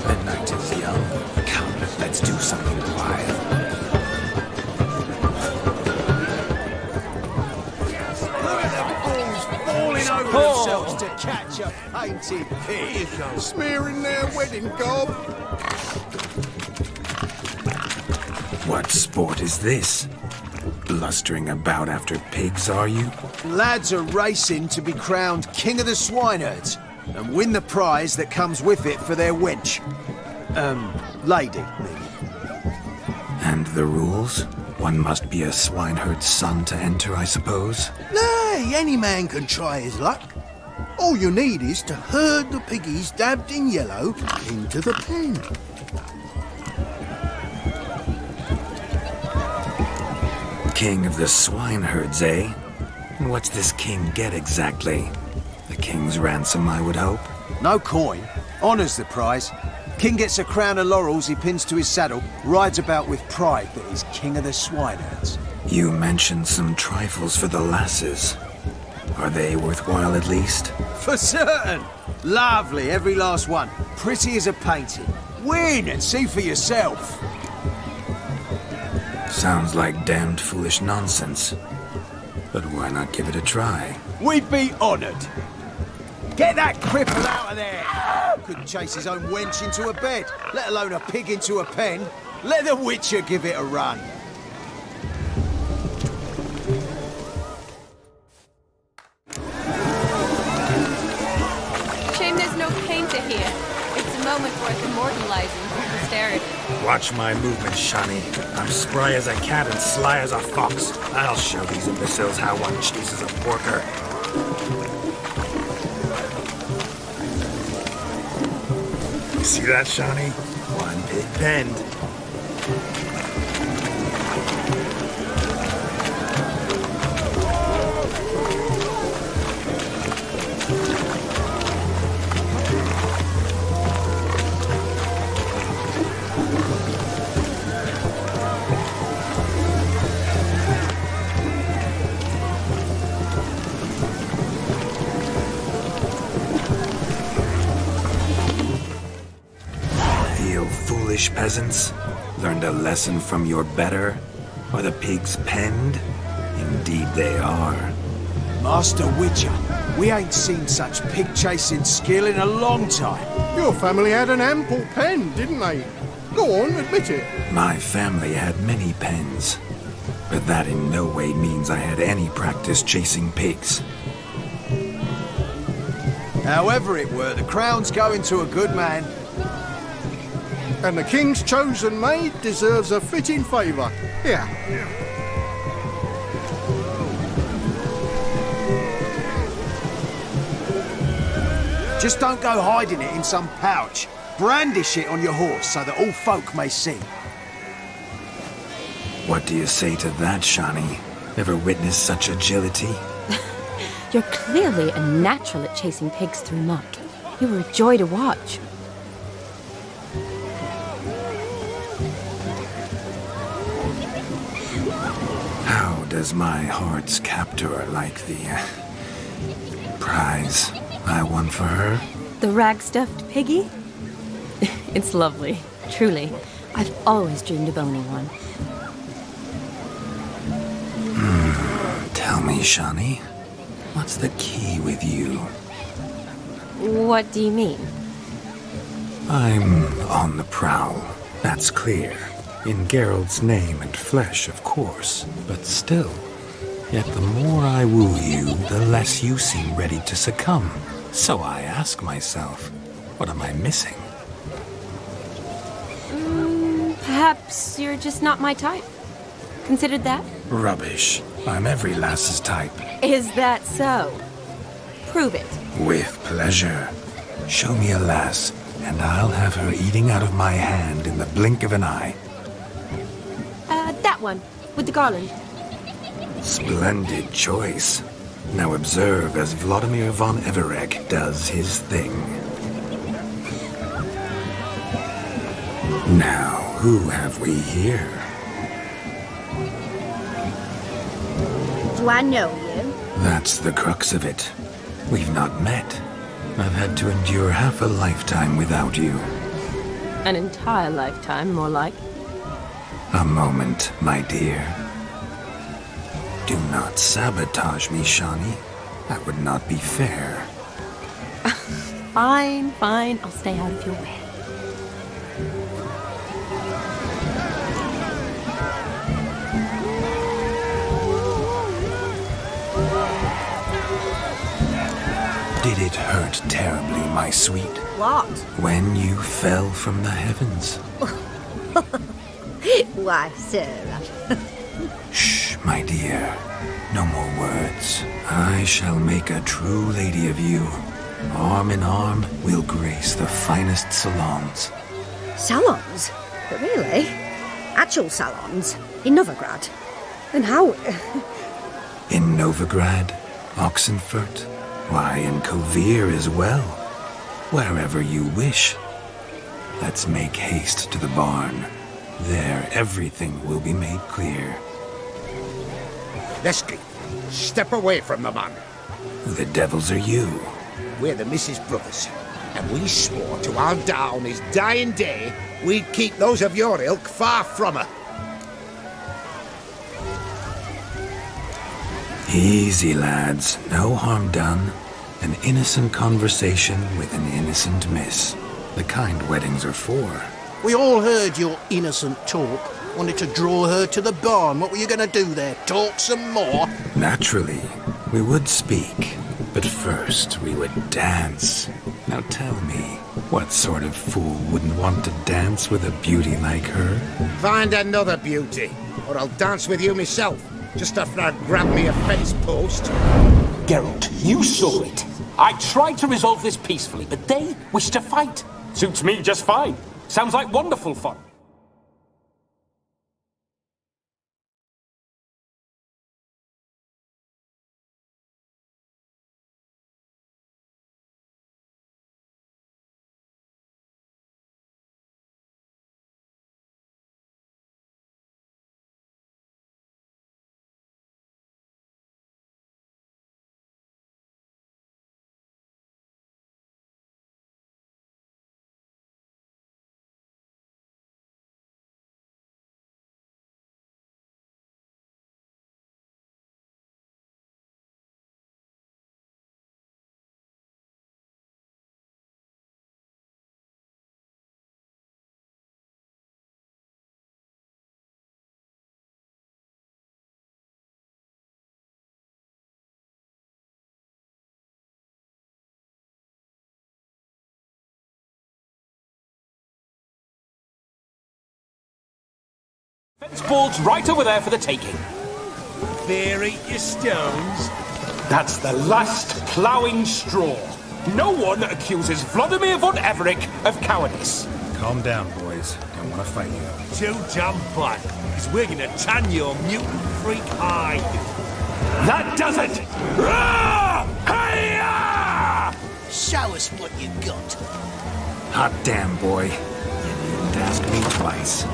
The night is young. Come, let's do something wild. Falling over themselves to catch a painted pig. Smearing their wedding gob. What sport is this? Blustering about after pigs, are you? Lads are racing to be crowned King of the Swineherds and win the prize that comes with it for their wench. Lady, maybe. And the rules? One must be a swineherd's son to enter, I suppose? Nay, any man can try his luck. All you need is to herd the piggies dabbed in yellow into the pen. King of the swineherds, eh? What's this king get exactly? The king's ransom, I would hope? No coin. Honours the prize. King gets a crown of laurels he pins to his saddle, rides about with pride that he's King of the Swineherds. You mentioned some trifles for the lasses. Are they worthwhile at least? For certain! Lovely, every last one. Pretty as a painting. Win and see for yourself. Sounds like damned foolish nonsense. But why not give it a try? We'd be honoured. Get that cripple out of there! Couldn't chase his own wench into a bed, let alone a pig into a pen. Let the Witcher give it a run. Shame there's no painter here. It's a moment worth immortalizing for posterity. Watch my movements, Shani. I'm spry as a cat and sly as a fox. I'll show these imbeciles how one chases a porker. You see that, Shawnee? One pig penned. Foolish peasants, learned a lesson from your better? Are the pigs penned? Indeed they are. Master Witcher, we ain't seen such pig-chasing skill in a long time. Your family had an ample pen, didn't they? Go on, admit it. My family had many pens, but that in no way means I had any practice chasing pigs. However it were, the crown's going to a good man. And the king's chosen maid deserves a fitting favour. Here. Just don't go hiding it in some pouch. Brandish it on your horse so that all folk may see. What do you say to that, Shawnee? Ever witnessed such agility? You're clearly a natural at chasing pigs through muck. You were a joy to watch. How does my heart's captor like the prize I won for her? The rag-stuffed piggy? It's lovely, truly. I've always dreamed of owning one. Tell me, Shawnee, what's the key with you? What do you mean? I'm on the prowl, that's clear. In Geralt's name and flesh, of course, but still. Yet the more I woo you, the less you seem ready to succumb. So I ask myself, what am I missing? Perhaps you're just not my type. Considered that? Rubbish. I'm every lass's type. Is that so? Prove it. With pleasure. Show me a lass, and I'll have her eating out of my hand in the blink of an eye. That one, with the garland. Splendid choice. Now observe as Vladimir von Everek does his thing. Now, who have we here? Do I know you? That's the crux of it. We've not met. I've had to endure half a lifetime without you. An entire lifetime, more like. A moment, my dear. Do not sabotage me, Shawnee. That would not be fair. Fine, fine. I'll stay out of your way. Did it hurt terribly, my sweet? What? When you fell from the heavens. Why, Sarah? Shh, my dear. No more words. I shall make a true lady of you. Arm in arm, we'll grace the finest salons. Salons? But really? Actual salons? In Novigrad? And how... In Novigrad, Oxenfurt, why, in Kovir as well. Wherever you wish. Let's make haste to the barn. There, everything will be made clear. Lesky, step away from the man. Who the devils are you? We're the Mrs. Brothers, and we swore to our down his dying day we'd keep those of your ilk far from her. Easy, lads. No harm done. An innocent conversation with an innocent miss. The kind weddings are for. We all heard your innocent talk. Wanted to draw her to the barn. What were you going to do there? Talk some more? Naturally, we would speak. But first, we would dance. Now tell me, what sort of fool wouldn't want to dance with a beauty like her? Find another beauty, or I'll dance with you myself, just after I grab me a fence post. Geralt, you saw it. I tried to resolve this peacefully, but they wish to fight. Suits me just fine. Sounds like wonderful fun. Fence board's right over there for the taking. Fear eat your stones. That's the last ploughing straw. No one accuses Vladimir von Everett of cowardice. Calm down, boys. Don't want to fight you. Too damn bad, because we're gonna tan your mutant freak hide. That does it! Rah! Hi-ya! Show us what you got. Hot damn, boy. You needn't ask me twice.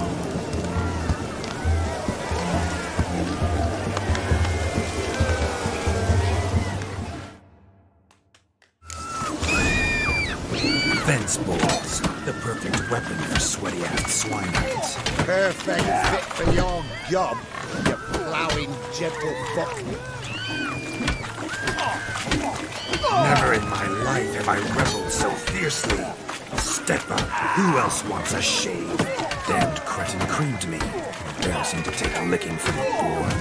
Fence boards, the perfect weapon for sweaty-ass swineherds. Perfect fit for your gob, you ploughing gentlefolk. Never in my life have I rebelled so fiercely. Step up. Who else wants a shave? Damned cretin creamed me. They all seem to take a licking from the board.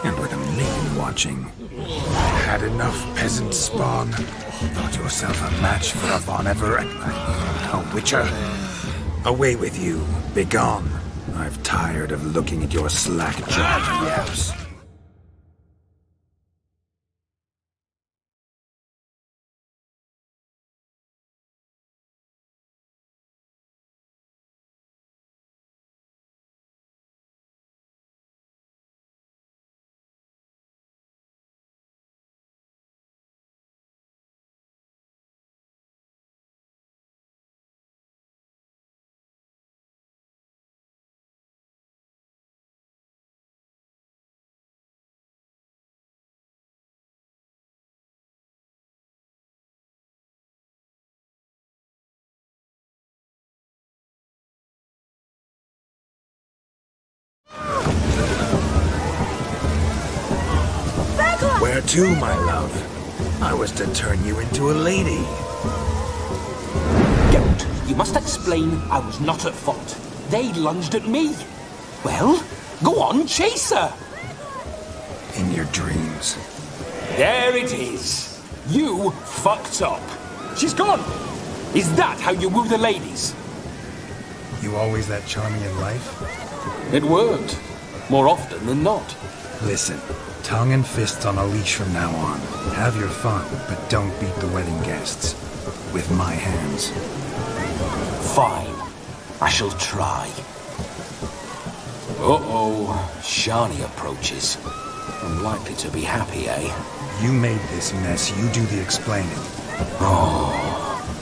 And with a maiden watching. Had enough, peasant spawn. Thought yourself a match for a Von Everett. A witcher. Away with you. Begone. I've tired of looking at your slack-jawed yaps. Where to, my love? I was to turn you into a lady. Don't. You must explain I was not at fault. They lunged at me. Well, go on, chase her. In your dreams. There it is. You fucked up. She's gone. Is that how you woo the ladies? You always that charming in life? It worked. More often than not. Listen, tongue and fists on a leash from now on. Have your fun, but don't beat the wedding guests. With my hands. Fine. I shall try. Uh-oh. Shani approaches. Unlikely to be happy, eh? You made this mess. You do the explaining. Oh,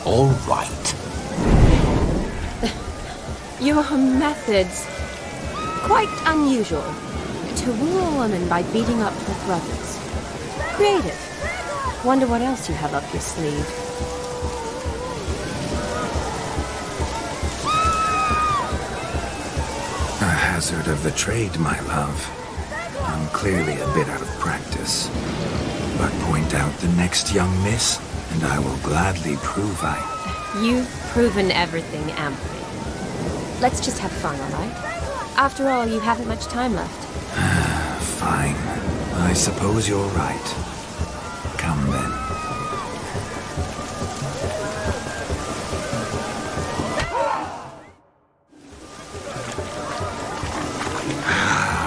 all right. Your methods. Quite unusual. To woo a woman by beating up her brothers. Creative. Wonder what else you have up your sleeve. A hazard of the trade, my love. I'm clearly a bit out of practice. But point out the next young miss, and I will gladly prove You've proven everything amply. Let's just have fun, all right? After all, you haven't much time left. Fine. I suppose you're right. Come then.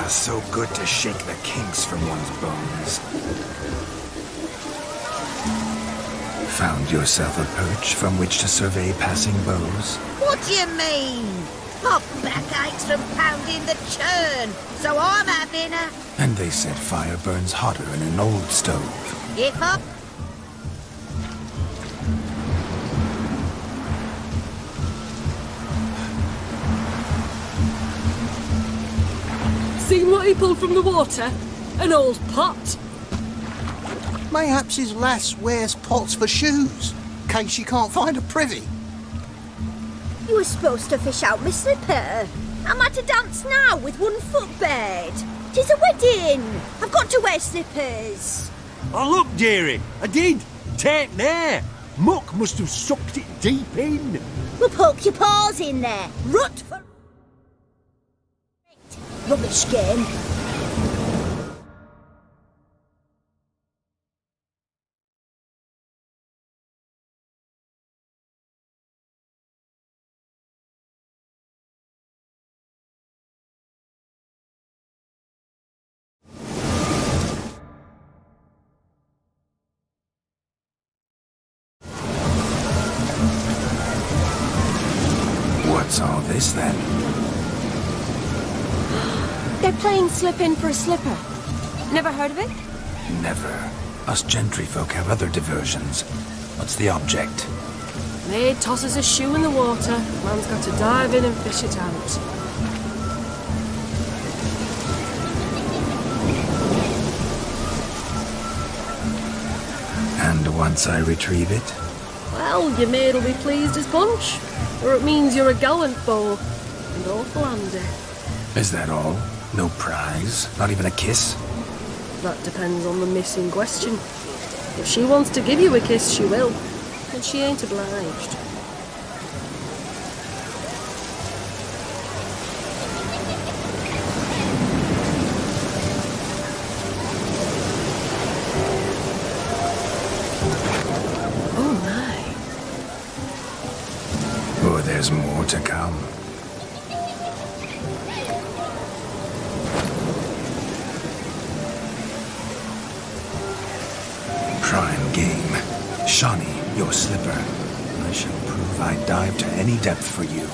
So good to shake the kinks from one's bones. Found yourself a perch from which to survey passing bows? What do you mean? My back aches from pounding the churn, so I'm having a... And they said fire burns hotter in an old stove. If I... Seen what he pulled from the water? An old pot. Mayhaps his lass wears pots for shoes, in case she can't find a privy. You were supposed to fish out my slipper. I'm at a dance now with one foot bared. 'Tis a wedding. I've got to wear slippers. Oh, look, dearie, I did. Take there. Muck must have sucked it deep in. Well, poke your paws in there. Rut for... Rubbish game. What's all this then? They're playing slip-in for a slipper. Never heard of it? Never. Us gentry folk have other diversions. What's the object? Maid tosses a shoe in the water. Man's got to dive in and fish it out. And once I retrieve it? Well, your maid'll be pleased as punch. Or it means you're a gallant beau. And awful handy. Is that all? No prize? Not even a kiss? That depends on the miss in question. If she wants to give you a kiss, she will. And she ain't obliged. Oh my. Oh, there's more to come. Prime game. Shawnee, your slipper. I shall prove I'd dive to any depth for you.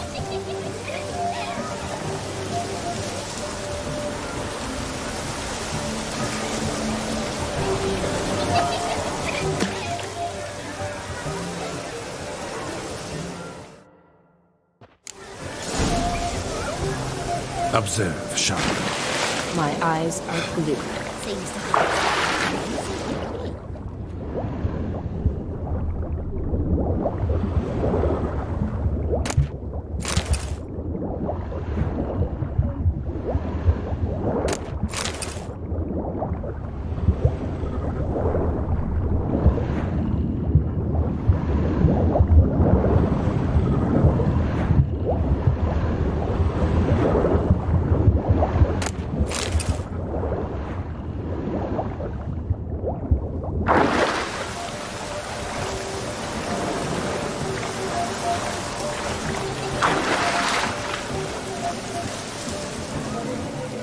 Observe, Shawnee. My eyes are blue. Seems to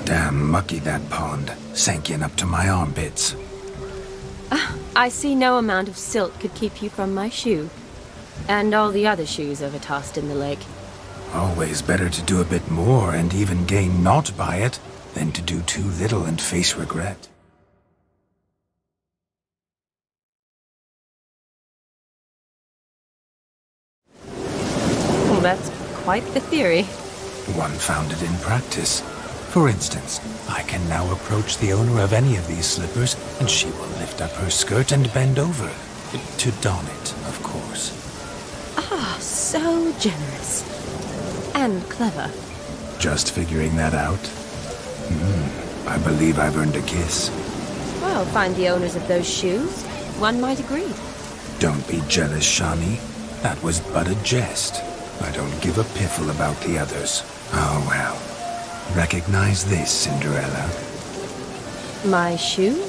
Damn mucky that pond. Sank in up to my armpits. I see no amount of silt could keep you from my shoe. And all the other shoes overtossed in the lake. Always better to do a bit more and even gain naught by it than to do too little and face regret. Well, that's quite the theory. One founded in practice. For instance, I can now approach the owner of any of these slippers, and she will lift up her skirt and bend over. To don it, of course. Ah, so generous. And clever. Just figuring that out? I believe I've earned a kiss. Well, find the owners of those shoes. One might agree. Don't be jealous, Shawnee. That was but a jest. I don't give a piffle about the others. Oh well. Recognize this, Cinderella. My shoe?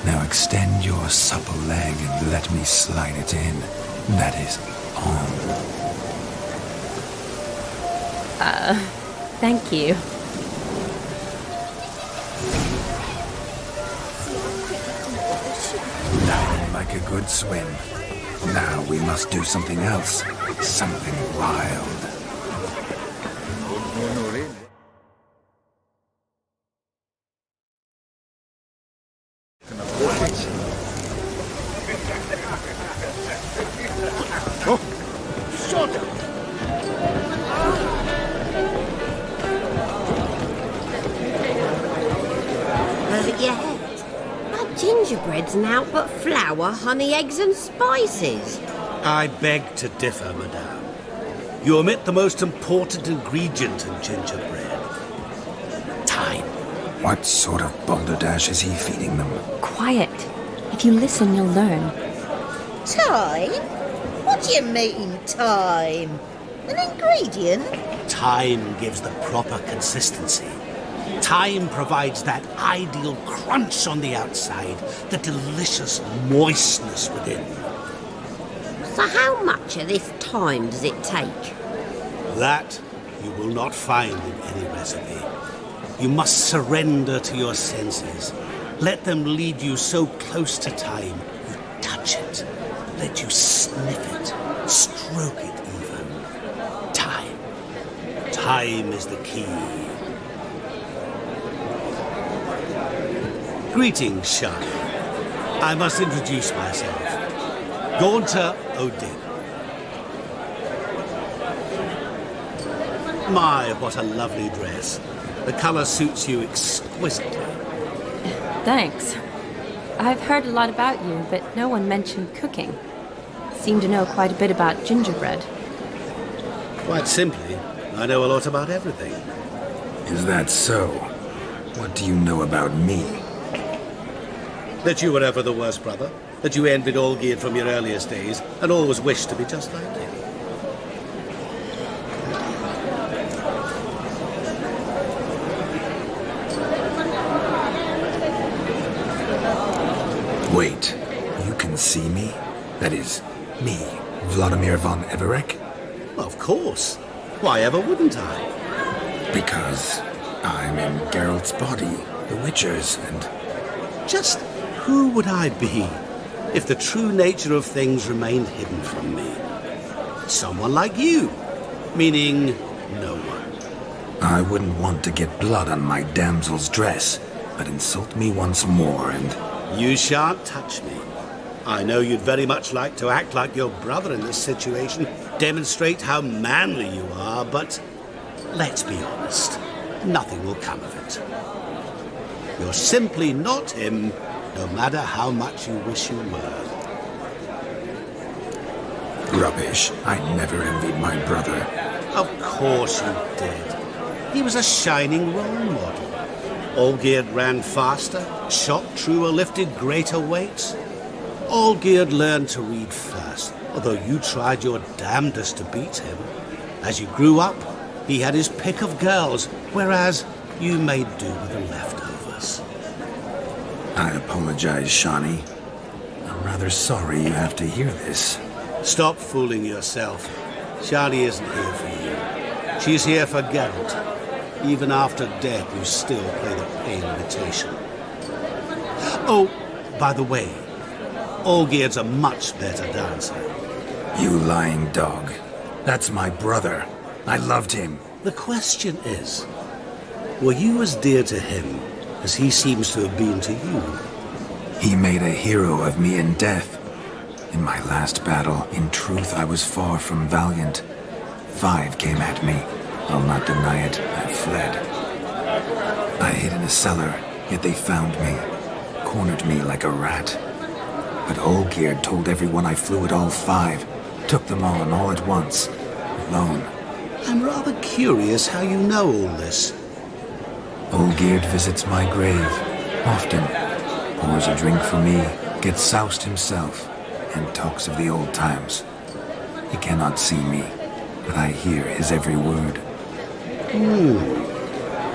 Now extend your supple leg and let me slide it in. That is, on. Thank you. like a good swim. Now we must do something else. Something wild. Gingerbread's naught but flour, honey, eggs and spices. I beg to differ, madame. You omit the most important ingredient in gingerbread. Time. What sort of balderdash is he feeding them? Quiet. If you listen, you'll learn. Time? What do you mean, time? An ingredient? Time gives the proper consistency. Time provides that ideal crunch on the outside, the delicious moistness within. So how much of this time does it take? That you will not find in any recipe. You must surrender to your senses. Let them lead you so close to time, you touch it. Let you sniff it, stroke it even. Time. Time is the key. Greetings, Shani. I must introduce myself. Gaunter O'Dibb. My, what a lovely dress. The colour suits you exquisitely. Thanks. I've heard a lot about you, but no one mentioned cooking. Seem to know quite a bit about gingerbread. Quite simply, I know a lot about everything. Is that so? What do you know about me? That you were ever the worst brother, that you envied Olgierd from your earliest days, and always wished to be just like him. Wait, you can see me? That is, me, Vladimir von Everec? Of course. Why ever wouldn't I? Because I'm in Geralt's body, the Witcher's, and... Just who would I be if the true nature of things remained hidden from me? Someone like you, meaning no one. I wouldn't want to get blood on my damsel's dress, but insult me once more and... You shan't touch me. I know you'd very much like to act like your brother in this situation, demonstrate how manly you are, but let's be honest, nothing will come of it. You're simply not him, no matter how much you wish you were. Rubbish. I never envied my brother. Of course you did. He was a shining role model. Olgierd ran faster, shot truer, lifted greater weights. Olgierd learned to read first, although you tried your damnedest to beat him. As you grew up, he had his pick of girls, whereas you made do with the leftovers. I apologize, Shani. I'm rather sorry you have to hear this. Stop fooling yourself. Shani isn't here for you. She's here for Geralt. Even after death, you still play the pale imitation. Oh, by the way, Olgierd's a much better dancer. You lying dog. That's my brother. I loved him. The question is, were you as dear to him as he seems to have been to you? He made a hero of me in death. In my last battle, in truth, I was far from valiant. 5 came at me. I'll not deny it, I fled. I hid in a cellar, yet they found me, cornered me like a rat. But Olgierd told everyone I flew at all 5, took them on all at once, alone. I'm rather curious how you know all this. Olgierd visits my grave, often. Pours a drink for me, gets soused himself, and talks of the old times. He cannot see me, but I hear his every word.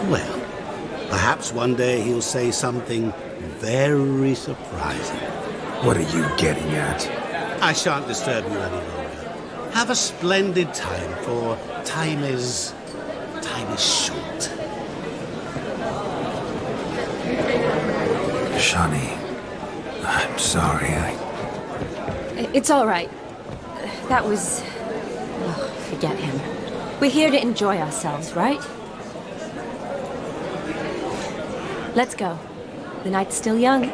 Well, perhaps one day he'll say something very surprising. What are you getting at? I shan't disturb you any longer. Have a splendid time, for time is short. Shani, I'm sorry. It's all right. That was... Oh, forget him. We're here to enjoy ourselves, right? Let's go. The night's still young.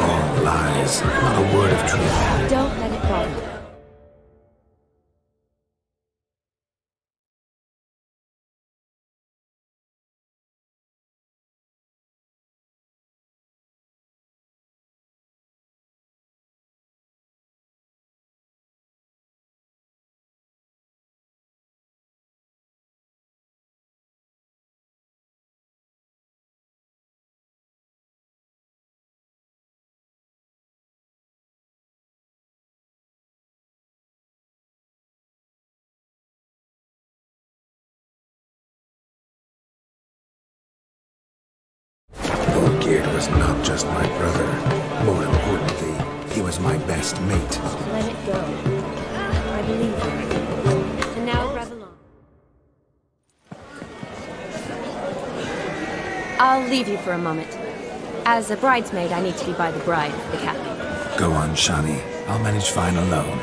All lies, not a word of truth. Don't let it bother you. Olgierd was not just my brother. More importantly, he was my best mate. Let it go. I believe you. And now revel on. I'll leave you for a moment. As a bridesmaid, I need to be by the bride for the captain. Go on, Shani. I'll manage fine alone.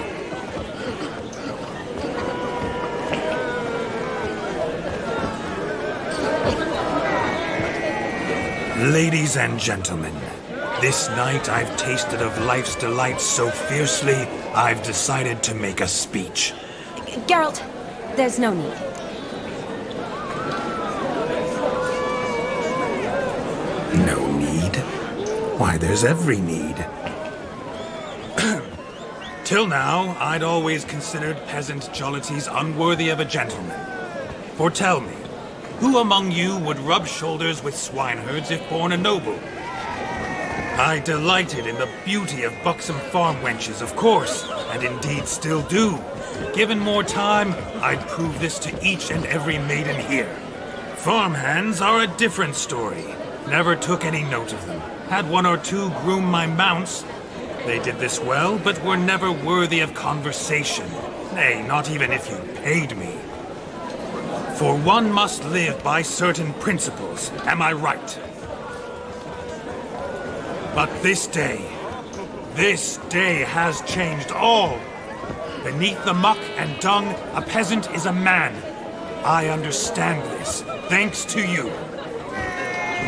Ladies and gentlemen, this night I've tasted of life's delights so fiercely, I've decided to make a speech. Geralt, there's no need. No need? Why, there's every need. Till now, I'd always considered peasant jollities unworthy of a gentleman. For tell me, who among you would rub shoulders with swineherds if born a noble? I delighted in the beauty of buxom farm wenches, of course, and indeed still do. Given more time, I'd prove this to each and every maiden here. Farmhands are a different story. Never took any note of them. Had one or two groom my mounts. They did this well, but were never worthy of conversation. Nay, not even if you paid me. For one must live by certain principles, am I right? But this day has changed all. Beneath the muck and dung, a peasant is a man. I understand this, thanks to you.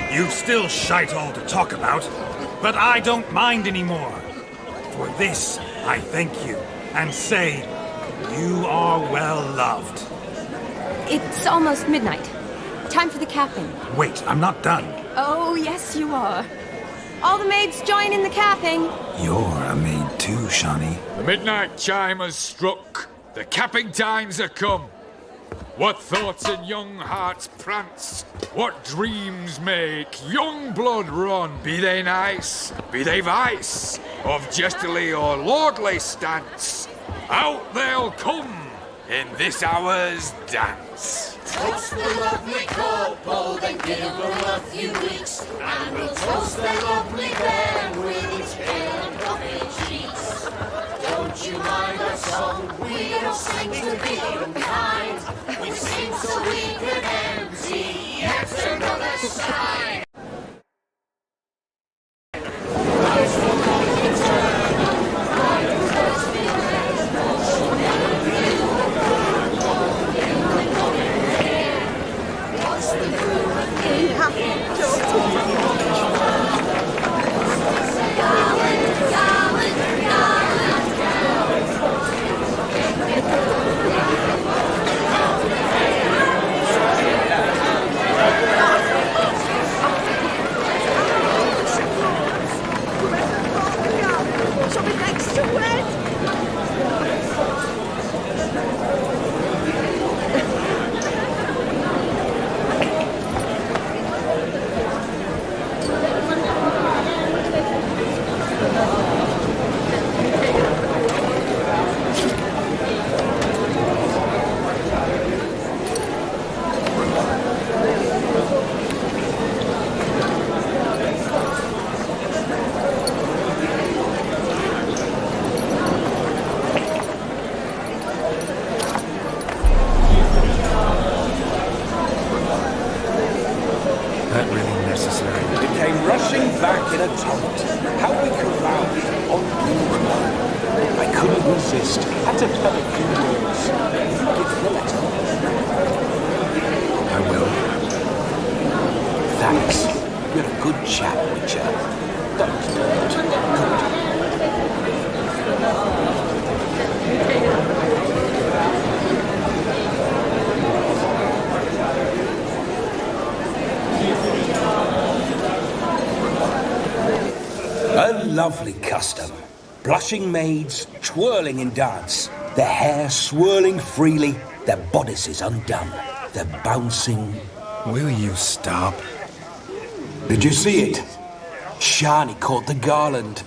You've still shite all to talk about, but I don't mind anymore. For this, I thank you, and say, you are well loved. It's almost midnight. Time for the capping. Wait, I'm not done. Oh, yes, you are. All the maids join in the capping. You're a maid too, Shani. The midnight chime has struck. The capping times are come. What thoughts in young hearts prance? What dreams make young blood run? Be they nice, be they vice, of jestily or lordly stance, out they'll come in this hour's dance. Toast the lovely couple, then give them a few weeks, and we'll toast their lovely band with its pale and puffy cheeks. Don't you mind our song? We don't sing to be unkind. We sing so we can empty yet another side. It came rushing back in a torrent. How we caroused on Gil's mind. I couldn't resist. Had to tell a few words. You give the letter. I will. Thanks. You're a good chap, Witcher. Don't. A lovely custom. Blushing maids, twirling in dance, their hair swirling freely, their bodices undone, their bouncing... Will you stop? Did you see it? Shani caught the garland.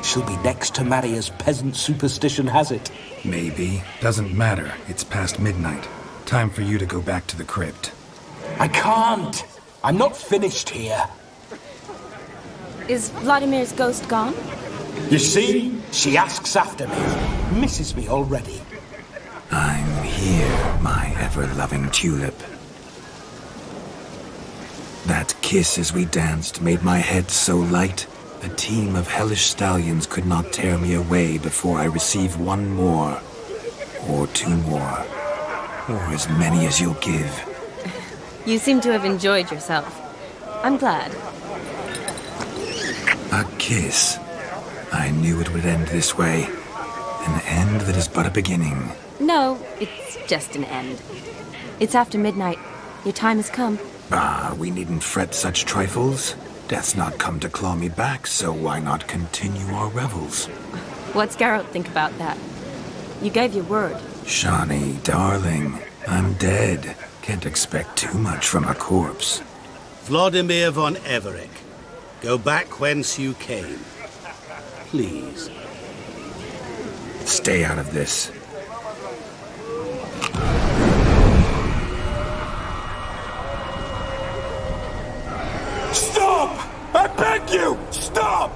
She'll be next to marry as peasant superstition has it. Maybe. Doesn't matter. It's past midnight. Time for you to go back to the crypt. I can't. I'm not finished here. Is Vladimir's ghost gone? You see? She asks after me. Misses me already. I'm here, my ever-loving tulip. That kiss as we danced made my head so light, a team of hellish stallions could not tear me away before I receive one more, or two more, or as many as you'll give. You seem to have enjoyed yourself. I'm glad. A kiss. I knew it would end this way. An end that is but a beginning. No, it's just an end. It's after midnight. Your time has come. Ah, we needn't fret such trifles. Death's not come to claw me back, so why not continue our revels? What's Geralt think about that? You gave your word. Shani, darling, I'm dead. Can't expect too much from a corpse. Vladimir von Everick, go back whence you came. Please. Stay out of this. Stop! I beg you! Stop!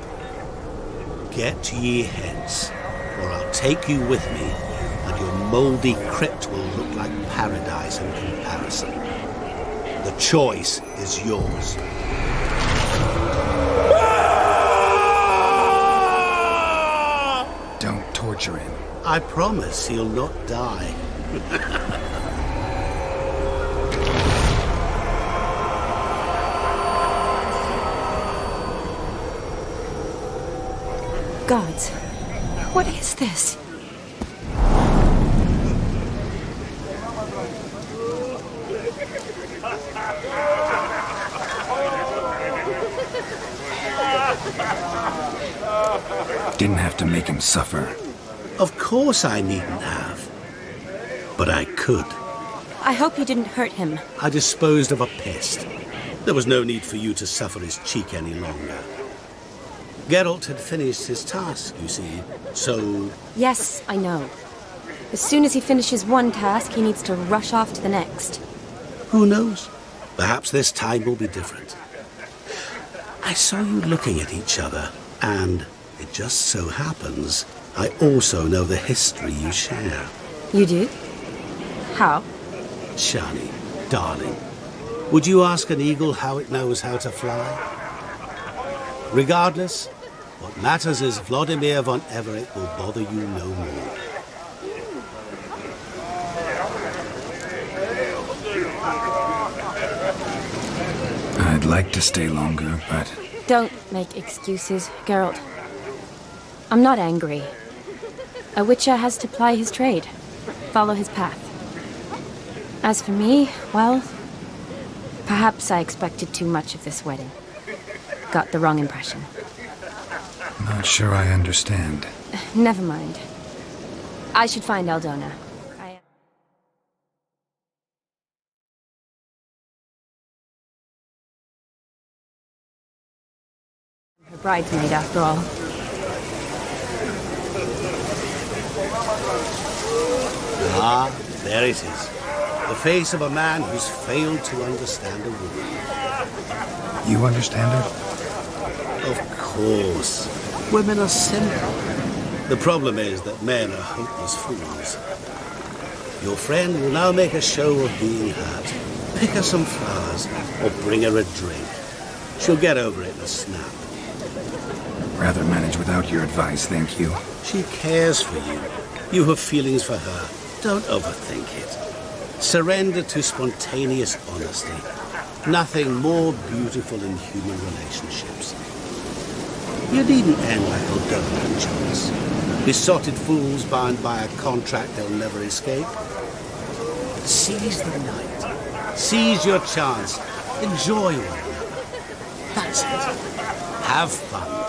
Get ye hence, or I'll take you with me, and your mouldy crypt will look like paradise in comparison. The choice is yours. Don't torture him. I promise he'll not die. Gods, what is this? Didn't have to make him suffer. Of course I needn't have. But I could. I hope you didn't hurt him. I disposed of a pest. There was no need for you to suffer his cheek any longer. Geralt had finished his task, you see, so... Yes, I know. As soon as he finishes one task, he needs to rush off to the next. Who knows? Perhaps this time will be different. I saw you looking at each other, and it just so happens I also know the history you share. You do? How? Shani, darling, would you ask an eagle how it knows how to fly? Regardless, what matters is Vladimir von Everick will bother you no more. I'd like to stay longer, but... Don't make excuses, Geralt. I'm not angry. A witcher has to ply his trade, follow his path. As for me, well, perhaps I expected too much of this wedding. Got the wrong impression. Not sure I understand. Never mind. I should find Aldona. Her bridesmaid, after all. Ah, there it is. The face of a man who's failed to understand a woman. You understand her? Of course. Women are simple. The problem is that men are hopeless fools. Your friend will now make a show of being hurt. Pick her some flowers or bring her a drink. She'll get over it in a snap. Rather manage without your advice, thank you. She cares for you. You have feelings for her. Don't overthink it. Surrender to spontaneous honesty. Nothing more beautiful in human relationships. You needn't end like O'Donnell and Jones. Besotted fools bound by a contract they'll never escape. Seize the night. Seize your chance. Enjoy one another. That's it. Have fun.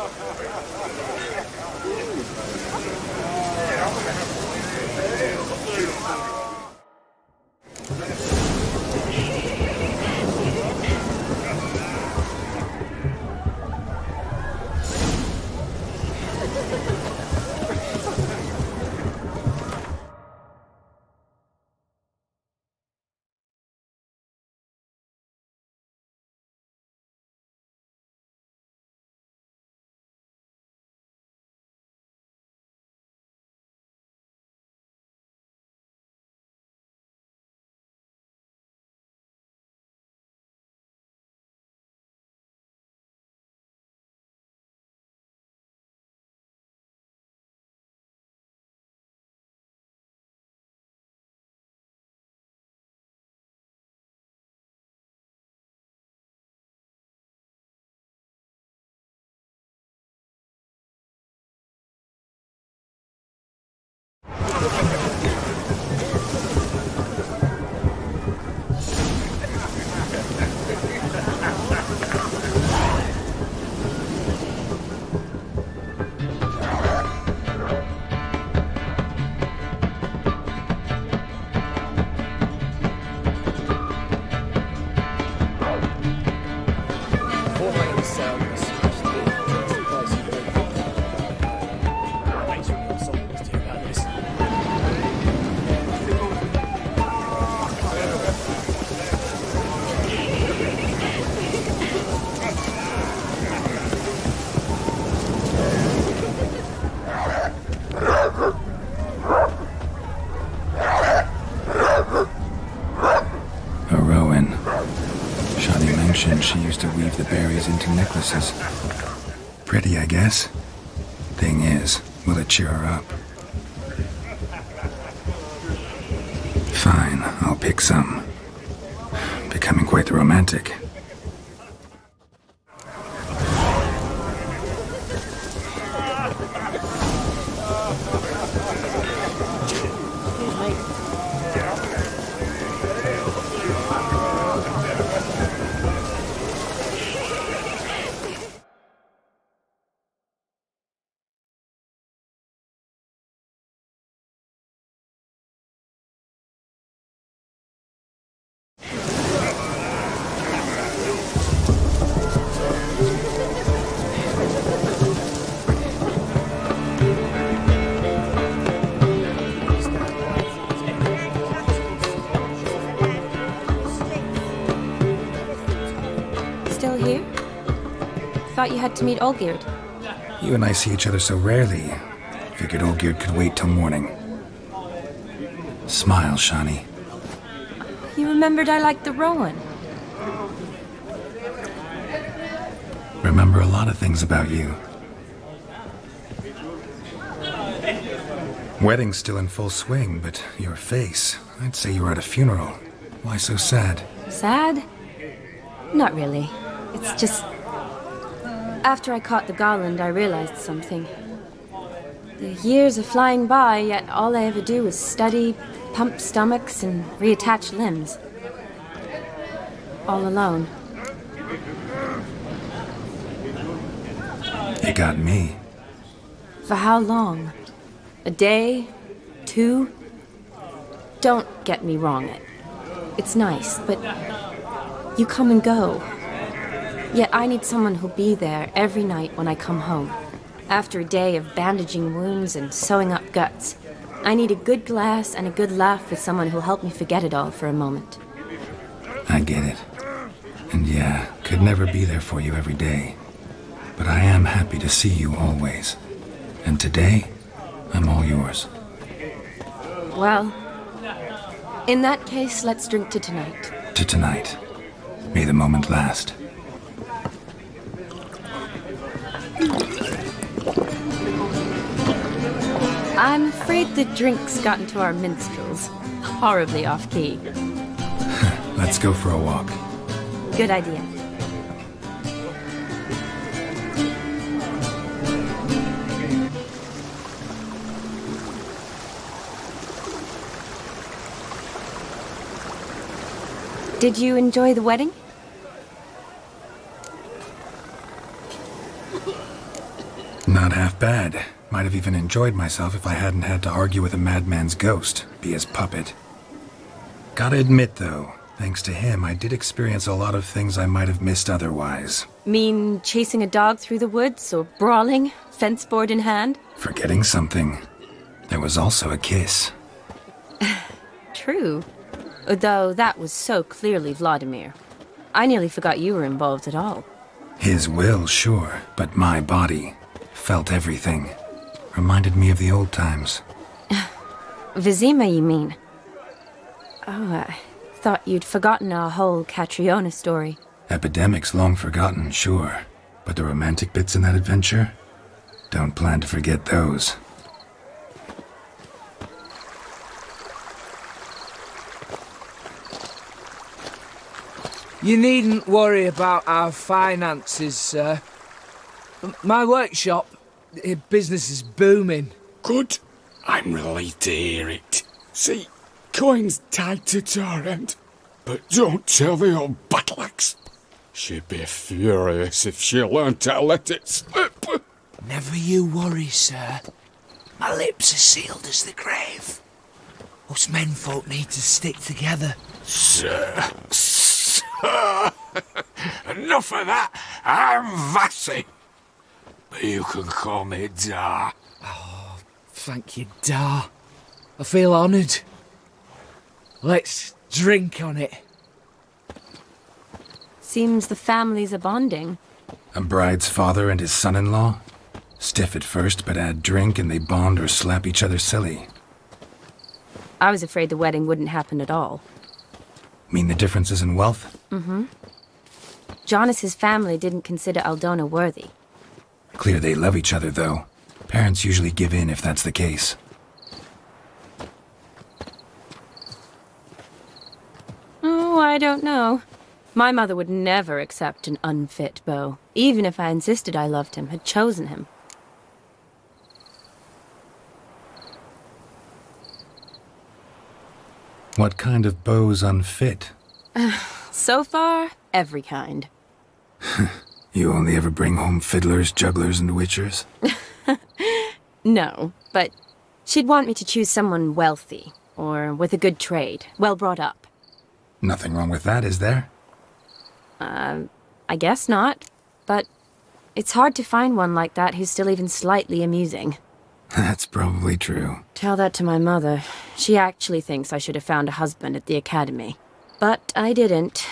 She used to weave the berries into necklaces. Pretty, I guess. Thing is, will it cheer her up? Fine, I'll pick some. Becoming quite the romantic. Thought you had to meet Olgierd. You and I see each other so rarely. Figured Olgierd could wait till morning. Smile, Shani. You remembered I liked the Rowan. Remember a lot of things about you. Wedding's still in full swing, but your face, I'd say you were at a funeral. Why so sad? Sad? Not really. It's just... After I caught the garland, I realized something. The years are flying by, yet all I ever do is study, pump stomachs, and reattach limbs. All alone. You got me. For how long? A day? 2? Don't get me wrong. It's nice, but you come and go. Yet I need someone who'll be there every night when I come home. After a day of bandaging wounds and sewing up guts, I need a good glass and a good laugh with someone who'll help me forget it all for a moment. I get it. And yeah, could never be there for you every day. But I am happy to see you always. And today, I'm all yours. Well, in that case, let's drink to tonight. To tonight. May the moment last. I'm afraid the drinks got into our minstrels. Horribly off-key. Let's go for a walk. Good idea. Did you enjoy the wedding? Not half bad. Might have even enjoyed myself if I hadn't had to argue with a madman's ghost, be his puppet. Gotta admit, though, thanks to him, I did experience a lot of things I might have missed otherwise. Mean chasing a dog through the woods, or brawling, fence board in hand? Forgetting something. There was also a kiss. True. Though that was so clearly Vladimir. I nearly forgot you were involved at all. His will, sure, but my body felt everything. Reminded me of the old times. Vizima, you mean? Oh, I thought you'd forgotten our whole Catriona story. Epidemics long forgotten, sure. But the romantic bits in that adventure? Don't plan to forget those. You needn't worry about our finances, sir. My workshop, business is booming. Good. I'm relieved to hear it. See, coin's tied to Torrent. But don't tell the old battle-axe. She'd be furious if she learned to let it slip. Never you worry, sir. My lips are sealed as the grave. Us menfolk need to stick together. Sir. Enough of that. I'm Vassy. But you can call me Dar. Oh, thank you, Dar. I feel honoured. Let's drink on it. Seems the families are bonding. A bride's father and his son-in-law? Stiff at first, but add drink and they bond or slap each other silly. I was afraid the wedding wouldn't happen at all. Mean the differences in wealth? Mm-hmm. Jonas's family didn't consider Aldona worthy. Clear they love each other, though. Parents usually give in if that's the case. Oh, I don't know. My mother would never accept an unfit beau, even if I insisted I loved him, had chosen him. What kind of beau's unfit? So far, every kind. You only ever bring home fiddlers, jugglers, and witchers? No, but she'd want me to choose someone wealthy, or with a good trade, well brought up. Nothing wrong with that, is there? I guess not, but it's hard to find one like that who's still even slightly amusing. That's probably true. Tell that to my mother. She actually thinks I should have found a husband at the academy. But I didn't.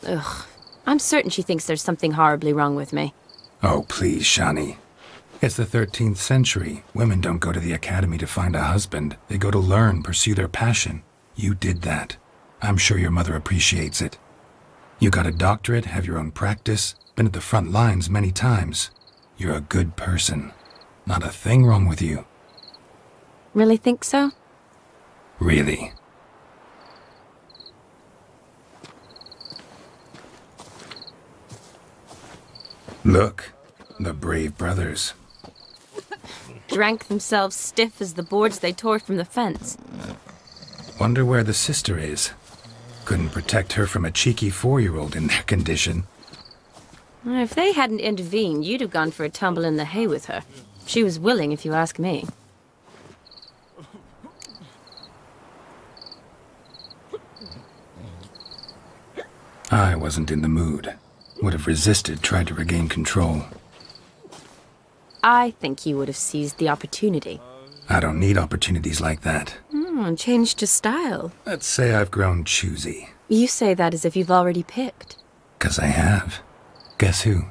Ugh. I'm certain she thinks there's something horribly wrong with me. Oh, please, Shani. It's the 13th century. Women don't go to the academy to find a husband. They go to learn, pursue their passion. You did that. I'm sure your mother appreciates it. You got a doctorate, have your own practice, been at the front lines many times. You're a good person. Not a thing wrong with you. Really think so? Really. Look, the brave brothers. Drank themselves stiff as the boards they tore from the fence. Wonder where the sister is. Couldn't protect her from a cheeky 4-year-old in their condition. If they hadn't intervened, you'd have gone for a tumble in the hay with her. She was willing, if you ask me. I wasn't in the mood. Would have resisted, tried to regain control. I think you would have seized the opportunity. I don't need opportunities like that. Changed your style. Let's say I've grown choosy. You say that as if you've already picked. 'Cause I have. Guess who?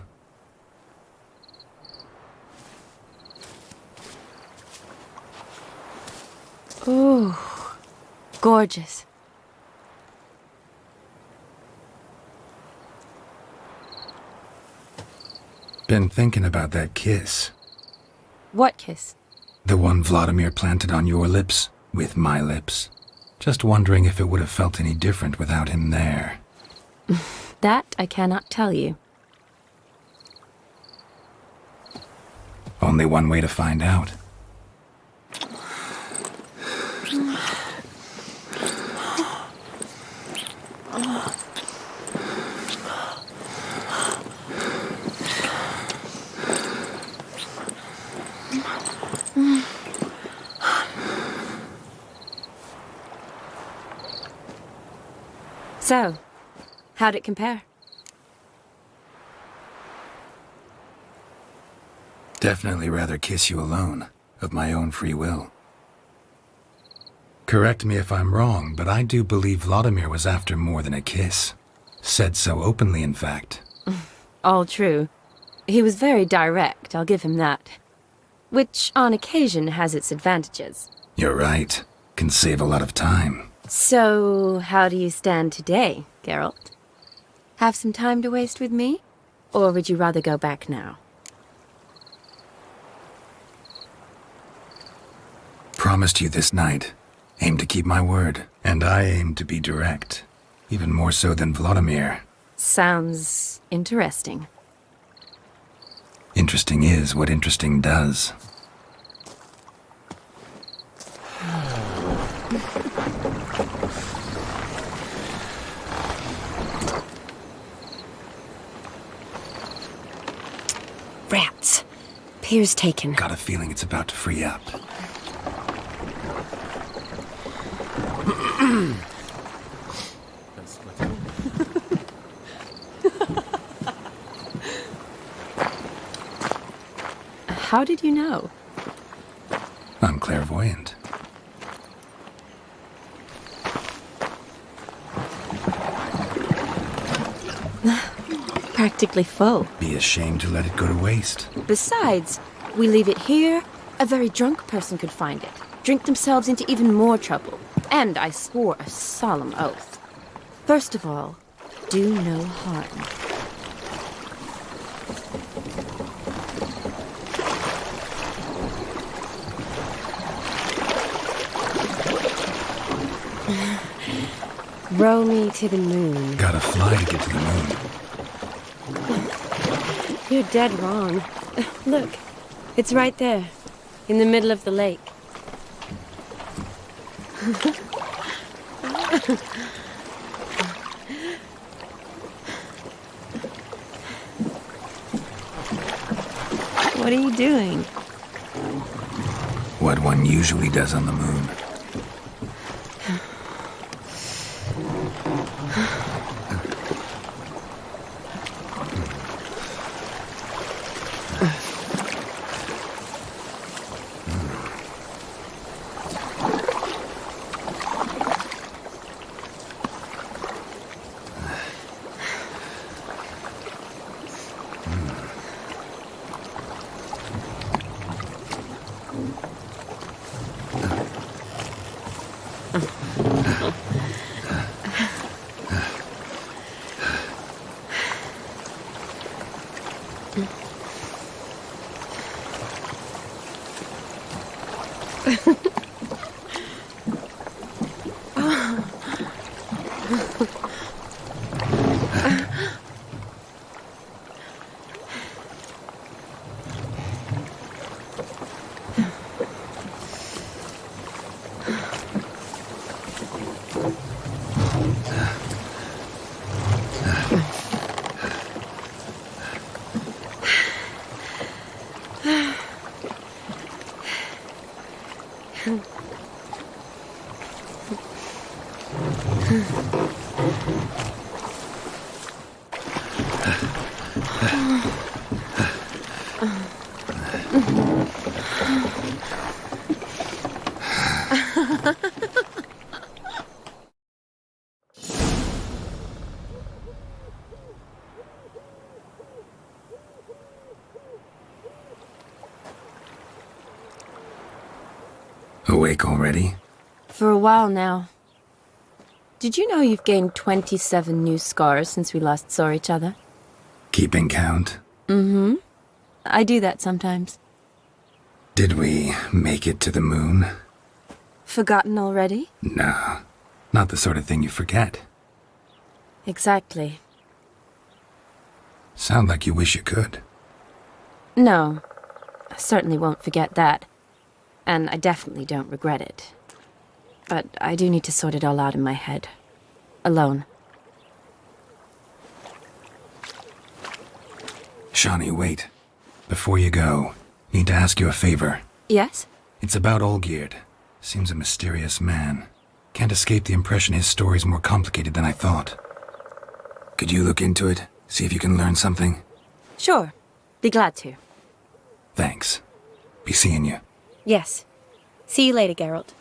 Ooh, gorgeous. Been thinking about that kiss. What kiss? The one Vladimir planted on your lips, with my lips. Just wondering if it would have felt any different without him there. That I cannot tell you. Only one way to find out. So, how'd it compare? Definitely rather kiss you alone, of my own free will. Correct me if I'm wrong, but I do believe Vladimir was after more than a kiss. Said so openly, in fact. All true. He was very direct, I'll give him that. Which, on occasion, has its advantages. You're right. Can save a lot of time. So, how do you stand today, Geralt? Have some time to waste with me? Or would you rather go back now? Promised you this night. Aim to keep my word. And I aim to be direct. Even more so than Vladimir. Sounds interesting. Interesting is what interesting does. Rats. Pier's taken. Got a feeling it's about to free up. How did you know? I'm clairvoyant. Practically full. Be ashamed to let it go to waste. Besides, we leave it here, a very drunk person could find it, drink themselves into even more trouble. And I swore a solemn oath. First of all, do no harm. Row me to the moon. Gotta fly to get to the moon. You're dead wrong. Look, it's right there, in the middle of the lake. What are you doing? What one usually does on the moon. Awake already? For a while now. Did you know you've gained 27 new scars since we last saw each other? Keeping count? Mm-hmm. I do that sometimes. Did we make it to the moon? Forgotten already? No, not the sort of thing you forget. Exactly. Sound like you wish you could. No, I certainly won't forget that. And I definitely don't regret it. But I do need to sort it all out in my head. Alone. Shawnee, wait. Before you go, need to ask you a favor. Yes? It's about Olgierd. Seems a mysterious man. Can't escape the impression his story's more complicated than I thought. Could you look into it? See if you can learn something? Sure. Be glad to. Thanks. Be seeing you. Yes. See you later, Geralt.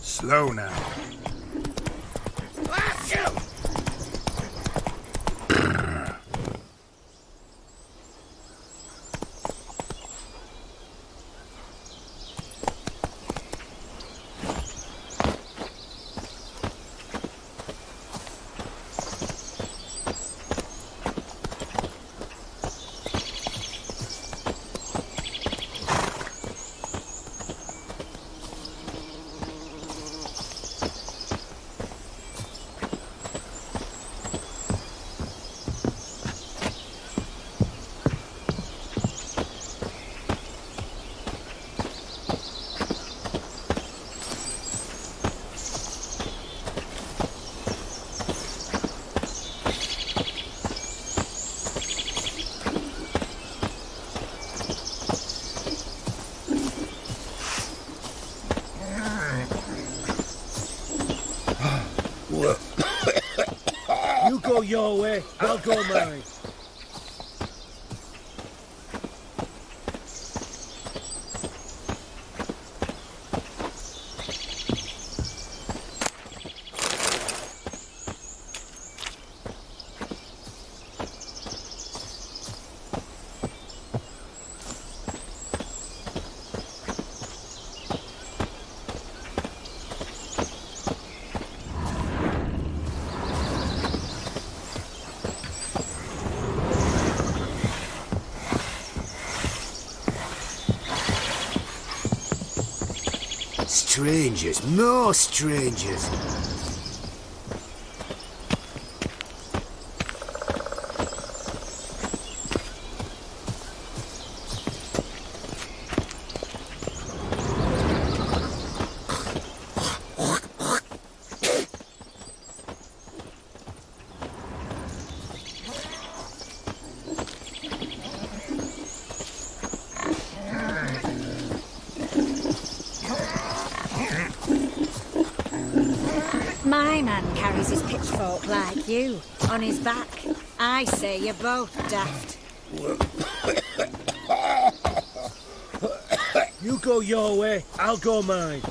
Slow now. You go your way, I'll go mine. Strangers, more strangers. My man carries his pitchfork like you, on his back. I say you're both daft. You go your way, I'll go mine.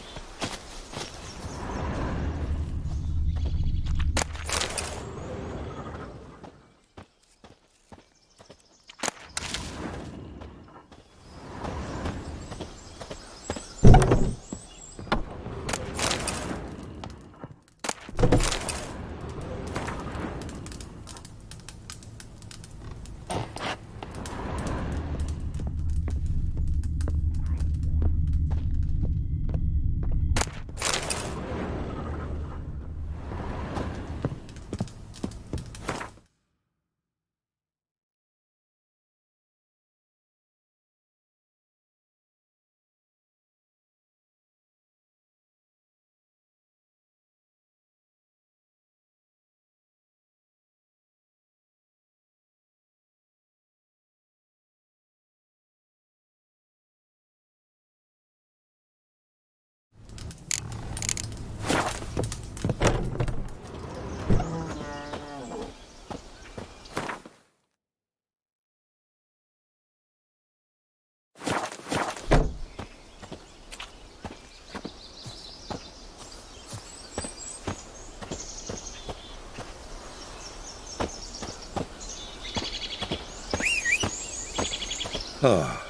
Ah.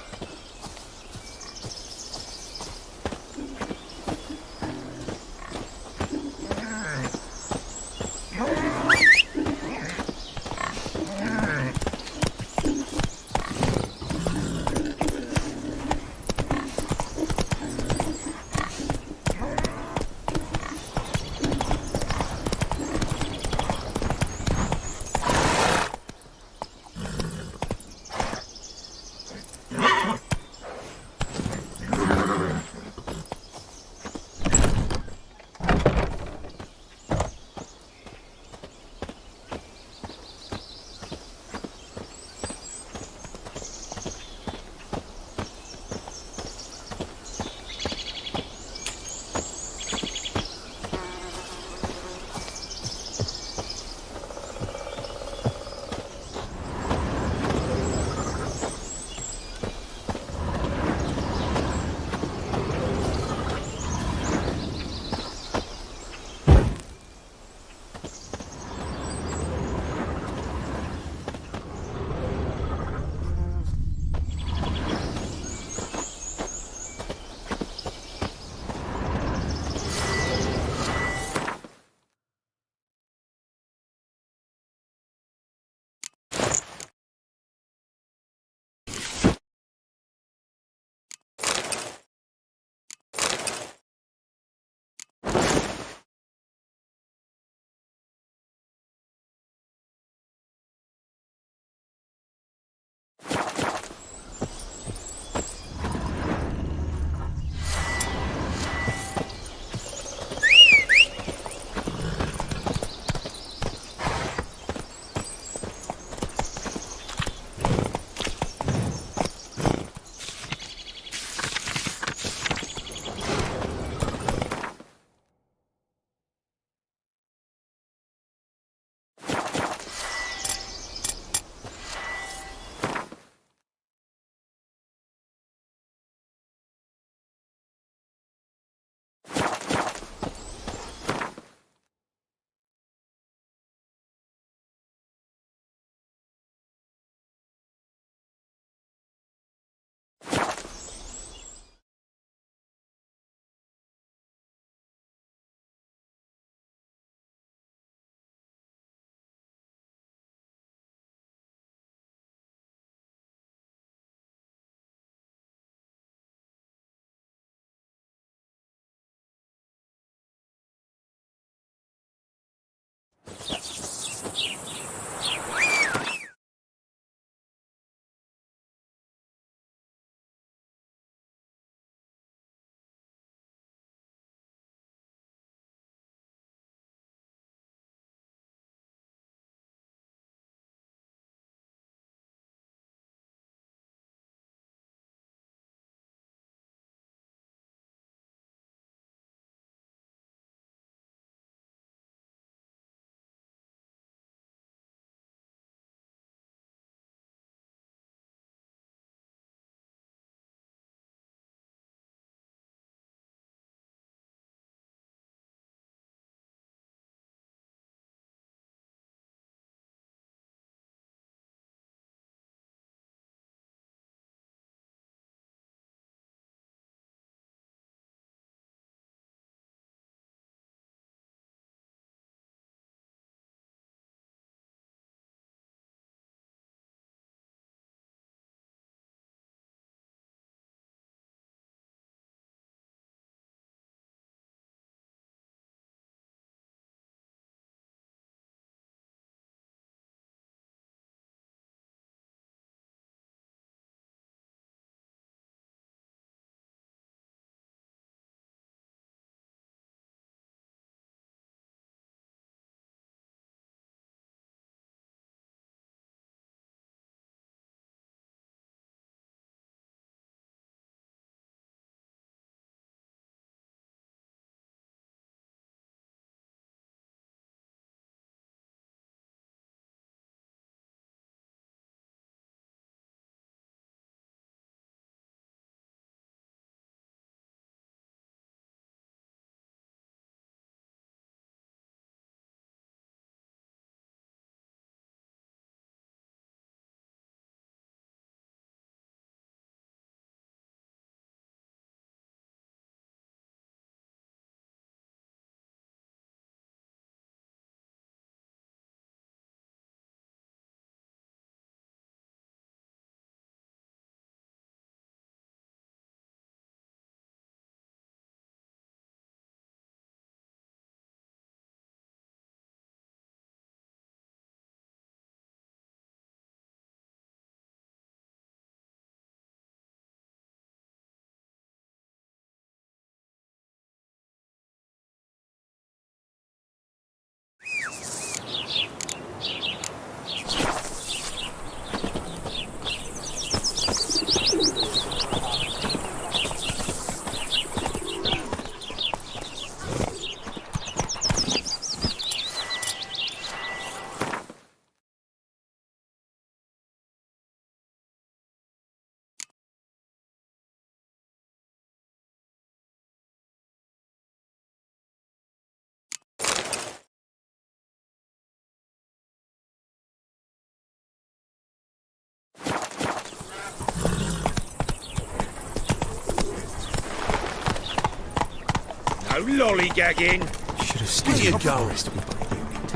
lollygagging. Should have Where stayed you in the going? forest with my unit.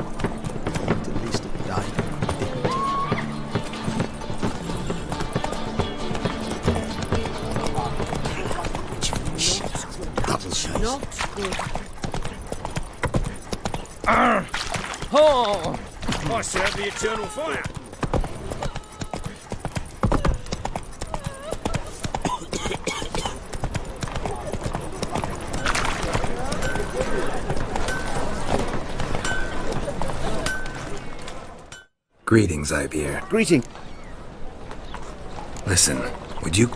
At least it died. That'll show. Not good. Oh! I serve the eternal fire. Greetings, Ibeer. Greeting. Listen, would you...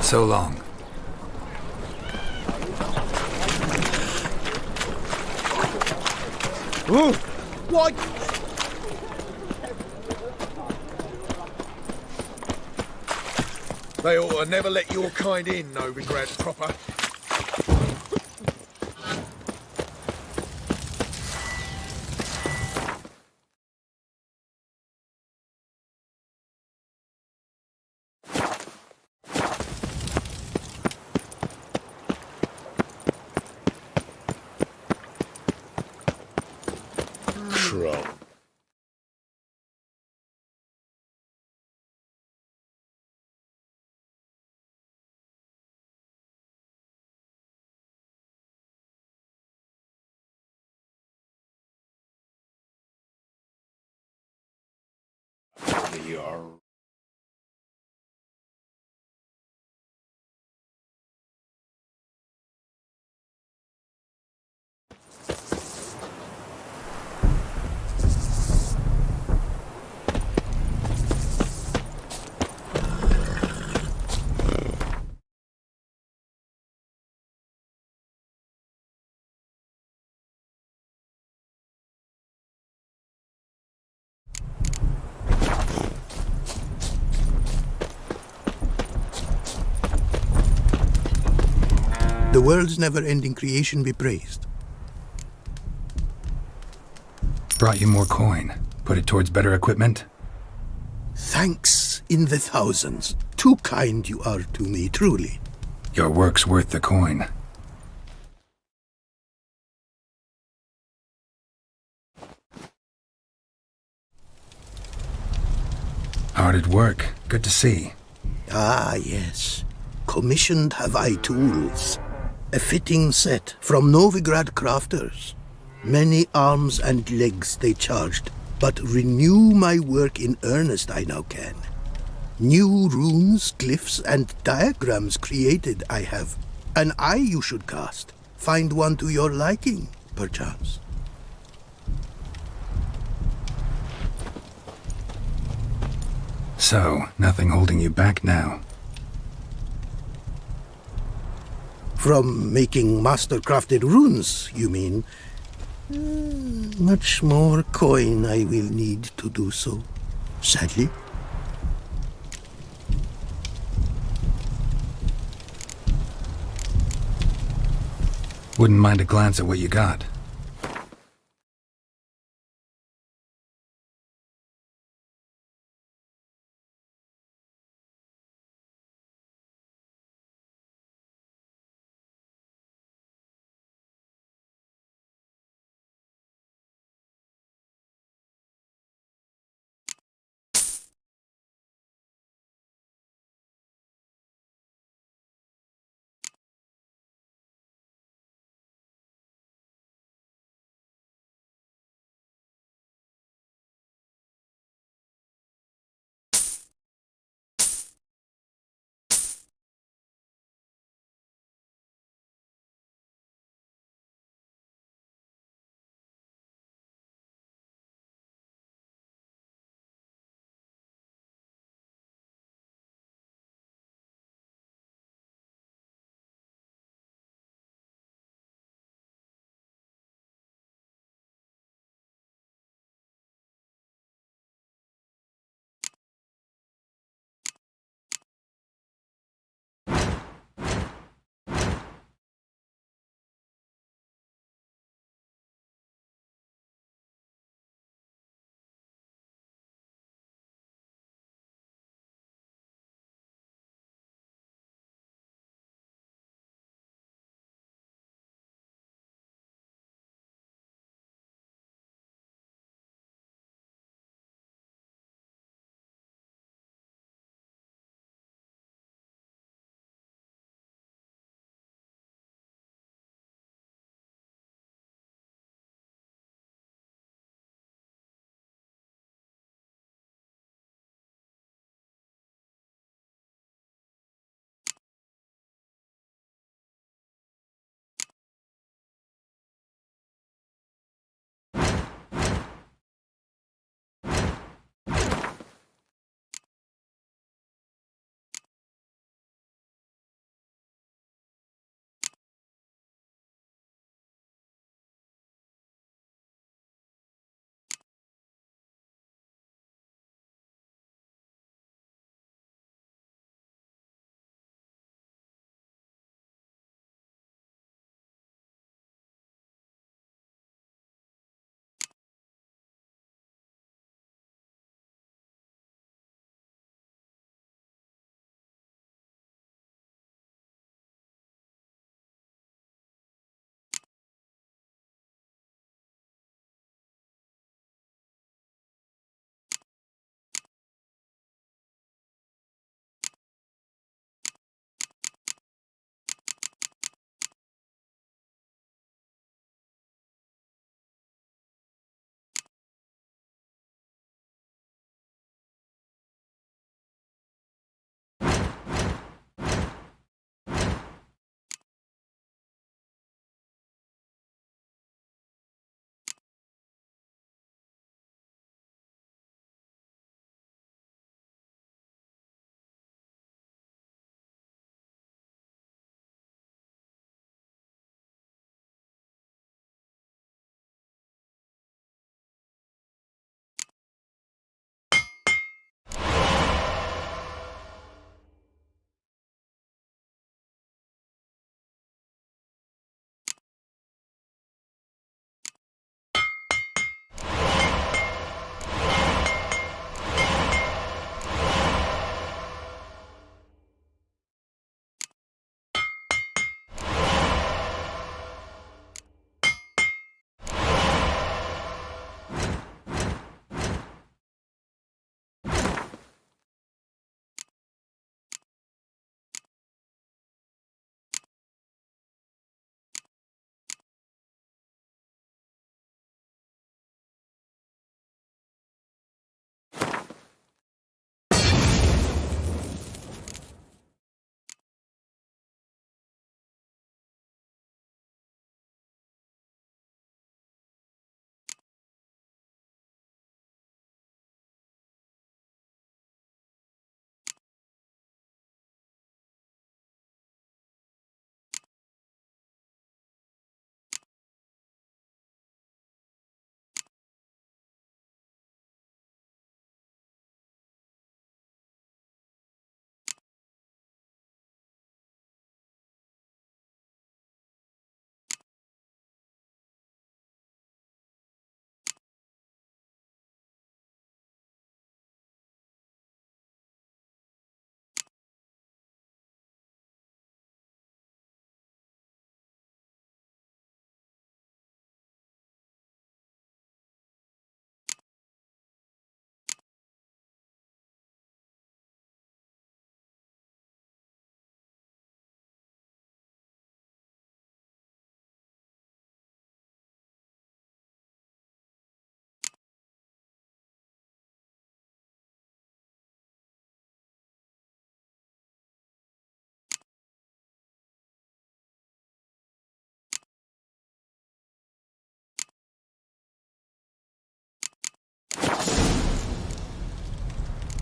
So long. Ooh! Why? They ought to never let your kind in, Novigrad proper. Crap. You're The world's never-ending creation be praised. Brought you more coin. Put it towards better equipment? Thanks in the thousands. Too kind you are to me, truly. Your work's worth the coin. Hard at work. Good to see. Ah, yes. Commissioned have I tools. A fitting set from Novigrad crafters. Many arms and legs they charged, but renew my work in earnest I now can. New runes, glyphs, and diagrams created I have. An eye you should cast. Find one to your liking, perchance. So, nothing holding you back now. From making master-crafted runes, you mean? Much more coin I will need to do so, sadly. Wouldn't mind a glance at what you got.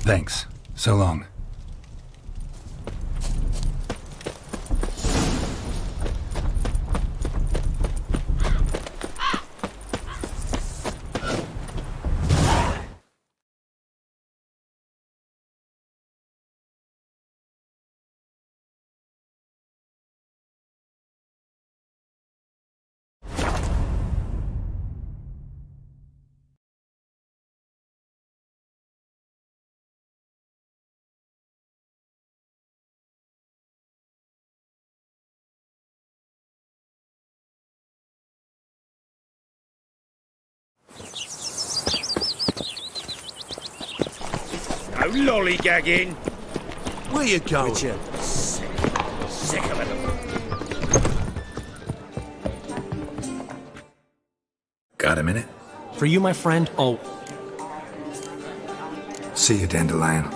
Thanks. So long. No lollygagging. Where you going? Richard. Sick of it. Got a minute? For you, my friend, oh. See you, Dandelion.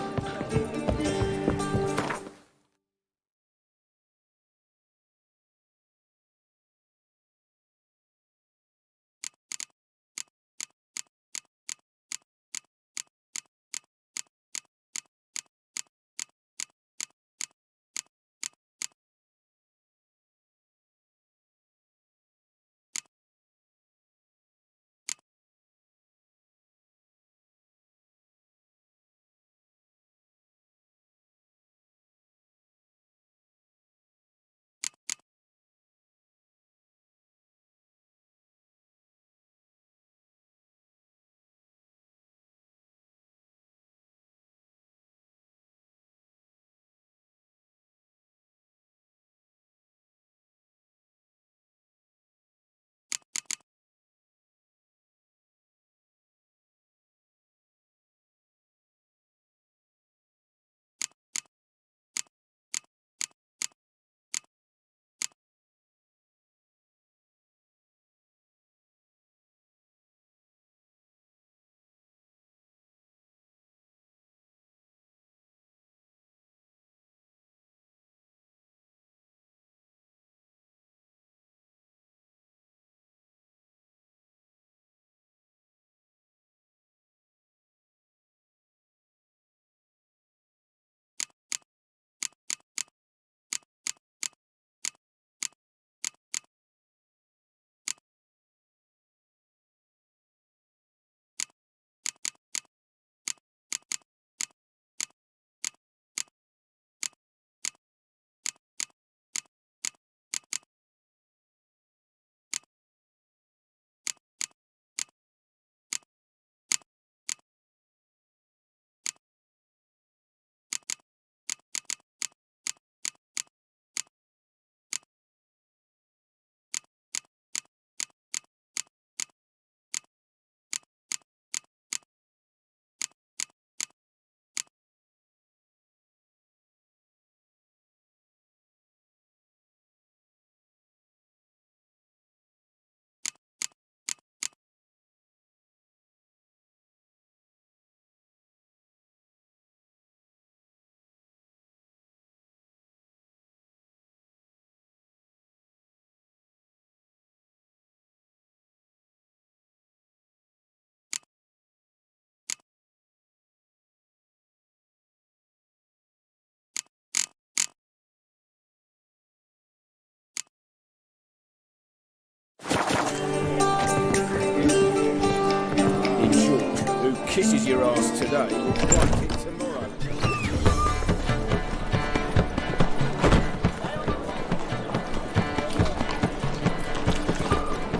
In short, who kisses your ass today will like it tomorrow.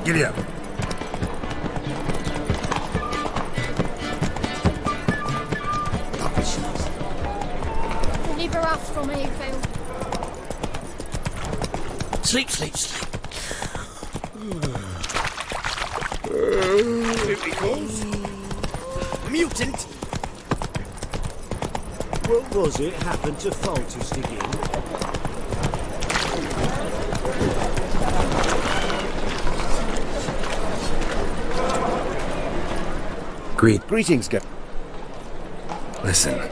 Giddy up. Leave her off from me, Phil. Sleep, sleep, sleep. Here he comes. Mutant! What was it happened to Faltus again? Greetings, Listen.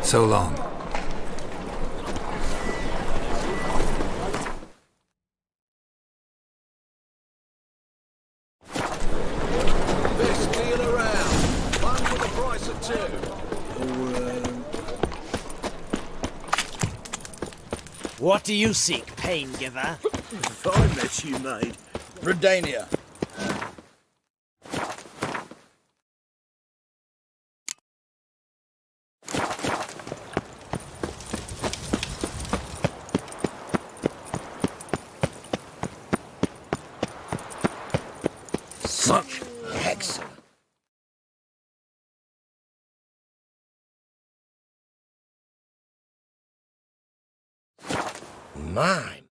So long. Best deal around. One for the price of two. What do you seek, pain giver? Fine mess you made. Redania. Such excellent. Mine.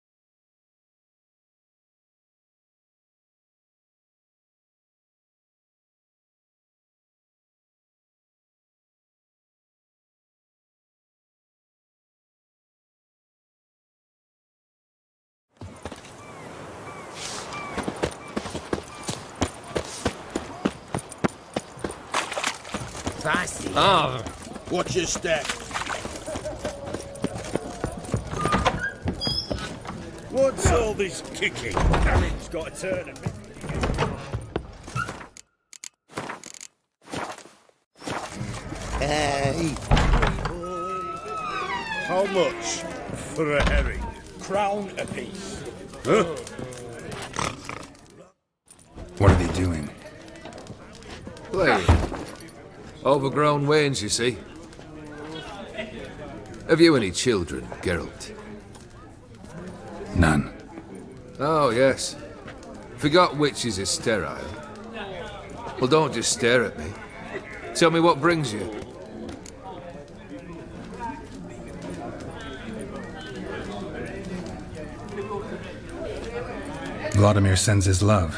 Fancy. Ah, Watch your step. What's all this kicking? Aaron's got a turn and Hey. How much for a herring? Crown apiece. Huh? What are they doing? Playing. Overgrown wains, you see. Have you any children, Geralt? None. Oh, yes. Forgot witches are sterile. Well, don't just stare at me. Tell me what brings you. Vladimir sends his love.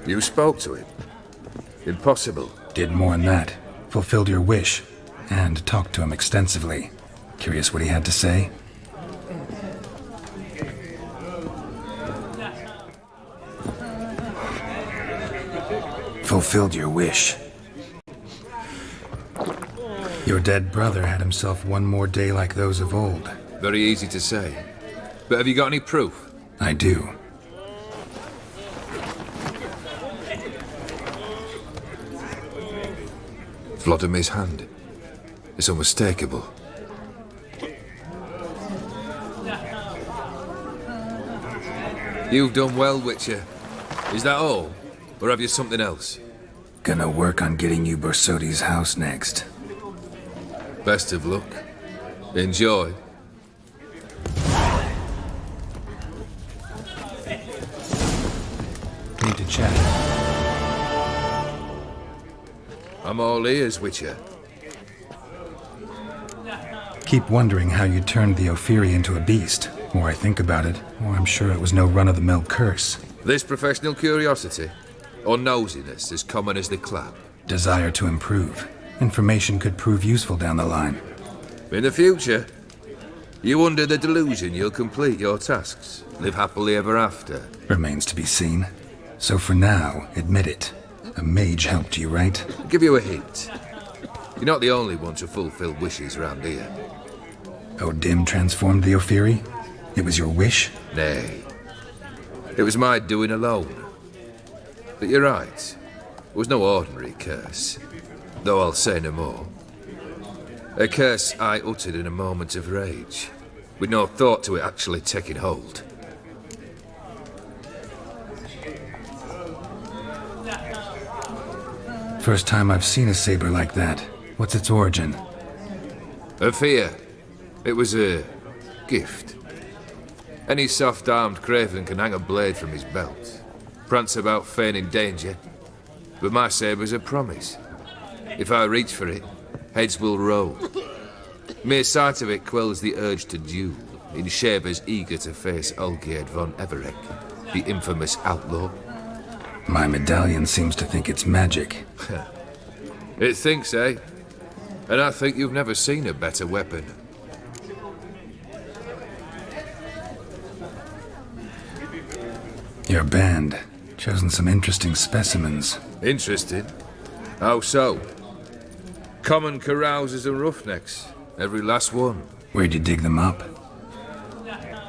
You spoke to him? Impossible. Did more than that. Fulfilled your wish. And talked to him extensively. Curious what he had to say? Fulfilled your wish. Your dead brother had himself one more day like those of old. Very easy to say. But have you got any proof? I do. Vladimir's hand. It's unmistakable. You've done well, Witcher. Is that all? Or have you something else? Gonna work on getting you Borsodi's house next. Best of luck. Enjoy. Need to chat. I'm all ears, Witcher. Keep wondering how you turned the Ophiri into a beast. The more I think about it, more I'm sure it was no run-of-the-mill curse. This professional curiosity, or nosiness as common as the clap? Desire to improve. Information could prove useful down the line. In the future, you under the delusion you'll complete your tasks, live happily ever after. Remains to be seen. So for now, admit it. A mage helped you, right? I'll give you a hint. You're not the only one to fulfill wishes round here. Odim transformed the Ophiri? It was your wish? Nay. It was my doing alone. But you're right. It was no ordinary curse. Though I'll say no more. A curse I uttered in a moment of rage, with no thought to it actually taking hold. First time I've seen a saber like that. What's its origin? A fear. It was a gift. Any soft-armed craven can hang a blade from his belt, prance about feigning danger, but my saber's a promise. If I reach for it, heads will roll. Mere sight of it quells the urge to duel, in shavers eager to face Olgierd von Everec, the infamous outlaw. My medallion seems to think it's magic. It thinks, eh? And I think you've never seen a better weapon. Your band. Chosen some interesting specimens. Interesting? How so? Common carousers and roughnecks. Every last one. Where'd you dig them up?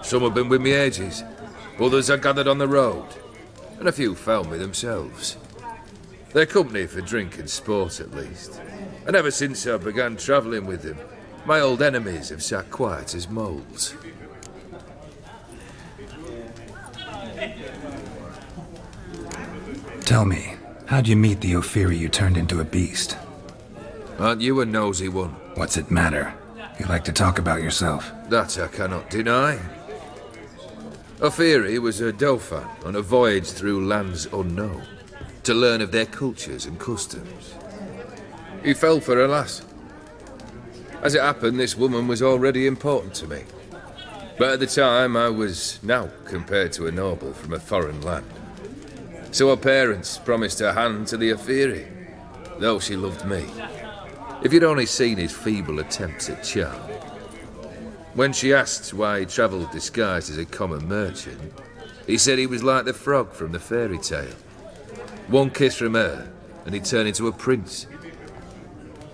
Some have been with me ages. Others I gathered on the road. And a few found me themselves. They're company for drink and sport, at least. And ever since I began travelling with them, my old enemies have sat quiet as moles. Tell me, how'd you meet the Ophiri you turned into a beast? Aren't you a nosy one? What's it matter? You like to talk about yourself. That I cannot deny. Ophiri was a dauphin on a voyage through lands unknown, to learn of their cultures and customs. He fell for a lass. As it happened, this woman was already important to me. But at the time, I was now compared to a noble from a foreign land. So her parents promised her hand to the Ophiri, though she loved me. If you'd only seen his feeble attempts at charm. When she asked why he travelled disguised as a common merchant, he said he was like the frog from the fairy tale. One kiss from her, and he turned into a prince.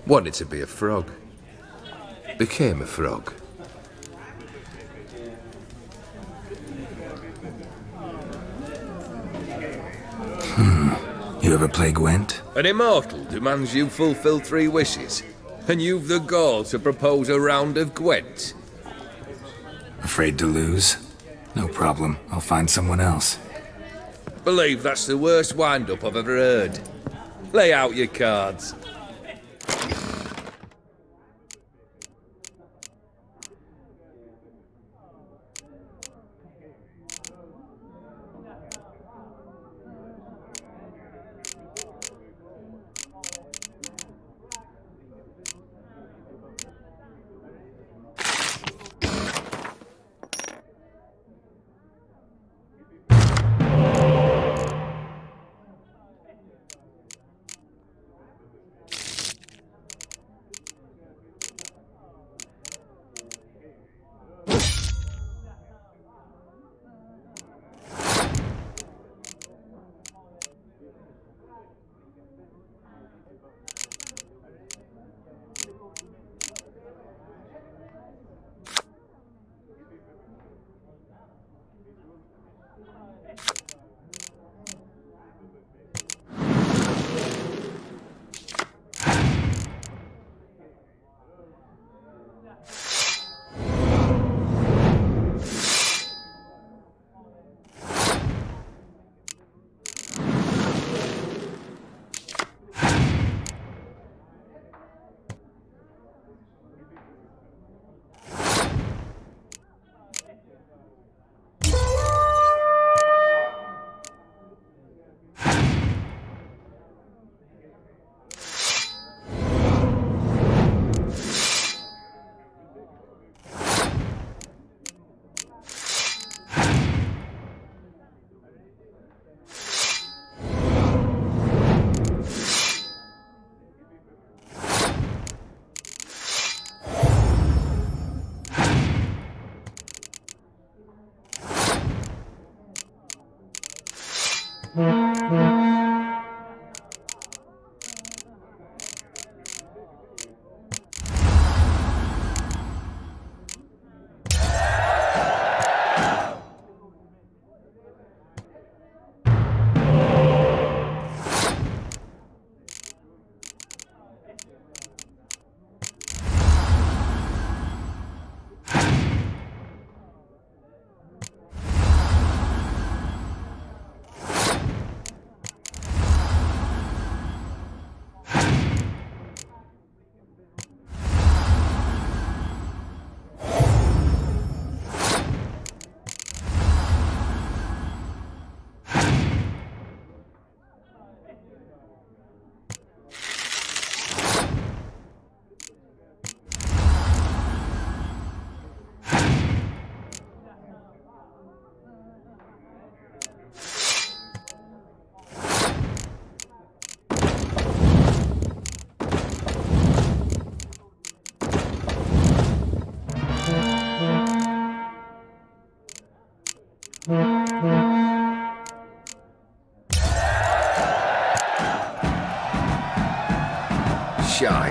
Wanted to be a frog. Became a frog. You ever play Gwent? An immortal demands you fulfill 3 wishes, and you've the gall to propose a round of Gwent. Afraid to lose? No problem. I'll find someone else. Believe that's the worst wind-up I've ever heard. Lay out your cards.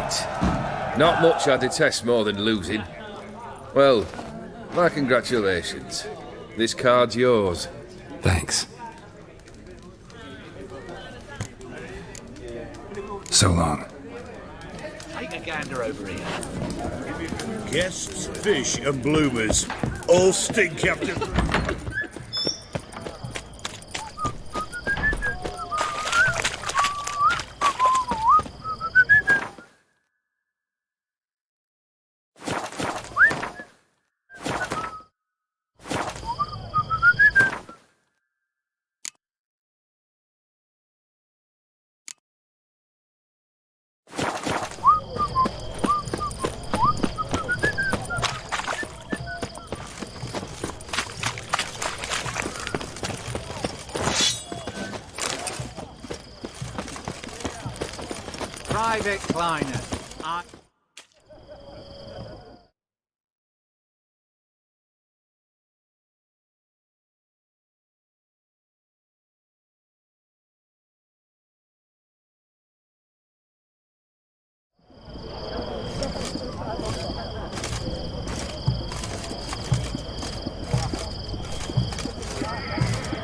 Right. Not much I detest more than losing. Well, my congratulations. This card's yours. Thanks. So long. Take a gander over here. Guests, fish, and bloomers all stink after. Private Kleiner.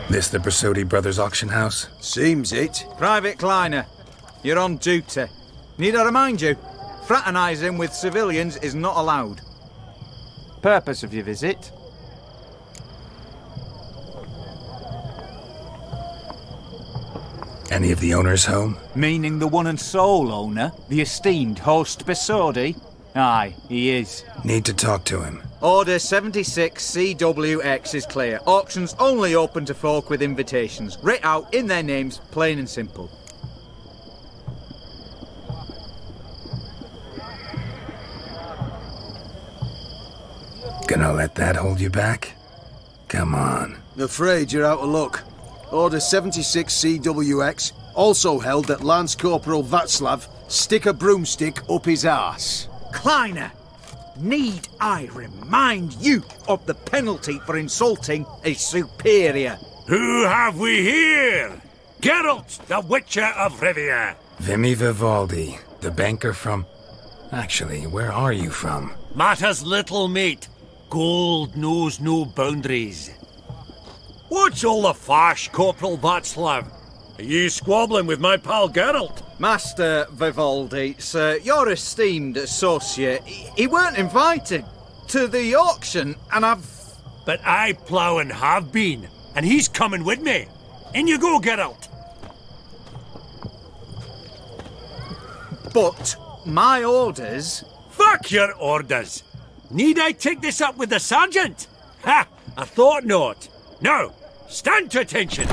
This the Brasodi Brothers auction house? Seems it. Private Kleiner, you're on duty. Need I remind you? Fraternising with civilians is not allowed. Purpose of your visit? Any of the owners home? Meaning the one and sole owner, the esteemed host Besodi? Aye, he is. Need to talk to him. Order 76 CWX is clear. Auctions only open to folk with invitations. Writ out in their names, plain and simple. Gonna let that hold you back? Come on. Afraid you're out of luck. Order 76 CWX also held that Lance Corporal Václav stick a broomstick up his arse. Kleiner, need I remind you of the penalty for insulting a superior? Who have we here? Geralt, the Witcher of Rivia. Vimy Vivaldi, the banker from... Actually, where are you from? Matters little, mate. Gold knows no boundaries. What's all the fash, Corporal Václav? Are you squabbling with my pal Geralt? Master Vivaldi, sir, your esteemed associate, he weren't invited to the auction, and I've... But I plough and have been, and he's coming with me. In you go, Geralt. But my orders... Fuck your orders. Need I take this up with the sergeant? Ha! I thought not. Now, stand to attention.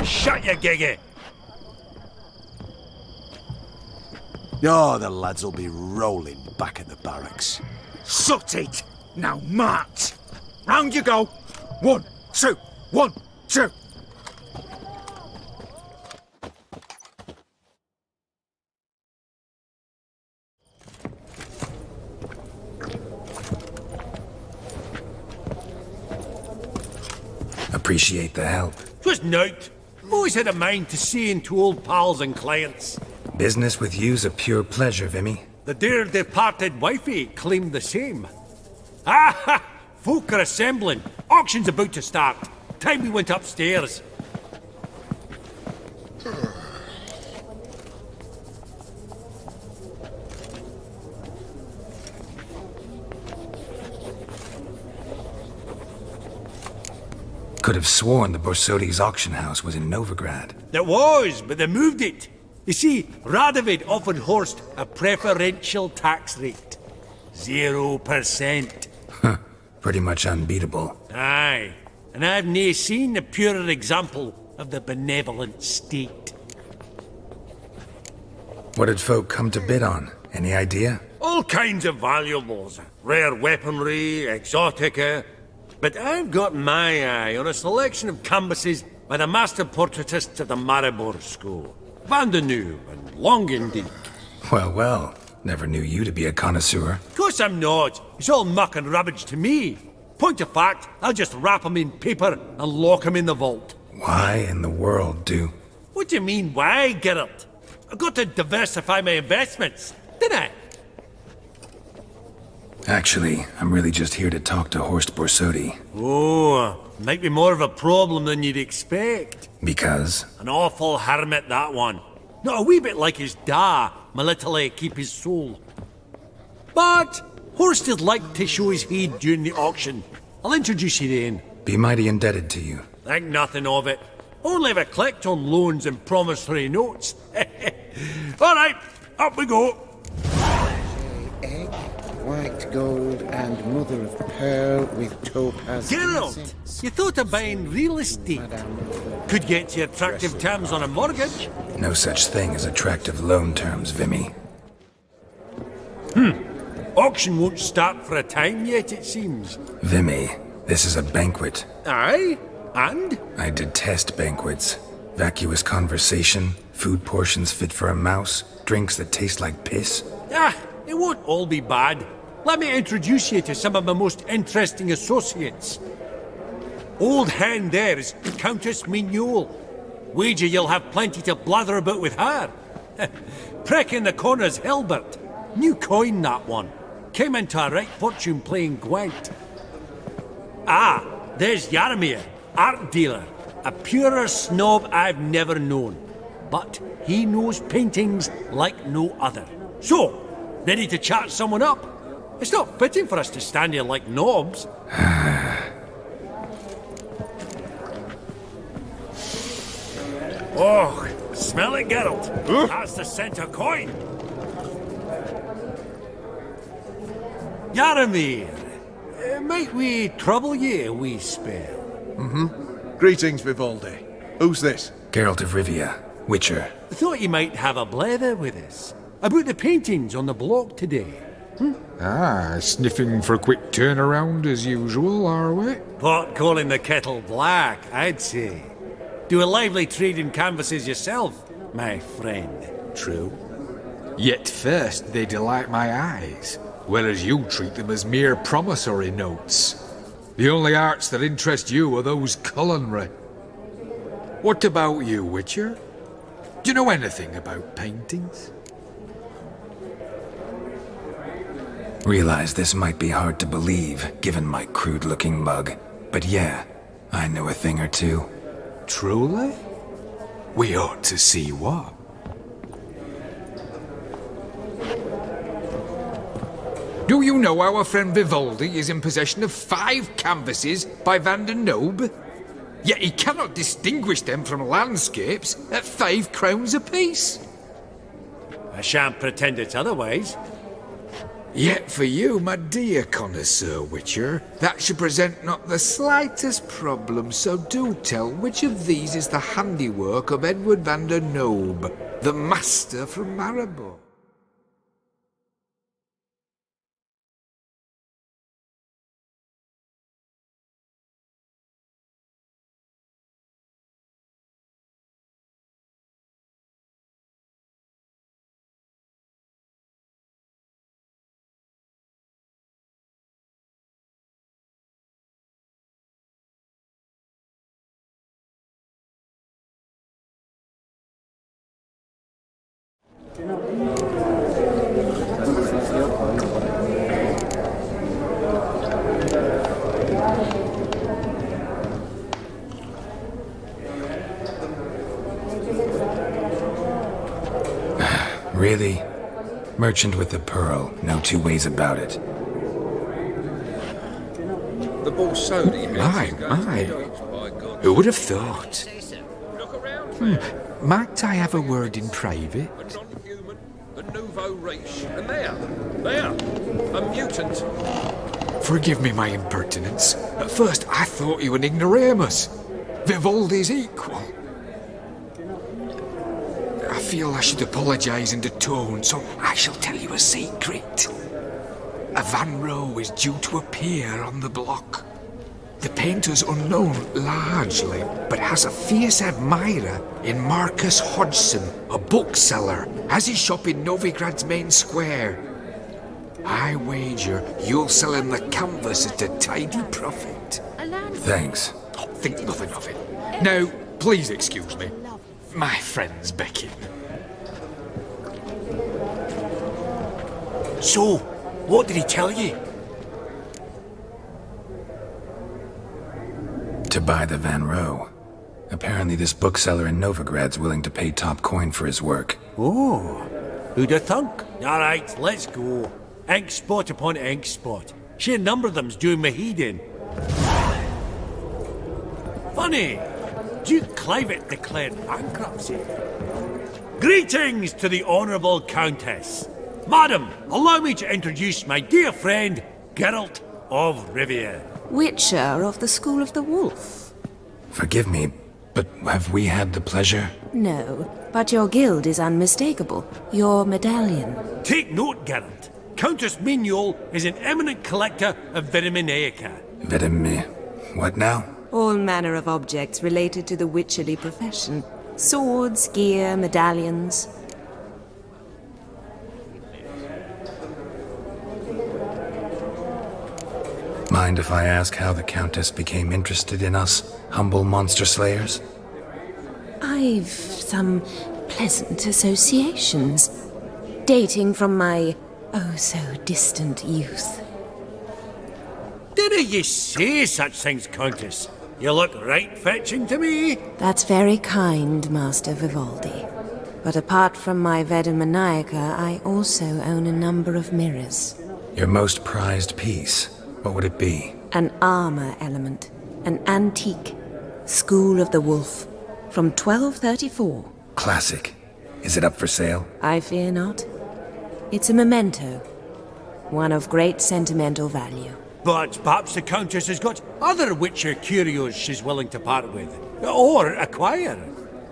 Shut your giggy. Oh, the lads will be rolling back at the barracks. Sut it! Now march! Round you go! 1, 2, 1, 2! Appreciate the help. 'Twas nowt. Always had a mind to see into old pals and clients. Business with you's a pure pleasure, Vimy. The dear departed wifey claimed the same. Ah ha! Folk are assembling. Auction's about to start. Time we went upstairs. Could have sworn the Borsodi's auction house was in Novigrad. It was, but they moved it. You see, Radovid offered Horst a preferential tax rate. 0%. Huh. Pretty much unbeatable. Aye, and I've nae seen a purer example of the benevolent state. What did folk come to bid on? Any idea? All kinds of valuables. Rare weaponry, exotica. But I've got my eye on a selection of canvases by the master portraitists of the Maribor School. Van de Nieuw and Longendijk. Well, well. Never knew you to be a connoisseur. Of course I'm not. It's all muck and rubbish to me. Point of fact, I'll just wrap 'em in paper and lock 'em in the vault. Why in the world do... What do you mean, why, Geralt? I've got to diversify my investments, didn't I? Actually, I'm really just here to talk to Horst Borsodi. Oh, might be more of a problem than you'd expect. Because? An awful hermit, that one. Not a wee bit like his da, my little keep his soul. But Horst would like to show his head during the auction. I'll introduce you then. Be mighty indebted to you. Think nothing of it. Only if I collect on loans and promissory notes. All right, up we go. Egg, white gold, and mother of pearl with topaz. Geralt, you thought of buying real estate. Could get you attractive terms on a mortgage. No such thing as attractive loan terms, Vimy. Auction won't start for a time yet, it seems. Vimy, this is a banquet. Aye? And? I detest banquets. Vacuous conversation, food portions fit for a mouse, drinks that taste like piss. Ah, it won't all be bad. Let me introduce you to some of my most interesting associates. Old hand there is Countess Mignole. Wager you'll have plenty to blather about with her. Prick in the corner's Hilbert. New coin, that one. Came into a right fortune playing Gwent. Ah, there's Jaromir, art dealer. A purer snob I've never known. But he knows paintings like no other. So, ready to chat someone up? It's not fitting for us to stand here like knobs. Oh, smell it, Geralt. That's the center coin. Jaromir, might we trouble ye a wee spell? Greetings, Vivaldi. Who's this? Geralt of Rivia, Witcher. Thought you might have a blether with us. About the paintings on the block today. Ah, sniffing for a quick turnaround as usual, are we? Pot calling the kettle black, I'd say. Do a lively trade in canvases yourself, my friend. True. Yet first they delight my eyes, whereas you treat them as mere promissory notes. The only arts that interest you are those culinary. What about you, Witcher? Do you know anything about paintings? Realize this might be hard to believe, given my crude-looking mug. But yeah, I know a thing or two. Truly? We ought to see what. Do you know our friend Vivaldi is in possession of 5 canvases by Van der Noob? Yet he cannot distinguish them from landscapes at 5 crowns apiece. I shan't pretend it's otherwise. Yet for you, my dear connoisseur Witcher, that should present not the slightest problem, so do tell which of these is the handiwork of Edward van der Noob, the master from Maribor. Really? Merchant with the pearl, no two ways about it. The Borsodi. My. Who would have thought? Might I have a word in private? A non-human, a nouveau riche, and there, a mutant. Forgive me my impertinence. At first I thought you an ignoramus. Vivaldi's equal. I feel I should apologise in the tone, so I shall tell you a secret. A Van Row is due to appear on the block. The painter's unknown largely, but has a fierce admirer in Marcus Hodgson, a bookseller, has his shop in Novigrad's main square. I wager you'll sell him the canvas at a tidy profit. Thanks. Oh, think nothing of it. Now, please excuse me. My friend's becking. So, what did he tell you? To buy the Van Row. Apparently this bookseller in Novigrad's willing to pay top coin for his work. Oh, who'd have thunk? Alright, let's go. Ink spot upon ink spot. Sheer number of them's doing me heed in. Funny, Duke Clivet declared bankruptcy. Greetings to the Honourable Countess. Madam, allow me to introduce my dear friend, Geralt of Rivia. Witcher of the School of the Wolf. Forgive me, but have we had the pleasure? No, but your guild is unmistakable. Your medallion. Take note, Geralt. Countess Mignol is an eminent collector of Vitaminaica. What now? All manner of objects related to the witcherly profession. Swords, gear, medallions. Mind if I ask how the Countess became interested in us, humble monster slayers? I've some pleasant associations, dating from my oh-so-distant youth. Dinna ye say such things, Countess? You look right fetching to me. That's very kind, Master Vivaldi. But apart from my Vedamaniaca, I also own a number of mirrors. Your most prized piece, what would it be? An armor element. An antique. School of the Wolf. From 1234. Classic. Is it up for sale? I fear not. It's a memento. One of great sentimental value. But perhaps the Countess has got other Witcher curios she's willing to part with. Or acquire.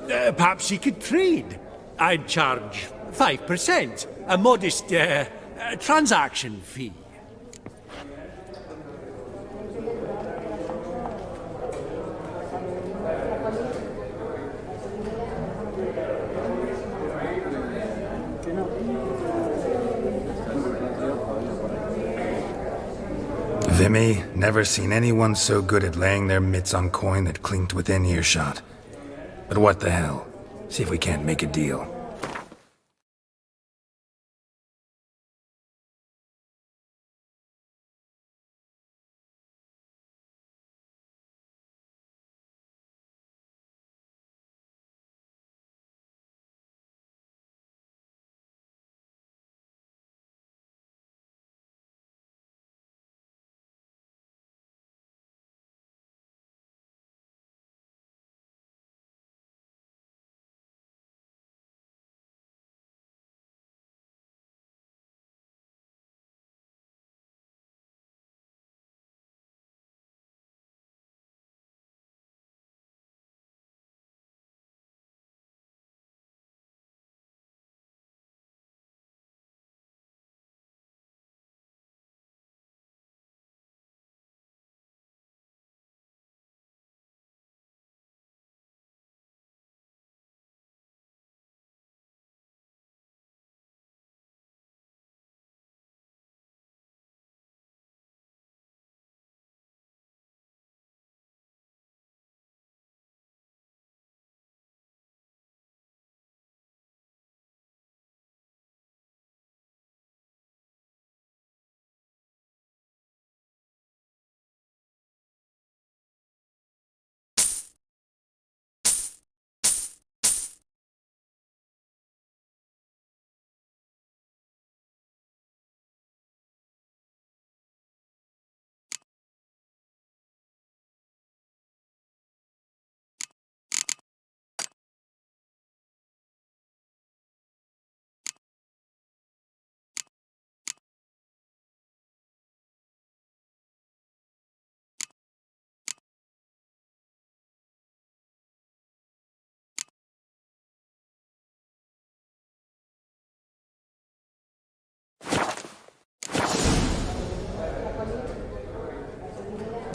Perhaps she could trade. I'd charge 5%. A modest transaction fee. Vimy, never seen anyone so good at laying their mitts on coin that clinked within earshot. But what the hell? See if we can't make a deal.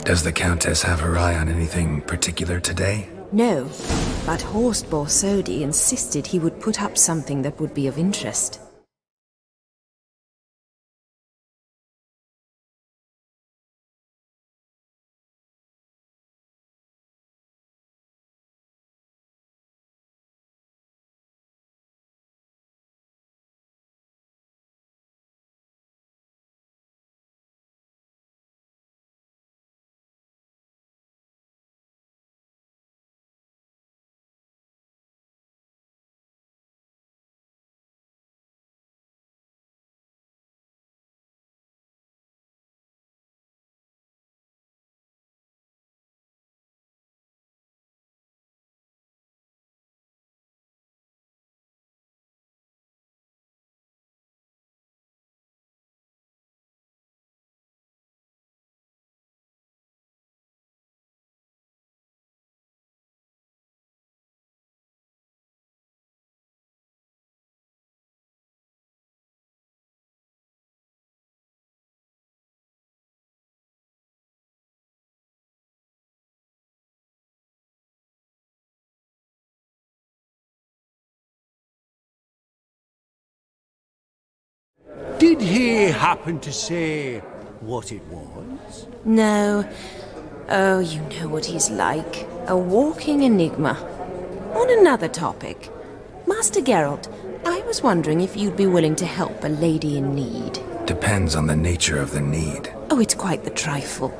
Does the Countess have her eye on anything particular today? No, but Horst Borsodi insisted he would put up something that would be of interest. Did he happen to say what it was? No. Oh, you know what he's like. A walking enigma. On another topic, Master Geralt, I was wondering if you'd be willing to help a lady in need. Depends on the nature of the need. Oh, it's quite the trifle.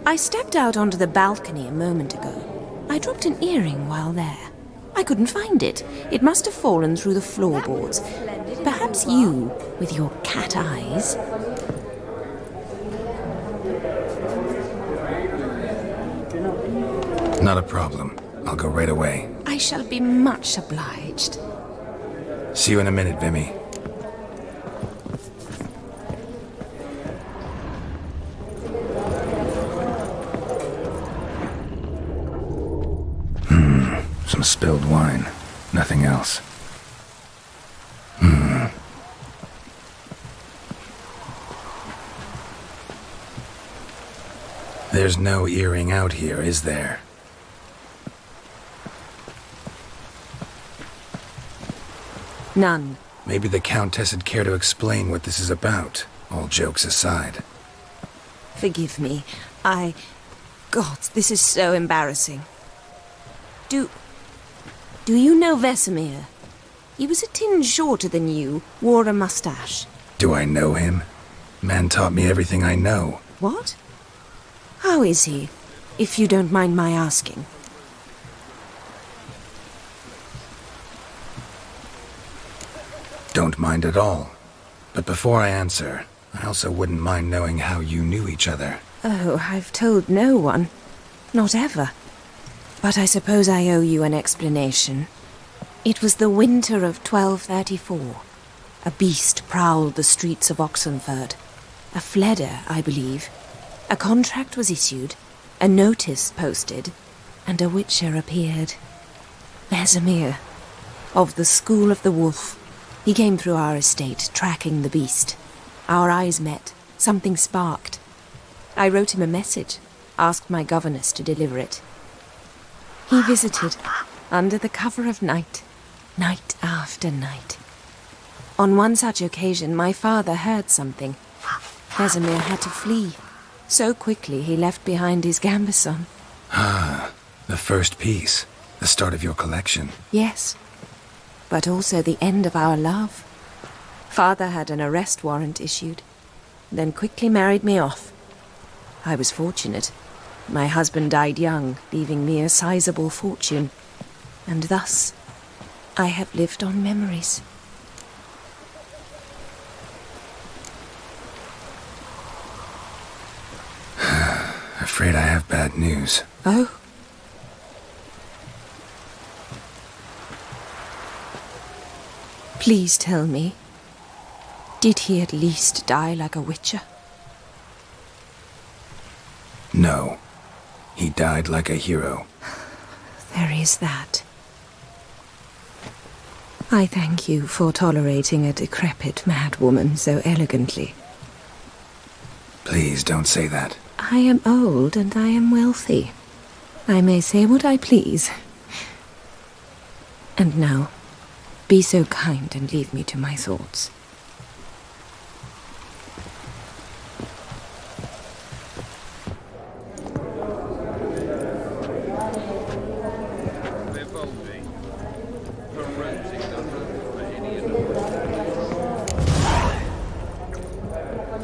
I stepped out onto the balcony a moment ago. I dropped an earring while there. I couldn't find it. It must have fallen through the floorboards. Perhaps you, with your cat eyes... Not a problem. I'll go right away. I shall be much obliged. See you in a minute, Vimy. Some spilled wine. Nothing else. There's no earring out here, is there? None. Maybe the Countess would care to explain what this is about, all jokes aside. Forgive me. God, this is so embarrassing. Do you know Vesemir? He was a tinge shorter than you, wore a mustache. Do I know him? Man taught me everything I know. What? How is he, if you don't mind my asking? Don't mind at all. But before I answer, I also wouldn't mind knowing how you knew each other. Oh, I've told no one. Not ever. But I suppose I owe you an explanation. It was the winter of 1234. A beast prowled the streets of Oxenford. A fledder, I believe. A contract was issued, a notice posted, and a witcher appeared. Vesemir, of the School of the Wolf. He came through our estate, tracking the beast. Our eyes met. Something sparked. I wrote him a message, asked my governess to deliver it. He visited, under the cover of night, night after night. On one such occasion, my father heard something. Vesemir had to flee. So quickly he left behind his gambeson. Ah, the first piece. The start of your collection. Yes, but also the end of our love. Father had an arrest warrant issued, then quickly married me off. I was fortunate. My husband died young, leaving me a sizable fortune. And thus, I have lived on memories. Afraid I have bad news. Oh? Please tell me, did he at least die like a witcher? No. He died like a hero. There is that. I thank you for tolerating a decrepit madwoman so elegantly. Please don't say that. I am old and I am wealthy. I may say what I please. And now, be so kind and leave me to my thoughts.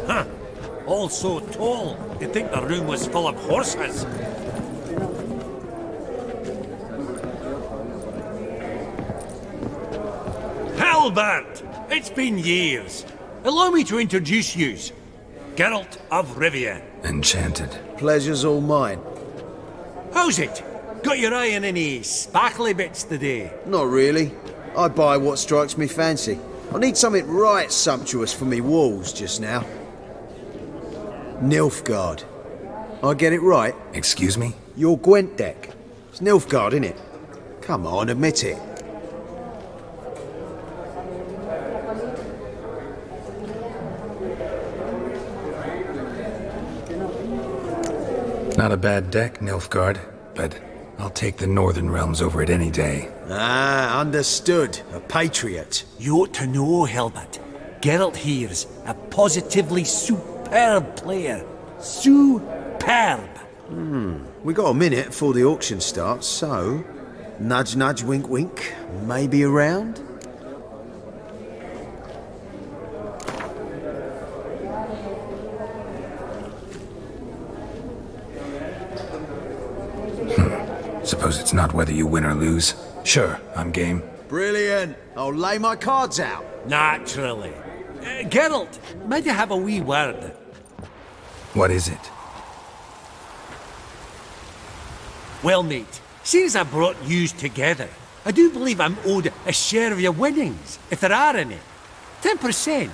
Huh. All so tall, you'd think the room was full of horses. Halbert! It's been years. Allow me to introduce yous. Geralt of Rivia. Enchanted. Pleasure's all mine. How's it? Got your eye on any sparkly bits today? Not really. I buy what strikes me fancy. I need something right sumptuous for me walls just now. Nilfgaard. I get it right? Excuse me? Your Gwent deck. It's Nilfgaard, innit? Come on, admit it. Not a bad deck, Nilfgaard, but I'll take the Northern Realms over it any day. Ah, understood. A patriot. You ought to know, Helmut. Geralt here's a positively superb player. Superb. We got a minute before the auction starts, so... Nudge, nudge, wink, wink. Maybe around? Suppose it's not whether you win or lose. Sure, I'm game. Brilliant. I'll lay my cards out. Naturally. Geralt, might you have a wee word? What is it? Well, mate, seeing as I brought yous together, I do believe I'm owed a share of your winnings, if there are any. 10%.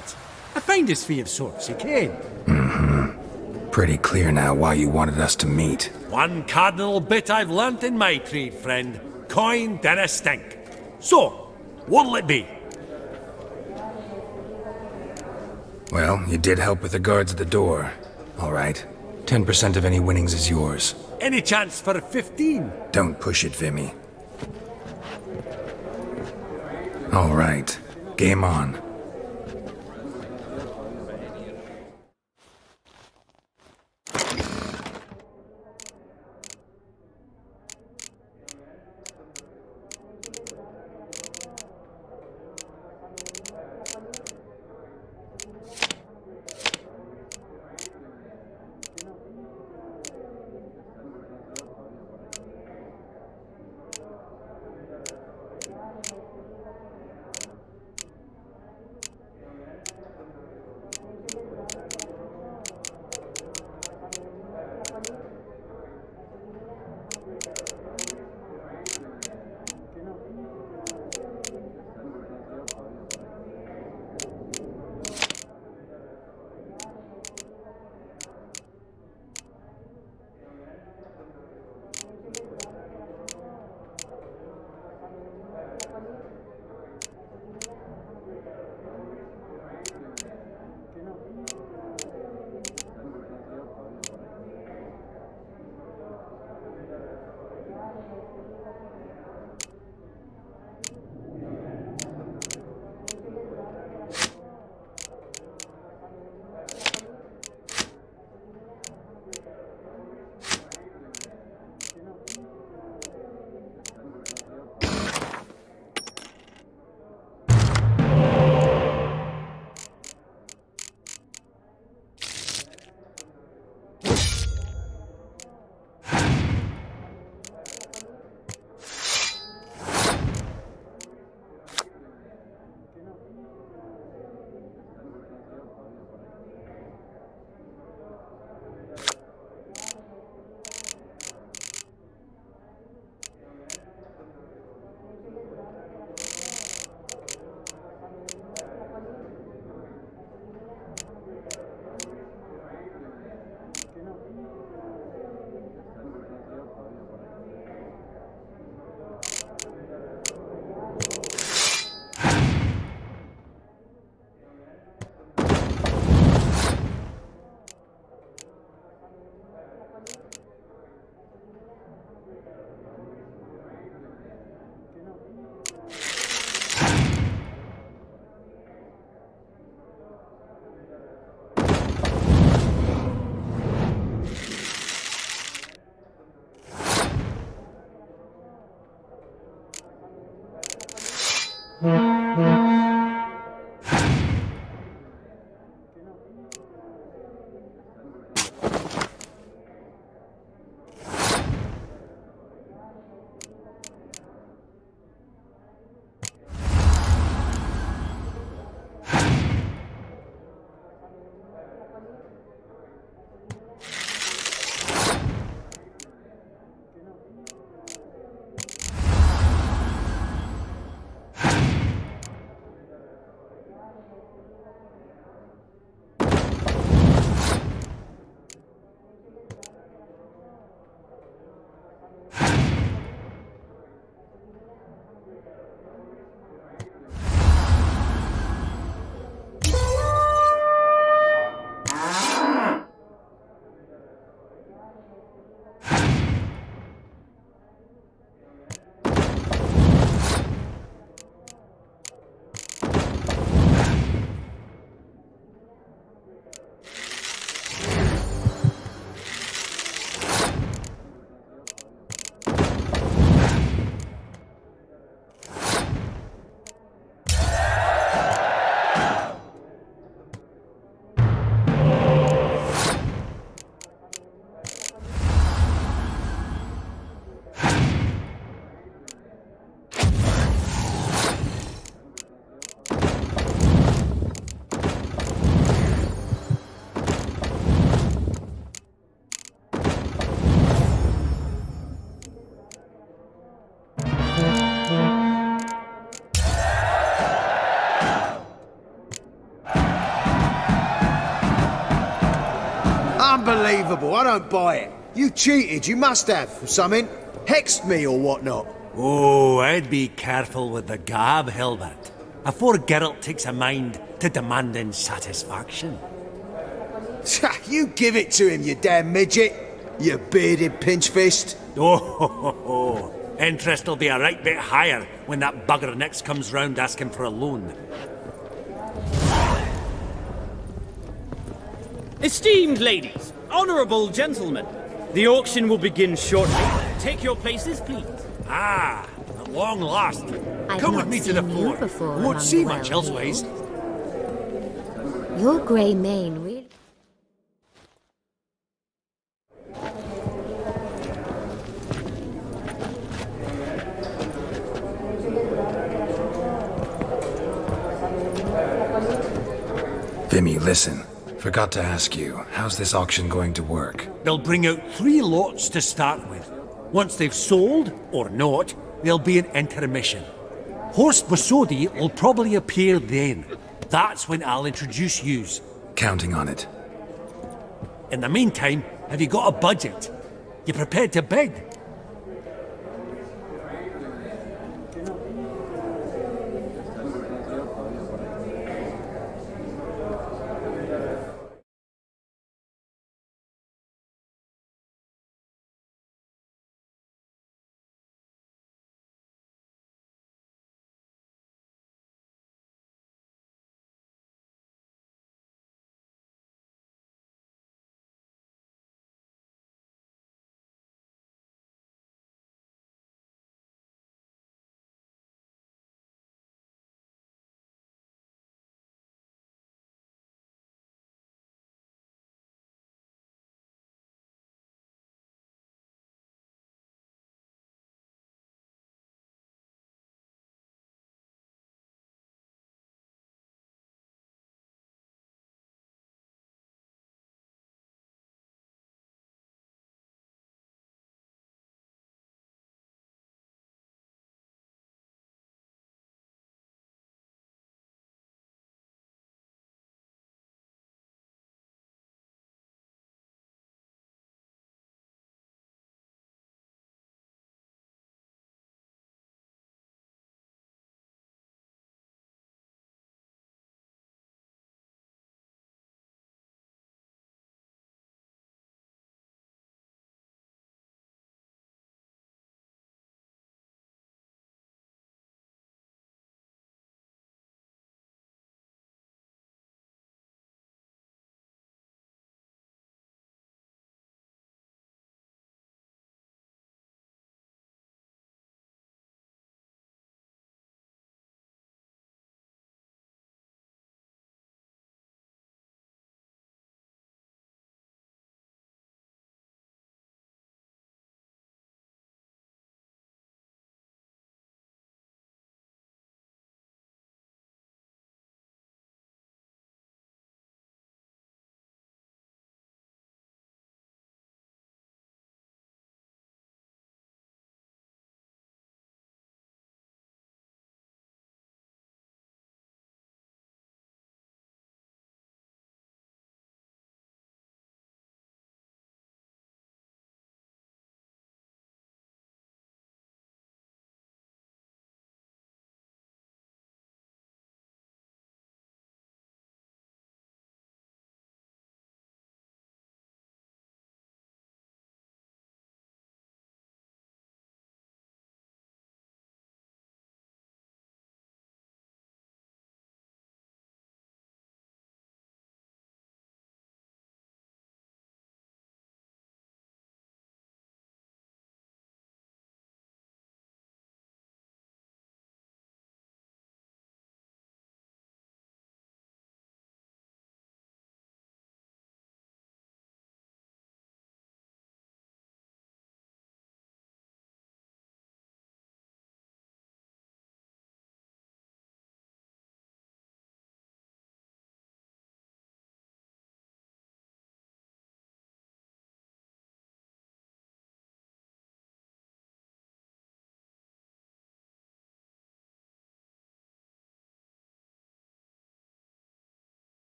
A finder's fee of sorts, you can. Pretty clear now why you wanted us to meet. One cardinal bit I've learnt in my trade, friend. Coin dinna stink. So, what'll it be? Well, you did help with the guards at the door. All right. 10% of any winnings is yours. Any chance for 15? Don't push it, Vimy. All right. Game on. unbelievable. I don't buy it. You cheated. You must have. Or something. Hexed me or whatnot. Oh, I'd be careful with the gab, Hilbert. Afore Geralt takes a mind to demanding satisfaction. You give it to him, you damn midget. You bearded pinchfist. Oh, interest will be a right bit higher when that bugger next comes round asking for a loan. Esteemed ladies, honourable gentlemen, the auction will begin shortly. Take your places, please. Ah, at long last. I've Come with not me to the seen you floor. before You won't among see the much well-heeled. elseways. Your grey mane really... Vimy, listen. Forgot to ask you, how's this auction going to work? They'll bring out 3 lots to start with. Once they've sold, or not, there'll be an intermission. Horst Bosodi will probably appear then. That's when I'll introduce yous. Counting on it. In the meantime, have you got a budget? You prepared to bid?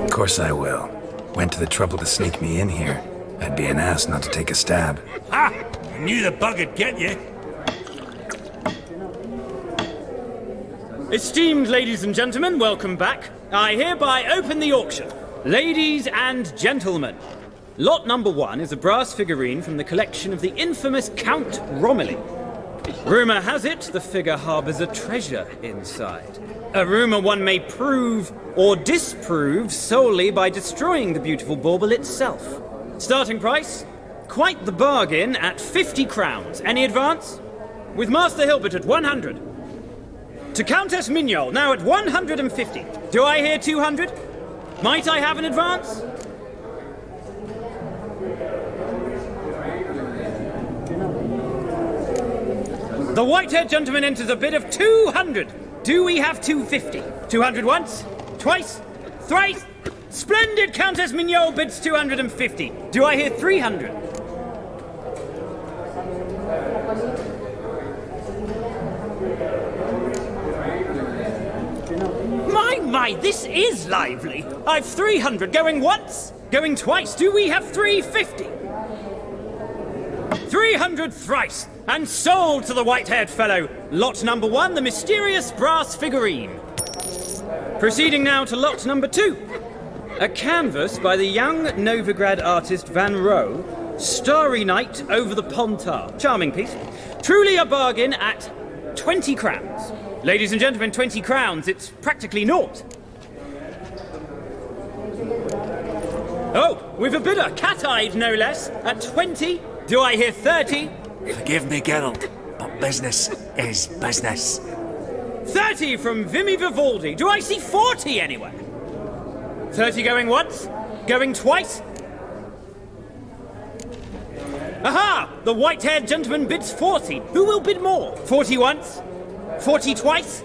Of course I will. Went to the trouble to sneak me in here. I'd be an ass not to take a stab. Ha! I knew the bug would get you. Esteemed ladies and gentlemen, welcome back. I hereby open the auction. Ladies and gentlemen, lot number 1 is a brass figurine from the collection of the infamous Count Romilly. Rumour has it the figure harbours a treasure inside. A rumour one may prove or disprove solely by destroying the beautiful bauble itself. Starting price? Quite the bargain at 50 crowns. Any advance? With Master Hilbert at 100. To Countess Mignol, now at 150. Do I hear 200? Might I have an advance? The white-haired gentleman enters a bid of 200. Do we have 250? 200 once? Twice? Thrice? Splendid! Countess Mignol bids 250. Do I hear 300? My, this is lively. I've 300 going once, going twice. Do we have 350? 300 thrice, and sold to the white-haired fellow. Lot number 1, the mysterious brass figurine. Proceeding now to lot number 2. A canvas by the young Novigrad artist Van Rohe, Starry Night over the Pontar. Charming piece. Truly a bargain at 20 crowns. Ladies and gentlemen, 20 crowns, it's practically naught. Oh, we've a bidder, cat-eyed no less, at 20. Do I hear 30? Forgive me, Geralt, but business is business. 30 from Vimy Vivaldi. Do I see 40 anywhere? 30 going once? Going twice? Aha! The white-haired gentleman bids 40. Who will bid more? 40 once? 40 twice?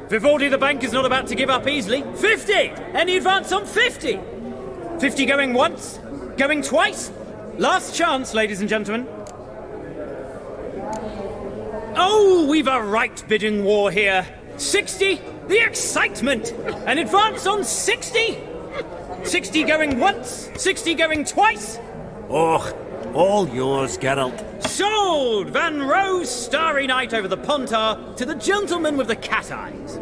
Vivaldi the bank is not about to give up easily. 50! Any advance on 50? 50 going once? Going twice? Last chance, ladies and gentlemen. Oh, we've a right bidding war here. 60? The excitement! An advance on 60? 60 going once? 60 going twice? Oh, all yours, Geralt. Sold! Van Rohe's Starry Night over the Pontar to the gentleman with the cat eyes.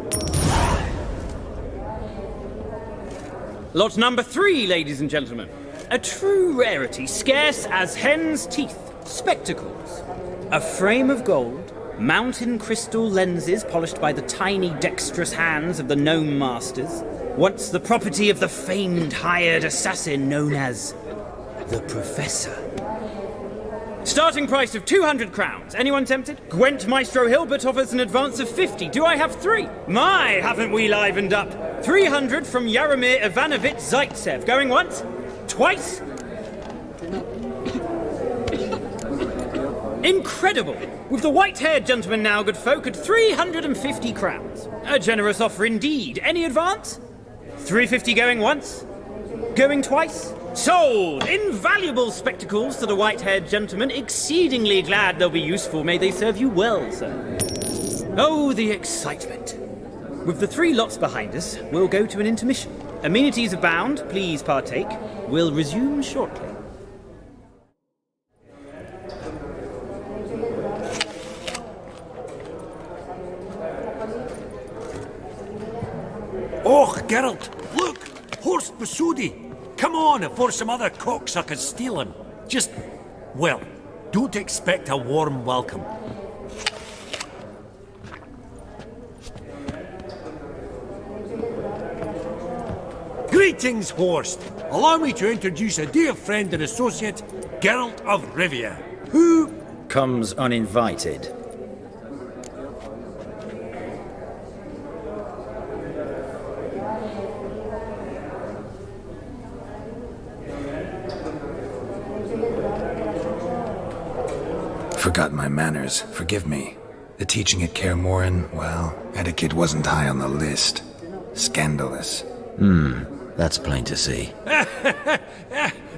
Lot number 3, ladies and gentlemen. A true rarity, scarce as hen's teeth. Spectacles. A frame of gold, mountain crystal lenses polished by the tiny dexterous hands of the gnome masters. Once the property of the famed hired assassin known as the Professor. Starting price of 200 crowns. Anyone tempted? Gwent Maestro Hilbert offers an advance of 50. Do I have 3? My, haven't we livened up? 300 from Yaromir Ivanovich Zaitsev. Going once? Twice? Incredible! With the white-haired gentleman now, good folk, at 350 crowns. A generous offer indeed. Any advance? 350 going once? Going twice? Sold! Invaluable spectacles to the white-haired gentleman. Exceedingly glad they'll be useful. May they serve you well, sir. Oh, the excitement. With the 3 lots behind us, we'll go to an intermission. Amenities abound. Please partake. We'll resume shortly. Oh, Geralt, look! Horst Basudi! Come on before some other cocksuckers steal him. Just, well, don't expect a warm welcome. Greetings, Horst. Allow me to introduce a dear friend and associate, Geralt of Rivia, who comes uninvited. Forgot my manners. Forgive me. The teaching at Kaer Morhen, well, etiquette wasn't high on the list. Scandalous. That's plain to see.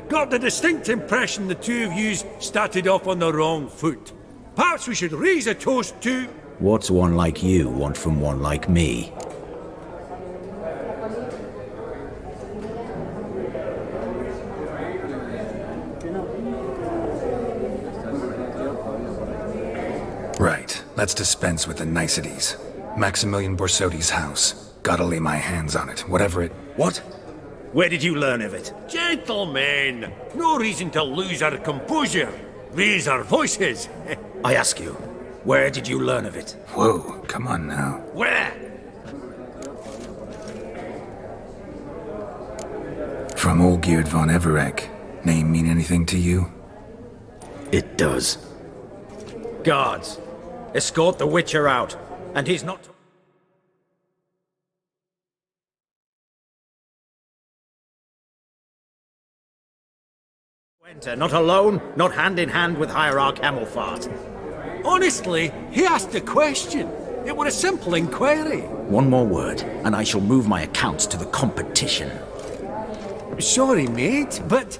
Got the distinct impression the two of yous started off on the wrong foot. Perhaps we should raise a toast to... What's one like you want from one like me? Right, let's dispense with the niceties. Maximilian Borsodi's house. Gotta lay my hands on it, whatever it... What? Where did you learn of it? Gentlemen, no reason to lose our composure. Raise our voices. I ask you, where did you learn of it? Whoa, come on now. Where? From Olgierd von Everek. Name mean anything to you? It does. Guards, escort the Witcher out, and he's not... Enter, not alone, not hand in hand with Hierarch Hamilfart. Honestly, he asked a question. It were a simple inquiry. One more word, and I shall move my accounts to the competition. Sorry, mate, but...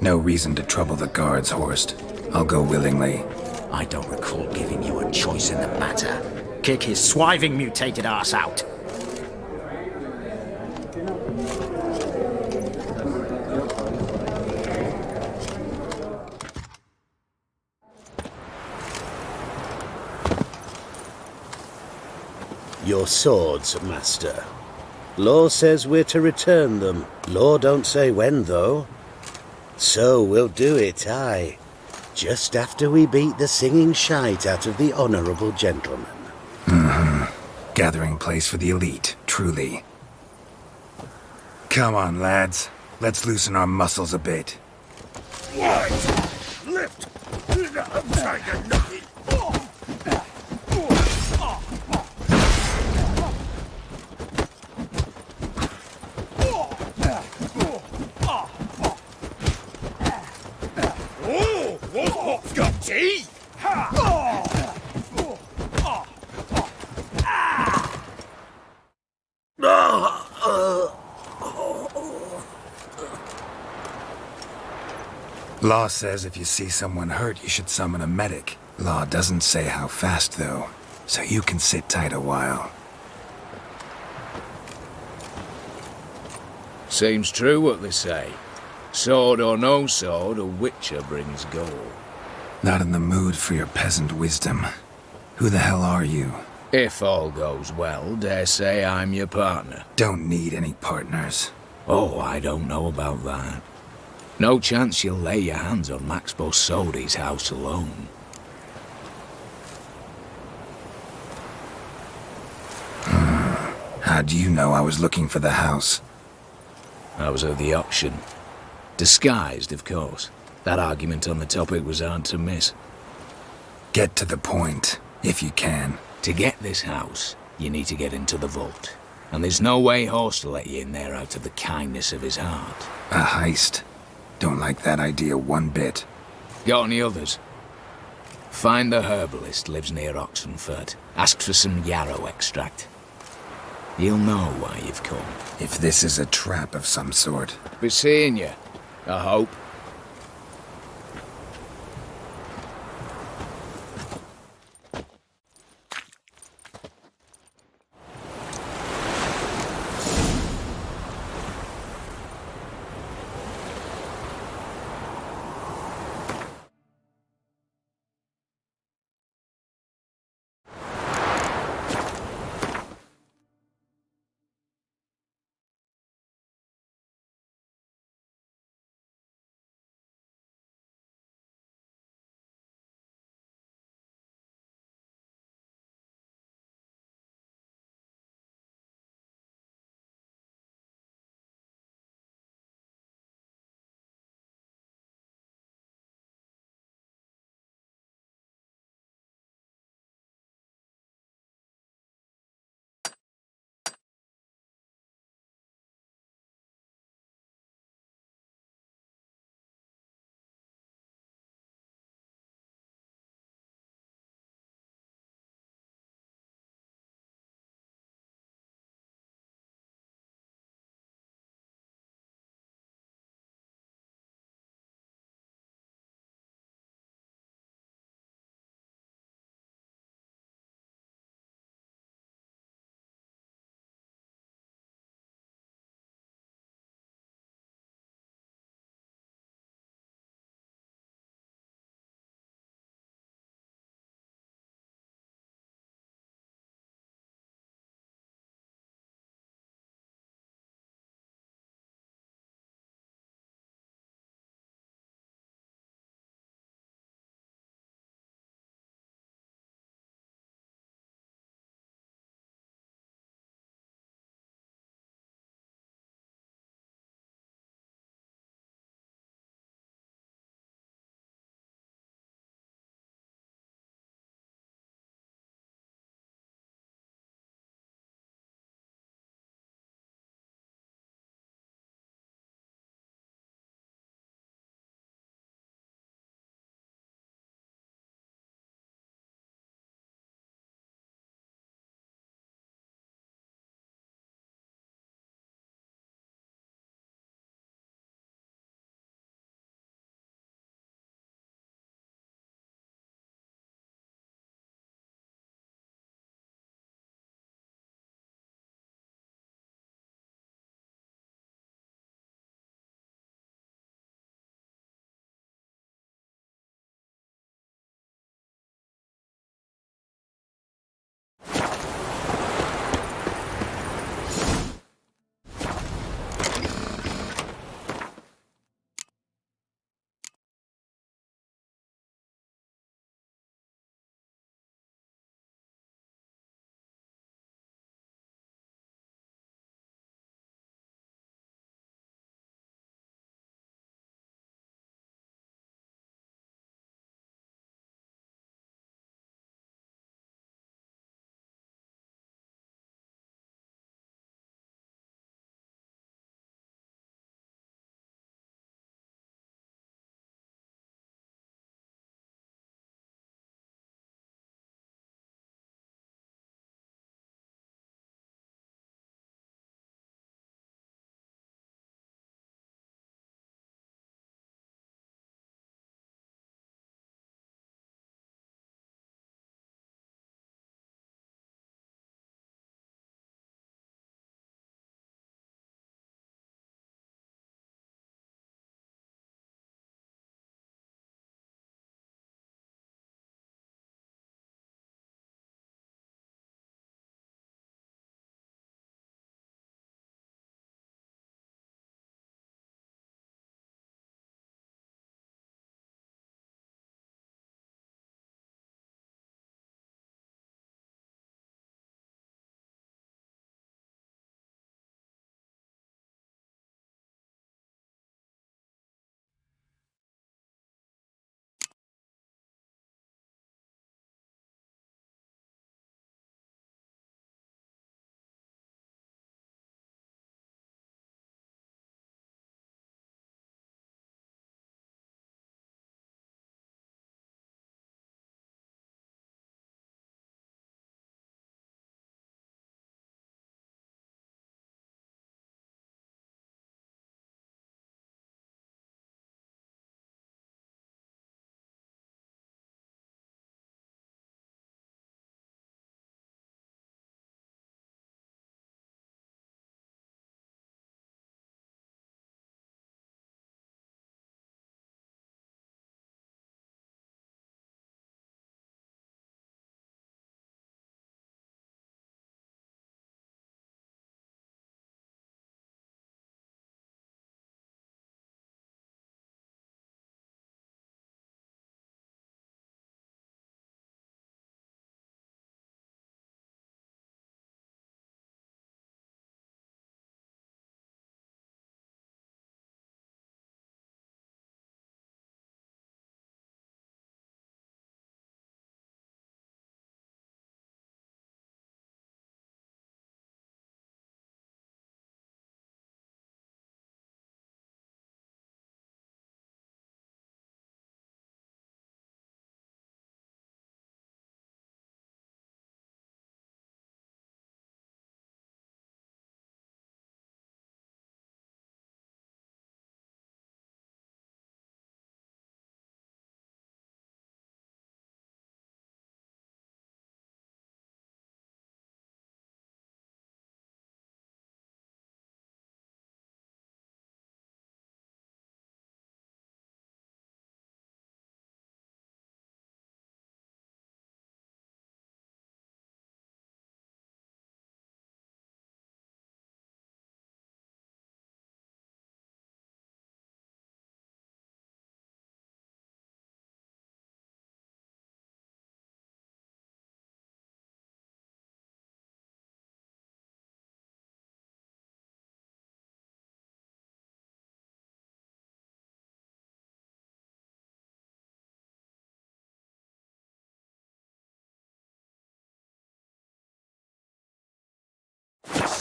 No reason to trouble the guards, Horst. I'll go willingly. I don't recall giving you a choice in the matter. Kick his swiving mutated ass out. Your swords, master. Law says we're to return them. Law don't say when, though. So we'll do it, aye. Just after we beat the singing shite out of the honourable gentleman. Gathering place for the elite, truly. Come on, lads. Let's loosen our muscles a bit. Right! Lift! I'm trying to knock it. Oh, what's got teeth? Law says if you see someone hurt, you should summon a medic. Law doesn't say how fast, though, so you can sit tight a while. Seems true what they say. Sword or no sword, a witcher brings gold. Not in the mood for your peasant wisdom. Who the hell are you? If all goes well, dare say I'm your partner. Don't need any partners. Oh, I don't know about that. No chance you'll lay your hands on Max Borsodi's house alone. How do you know I was looking for the house? I was at the auction. Disguised, of course. That argument on the topic was hard to miss. Get to the point, if you can. To get this house, you need to get into the vault. And there's no way Horst will let you in there out of the kindness of his heart. A heist. Don't like that idea one bit. Got any others? Find the herbalist lives near Oxenfurt. Ask for some yarrow extract. He'll know why you've come. If this is a trap of some sort. Be seeing you, I hope.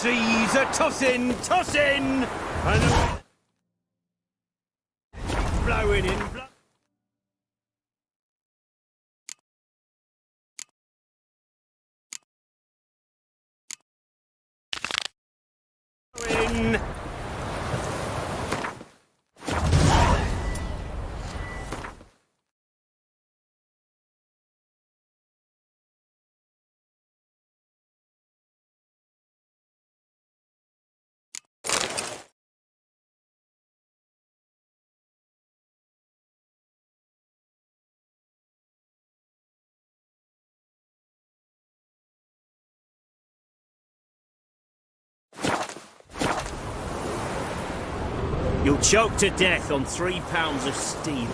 seas are tossing, tossing, and the blowing in. Blowing. You'll choke to death on 3 pounds of steel.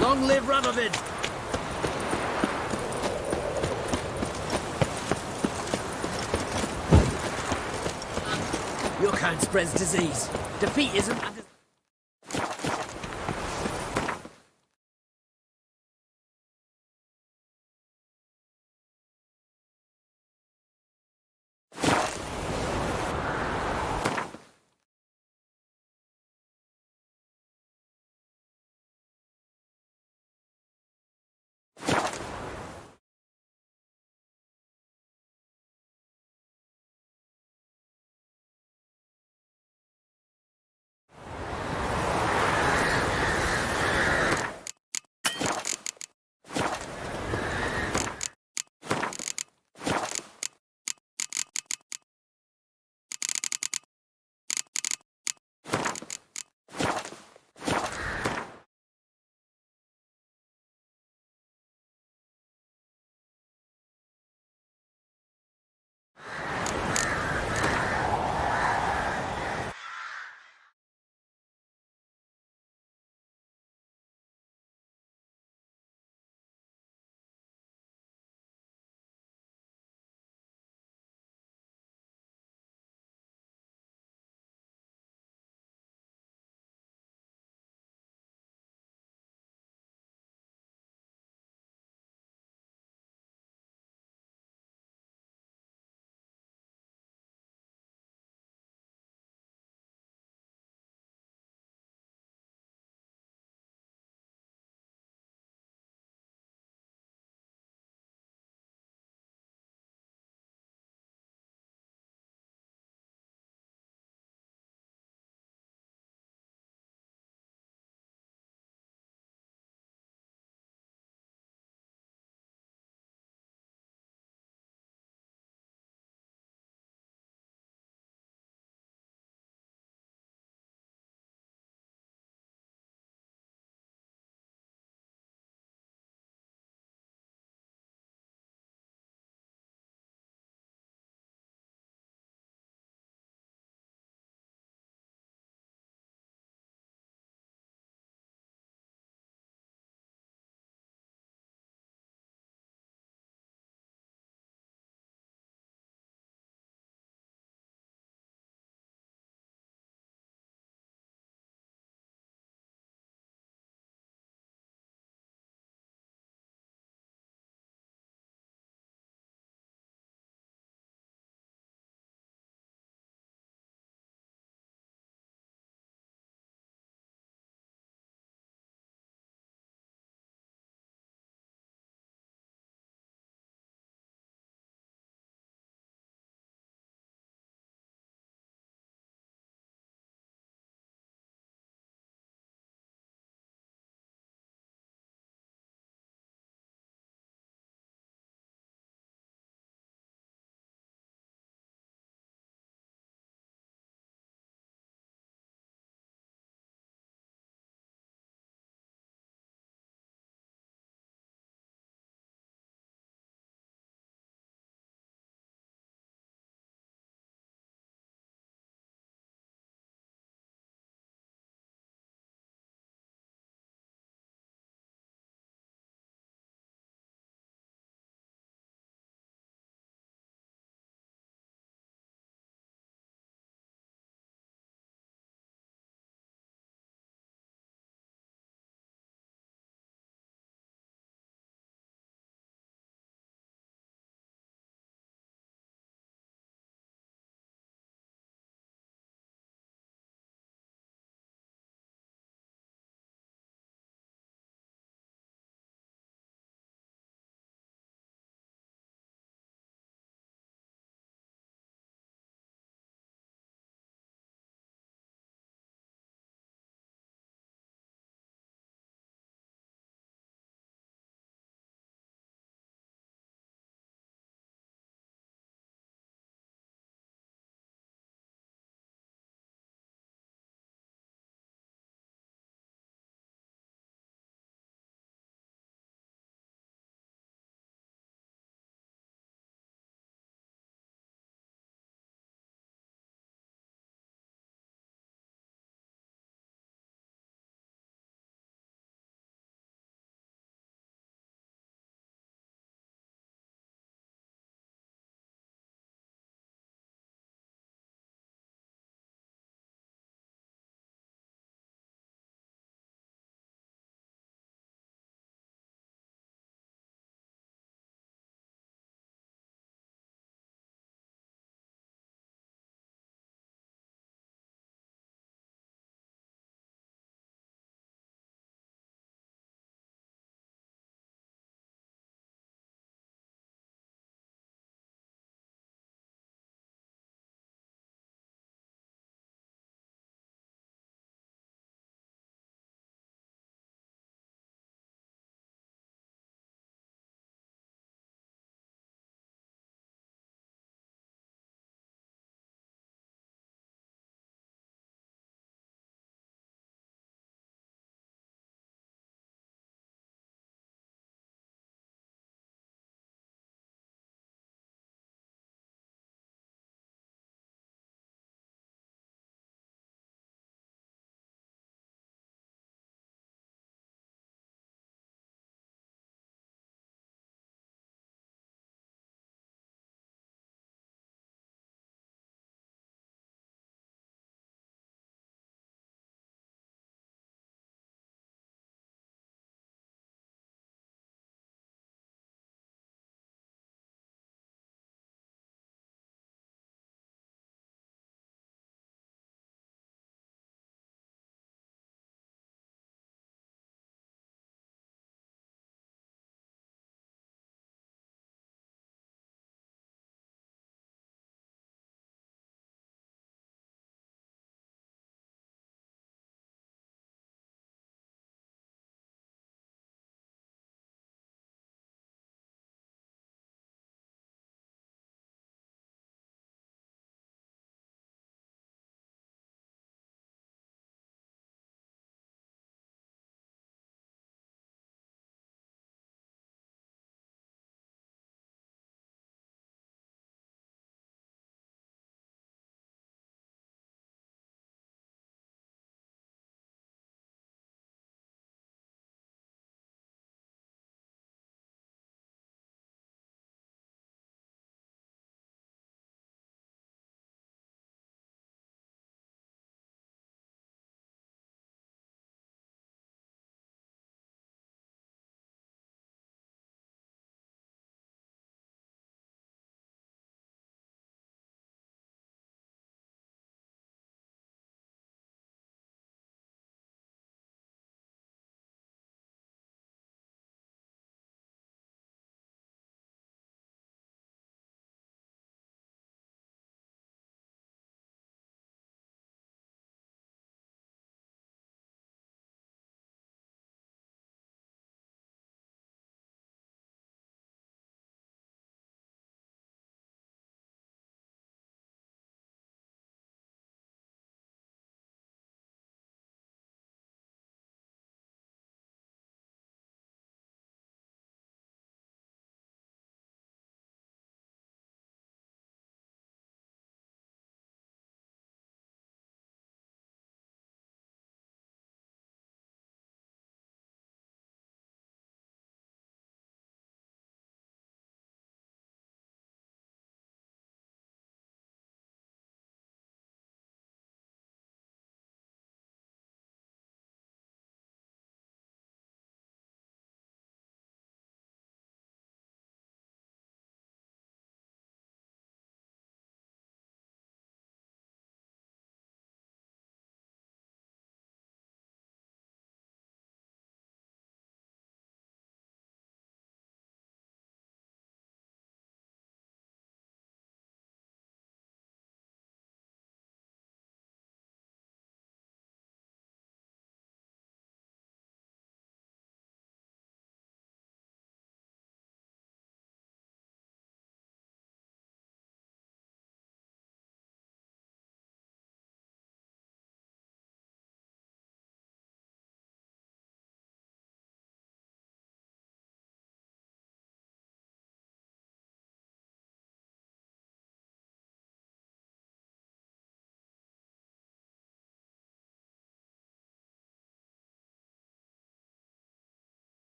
Long live Radovid! Your kind spreads disease. Defeat isn't...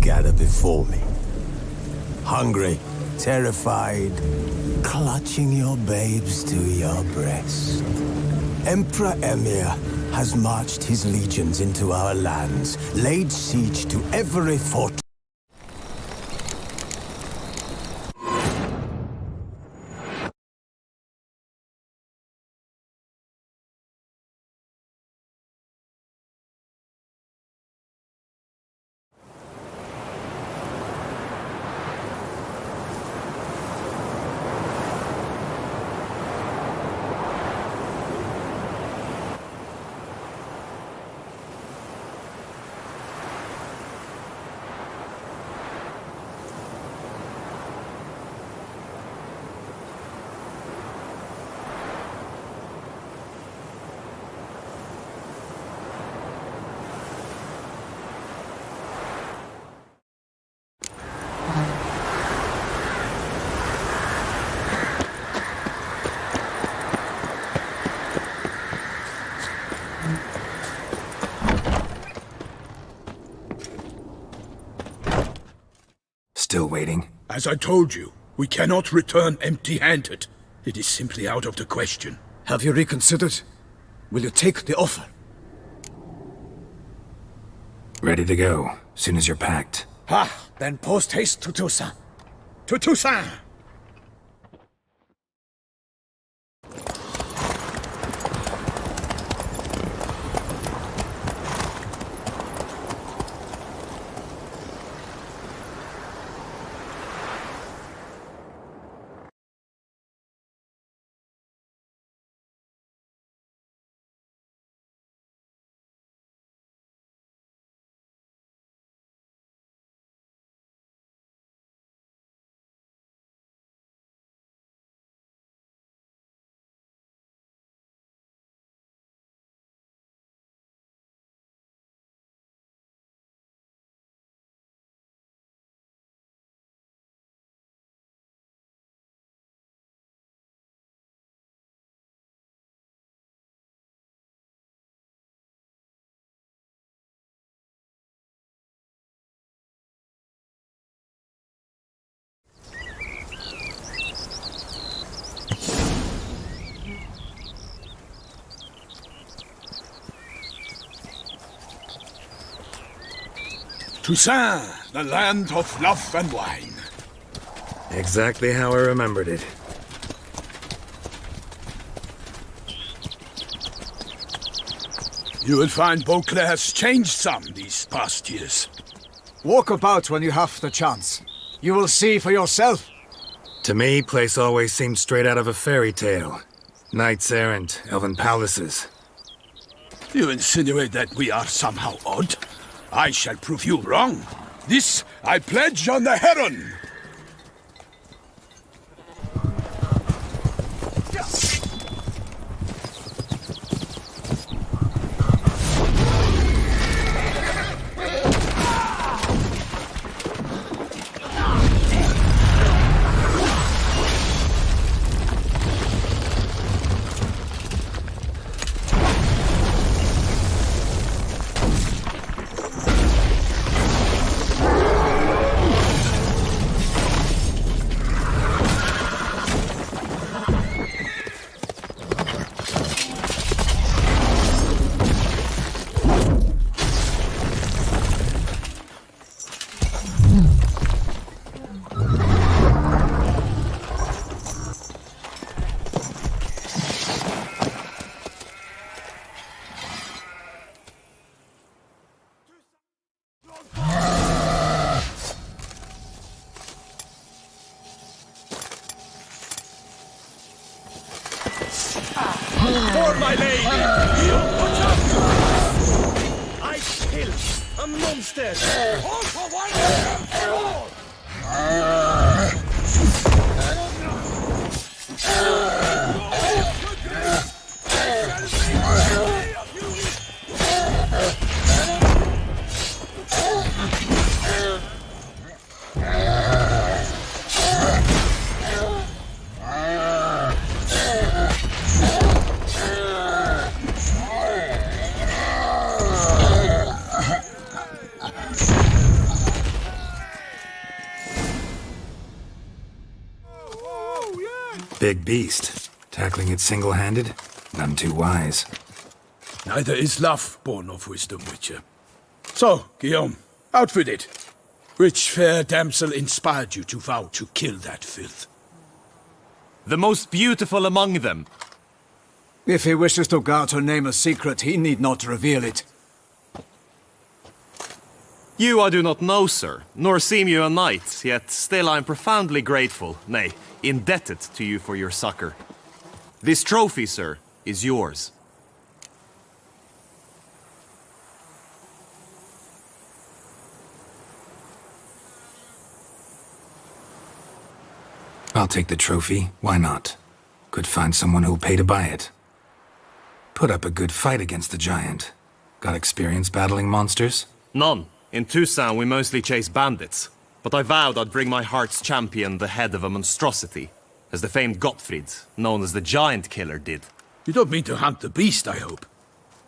gather before me. Hungry, terrified, clutching your babes to your breast. Emperor Emir has marched his legions into our lands, laid siege to every fort. Still waiting? As I told you, we cannot return empty-handed. It is simply out of the question. Have you reconsidered? Will you take the offer? Ready to go, soon as you're packed. Then post haste to Toussaint. To Toussaint! Toussaint, the land of love and wine. Exactly how I remembered it. You will find Beauclair has changed some these past years. Walk about when you have the chance. You will see for yourself. To me, place always seemed straight out of a fairy tale. Knights errant, elven palaces. You insinuate that we are somehow odd? I shall prove you wrong. This I pledge on the Heron. For my lady! Watch out! I killed a monster! All for one! Big beast. Tackling it single-handed? None too wise. Neither is love born of wisdom, Witcher. So, Guillaume, out with it. Which fair damsel inspired you to vow to kill that filth? The most beautiful among them. If he wishes to guard her name a secret, he need not reveal it. You I do not know, sir, nor seem you a knight, yet still I am profoundly grateful, nay, indebted to you for your succor. This trophy, sir, is yours. I'll take the trophy. Why not? Could find someone who'll pay to buy it. Put up a good fight against the giant. Got experience battling monsters? None. In Toussaint we mostly chase bandits. But I vowed I'd bring my heart's champion the head of a monstrosity, as the famed Gottfried, known as the Giant Killer, did. You don't mean to hunt the beast, I hope.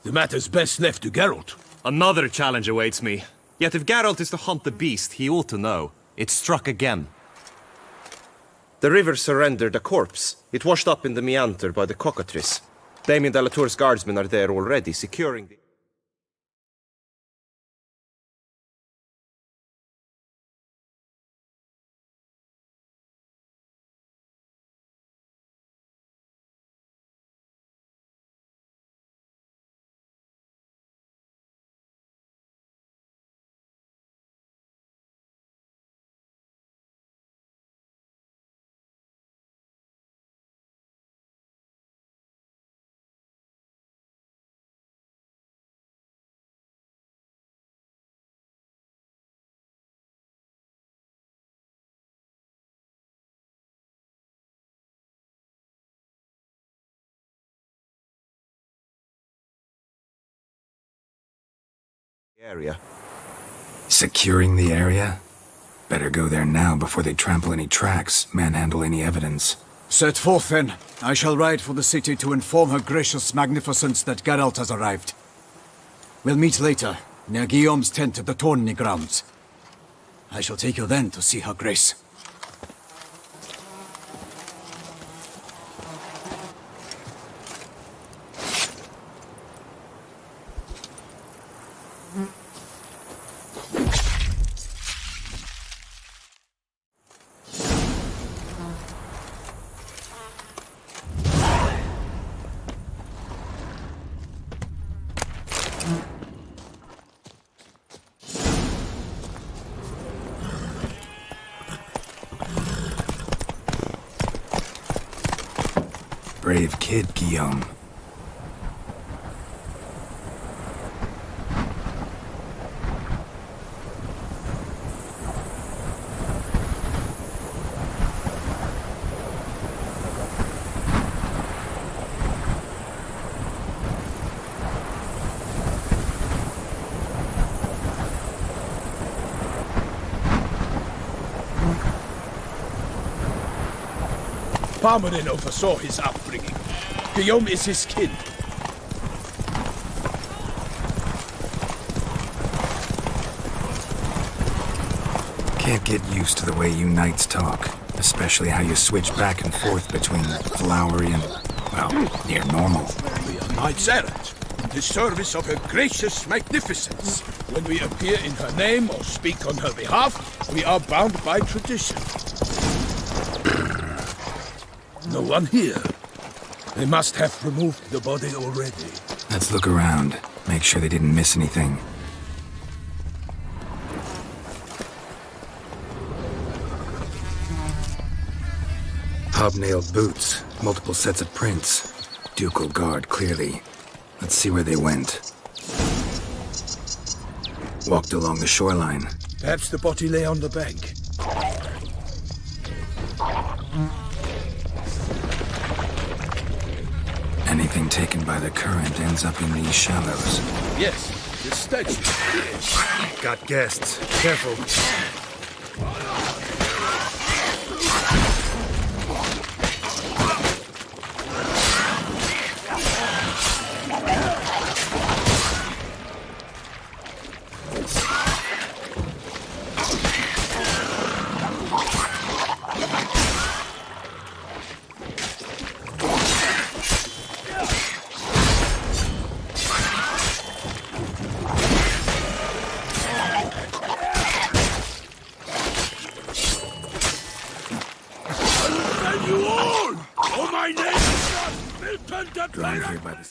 The matter's best left to Geralt. Another challenge awaits me. Yet if Geralt is to hunt the beast, he ought to know. It struck again. The river surrendered a corpse. It washed up in the meander by the cockatrice. Damien de la Tour's guardsmen are there already, securing the... area. Securing the area? Better go there now before they trample any tracks, manhandle any evidence. Set forth, then. I shall ride for the city to inform her gracious magnificence that Geralt has arrived. We'll meet later, near Guillaume's tent at the Tourney grounds. I shall take you then to see her grace. Brave kid, Guillaume. Parmanin oversaw his upbringing. Guillaume is his kin. Can't get used to the way you knights talk, especially how you switch back and forth between flowery and, well, near normal. We are knights errant, in the service of her gracious magnificence. When we appear in her name or speak on her behalf, we are bound by tradition. No one here. They must have removed the body already. Let's look around. Make sure they didn't miss anything. Hobnailed boots, multiple sets of prints. Ducal guard, clearly. Let's see where they went. Walked along the shoreline. Perhaps the body lay on the bank. Anything taken by the current ends up in these shallows. Yes, the statue. Got guests. Careful. You all! Oh, my name is not Milton the Drawn here by the...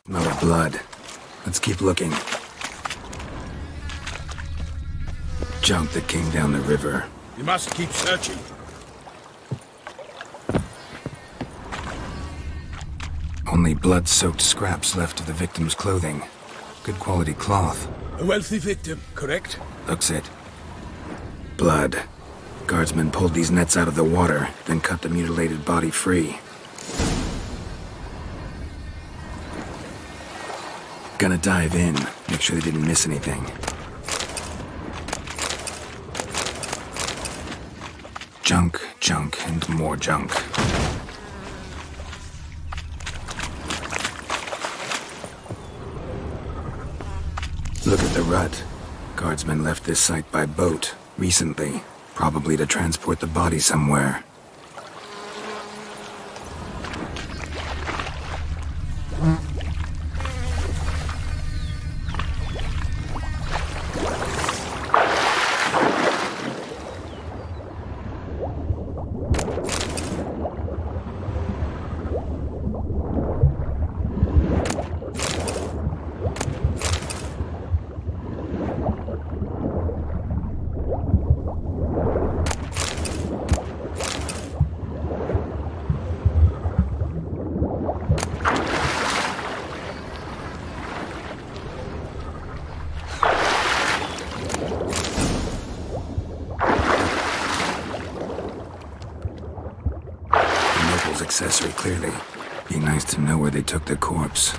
Smell of blood. Let's keep looking. Junk that came down the river. You must keep searching. Only blood-soaked scraps left of the victim's clothing. Good quality cloth. A wealthy victim, correct? Looks it. Blood. Guardsmen pulled these nets out of the water, then cut the mutilated body free. Gonna dive in, make sure they didn't miss anything. Junk, junk, and more junk. Look at the rut. Guardsmen left this site by boat, recently, probably to transport the body somewhere. Accessory, clearly. Be nice to know where they took the corpse.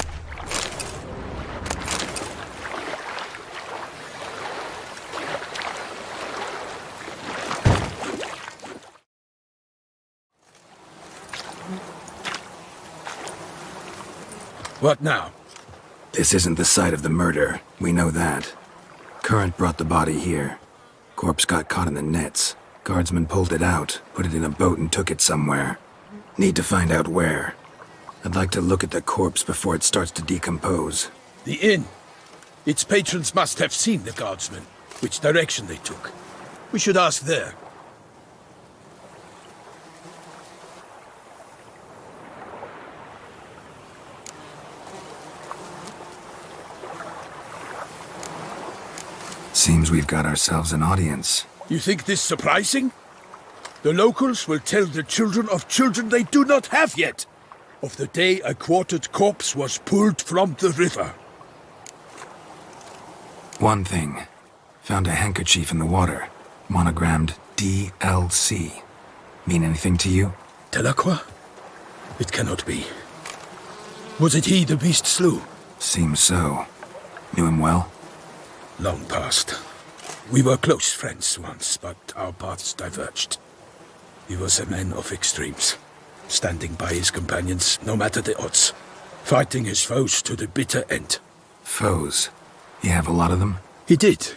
What now? This isn't the site of the murder. We know that. Current brought the body here. Corpse got caught in the nets. Guardsmen pulled it out, put it in a boat and took it somewhere. Need to find out where. I'd like to look at the corpse before it starts to decompose. The inn. Its patrons must have seen the guardsmen, which direction they took. We should ask there. Seems we've got ourselves an audience. You think this surprising? The locals will tell the children of children they do not have yet of the day a quartered corpse was pulled from the river. One thing. Found a handkerchief in the water. Monogrammed DLC. Mean anything to you? Delacroix? It cannot be. Was it he the beast slew? Seems so. Knew him well? Long past. We were close friends once, but our paths diverged. He was a man of extremes, standing by his companions no matter the odds, fighting his foes to the bitter end. Foes? You have a lot of them? He did,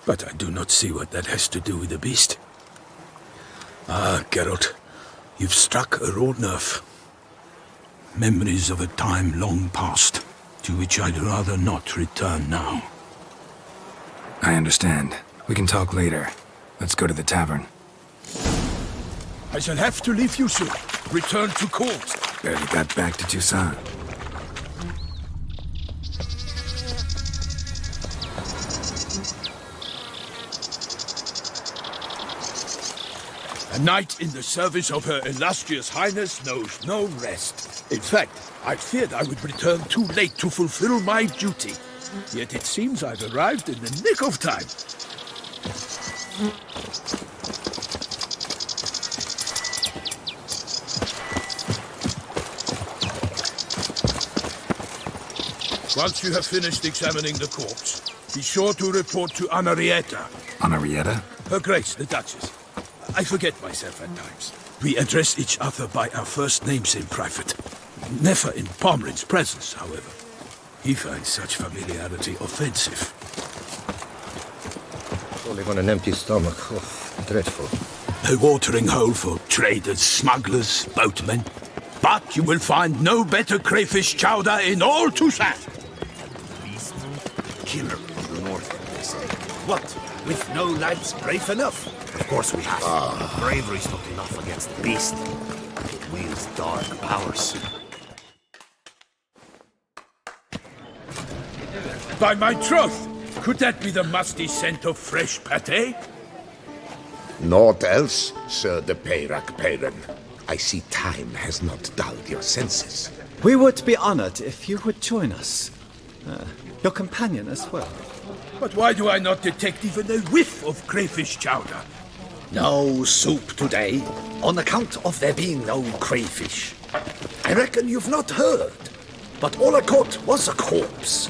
but I do not see what that has to do with the beast. Ah, Geralt, you've struck a raw nerve. Memories of a time long past, to which I'd rather not return now. I understand. We can talk later. Let's go to the tavern. I shall have to leave you soon. Return to court. Barely got back to Toussaint. A knight in the service of Her Illustrious Highness knows no rest. In fact, I feared I would return too late to fulfill my duty. Yet it seems I've arrived in the nick of time. Once you have finished examining the corpse, be sure to report to Anarietta. Anarietta? Her Grace, the Duchess. I forget myself at times. We address each other by our first names in private. Never in Pomrin's presence, however. He finds such familiarity offensive. Falling on an empty stomach. Oh, dreadful. A watering hole for traders, smugglers, boatmen. But you will find no better crayfish chowder in all Toussaint. Beast killer from the north, they say. What? With no lads brave enough? Of course we have. Bravery's not enough against the beast. It wields dark powers. By my troth, could that be the musty scent of fresh pâté? Naught else, Sir de Peyrac-Peyran. I see time has not dulled your senses. We would be honored if you would join us. Your companion as well. But why do I not detect even a whiff of crayfish chowder? No soup today, on account of there being no crayfish. I reckon you've not heard, but all I caught was a corpse.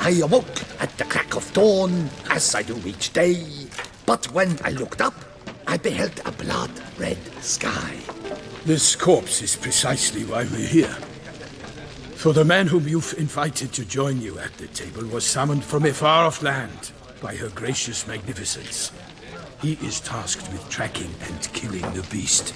I awoke at the crack of dawn, as I do each day, but when I looked up, I beheld a blood-red sky. This corpse is precisely why we're here. For the man whom you've invited to join you at the table was summoned from a far-off land by Her Gracious Magnificence. He is tasked with tracking and killing the beast.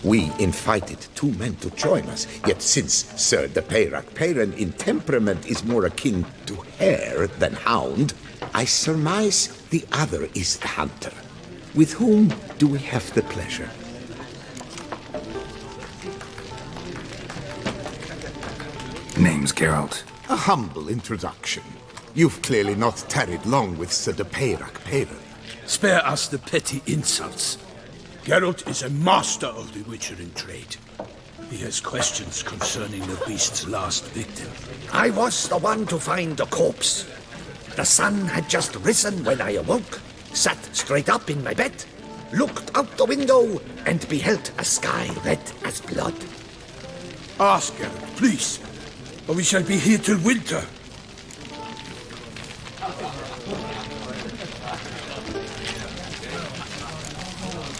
We invited two men to join us, yet since Sir de Peyrac-Peyran in temperament is more akin to hare than hound, I surmise the other is the hunter. With whom do we have the pleasure? Name's Geralt. A humble introduction. You've clearly not tarried long with Sir de Peyrac-Peyran. Spare us the petty insults. Geralt is a master of the witchering trade. He has questions concerning the beast's last victim. I was the one to find the corpse. The sun had just risen when I awoke, sat straight up in my bed, looked out the window, and beheld a sky red as blood. Ask Geralt, please, or we shall be here till winter.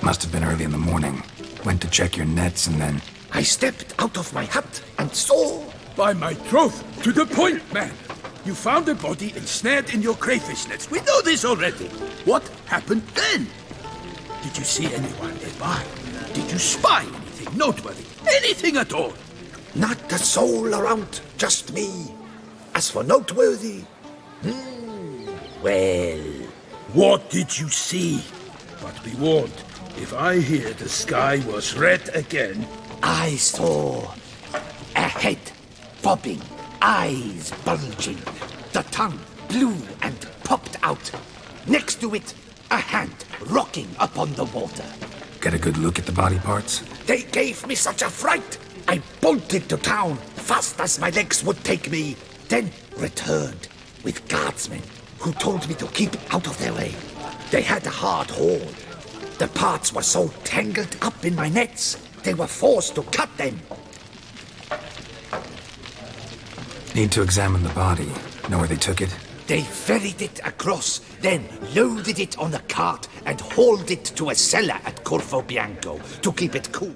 Must have been early in the morning. Went to check your nets and then... I stepped out of my hut and saw... By my troth, to the point, man! You found a body ensnared in your crayfish nets. We know this already. What happened then? Did you see anyone nearby? Did you spy anything noteworthy? Anything at all? Not a soul around, just me. As for noteworthy... well... What did you see? But be warned, if I hear the sky was red again... I saw a head bobbing, eyes bulging, the tongue blew and popped out, Next to it, a hand rocking upon the water. Get a good look at the body parts? They gave me such a fright. I bolted to town fast as my legs would take me, then returned with guardsmen who told me to keep out of their way. They had a hard hold. The parts were so tangled up in my nets, they were forced to cut them. Need to examine the body. Know where they took it? They ferried it across, then loaded it on a cart and hauled it to a cellar at Corvo Bianco to keep it cool.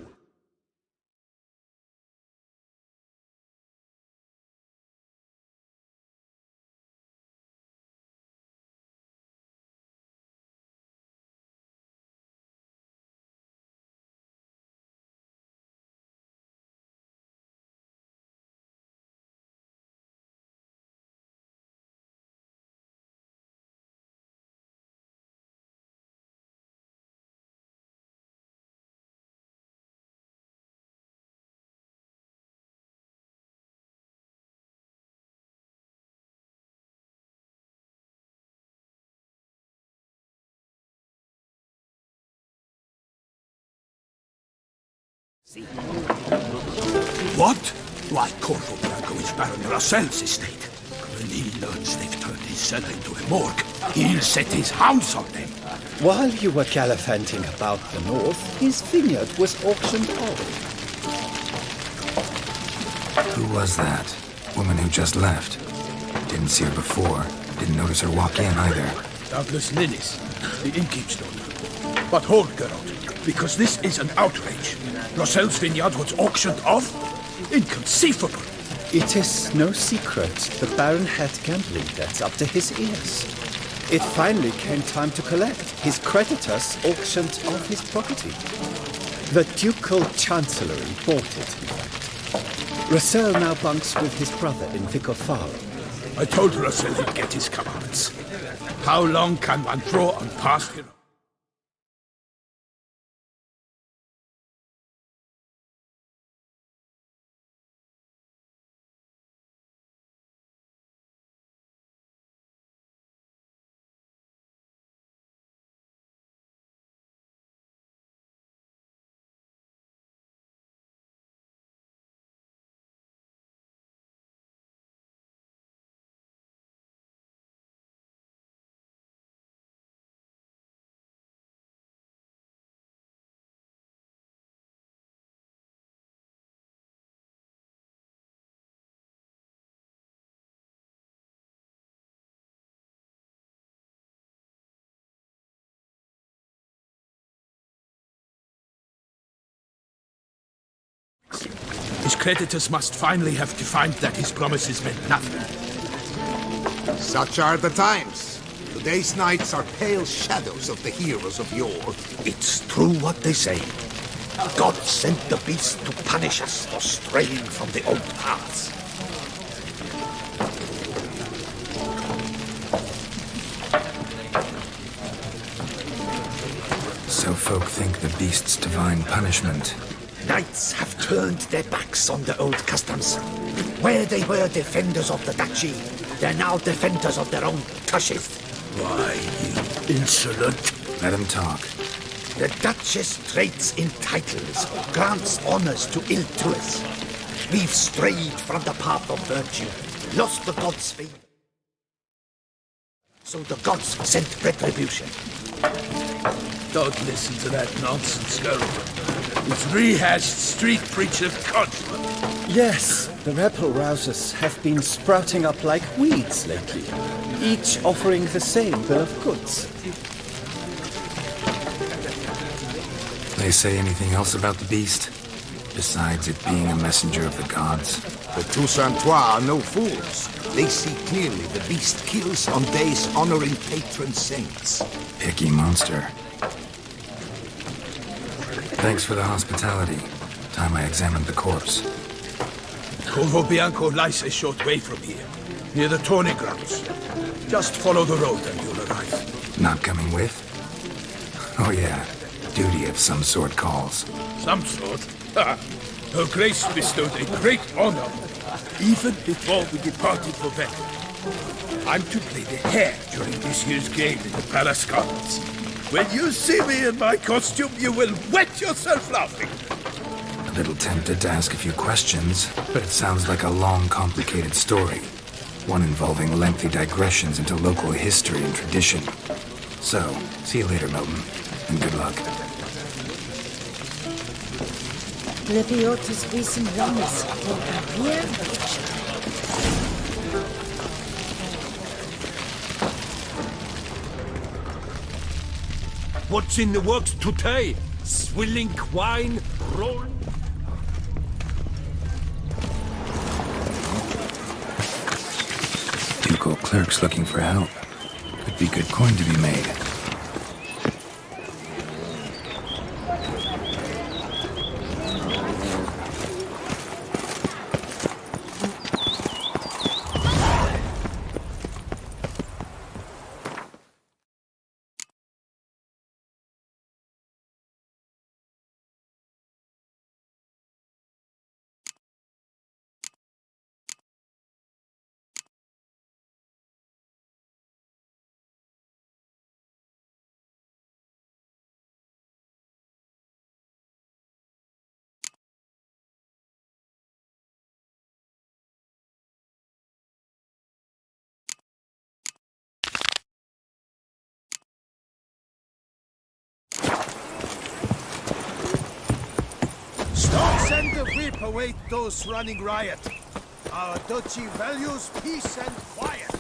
What? Why, Corvo Bianco is Baron Russell's estate. When he learns they've turned his cellar into a morgue, he'll set his hounds on them. While you were gallivanting about the north, his vineyard was auctioned off. Who was that? Woman who just left. Didn't see her before. Didn't notice her walk in either. Doubtless Lillis, the innkeep's daughter. But hold, Geralt, because this is an outrage. Russell's vineyard was auctioned off? Inconceivable! It is no secret the Baron had gambling debts up to his ears. It finally came time to collect. His creditors auctioned off his property. The Ducal Chancellery bought it, in fact. Russell now bunks with his brother in Vicofaro. I told Russell he'd get his comeuppance. How long can one draw on past heroes? His creditors must finally have defined that his promises meant nothing. Such are the times. Today's knights are pale shadows of the heroes of yore. It's true what they say. God sent the beast to punish us for straying from the old paths. So folk think the beast's divine punishment. Knights have turned their backs on the old customs. Where they were defenders of the duchy, they're now defenders of their own tushes. Why, you insolent... Let him talk. The Duchess trades in titles, grants honors to ill-doers. We've strayed from the path of virtue, lost the gods' favor. So the gods sent retribution. Don't listen to that nonsense, Geralt. It's rehashed street preacher conjurer. Yes, the rebel rousers have been sprouting up like weeds lately, each offering the same bill of goods. They say anything else about the beast? Besides it being a messenger of the gods? The Toussaintois are no fools. They see clearly the beast kills on days honoring patron saints. Picky monster. Thanks for the hospitality. Time I examined the corpse. Corvo Bianco lies a short way from here, near the tourney grounds. Just follow the road and you'll arrive. Not coming with? Oh yeah, duty of some sort calls. Some sort? Ha! Her Grace bestowed a great honor, even before we departed for Venice. I'm to play the hare during this year's game in the Palace Gardens. When you see me in my costume, you will wet yourself laughing. A little tempted to ask a few questions, but it sounds like a long, complicated story. One involving lengthy digressions into local history and tradition. So, see you later, Milton, and good luck. Lepiotus recent wellness for a real picture. What's in the works today? Swilling wine, rolling... Ducal clerks looking for help. Could be good coin to be made. Don't send the whip await those running riot. Our duchy values peace and quiet.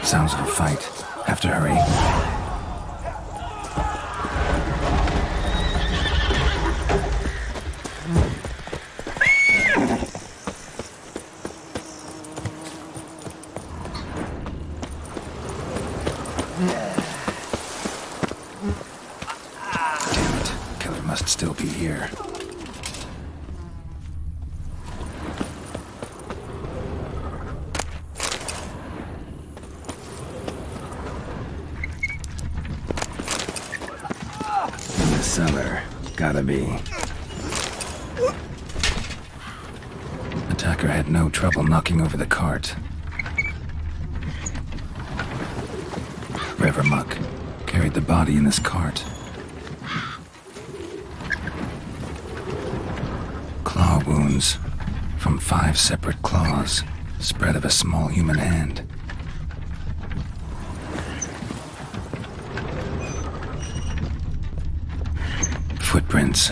Sounds of a fight. Have to hurry. Still be here. In the cellar. Gotta be. Attacker had no trouble knocking over the cart. Rever Muck carried the body in this cart. Claw wounds from 5 separate claws, spread of a small human hand. Footprints,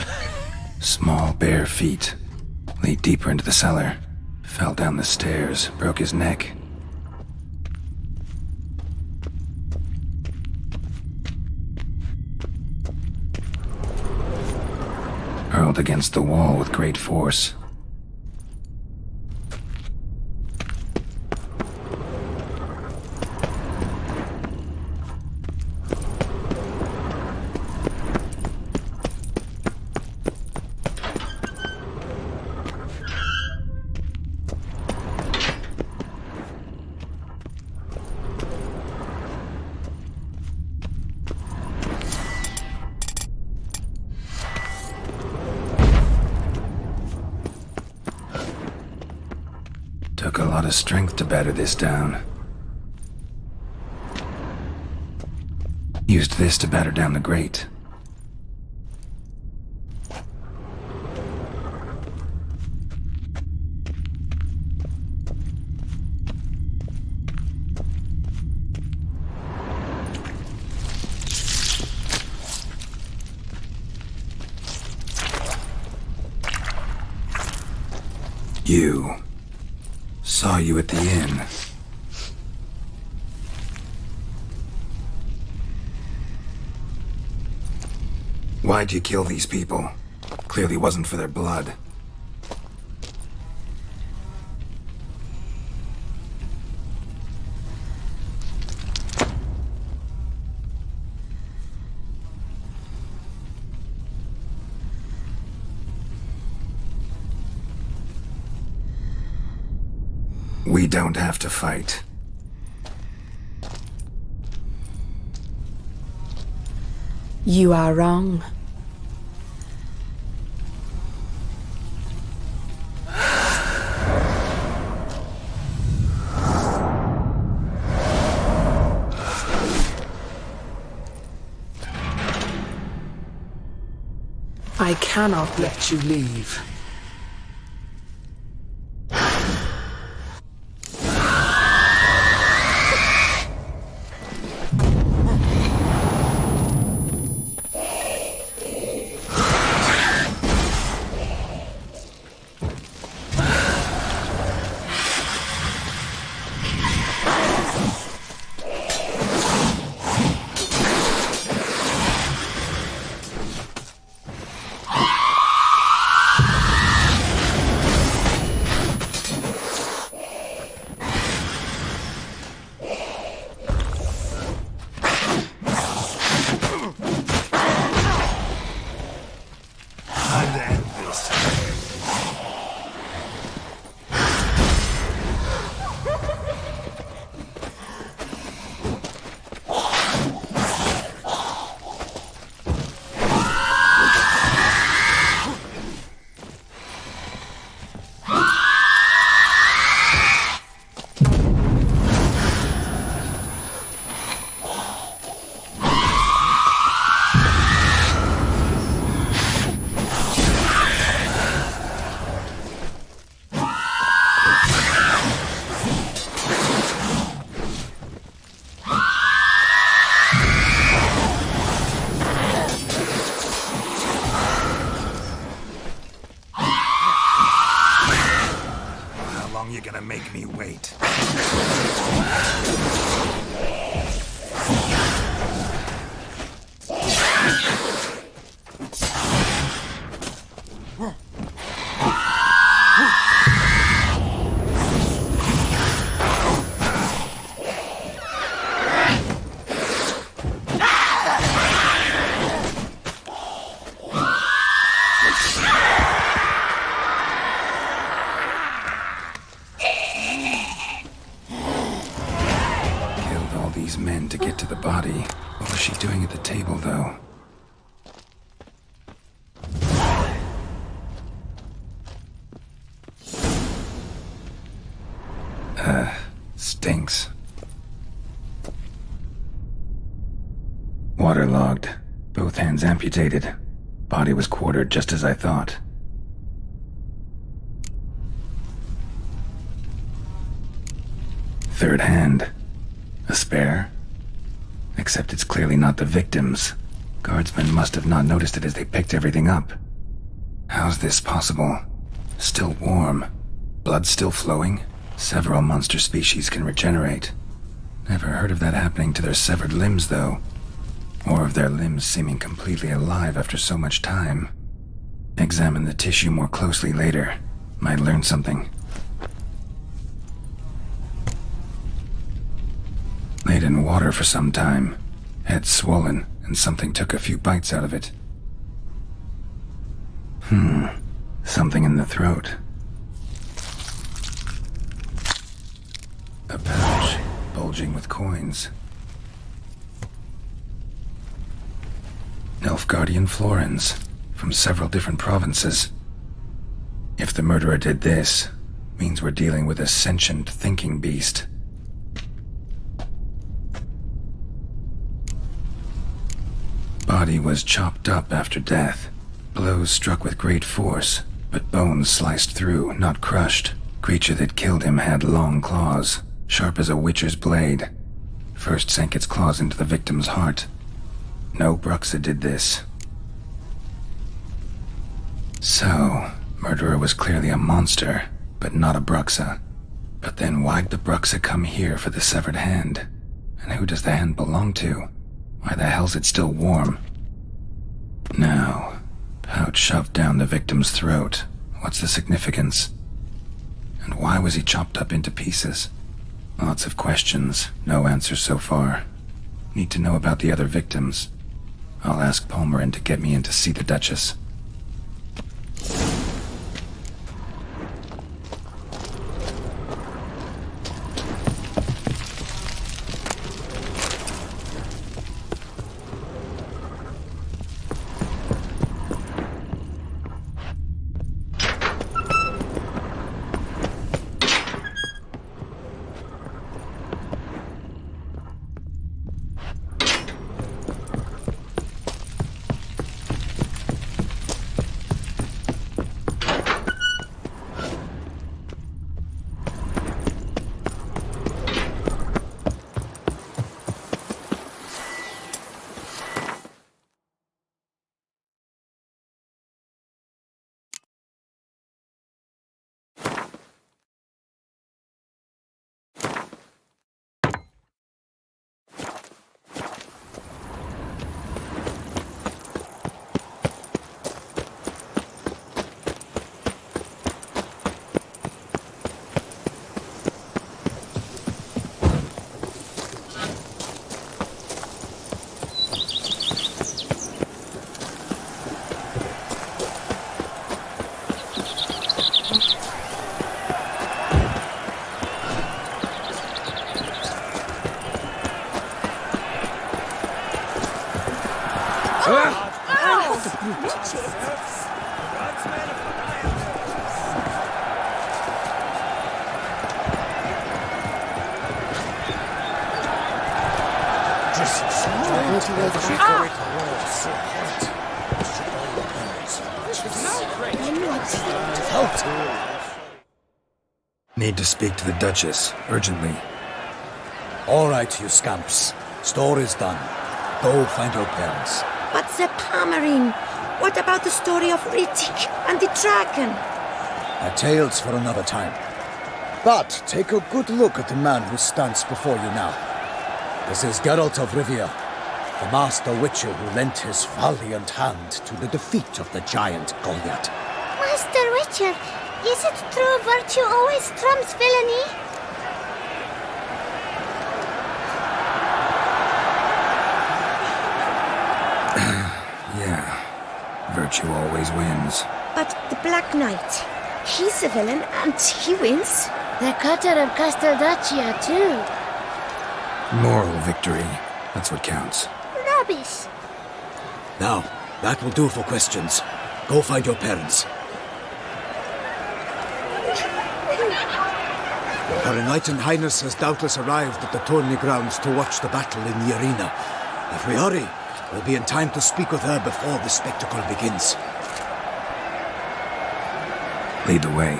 small bare feet, lead deeper into the cellar, fell down the stairs, broke his neck. Hurled against the wall with great force. Took a lot of strength to batter this down. Used this to batter down the grate. You. Saw you at the inn. Why'd you kill these people? Clearly wasn't for their blood. We don't have to fight. You are wrong. I cannot let you leave. Make me wait. Men to get to the body. What was she doing at the table, though? Stinks. Waterlogged. Both hands amputated. Body was quartered just as I thought. Third hand. A spare? Except it's clearly not the victim's. Guardsmen must have not noticed it as they picked everything up. How's this possible? Still warm. Blood still flowing? Several monster species can regenerate. Never heard of that happening to their severed limbs, though. Or of their limbs seeming completely alive after so much time. Examine the tissue more closely later. Might learn something. Laid in water for some time. Head swollen, and something took a few bites out of it. Something in the throat. A pouch, bulging with coins. Nilfgaardian florins, from several different provinces. If the murderer did this, means we're dealing with a sentient thinking beast. Body was chopped up after death. Blows struck with great force, but bones sliced through, not crushed. Creature that killed him had long claws, sharp as a witcher's blade. First sank its claws into the victim's heart. No Bruxa did this. So, murderer was clearly a monster, but not a Bruxa. But then why'd the Bruxa come here for the severed hand? And who does the hand belong to? Why the hell's it still warm? Now, pouch shoved down the victim's throat. What's the significance? And why was he chopped up into pieces? Lots of questions, no answers so far. Need to know about the other victims. I'll ask Palmerin to get me in to see the Duchess. Need to speak to the Duchess, urgently. All right, you scamps. Store is done. Go find your parents. But the Palmerine, what about the story of Riddick and the dragon? A tale's for another time. But take a good look at the man who stands before you now. This is Geralt of Rivia, the master witcher who lent his valiant hand to the defeat of the giant Goliath. Master Witcher, is it true virtue always trumps villainy? Yeah, virtue always wins. But the Black Knight, he's a villain and he wins. The cutter of Casteldacia, too. Moral victory, that's what counts. Rubbish. Now, that will do for questions. Go find your parents. Her Enlightened Highness has doubtless arrived at the tourney grounds to watch the battle in the arena. If we hurry, we'll be in time to speak with her before the spectacle begins. Lead the way.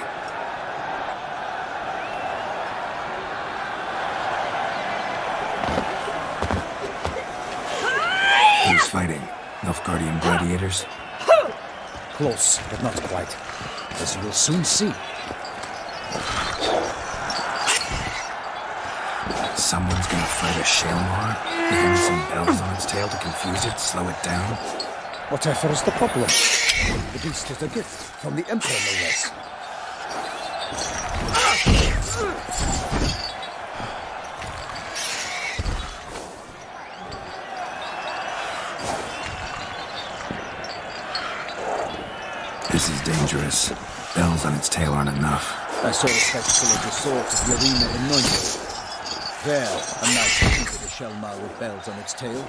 Who's fighting? Nilfgaardian gladiators? Close, but not quite. As you will soon see. Someone's gonna fight a Shalmar? Maybe some bells on its tail to confuse it, slow it down? Whatever is the problem? The beast is a gift from the Emperor, no less. This is dangerous. Bells on its tail aren't enough. I saw the spectacle of the sword at the arena in Nonya. There, a knight defeated a Shalmar with bells on its tail.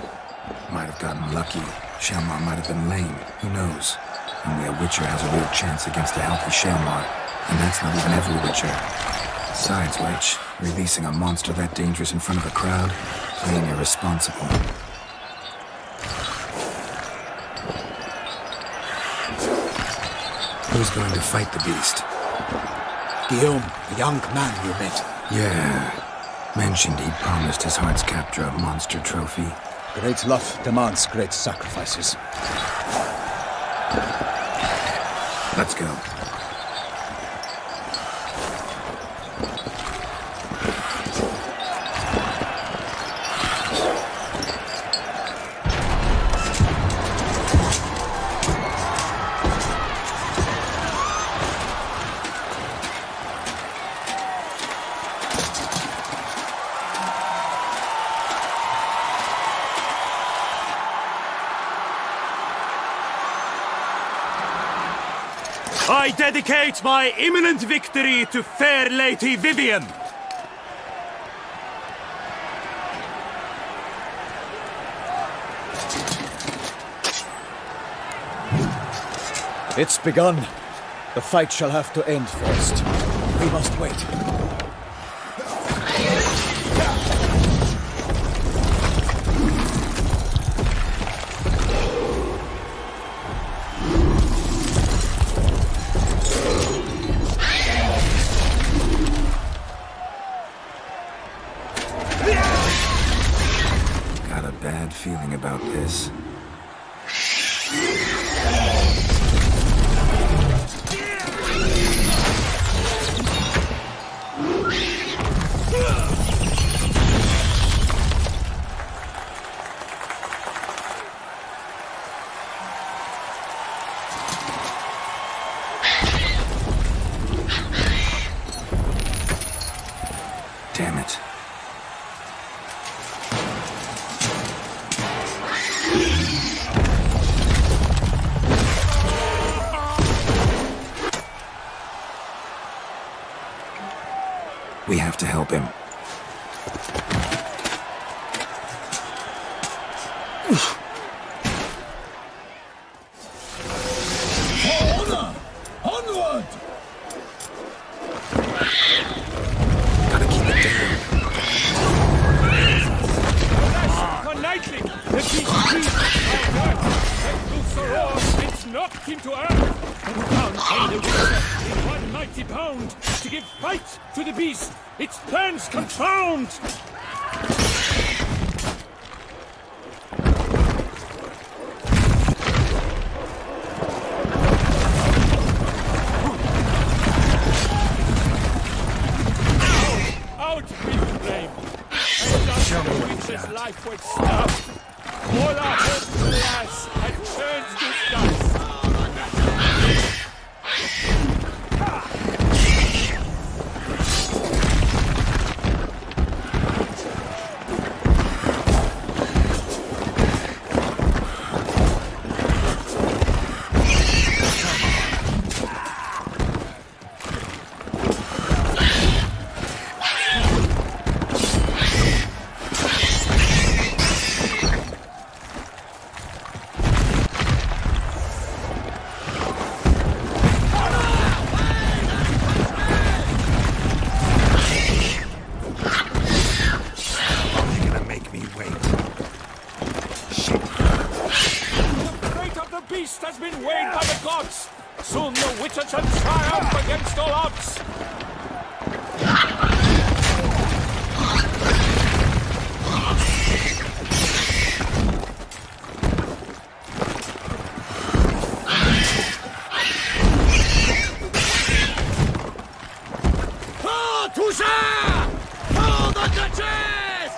Might have gotten lucky. Shalmar might have been lame. Who knows? Only a Witcher has a real chance against a healthy Shalmar. And that's not even every Witcher. Besides which, releasing a monster that dangerous in front of a crowd, being irresponsible. Who's going to fight the beast? Guillaume, the young man you met. Yeah. Mentioned he'd promised his heart's captor a monster trophy. Great love demands great sacrifices. Let's go. I dedicate my imminent victory to fair Lady Vivian. It's begun. The fight shall have to end first. We must wait. Got a bad feeling about this. Damn it. We have to help him. to earth, and down came the Witcher in one mighty bound to give fight to the beast. Its plans confound. Out with flame! And thus the Witcher's life would stop. All our hopes, alas, had turned to dust. Beast has been weighed by the gods. Soon the Witcher shall triumph against all odds. For Toussaint! For the Duchess!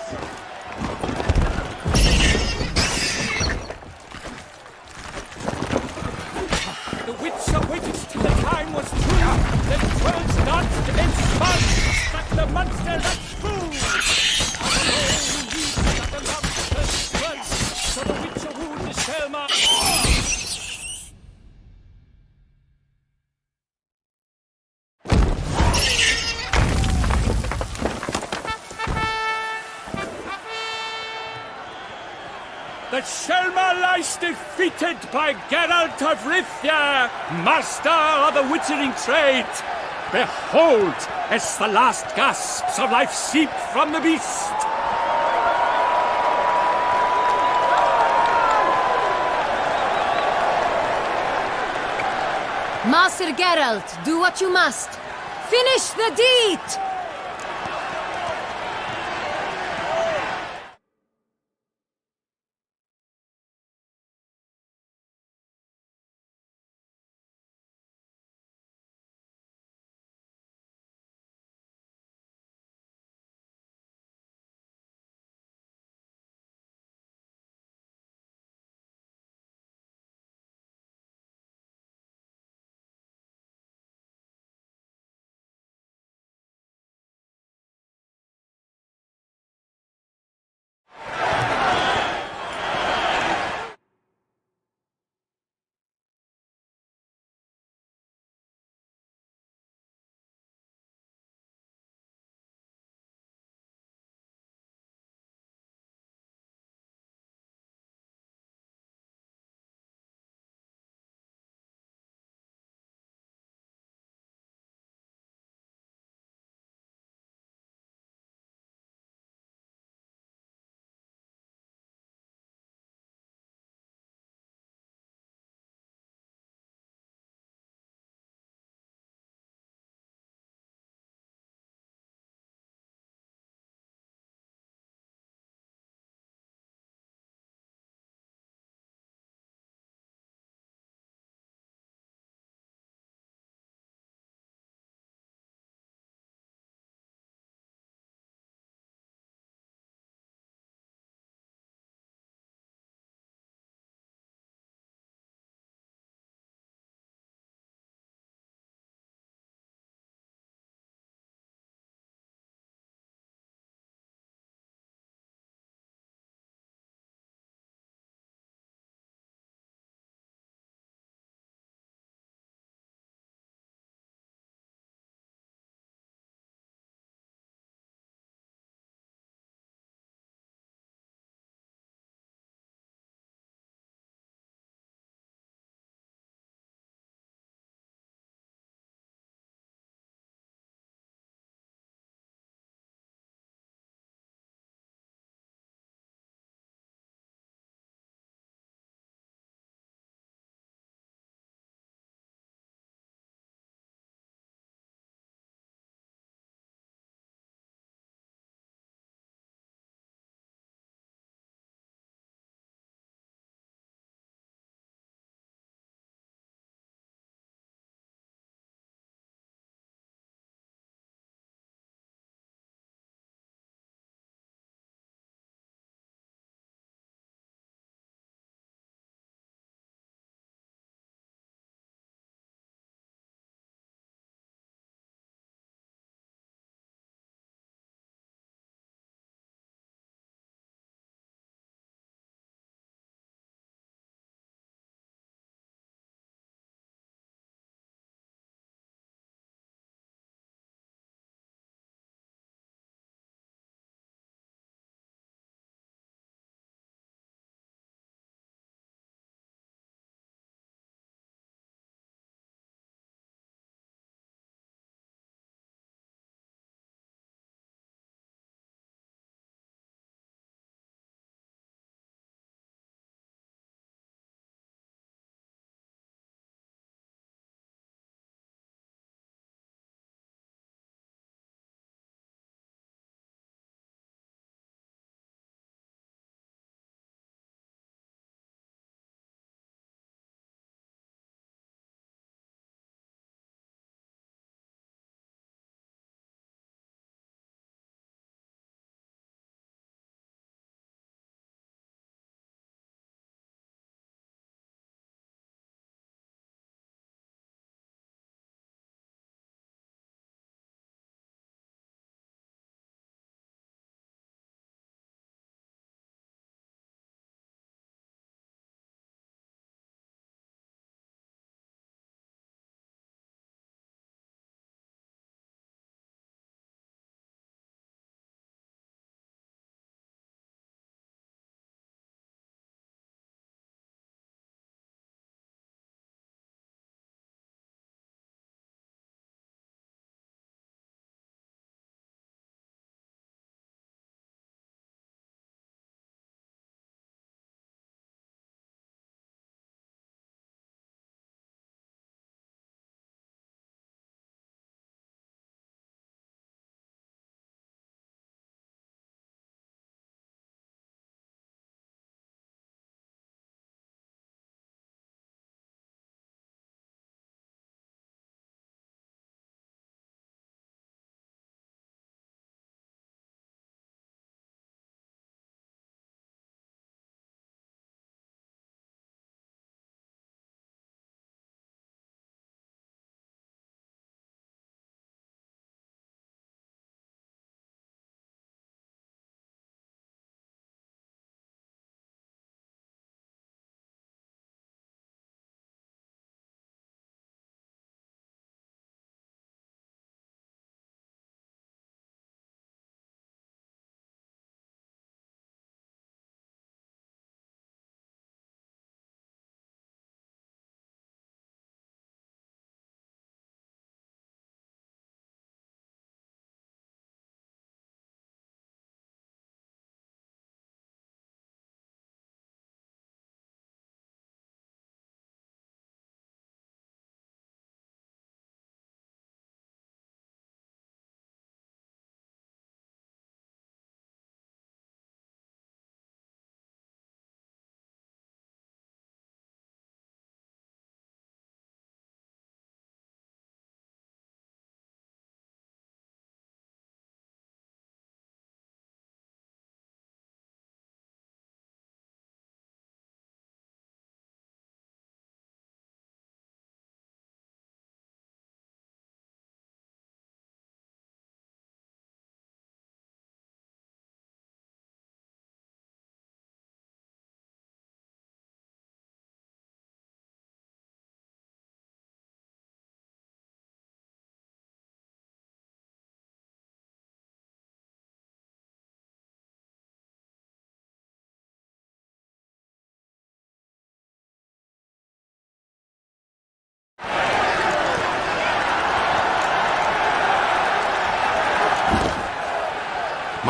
The Witcher waited till the time was true. Then 12 danced and spun, struck the monster that flew. Oh, the monster's strength, so the Witcher wooed the Selma. The Selma lies defeated by Geralt of Rivia, master of the witchering trade. Behold, as the last gasps of life seep from the beast. Master Geralt, do what you must. Finish the deed!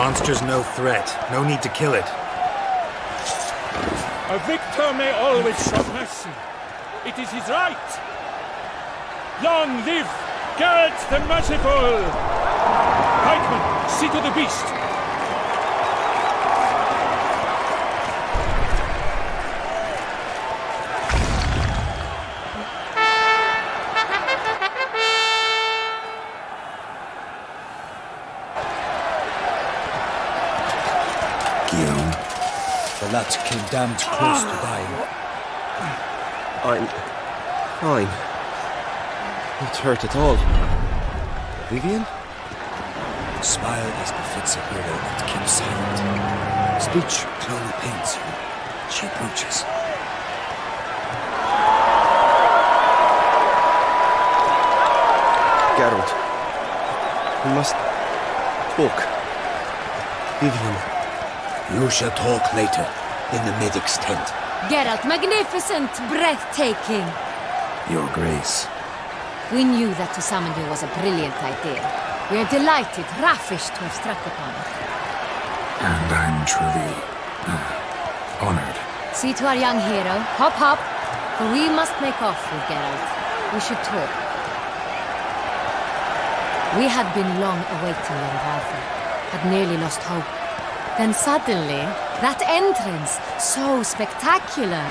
monster's no threat. No need to kill it. A victor may always show mercy. It is his right. Long live Geralt the Merciful! Pikeman, see to the beast. Guillaume. The lad came damned close to dying. I'm fine. Not hurt at all. Vivian? Smile as befits a hero and keep silent. Speech clearly pains you. She approaches. Geralt. We must talk. Vivian. You shall talk later, in the medic's tent. Geralt, magnificent, breathtaking. Your Grace. We knew that to summon you was a brilliant idea. We are delighted, ravished to have struck upon it. And I'm truly honored. See to our young hero. Hop, hop. For we must make off with Geralt. We should talk. We had been long awaiting your arrival. Had nearly lost hope. Then suddenly, that entrance, so spectacular.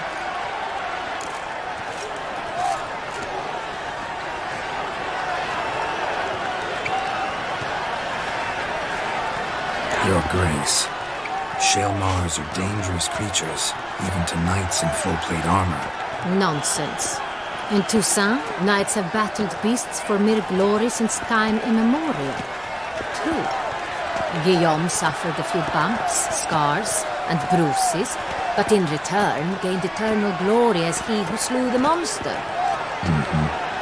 Your Grace. Shaelmars are dangerous creatures, even to knights in full-plate armor. Nonsense. In Toussaint, knights have battled beasts for mere glory since time immemorial. True. Guillaume suffered a few bumps, scars, and bruises, but in return gained eternal glory as he who slew the monster.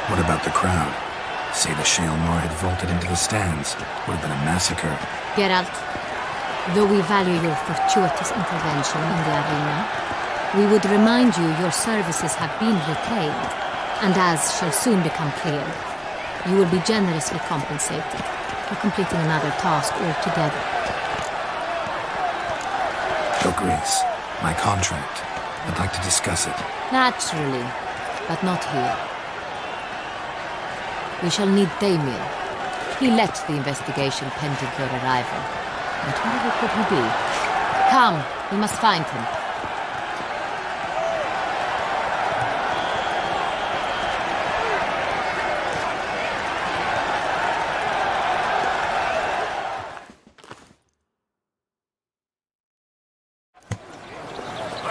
What about the crowd? Say the Shaelmar had vaulted into the stands. Would have been a massacre. Geralt, though we value your fortuitous intervention in the arena, we would remind you your services have been retained, and as shall soon become clear, you will be generously compensated for completing another task altogether. Your Grace, my contract. I'd like to discuss it. Naturally, but not here. We shall need Damien. He led the investigation pending your arrival. But wherever could he be? Come, we must find him.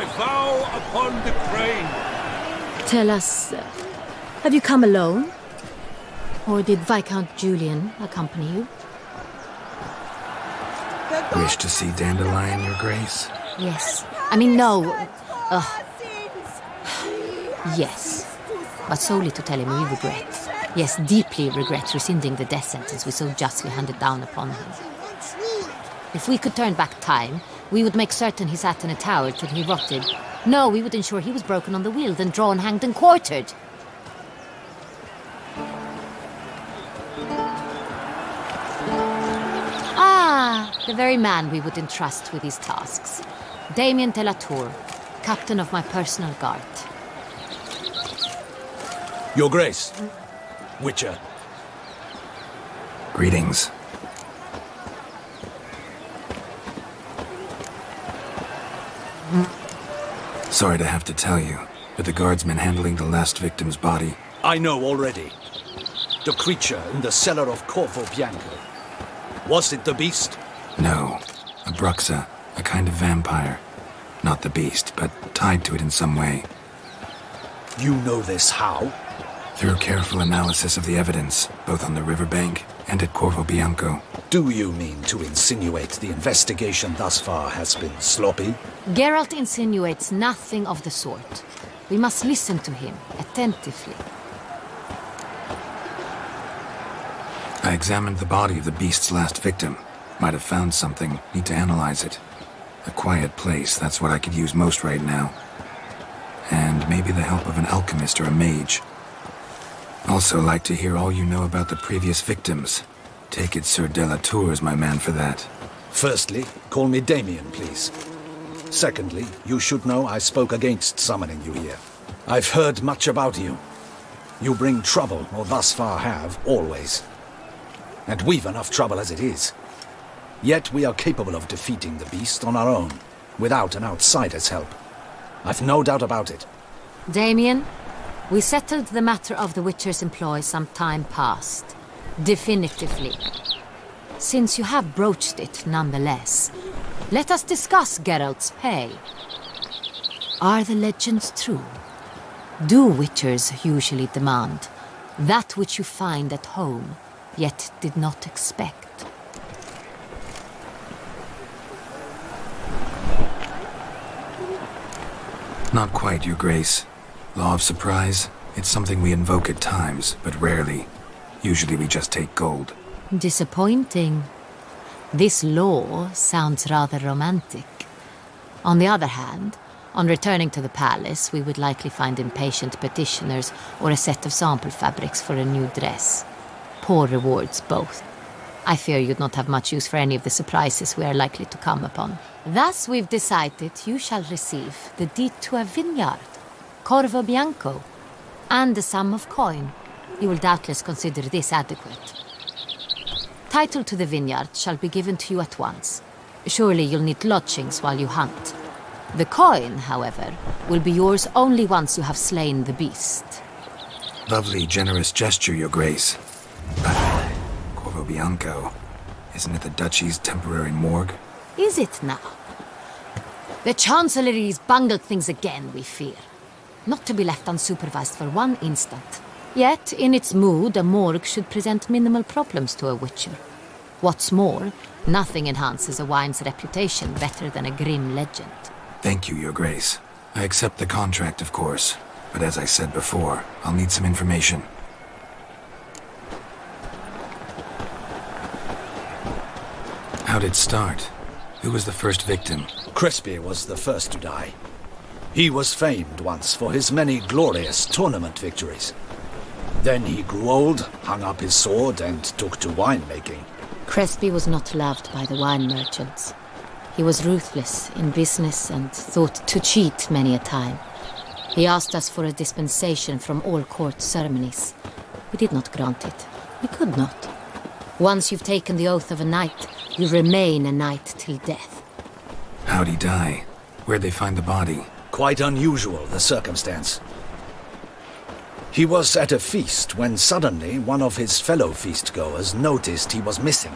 I vow upon the crane. Tell us, have you come alone? Or did Viscount Julian accompany you? Wish to see Dandelion, Your Grace? Yes. I mean, no. Yes. But solely to tell him we regret. Yes, deeply regret rescinding the death sentence we so justly handed down upon him. If we could turn back time, we would make certain he sat in a tower till he rotted. No, we would ensure he was broken on the wheel, then drawn, hanged, and quartered. The very man we would entrust with these tasks. Damien de la Tour, captain of my personal guard. Your Grace. Witcher. Greetings. Sorry to have to tell you, but the guardsman handling the last victim's body... I know already. The creature in the cellar of Corvo Bianco. Was it the beast? No. A Bruxa, a kind of vampire. Not the beast, but tied to it in some way. You know this how? Through careful analysis of the evidence, both on the riverbank and at Corvo Bianco. Do you mean to insinuate the investigation thus far has been sloppy? Geralt insinuates nothing of the sort. We must listen to him attentively. I examined the body of the beast's last victim. Might have found something. Need to analyze it. A quiet place, that's what I could use most right now. And maybe the help of an alchemist or a mage. Also like to hear all you know about the previous victims. Take it Sir de la Tour is my man for that. Firstly, call me Damien, please. Secondly, you should know I spoke against summoning you here. I've heard much about you. You bring trouble, or thus far have, always. And we've enough trouble as it is. Yet we are capable of defeating the beast on our own, without an outsider's help. I've no doubt about it. Damien, we settled the matter of the Witcher's employ some time past. Definitively. Since you have broached it nonetheless, let us discuss Geralt's pay. Are the legends true? Do Witchers usually demand that which you find at home, yet did not expect? Not quite, Your Grace. Law of surprise, it's something we invoke at times, but rarely. Usually we just take gold. Disappointing. This law sounds rather romantic. On the other hand, on returning to the palace, we would likely find impatient petitioners or a set of sample fabrics for a new dress. Poor rewards, both. I fear you'd not have much use for any of the surprises we are likely to come upon. Thus, we've decided you shall receive the deed to a vineyard, Corvo Bianco, and a sum of coin. You will doubtless consider this adequate. Title to the vineyard shall be given to you at once. Surely you'll need lodgings while you hunt. The coin, however, will be yours only once you have slain the beast. Lovely, generous gesture, Your Grace. But Corvo Bianco, isn't it the Duchy's temporary morgue? Is it now? The Chancellery's bungled things again, we fear. Not to be left unsupervised for one instant. Yet, in its mood, a morgue should present minimal problems to a Witcher. What's more, nothing enhances a wine's reputation better than a grim legend. Thank you, Your Grace. I accept the contract, of course. But as I said before, I'll need some information. How'd it start? Who was the first victim? Crespi was the first to die. He was famed once for his many glorious tournament victories. Then he grew old, hung up his sword, and took to winemaking. Crespi was not loved by the wine merchants. He was ruthless in business and thought to cheat many a time. He asked us for a dispensation from all court ceremonies. We did not grant it. We could not. Once you've taken the oath of a knight, you remain a knight till death. How'd he die? Where'd they find the body? Quite unusual, the circumstance. He was at a feast when suddenly one of his fellow feastgoers noticed he was missing.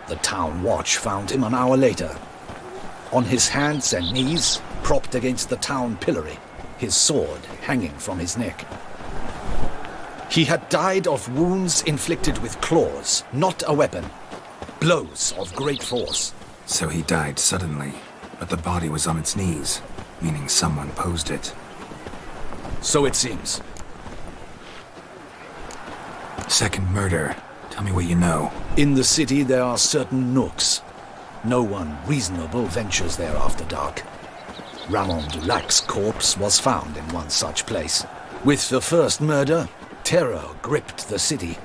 The town watch found him an hour later. On his hands and knees, propped against the town pillory, his sword hanging from his neck. He had died of wounds inflicted with claws, not a weapon. Blows of great force. So he died suddenly, but the body was on its knees, meaning someone posed it. So it seems. Second murder. Tell me what you know. In the city there are certain nooks. No one reasonable ventures there after dark. Ramon Dulac's corpse was found in one such place. With the first murder, terror gripped the city.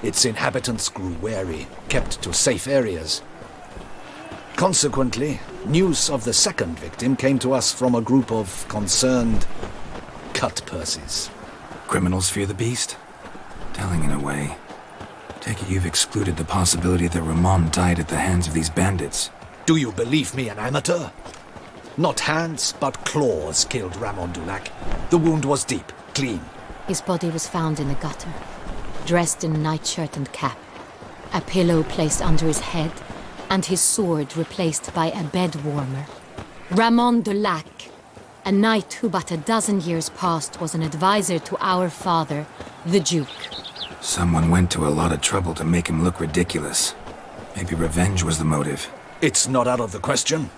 Its inhabitants grew wary, kept to safe areas. Consequently, news of the second victim came to us from a group of concerned cut-purses. Criminals fear the beast? Telling in a way. Take it you've excluded the possibility that Ramon died at the hands of these bandits. Do you believe me an amateur? Not hands, but claws killed Ramon Dulac. The wound was deep, clean. His body was found in a gutter, dressed in nightshirt and cap, a pillow placed under his head, and his sword replaced by a bed warmer. Ramon Dulac, a knight who but a dozen years past was an advisor to our father, the Duke. Someone went to a lot of trouble to make him look ridiculous. Maybe revenge was the motive. It's not out of the question.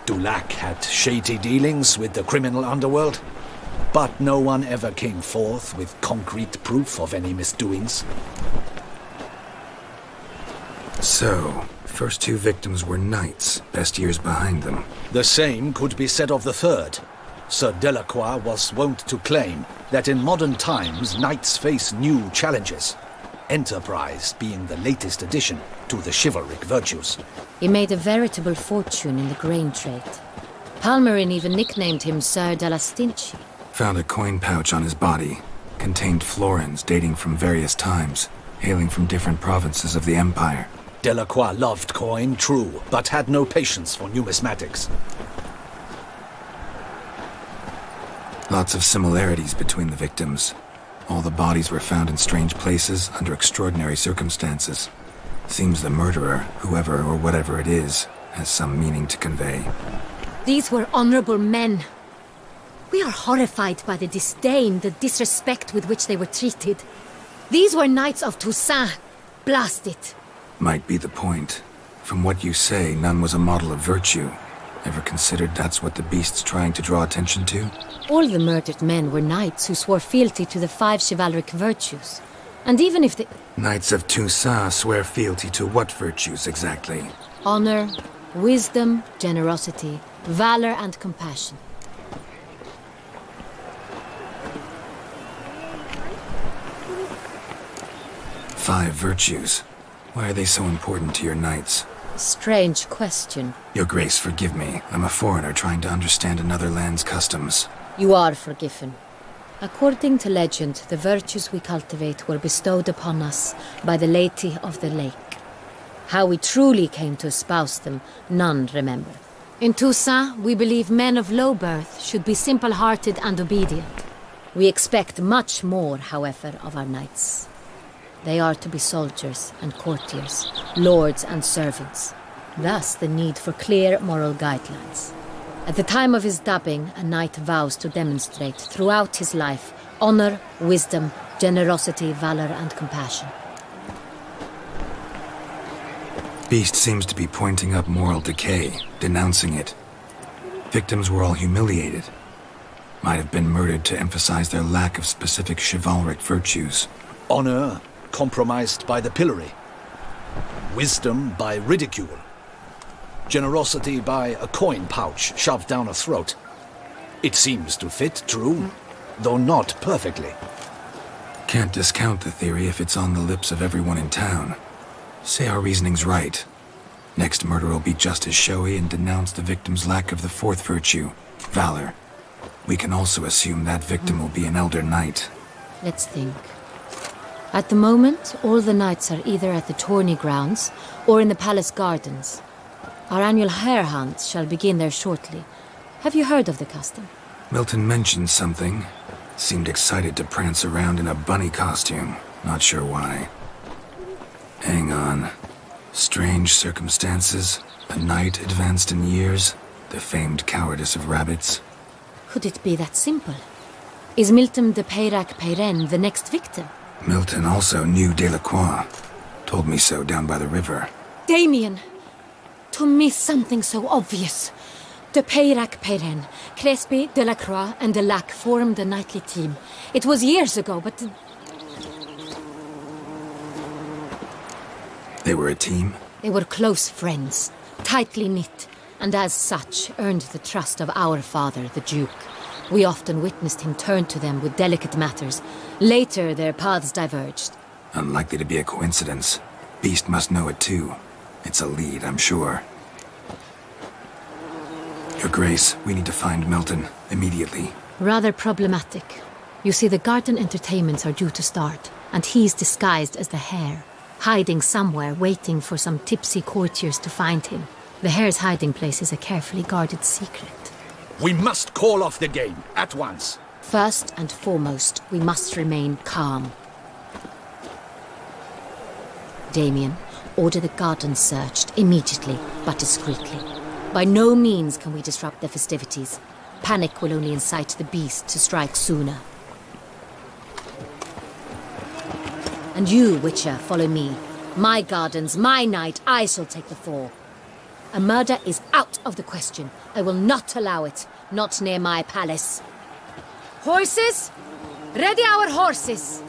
Dulac had shady dealings with the criminal underworld, but no one ever came forth with concrete proof of any misdoings. So, first two victims were knights, best years behind them. The same could be said of the third. Sir Delacroix was wont to claim that in modern times knights face new challenges. Enterprise being the latest addition to the chivalric virtues. He made a veritable fortune in the grain trade. Palmerin even nicknamed him Sir de la Stinchi. Found a coin pouch on his body. Contained florins dating from various times, hailing from different provinces of the Empire. Delacroix loved coin, true, but had no patience for numismatics. Lots of similarities between the victims. All the bodies were found in strange places under extraordinary circumstances. Seems the murderer, whoever or whatever it is, has some meaning to convey. These were honorable men. We are horrified by the disdain, the disrespect with which they were treated. These were knights of Toussaint. Blast it. Might be the point. From what you say, none was a model of virtue. Ever considered that's what the beast's trying to draw attention to? All the murdered men were knights who swore fealty to the 5 chivalric virtues. And even if the... Knights of Toussaint swear fealty to what virtues exactly? Honor, wisdom, generosity, valor and compassion. Five virtues. Why are they so important to your knights? Strange question. Your Grace, forgive me. I'm a foreigner trying to understand another land's customs. You are forgiven. According to legend, the virtues we cultivate were bestowed upon us by the Lady of the Lake. How we truly came to espouse them, none remember. In Toussaint, we believe men of low birth should be simple-hearted and obedient. We expect much more, however, of our knights. They are to be soldiers and courtiers, lords and servants. Thus the need for clear moral guidelines. At the time of his dubbing, a knight vows to demonstrate throughout his life honor, wisdom, generosity, valor and compassion. Beast seems to be pointing up moral decay, denouncing it. Victims were all humiliated. Might have been murdered to emphasize their lack of specific chivalric virtues. Honor compromised by the pillory. Wisdom by ridicule. Generosity by a coin pouch shoved down a throat. It seems to fit, true, though not perfectly. Can't discount the theory if it's on the lips of everyone in town. Say our reasoning's right. Next murder will be just as showy and denounce the victim's lack of the fourth virtue, valor. We can also assume that victim will be an elder knight. Let's think. At the moment, all the knights are either at the tourney grounds or in the palace gardens. Our annual hare hunt shall begin there shortly. Have you heard of the custom? Milton mentioned something. Seemed excited to prance around in a bunny costume. Not sure why. Hang on. Strange circumstances. A knight advanced in years. The famed cowardice of rabbits. Could it be that simple? Is Milton de Peyrac-Peyren the next victim? Milton also knew Delacroix. Told me so down by the river. Damien! To miss something so obvious. De Peyrac-Peyren, Crespi, Delacroix and Delac formed a knightly team. It was years ago, but... They were a team? They were close friends, tightly knit, and as such earned the trust of our father, the Duke. We often witnessed him turn to them with delicate matters. Later, their paths diverged. Unlikely to be a coincidence. Beast must know it too. It's a lead, I'm sure. Your Grace, we need to find Milton, immediately. Rather problematic. You see, the garden entertainments are due to start, and he's disguised as the hare, hiding somewhere, waiting for some tipsy courtiers to find him. The hare's hiding place is a carefully guarded secret. We must call off the game, at once. First and foremost, we must remain calm. Damien, order the garden searched immediately, but discreetly. By no means can we disrupt the festivities. Panic will only incite the beast to strike sooner. And you, Witcher, follow me. My gardens, my night, I shall take the fall. A murder is out of the question. I will not allow it. Not near my palace. Horses! Ready our horses!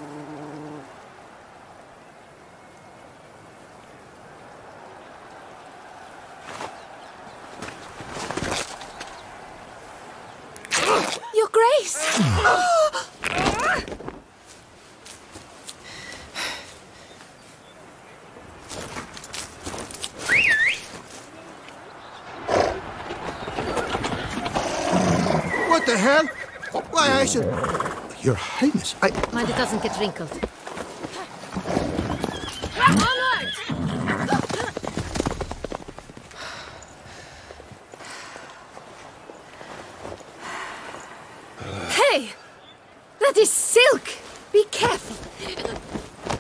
Your Grace! What the hell? Why, I should... Your Highness, Mind it doesn't get wrinkled. Hey! That is silk! Be careful!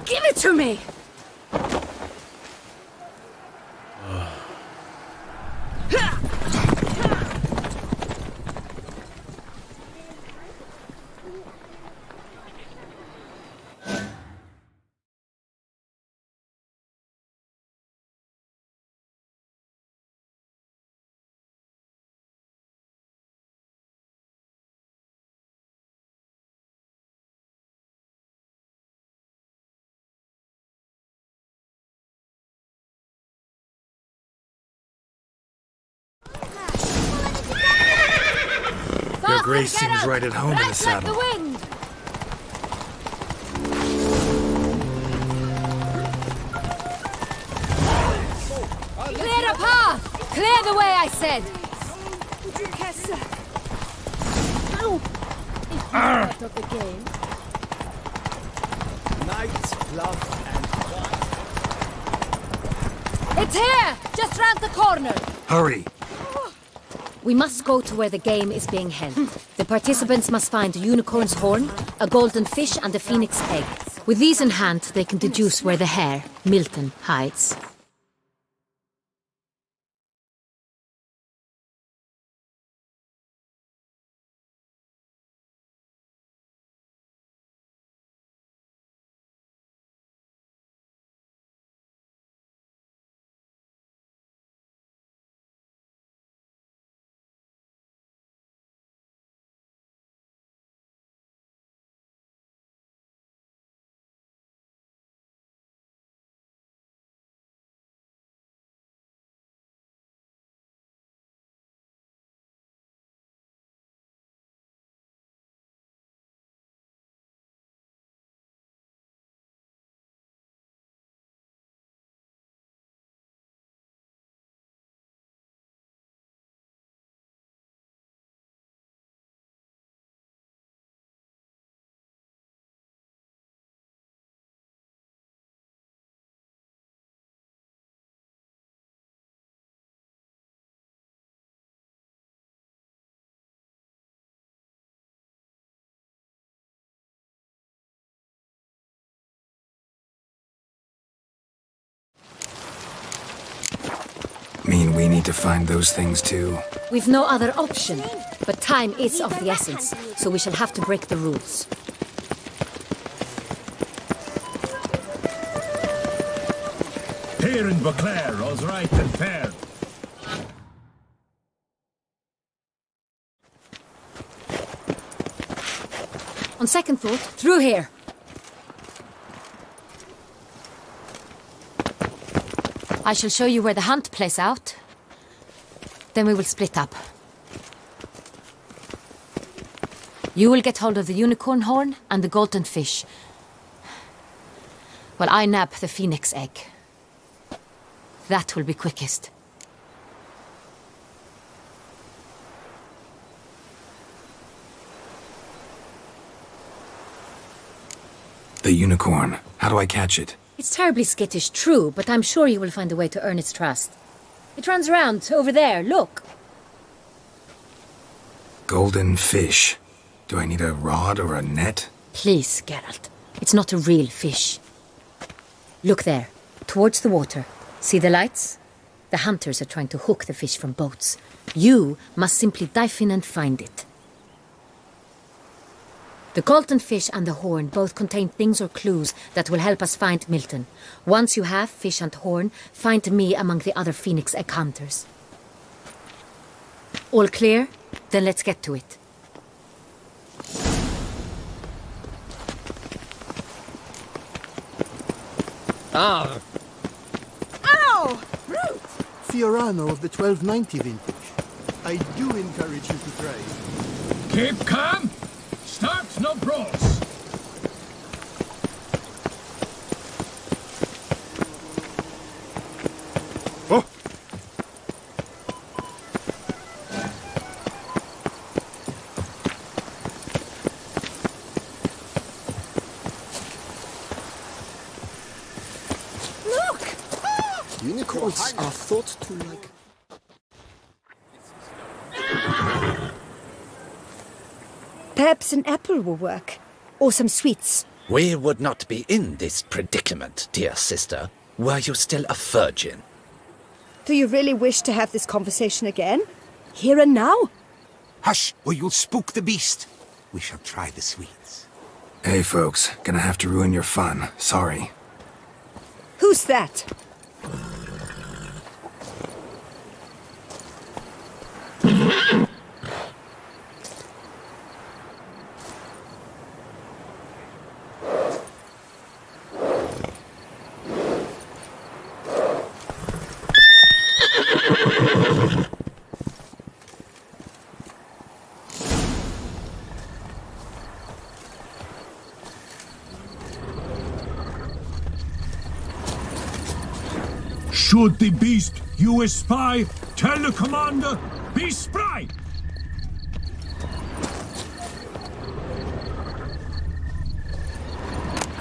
Give it to me! Your Grace seems right at home in the saddle. The wind! Clear a path! Clear the way, I said! Part of the game. Night, love, and It's here! Just round the corner! Hurry! We must go to where the game is being held. The participants must find a unicorn's horn, a golden fish, and a phoenix egg. With these in hand, they can deduce where the hare, Milton, hides. Mean we need to find those things too? We've no other option. But time is of the essence, so we shall have to break the rules. Here in Beauclair, all's right and fair. On second thought, through here. I shall show you where the hunt plays out. Then we will split up. You will get hold of the unicorn horn and the golden fish. While I nab the phoenix egg. That will be quickest. The unicorn. How do I catch it? It's terribly skittish, true, but I'm sure you will find a way to earn its trust. It runs around, over there, look. Golden fish. Do I need a rod or a net? Please, Geralt. It's not a real fish. Look there, towards the water. See the lights? The hunters are trying to hook the fish from boats. You must simply dive in and find it. The golden fish and the horn both contain things or clues that will help us find Milton. Once you have fish and horn, find me among the other phoenix egg hunters. All clear? Then let's get to it. Ah! Ow! Root! Fiorano of the 1290 vintage. I do encourage you to try. Keep calm. Start no brawls. Kobolds are thought to like... Perhaps an apple will work. Or some sweets. We would not be in this predicament, dear sister, were you still a virgin. Do you really wish to have this conversation again? Here and now? Hush, or you'll spook the beast. We shall try the sweets. Hey, folks. Gonna have to ruin your fun. Sorry. Who's that? Should the beast you espy, tell the commander, be spry!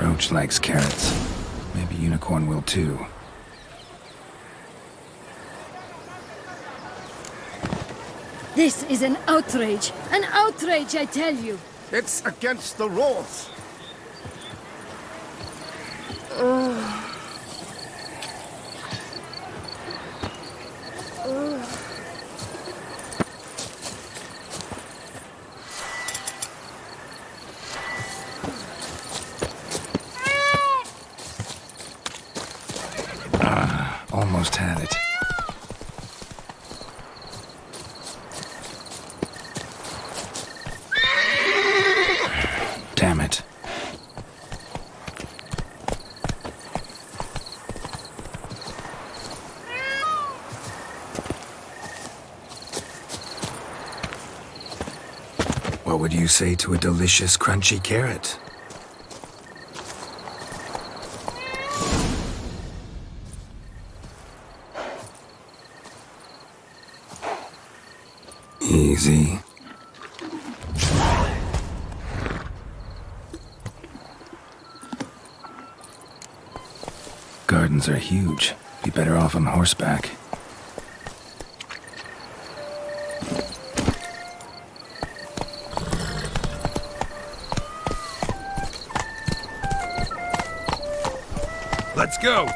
Roach likes carrots. Maybe Unicorn will too. This is an outrage! An outrage, I tell you! It's against the rules. Almost had it. Damn it. What would you say to a delicious, crunchy carrot? Easy. Gardens are huge. Be better off on horseback. Let's go!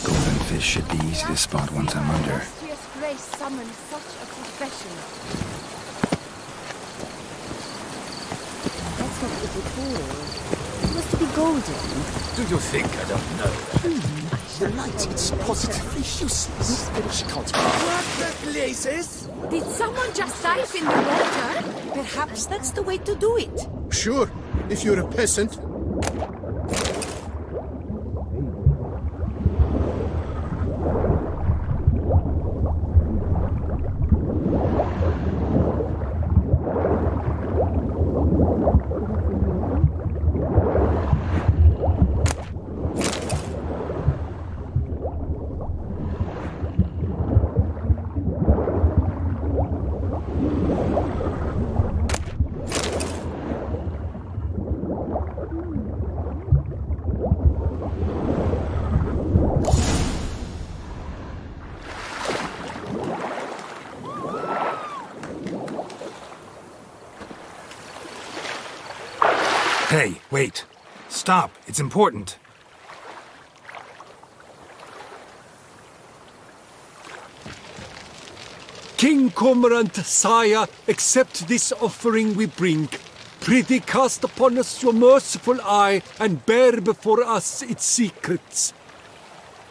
Golden fish should be easy to spot once I'm under. Illustrious grace summons such a professional. That's not what it was. It was to be golden. Do you think I don't know? The light, it's positively useless. She can't... What the places? Did someone just dive in the water? Perhaps that's the way to do it. Sure, if you're a peasant. Hey, wait. Stop. It's important. King Cormorant, sire, accept this offering we bring. Prithee cast upon us your merciful eye, and bear before us its secrets.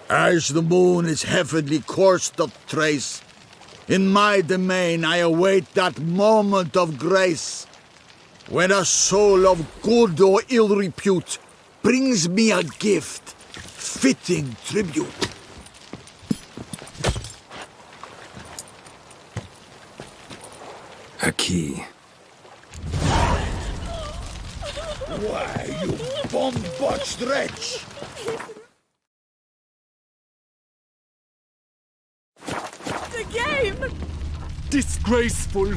As the moon is heavenly course doth trace, in my domain I await that moment of grace, when a soul of good or ill repute brings me a gift, fitting tribute. A key. Why, you bomb-botched wretch! The game! Disgraceful!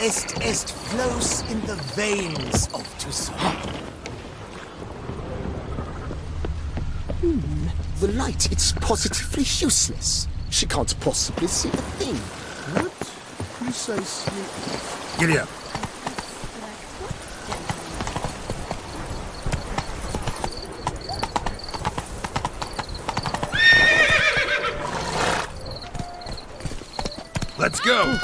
est flows in the veins of Toussaint. The light, it's positively useless. She can't possibly see a thing. What? Precisely. Giddy up. Let's go!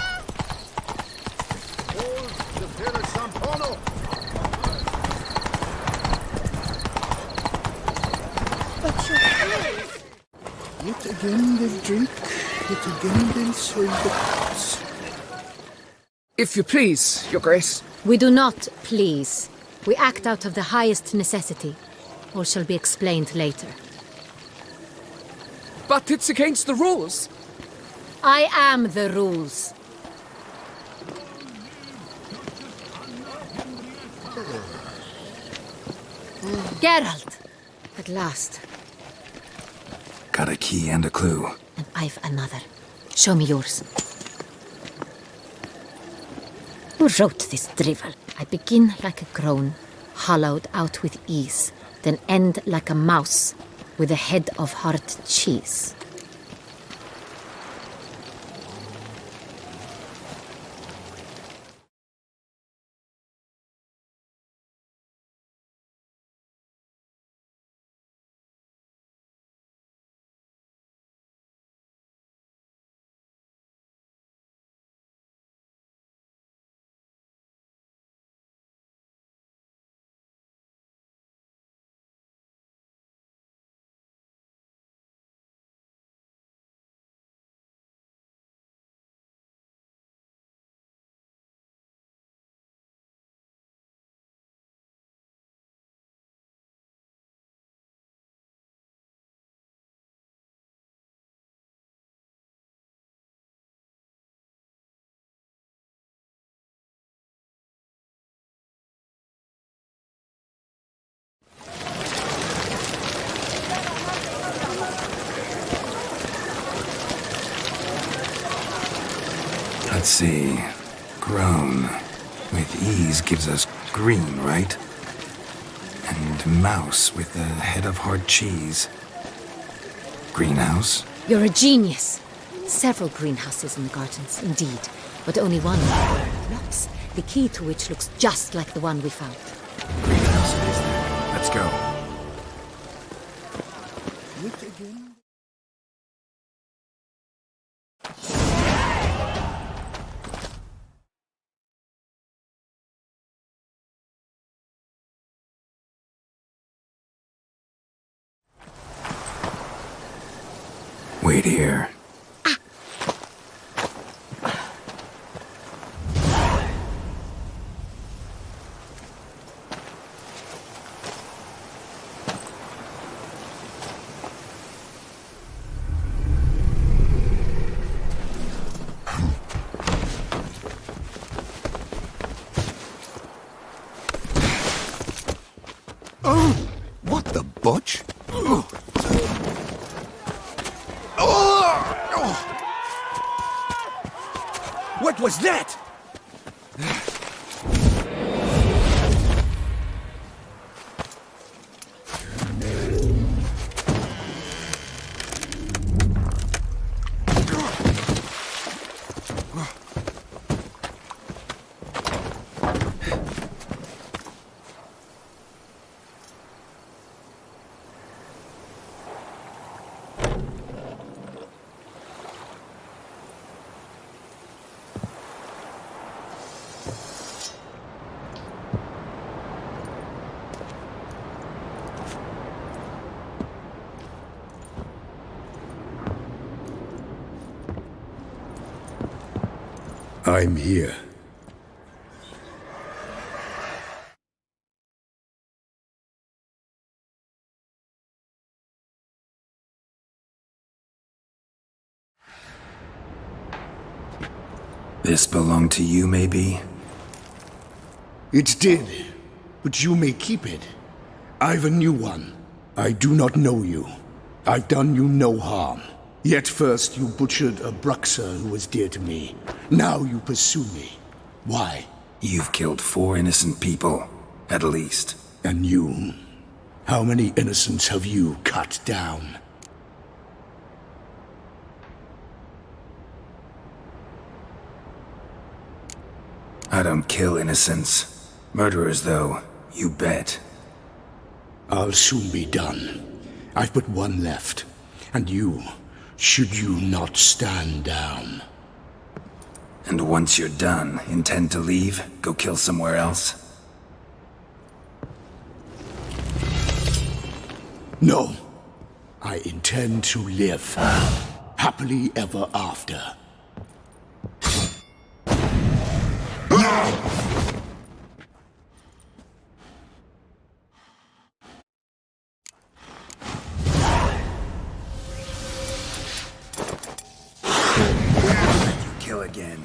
Yet again they'll drink, yet again they'll soil the pots. If you please, Your Grace. We do not please. We act out of the highest necessity. All shall be explained later. But it's against the rules. I am the rules. Geralt! At last. Got a key and a clue. And I've another. Show me yours. Who wrote this drivel? I begin like a groan, hollowed out with ease, then end like a mouse, with a head of hard cheese. Let's see. Grown. With ease gives us green, right? And mouse with the head of hard cheese. Greenhouse? You're a genius. Several greenhouses in the gardens, indeed, but only one blocks, the key to which looks just like the one we found. Greenhouse it is then. Let's go. Yet again. Wait here. Oh! What the butch? What was that? I'm here. This belonged to you, maybe? It did, but you may keep it. I've a new one. I do not know you. I've done you no harm. Yet first you butchered a Bruxer who was dear to me. Now you pursue me. Why? You've killed 4 innocent people, at least. And you? How many innocents have you cut down? I don't kill innocents. Murderers, though, you bet. I'll soon be done. I've but one left. And you, should you not stand down. And once you're done, intend to leave? Go kill somewhere else? No. I intend to live. Happily ever after. Kill again.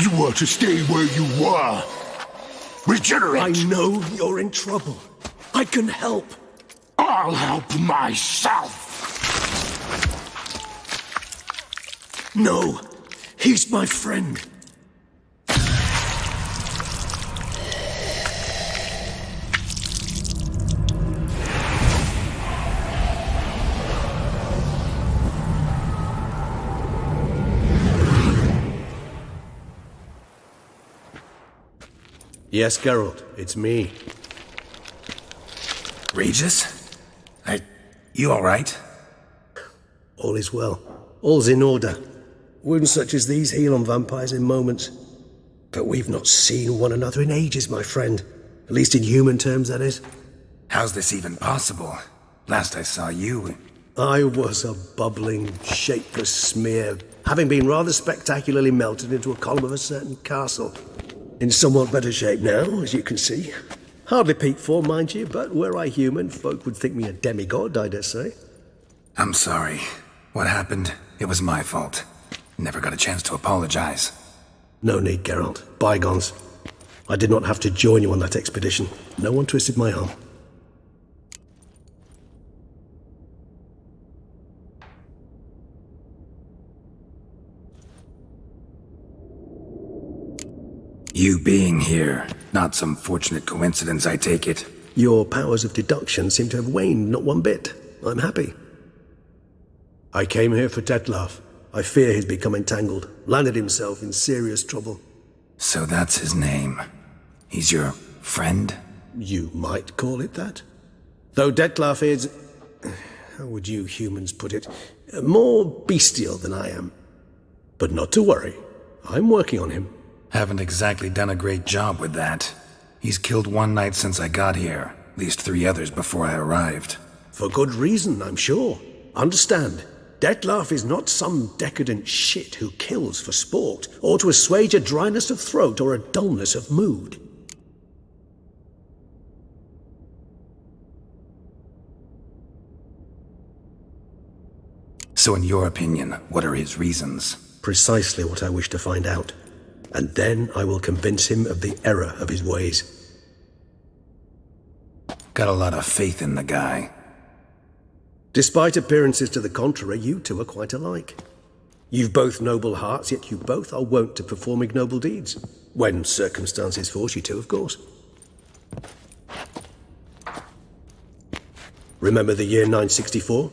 You were to stay where you were. Regenerate! I know you're in trouble. I can help. I'll help myself. No, he's my friend. Yes, Geralt, it's me. Regis? You alright? All is well. All's in order. Wounds such as these heal on vampires in moments. But we've not seen one another in ages, my friend. At least in human terms, that is. How's this even possible? Last I saw you... I was a bubbling, shapeless smear, having been rather spectacularly melted into a column of a certain castle. In somewhat better shape now, as you can see. Hardly peak form, mind you, but were I human, folk would think me a demigod, I dare say. I'm sorry. What happened, it was my fault. Never got a chance to apologize. No need, Geralt. Bygones. I did not have to join you on that expedition. No one twisted my arm. You being here, not some fortunate coincidence, I take it. Your powers of deduction seem to have waned not one bit. I'm happy. I came here for Detlef. I fear he's become entangled, landed himself in serious trouble. So that's his name. He's your friend? You might call it that. Though Detlef is, how would you humans put it, more bestial than I am. But not to worry. I'm working on him. Haven't exactly done a great job with that. He's killed one knight since I got here, at least 3 others before I arrived. For good reason, I'm sure. Understand, Detlef is not some decadent shit who kills for sport, or to assuage a dryness of throat or a dullness of mood. So in your opinion, what are his reasons? Precisely what I wish to find out. And then I will convince him of the error of his ways. Got a lot of faith in the guy. Despite appearances to the contrary, you two are quite alike. You've both noble hearts, yet you both are wont to perform ignoble deeds. When circumstances force you to, of course. Remember the year 964?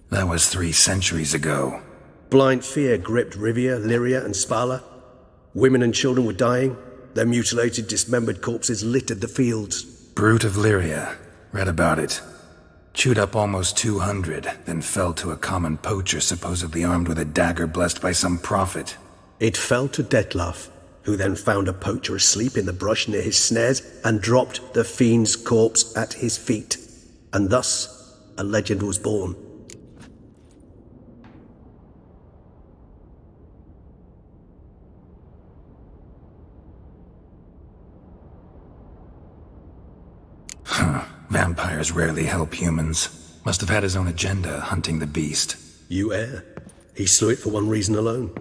That was 3 centuries ago. Blind fear gripped Rivia, Lyria, and Spala. Women and children were dying. Their mutilated, dismembered corpses littered the fields. Brute of Lyria. Read about it. Chewed up almost 200, then fell to a common poacher supposedly armed with a dagger blessed by some prophet. It fell to Detlef, who then found a poacher asleep in the brush near his snares and dropped the fiend's corpse at his feet. And thus, a legend was born. Vampires rarely help humans. Must have had his own agenda, hunting the beast. You err. He slew it for one reason alone.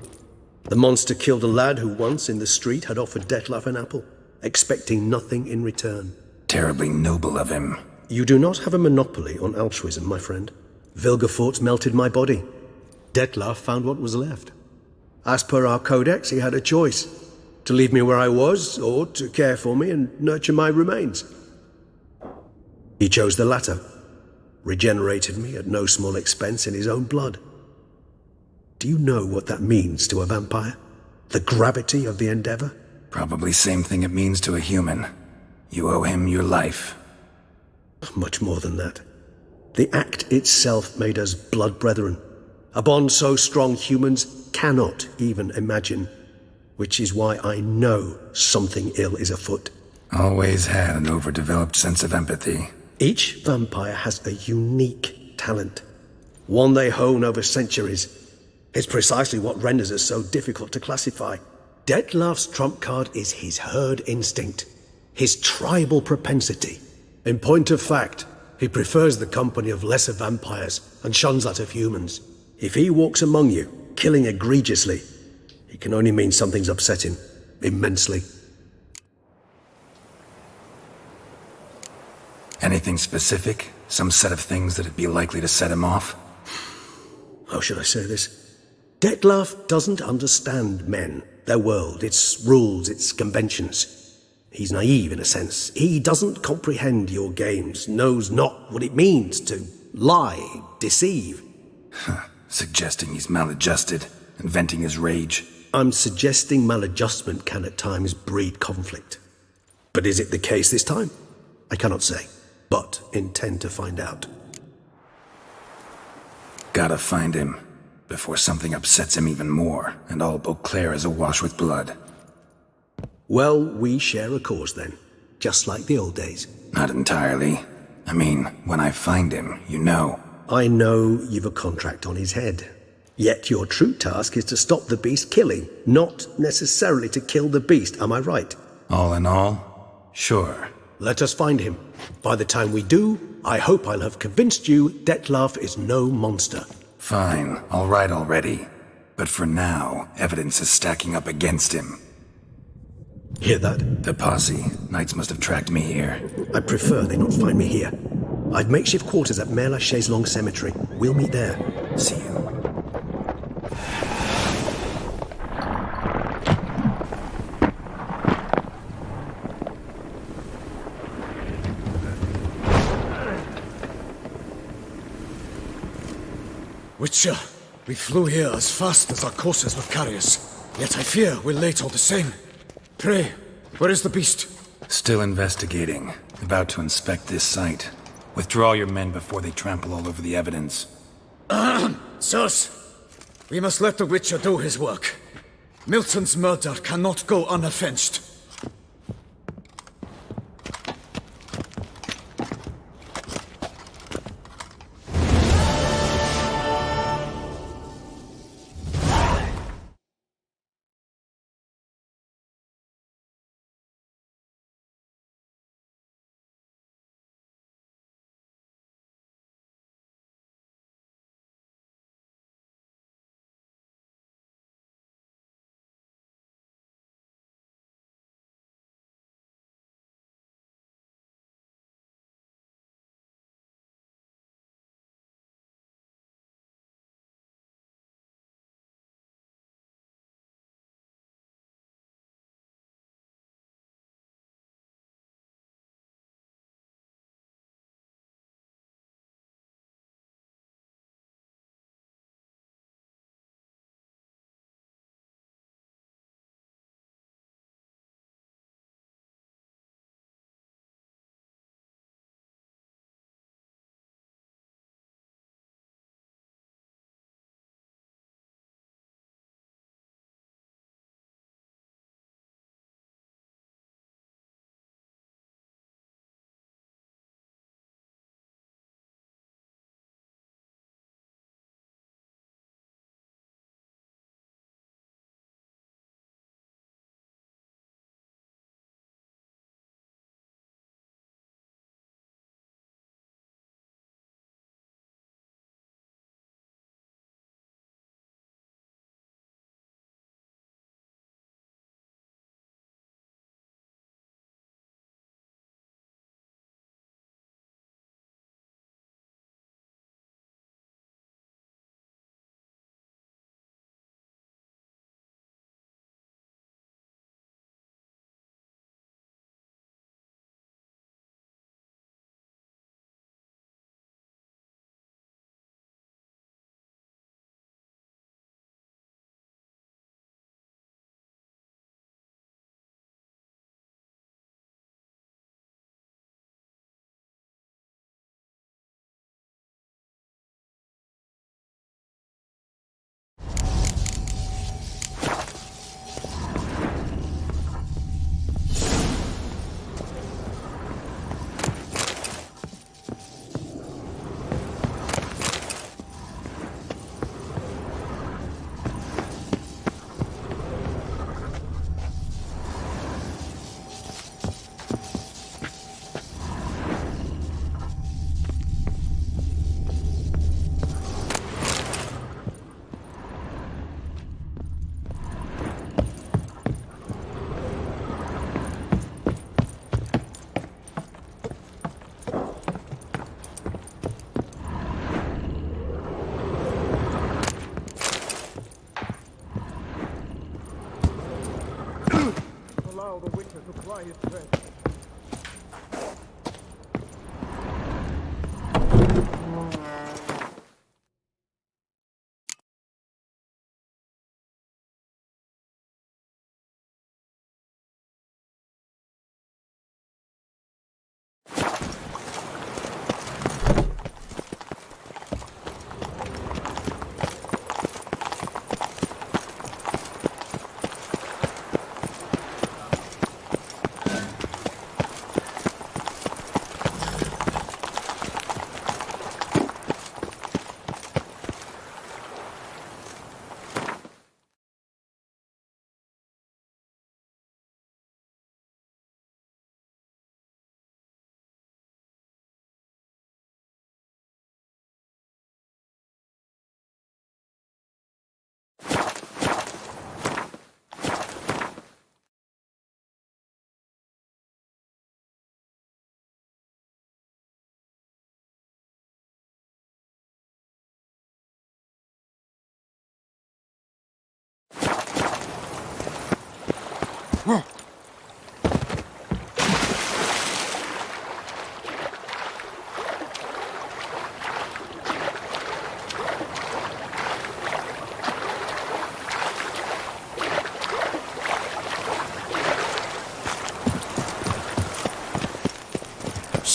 The monster killed a lad who once in the street had offered Detlef an apple, expecting nothing in return. Terribly noble of him. You do not have a monopoly on altruism, my friend. Vilgefortz melted my body. Detlef found what was left. As per our codex, he had a choice. To leave me where I was, or to care for me and nurture my remains. He chose the latter, regenerated me at no small expense in his own blood. Do you know what that means to a vampire? The gravity of the endeavor? Probably same thing it means to a human. You owe him your life. Much more than that. The act itself made us blood brethren. A bond so strong humans cannot even imagine. Which is why I know something ill is afoot. Always had an overdeveloped sense of empathy. Each vampire has a unique talent, one they hone over centuries. It's precisely what renders us so difficult to classify. Detlef's trump card is his herd instinct, his tribal propensity. In point of fact, he prefers the company of lesser vampires and shuns that of humans. If he walks among you, killing egregiously, it can only mean something's upset him, immensely. Anything specific? Some set of things that'd be likely to set him off? How should I say this? Detlef doesn't understand men, their world, its rules, its conventions. He's naive in a sense. He doesn't comprehend your games, knows not what it means to lie, deceive. Suggesting he's maladjusted and venting his rage. I'm suggesting maladjustment can at times breed conflict. But is it the case this time? I cannot say, but intend to find out. Gotta find him, before something upsets him even more, and all Beauclair is awash with blood. Well, we share a cause then, just like the old days. Not entirely. I mean, when I find him, you know, I know you've a contract on his head. Yet your true task is to stop the beast killing, not necessarily to kill the beast, am I right? All in all, sure. Let us find him. By the time we do, I hope I'll have convinced you Detlef is no monster. Fine, all right already. But for now, evidence is stacking up against him. Hear that? The posse. Knights must have tracked me here. I prefer they not find me here. I've makeshift quarters at Mère Lachaise Long Cemetery. We'll meet there. See you. Witcher, we flew here as fast as our courses would carry us. Yet I fear we're late all the same. Pray, where is the beast? Still investigating. About to inspect this site. Withdraw your men before they trample all over the evidence. Sirs, we must let the Witcher do his work. Milton's murder cannot go unavenged.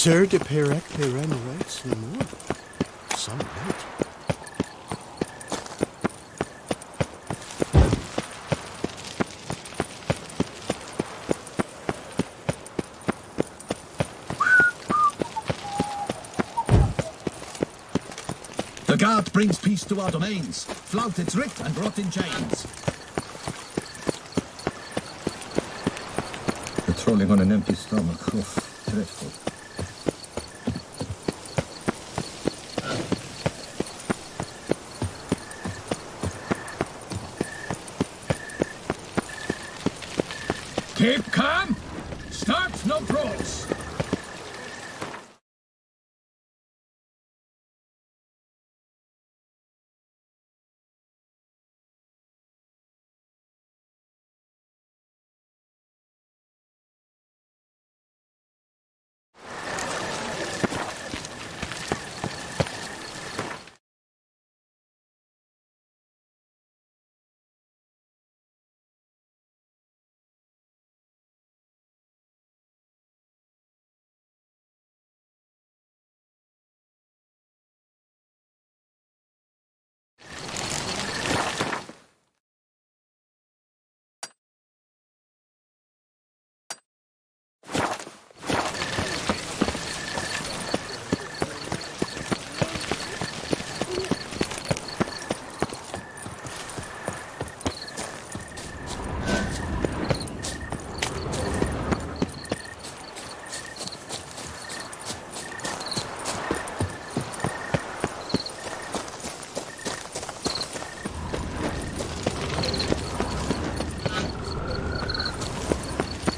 Sir de Perec Peren writes no more. Some right. The guard brings peace to our domains. Flout its writ and rot in chains. Patrolling on an empty stomach. Oof, dreadful. Keep calm. Start no pros.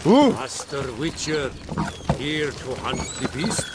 Master Witcher, here to hunt the beast?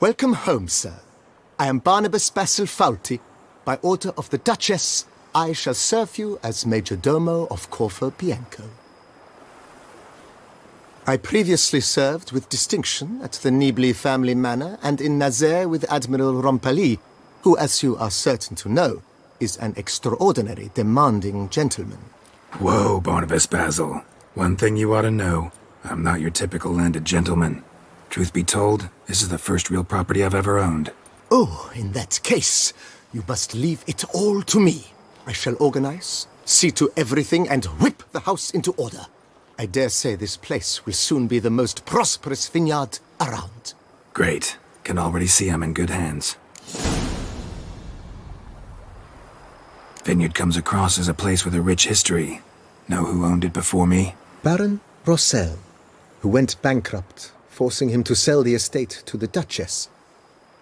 Welcome home, sir. I am Barnabas Basil Faulty. By order of the Duchess, I shall serve you as Major Domo of Corfu Bianco. I previously served with distinction at the Nibli family manor and in Nazaire with Admiral Rompali, who, as you are certain to know, is an extraordinary, demanding gentleman. Whoa, Barnabas Basil. One thing you ought to know. I'm not your typical landed gentleman. Truth be told, this is the first real property I've ever owned. Oh, in that case, you must leave it all to me. I shall organize, see to everything, and whip the house into order. I dare say this place will soon be the most prosperous vineyard around. Great. Can already see I'm in good hands. Vineyard comes across as a place with a rich history. Know who owned it before me? Baron Rossel, who went bankrupt, forcing him to sell the estate to the Duchess.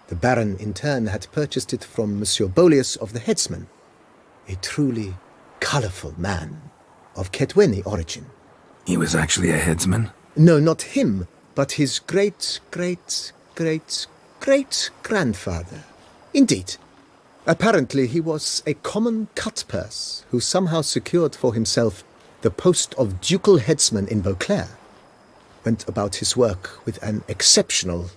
The Baron, in turn, had purchased it from Monsieur Bolius of the Headsman, a truly colourful man of Ketweni origin. He was actually a headsman? No, not him, but his great-great-great-great-grandfather. Indeed. Apparently he was a common cut-purse who somehow secured for himself the post of ducal headsman in Beauclair. Went about his work with an exceptional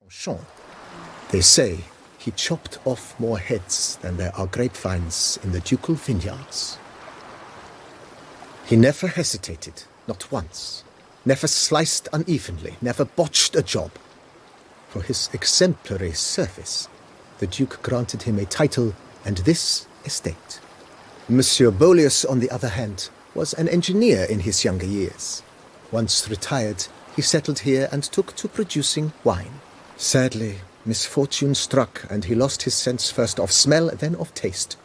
penchant. They say he chopped off more heads than there are grapevines in the ducal vineyards. He never hesitated, not once. Never sliced unevenly, never botched a job. For his exemplary service, the Duke granted him a title and this estate. Monsieur Bolius, on the other hand, was an engineer in his younger years. Once retired, he settled here and took to producing wine. Sadly, misfortune struck and he lost his sense first of smell, then of taste.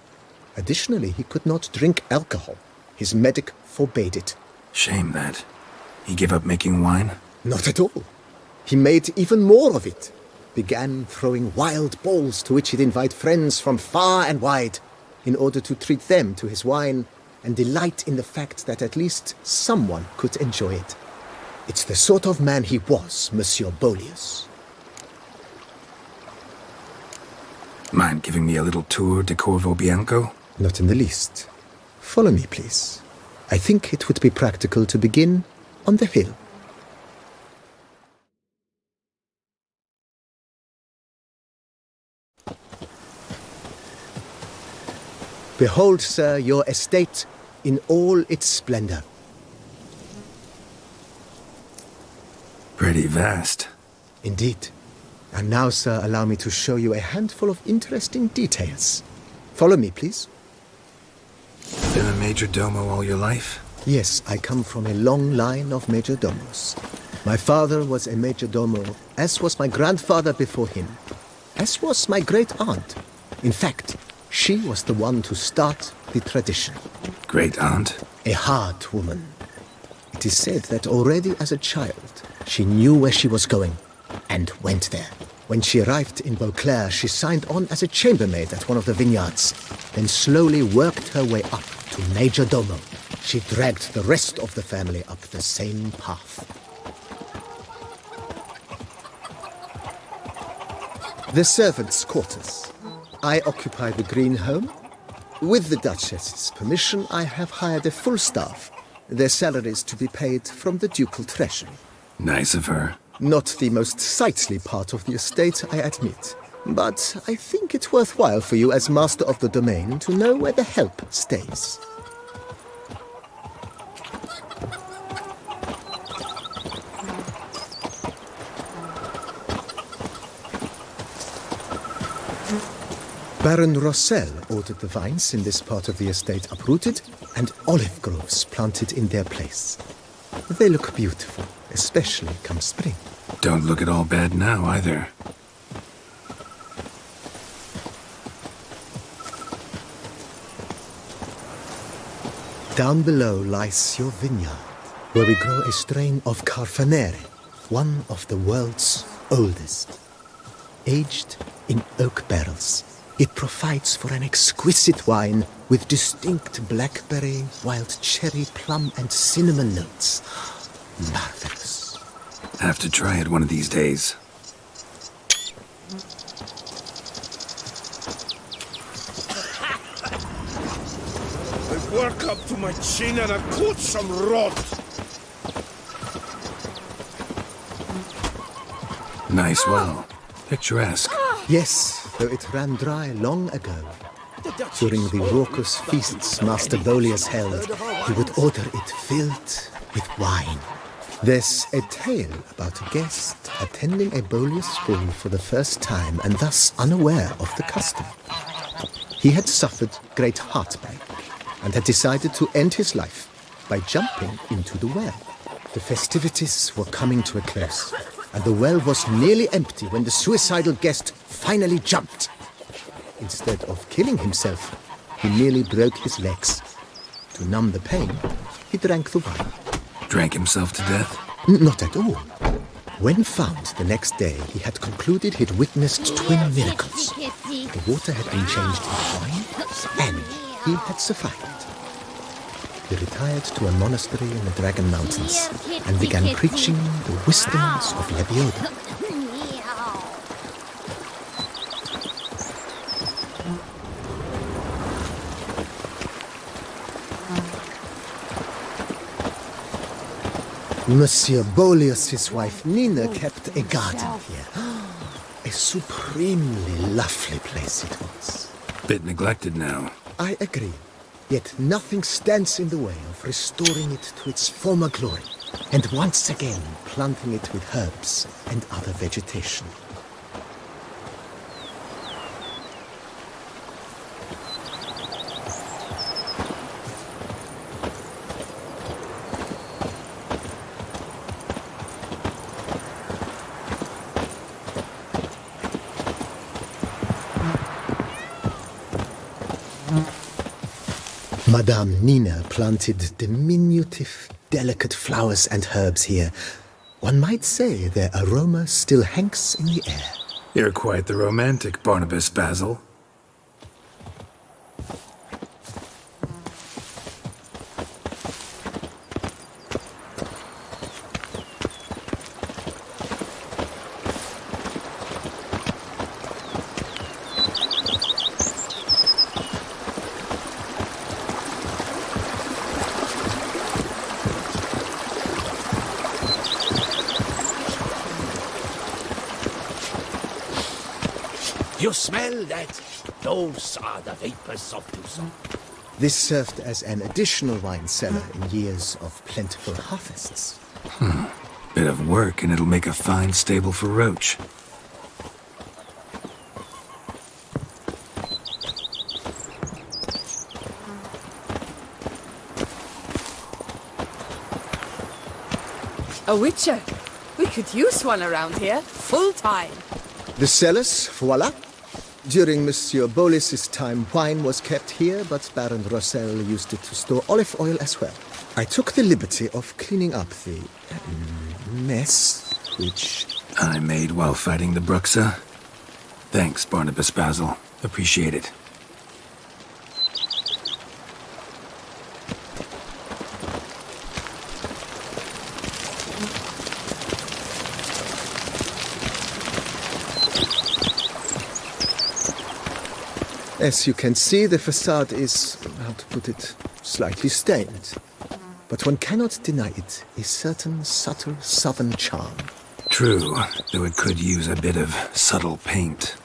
Additionally, he could not drink alcohol. His medic forbade it. Shame that. He gave up making wine? Not at all. He made even more of it. Began throwing wild balls to which he'd invite friends from far and wide in order to treat them to his wine and delight in the fact that at least someone could enjoy it. It's the sort of man he was, Monsieur Bolius. Mind giving me a little tour de Corvo Bianco? Not in the least. Follow me, please. I think it would be practical to begin on the hill. Behold, sir, your estate in all its splendor. Pretty vast. Indeed. And now, sir, allow me to show you a handful of interesting details. Follow me, please. Been a major domo all your life? Yes, I come from a long line of major domos. My father was a major domo, as was my grandfather before him, as was my great-aunt. In fact, she was the one to start the tradition. Great-aunt? A hard woman. It is said that already as a child, she knew where she was going and went there. When she arrived in Beauclair, she signed on as a chambermaid at one of the vineyards, then slowly worked her way up to major domo. She dragged the rest of the family up the same path. The servants' quarters. I occupy the green home. With the Duchess's permission, I have hired a full staff. Their salaries to be paid from the ducal treasury. Nice of her. Not the most sightly part of the estate, I admit. But I think it worthwhile for you as master of the domain to know where the help stays. Baron Rossel ordered the vines in this part of the estate uprooted and olive groves planted in their place. They look beautiful, especially come spring. Don't look at all bad now, either. Down below lies your vineyard, where we grow a strain of Carfanere, one of the world's oldest, aged in oak barrels. It provides for an exquisite wine with distinct blackberry, wild cherry, plum, and cinnamon notes. Marvelous. Have to try it one of these days. I work up to my chin and I caught some rot. Nice well. Picturesque. Yes, though it ran dry long ago. During the raucous feasts Master Bolius held, he would order it filled with wine. There's a tale about a guest attending a Bolius school for the first time and thus unaware of the custom. He had suffered great heartbreak and had decided to end his life by jumping into the well. The festivities were coming to a close, and the well was nearly empty when the suicidal guest finally jumped. Instead of killing himself, he merely broke his legs. To numb the pain, he drank the wine. Drank himself to death? Not at all. When found the next day, he had concluded he'd witnessed twin miracles. The water had been changed into wine, and he had survived. He retired to a monastery in the Dragon Mountains and began preaching the wisdoms of Lebioda. Monsieur Bolius' wife Nina kept a garden here. A supremely lovely place it was. Bit neglected now. I agree. Yet nothing stands in the way of restoring it to its former glory, and once again planting it with herbs and other vegetation. Madame Nina planted diminutive, delicate flowers and herbs here. One might say their aroma still hangs in the air. You're quite the romantic, Barnabas Basil. You smell that? Those are the vapors of Tucson. This served as an additional wine cellar in years of plentiful harvests. Bit of work and it'll make a fine stable for Roach. A witcher. We could use one around here, full time. The cellars, voila. During Monsieur Bolis's time, wine was kept here, but Baron Rossel used it to store olive oil as well. I took the liberty of cleaning up the mess, which I made while fighting the Bruxa. Thanks, Barnabas Basil. Appreciate it. As you can see, the facade is, how to put it, slightly stained. But one cannot deny it a certain subtle southern charm. True, though it could use a bit of subtle paint.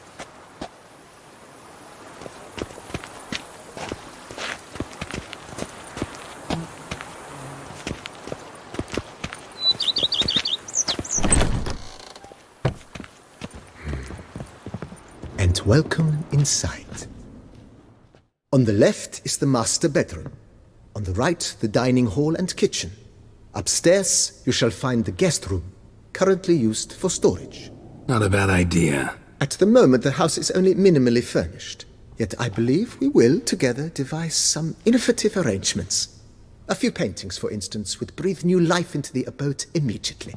And welcome inside. On the left is the master bedroom. On the right, the dining hall and kitchen. Upstairs, you shall find the guest room, currently used for storage. Not a bad idea. At the moment, the house is only minimally furnished. Yet I believe we will, together, devise some innovative arrangements. A few paintings, for instance, would breathe new life into the abode immediately.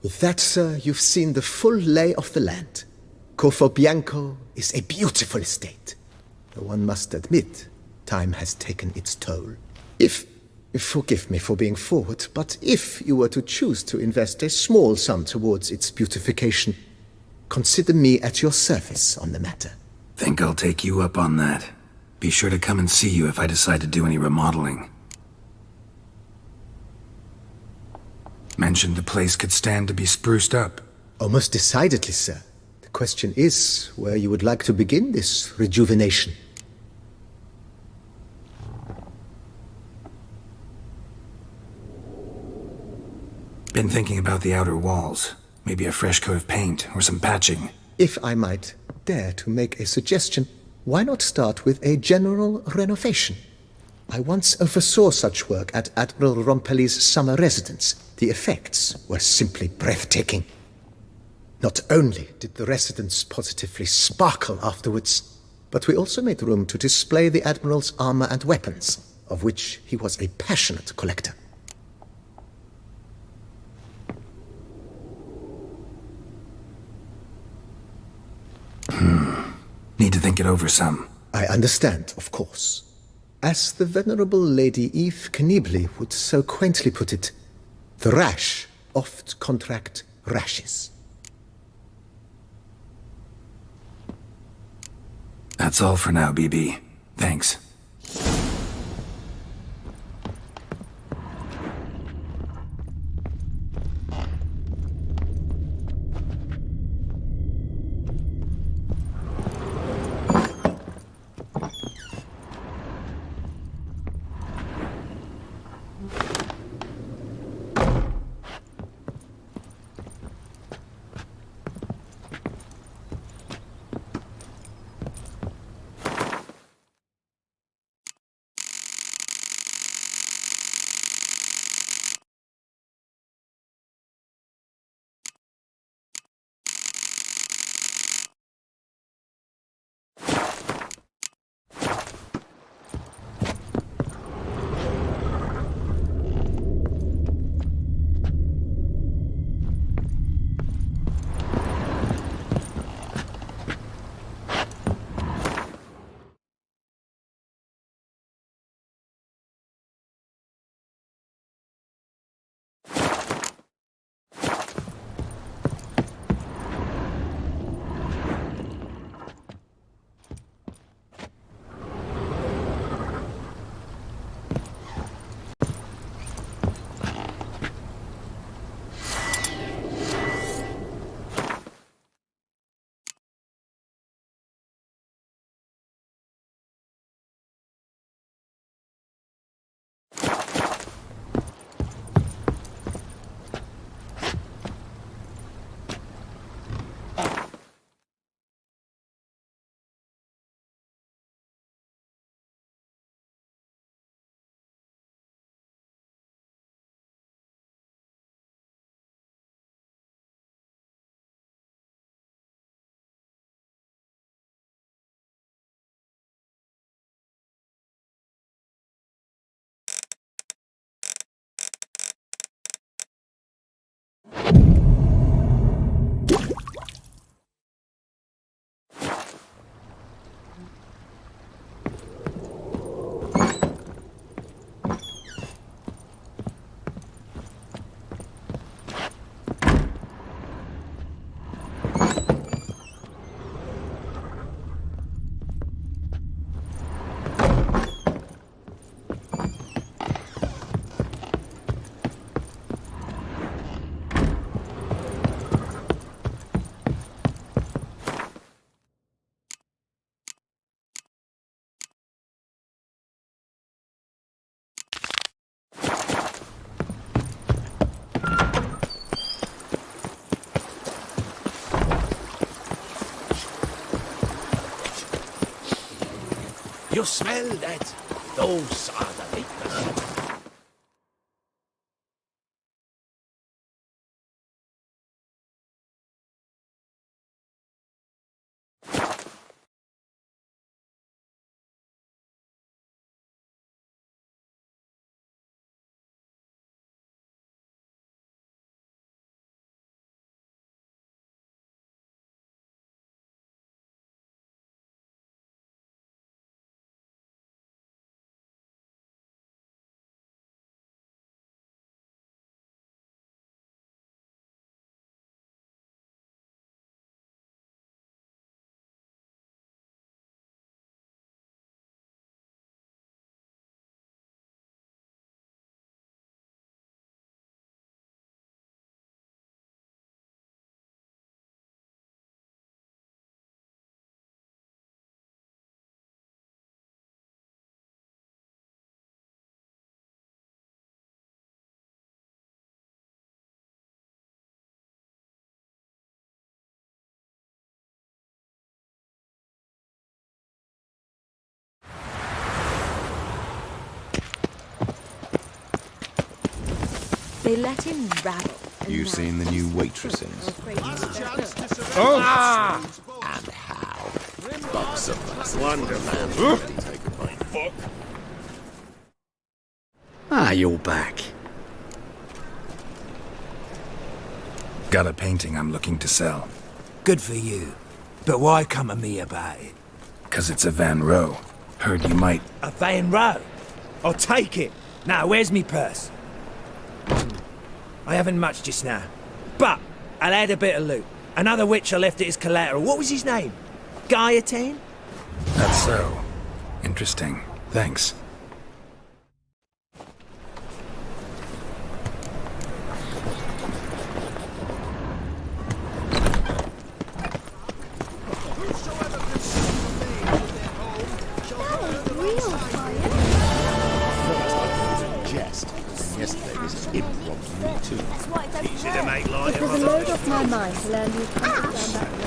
With that, sir, you've seen the full lay of the land. Corfobianco is a beautiful estate. Though one must admit, time has taken its toll. Forgive me for being forward, but if you were to choose to invest a small sum towards its beautification, consider me at your service on the matter. Think I'll take you up on that. Be sure to come and see you if I decide to do any remodeling. Mentioned the place could stand to be spruced up. Oh, most decidedly, sir. The question is where you would like to begin this rejuvenation. Been thinking about the outer walls. Maybe a fresh coat of paint or some patching. If I might dare to make a suggestion, why not start with a general renovation? I once oversaw such work at Admiral Rompelli's summer residence. The effects were simply breathtaking. Not only did the residence positively sparkle afterwards, but we also made room to display the Admiral's armor and weapons, of which he was a passionate collector. Need to think it over some. I understand, of course. As the venerable Lady Eve Knibley would so quaintly put it, the rash oft contract rashes. That's all for now, BB. Thanks. You smell that? Those are the lakers. They let him rabble. You seen the new waitresses? Oh! And how? Box of glasses. Wonderful. Take a bite. Fuck. Ah, you're back. Got a painting I'm looking to sell. Good for you. But why come to me about it? 'Cause it's a Van Row. Heard you might... A Van Row? I'll take it. Now, where's me purse? I haven't much just now. But I'll add a bit of loot. Another witch I left at his collateral. What was his name? Guillotine? That's so. Interesting. Thanks. Yesterday was an improv too. Easy to make light It of. was a load off my mind to learn you can't down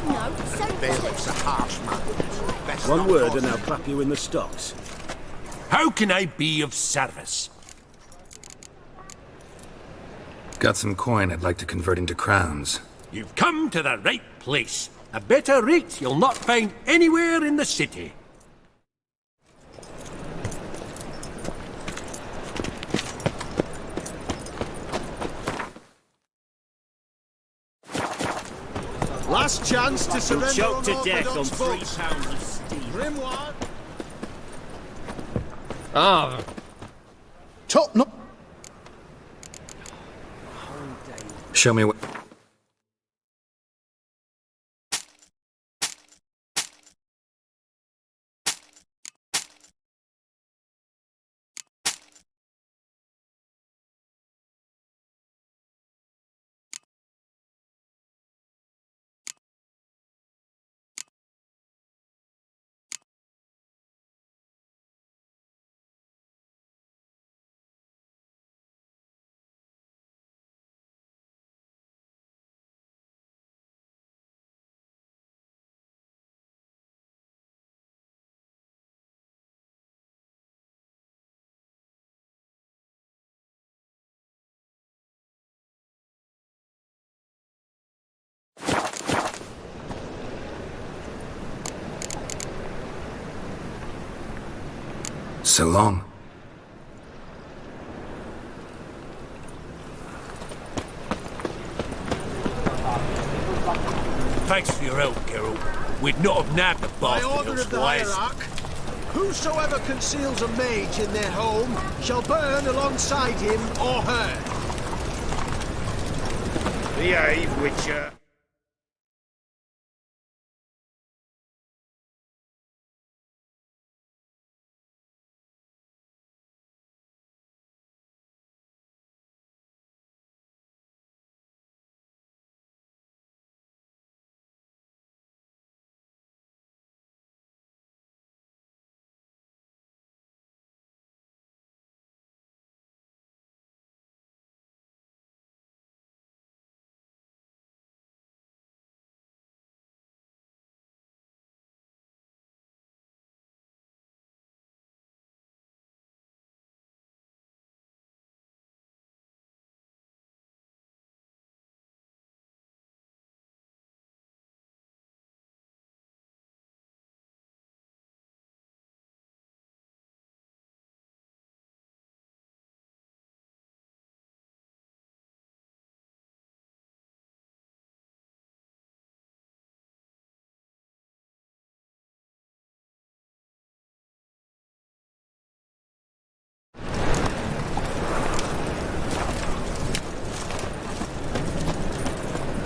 that road. Bailiff's a harsh man. One word and I'll clap you in the stocks. How can I be of service? Got some coin I'd like to convert into crowns. You've come to the right place. A better rate you'll not find anywhere in the city. Last chance to surrender Choked to death on unorthodox £3 votes. of steel. Grimoire. Ah. Top no. Show me what... So long. Thanks for your help, Geralt. We'd not have nabbed the By bastard order of the elsewise. hierarch, whosoever conceals a mage in their home shall burn alongside him or her. Behave, Witcher.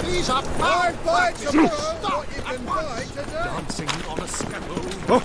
These are five bites tomorrow. What you can buy today. Dancing on a scaffold. Oh.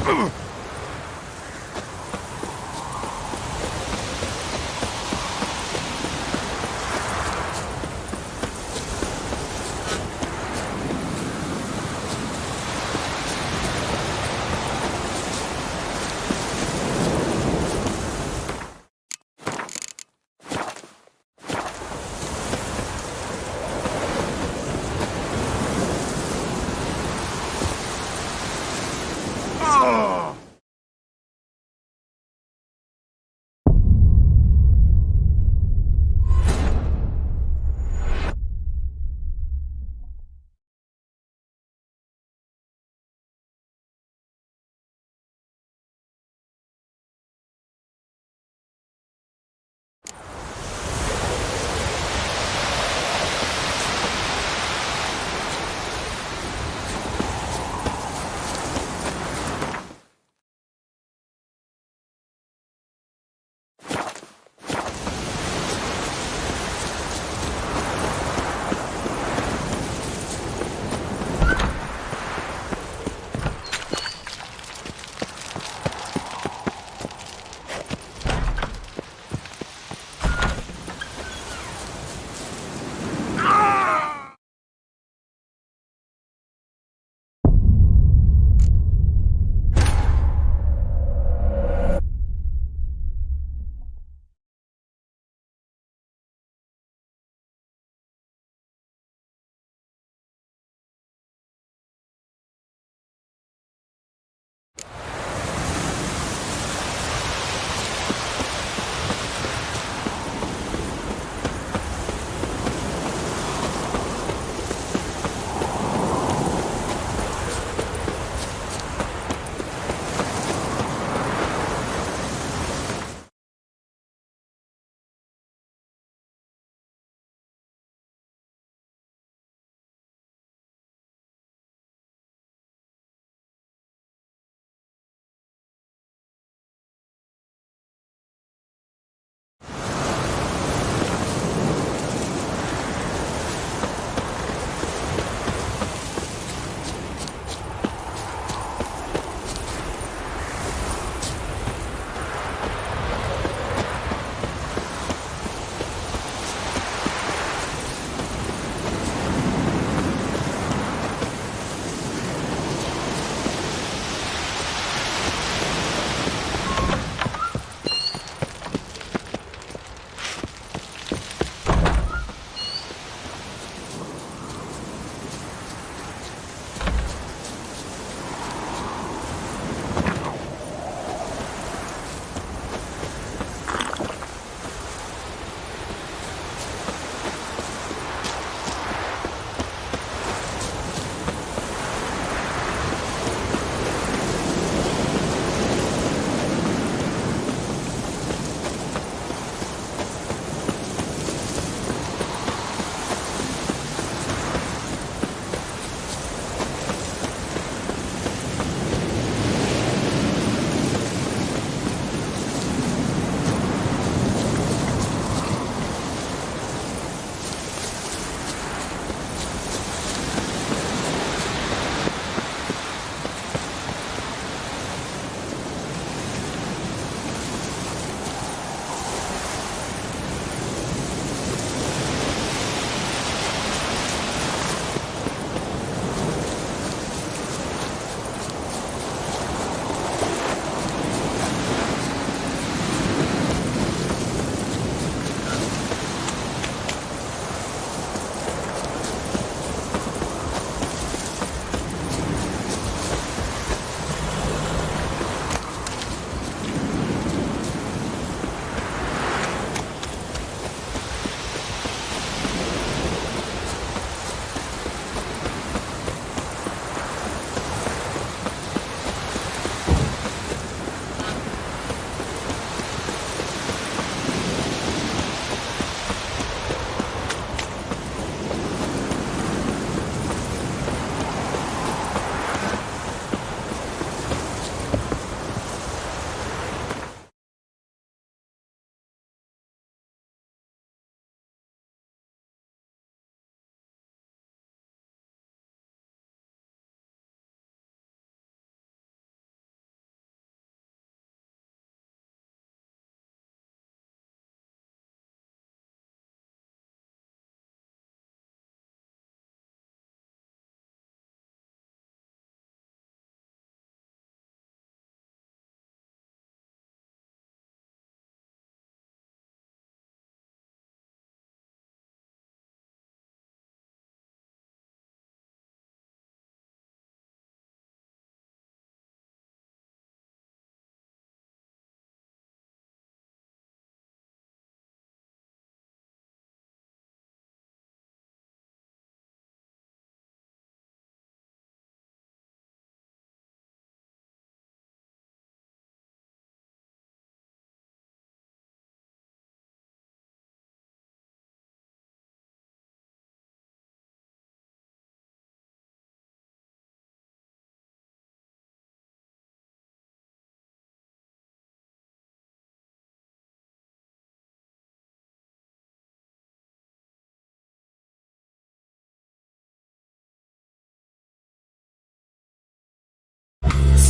Oh!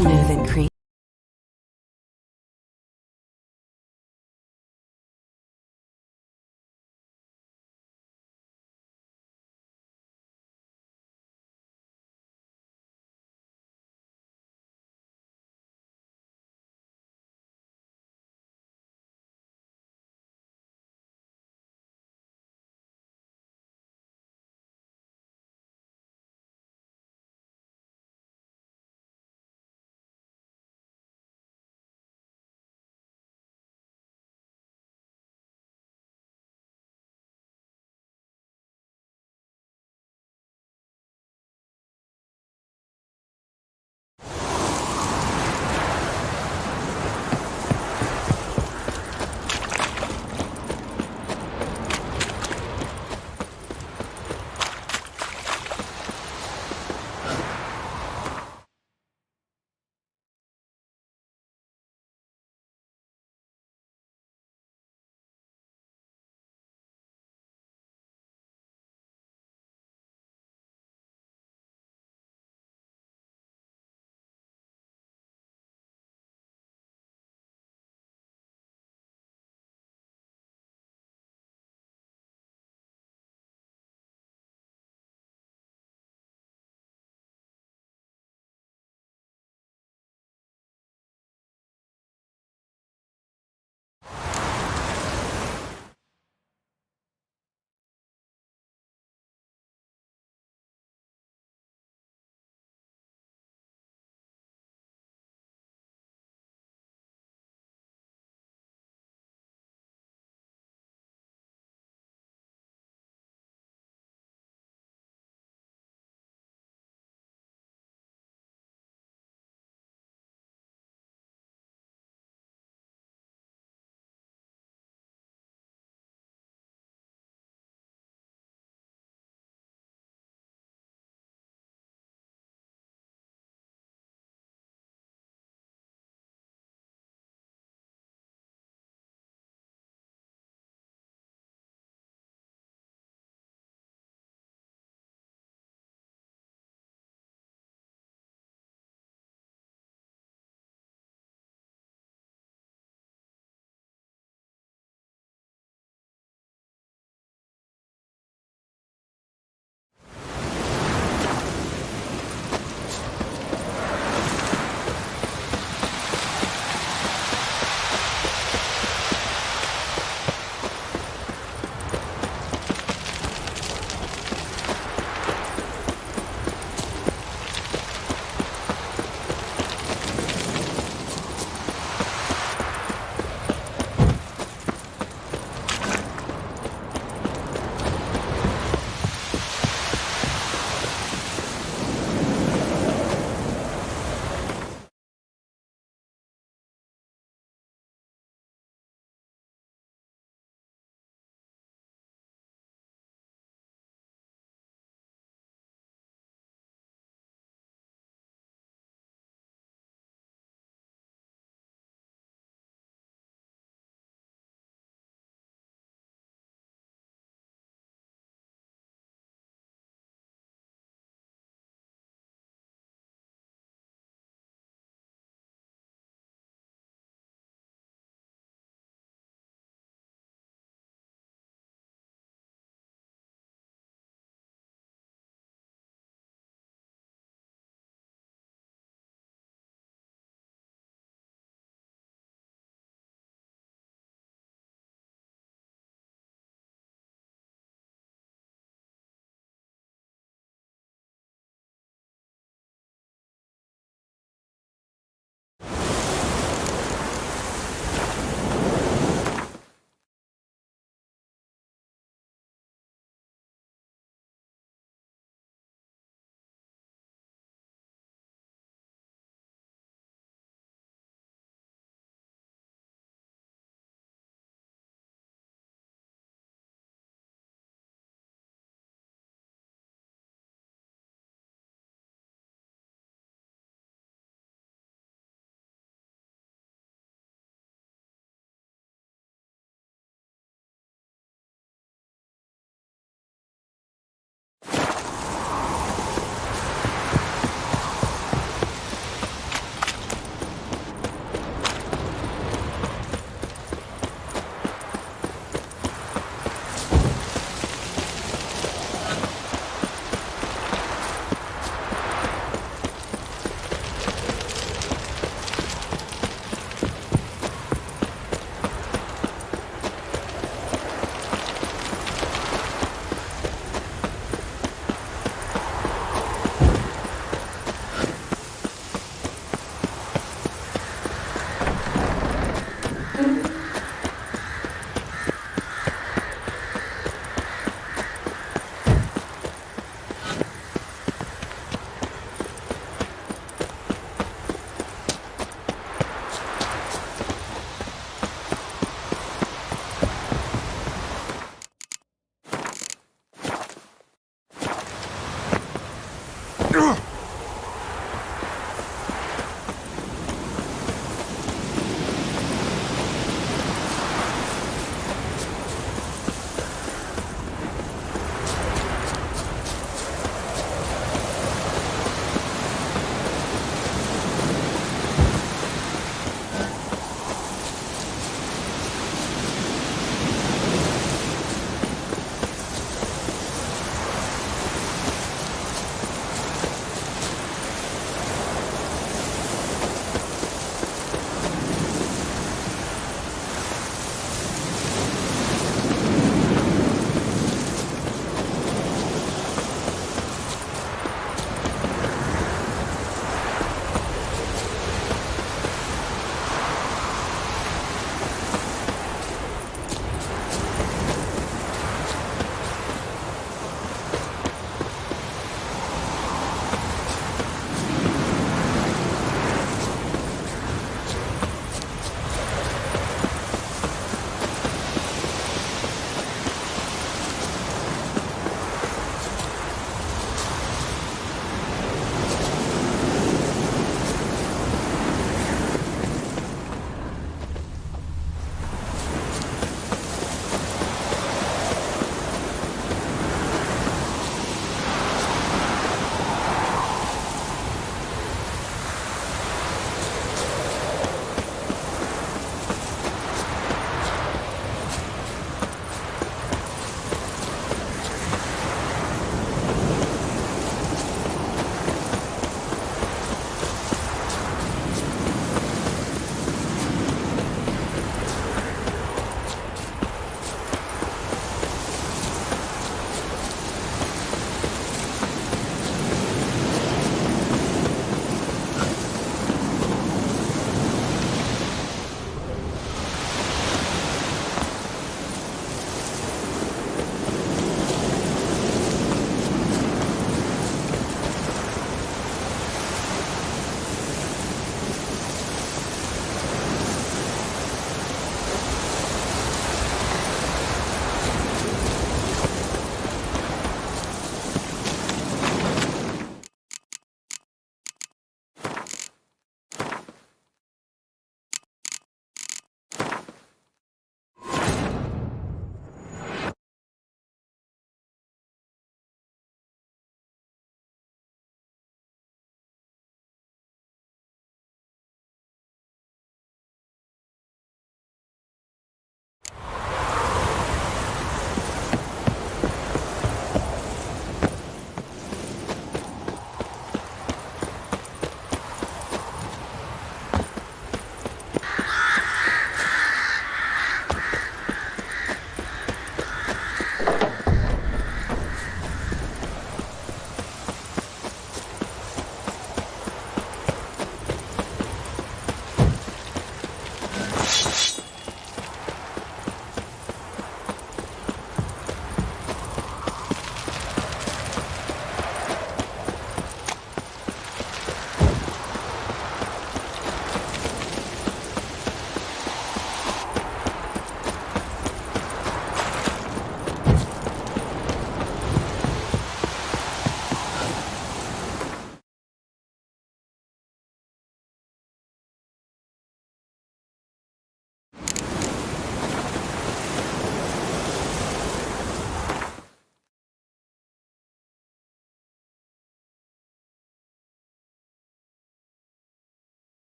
Smooth and creamy.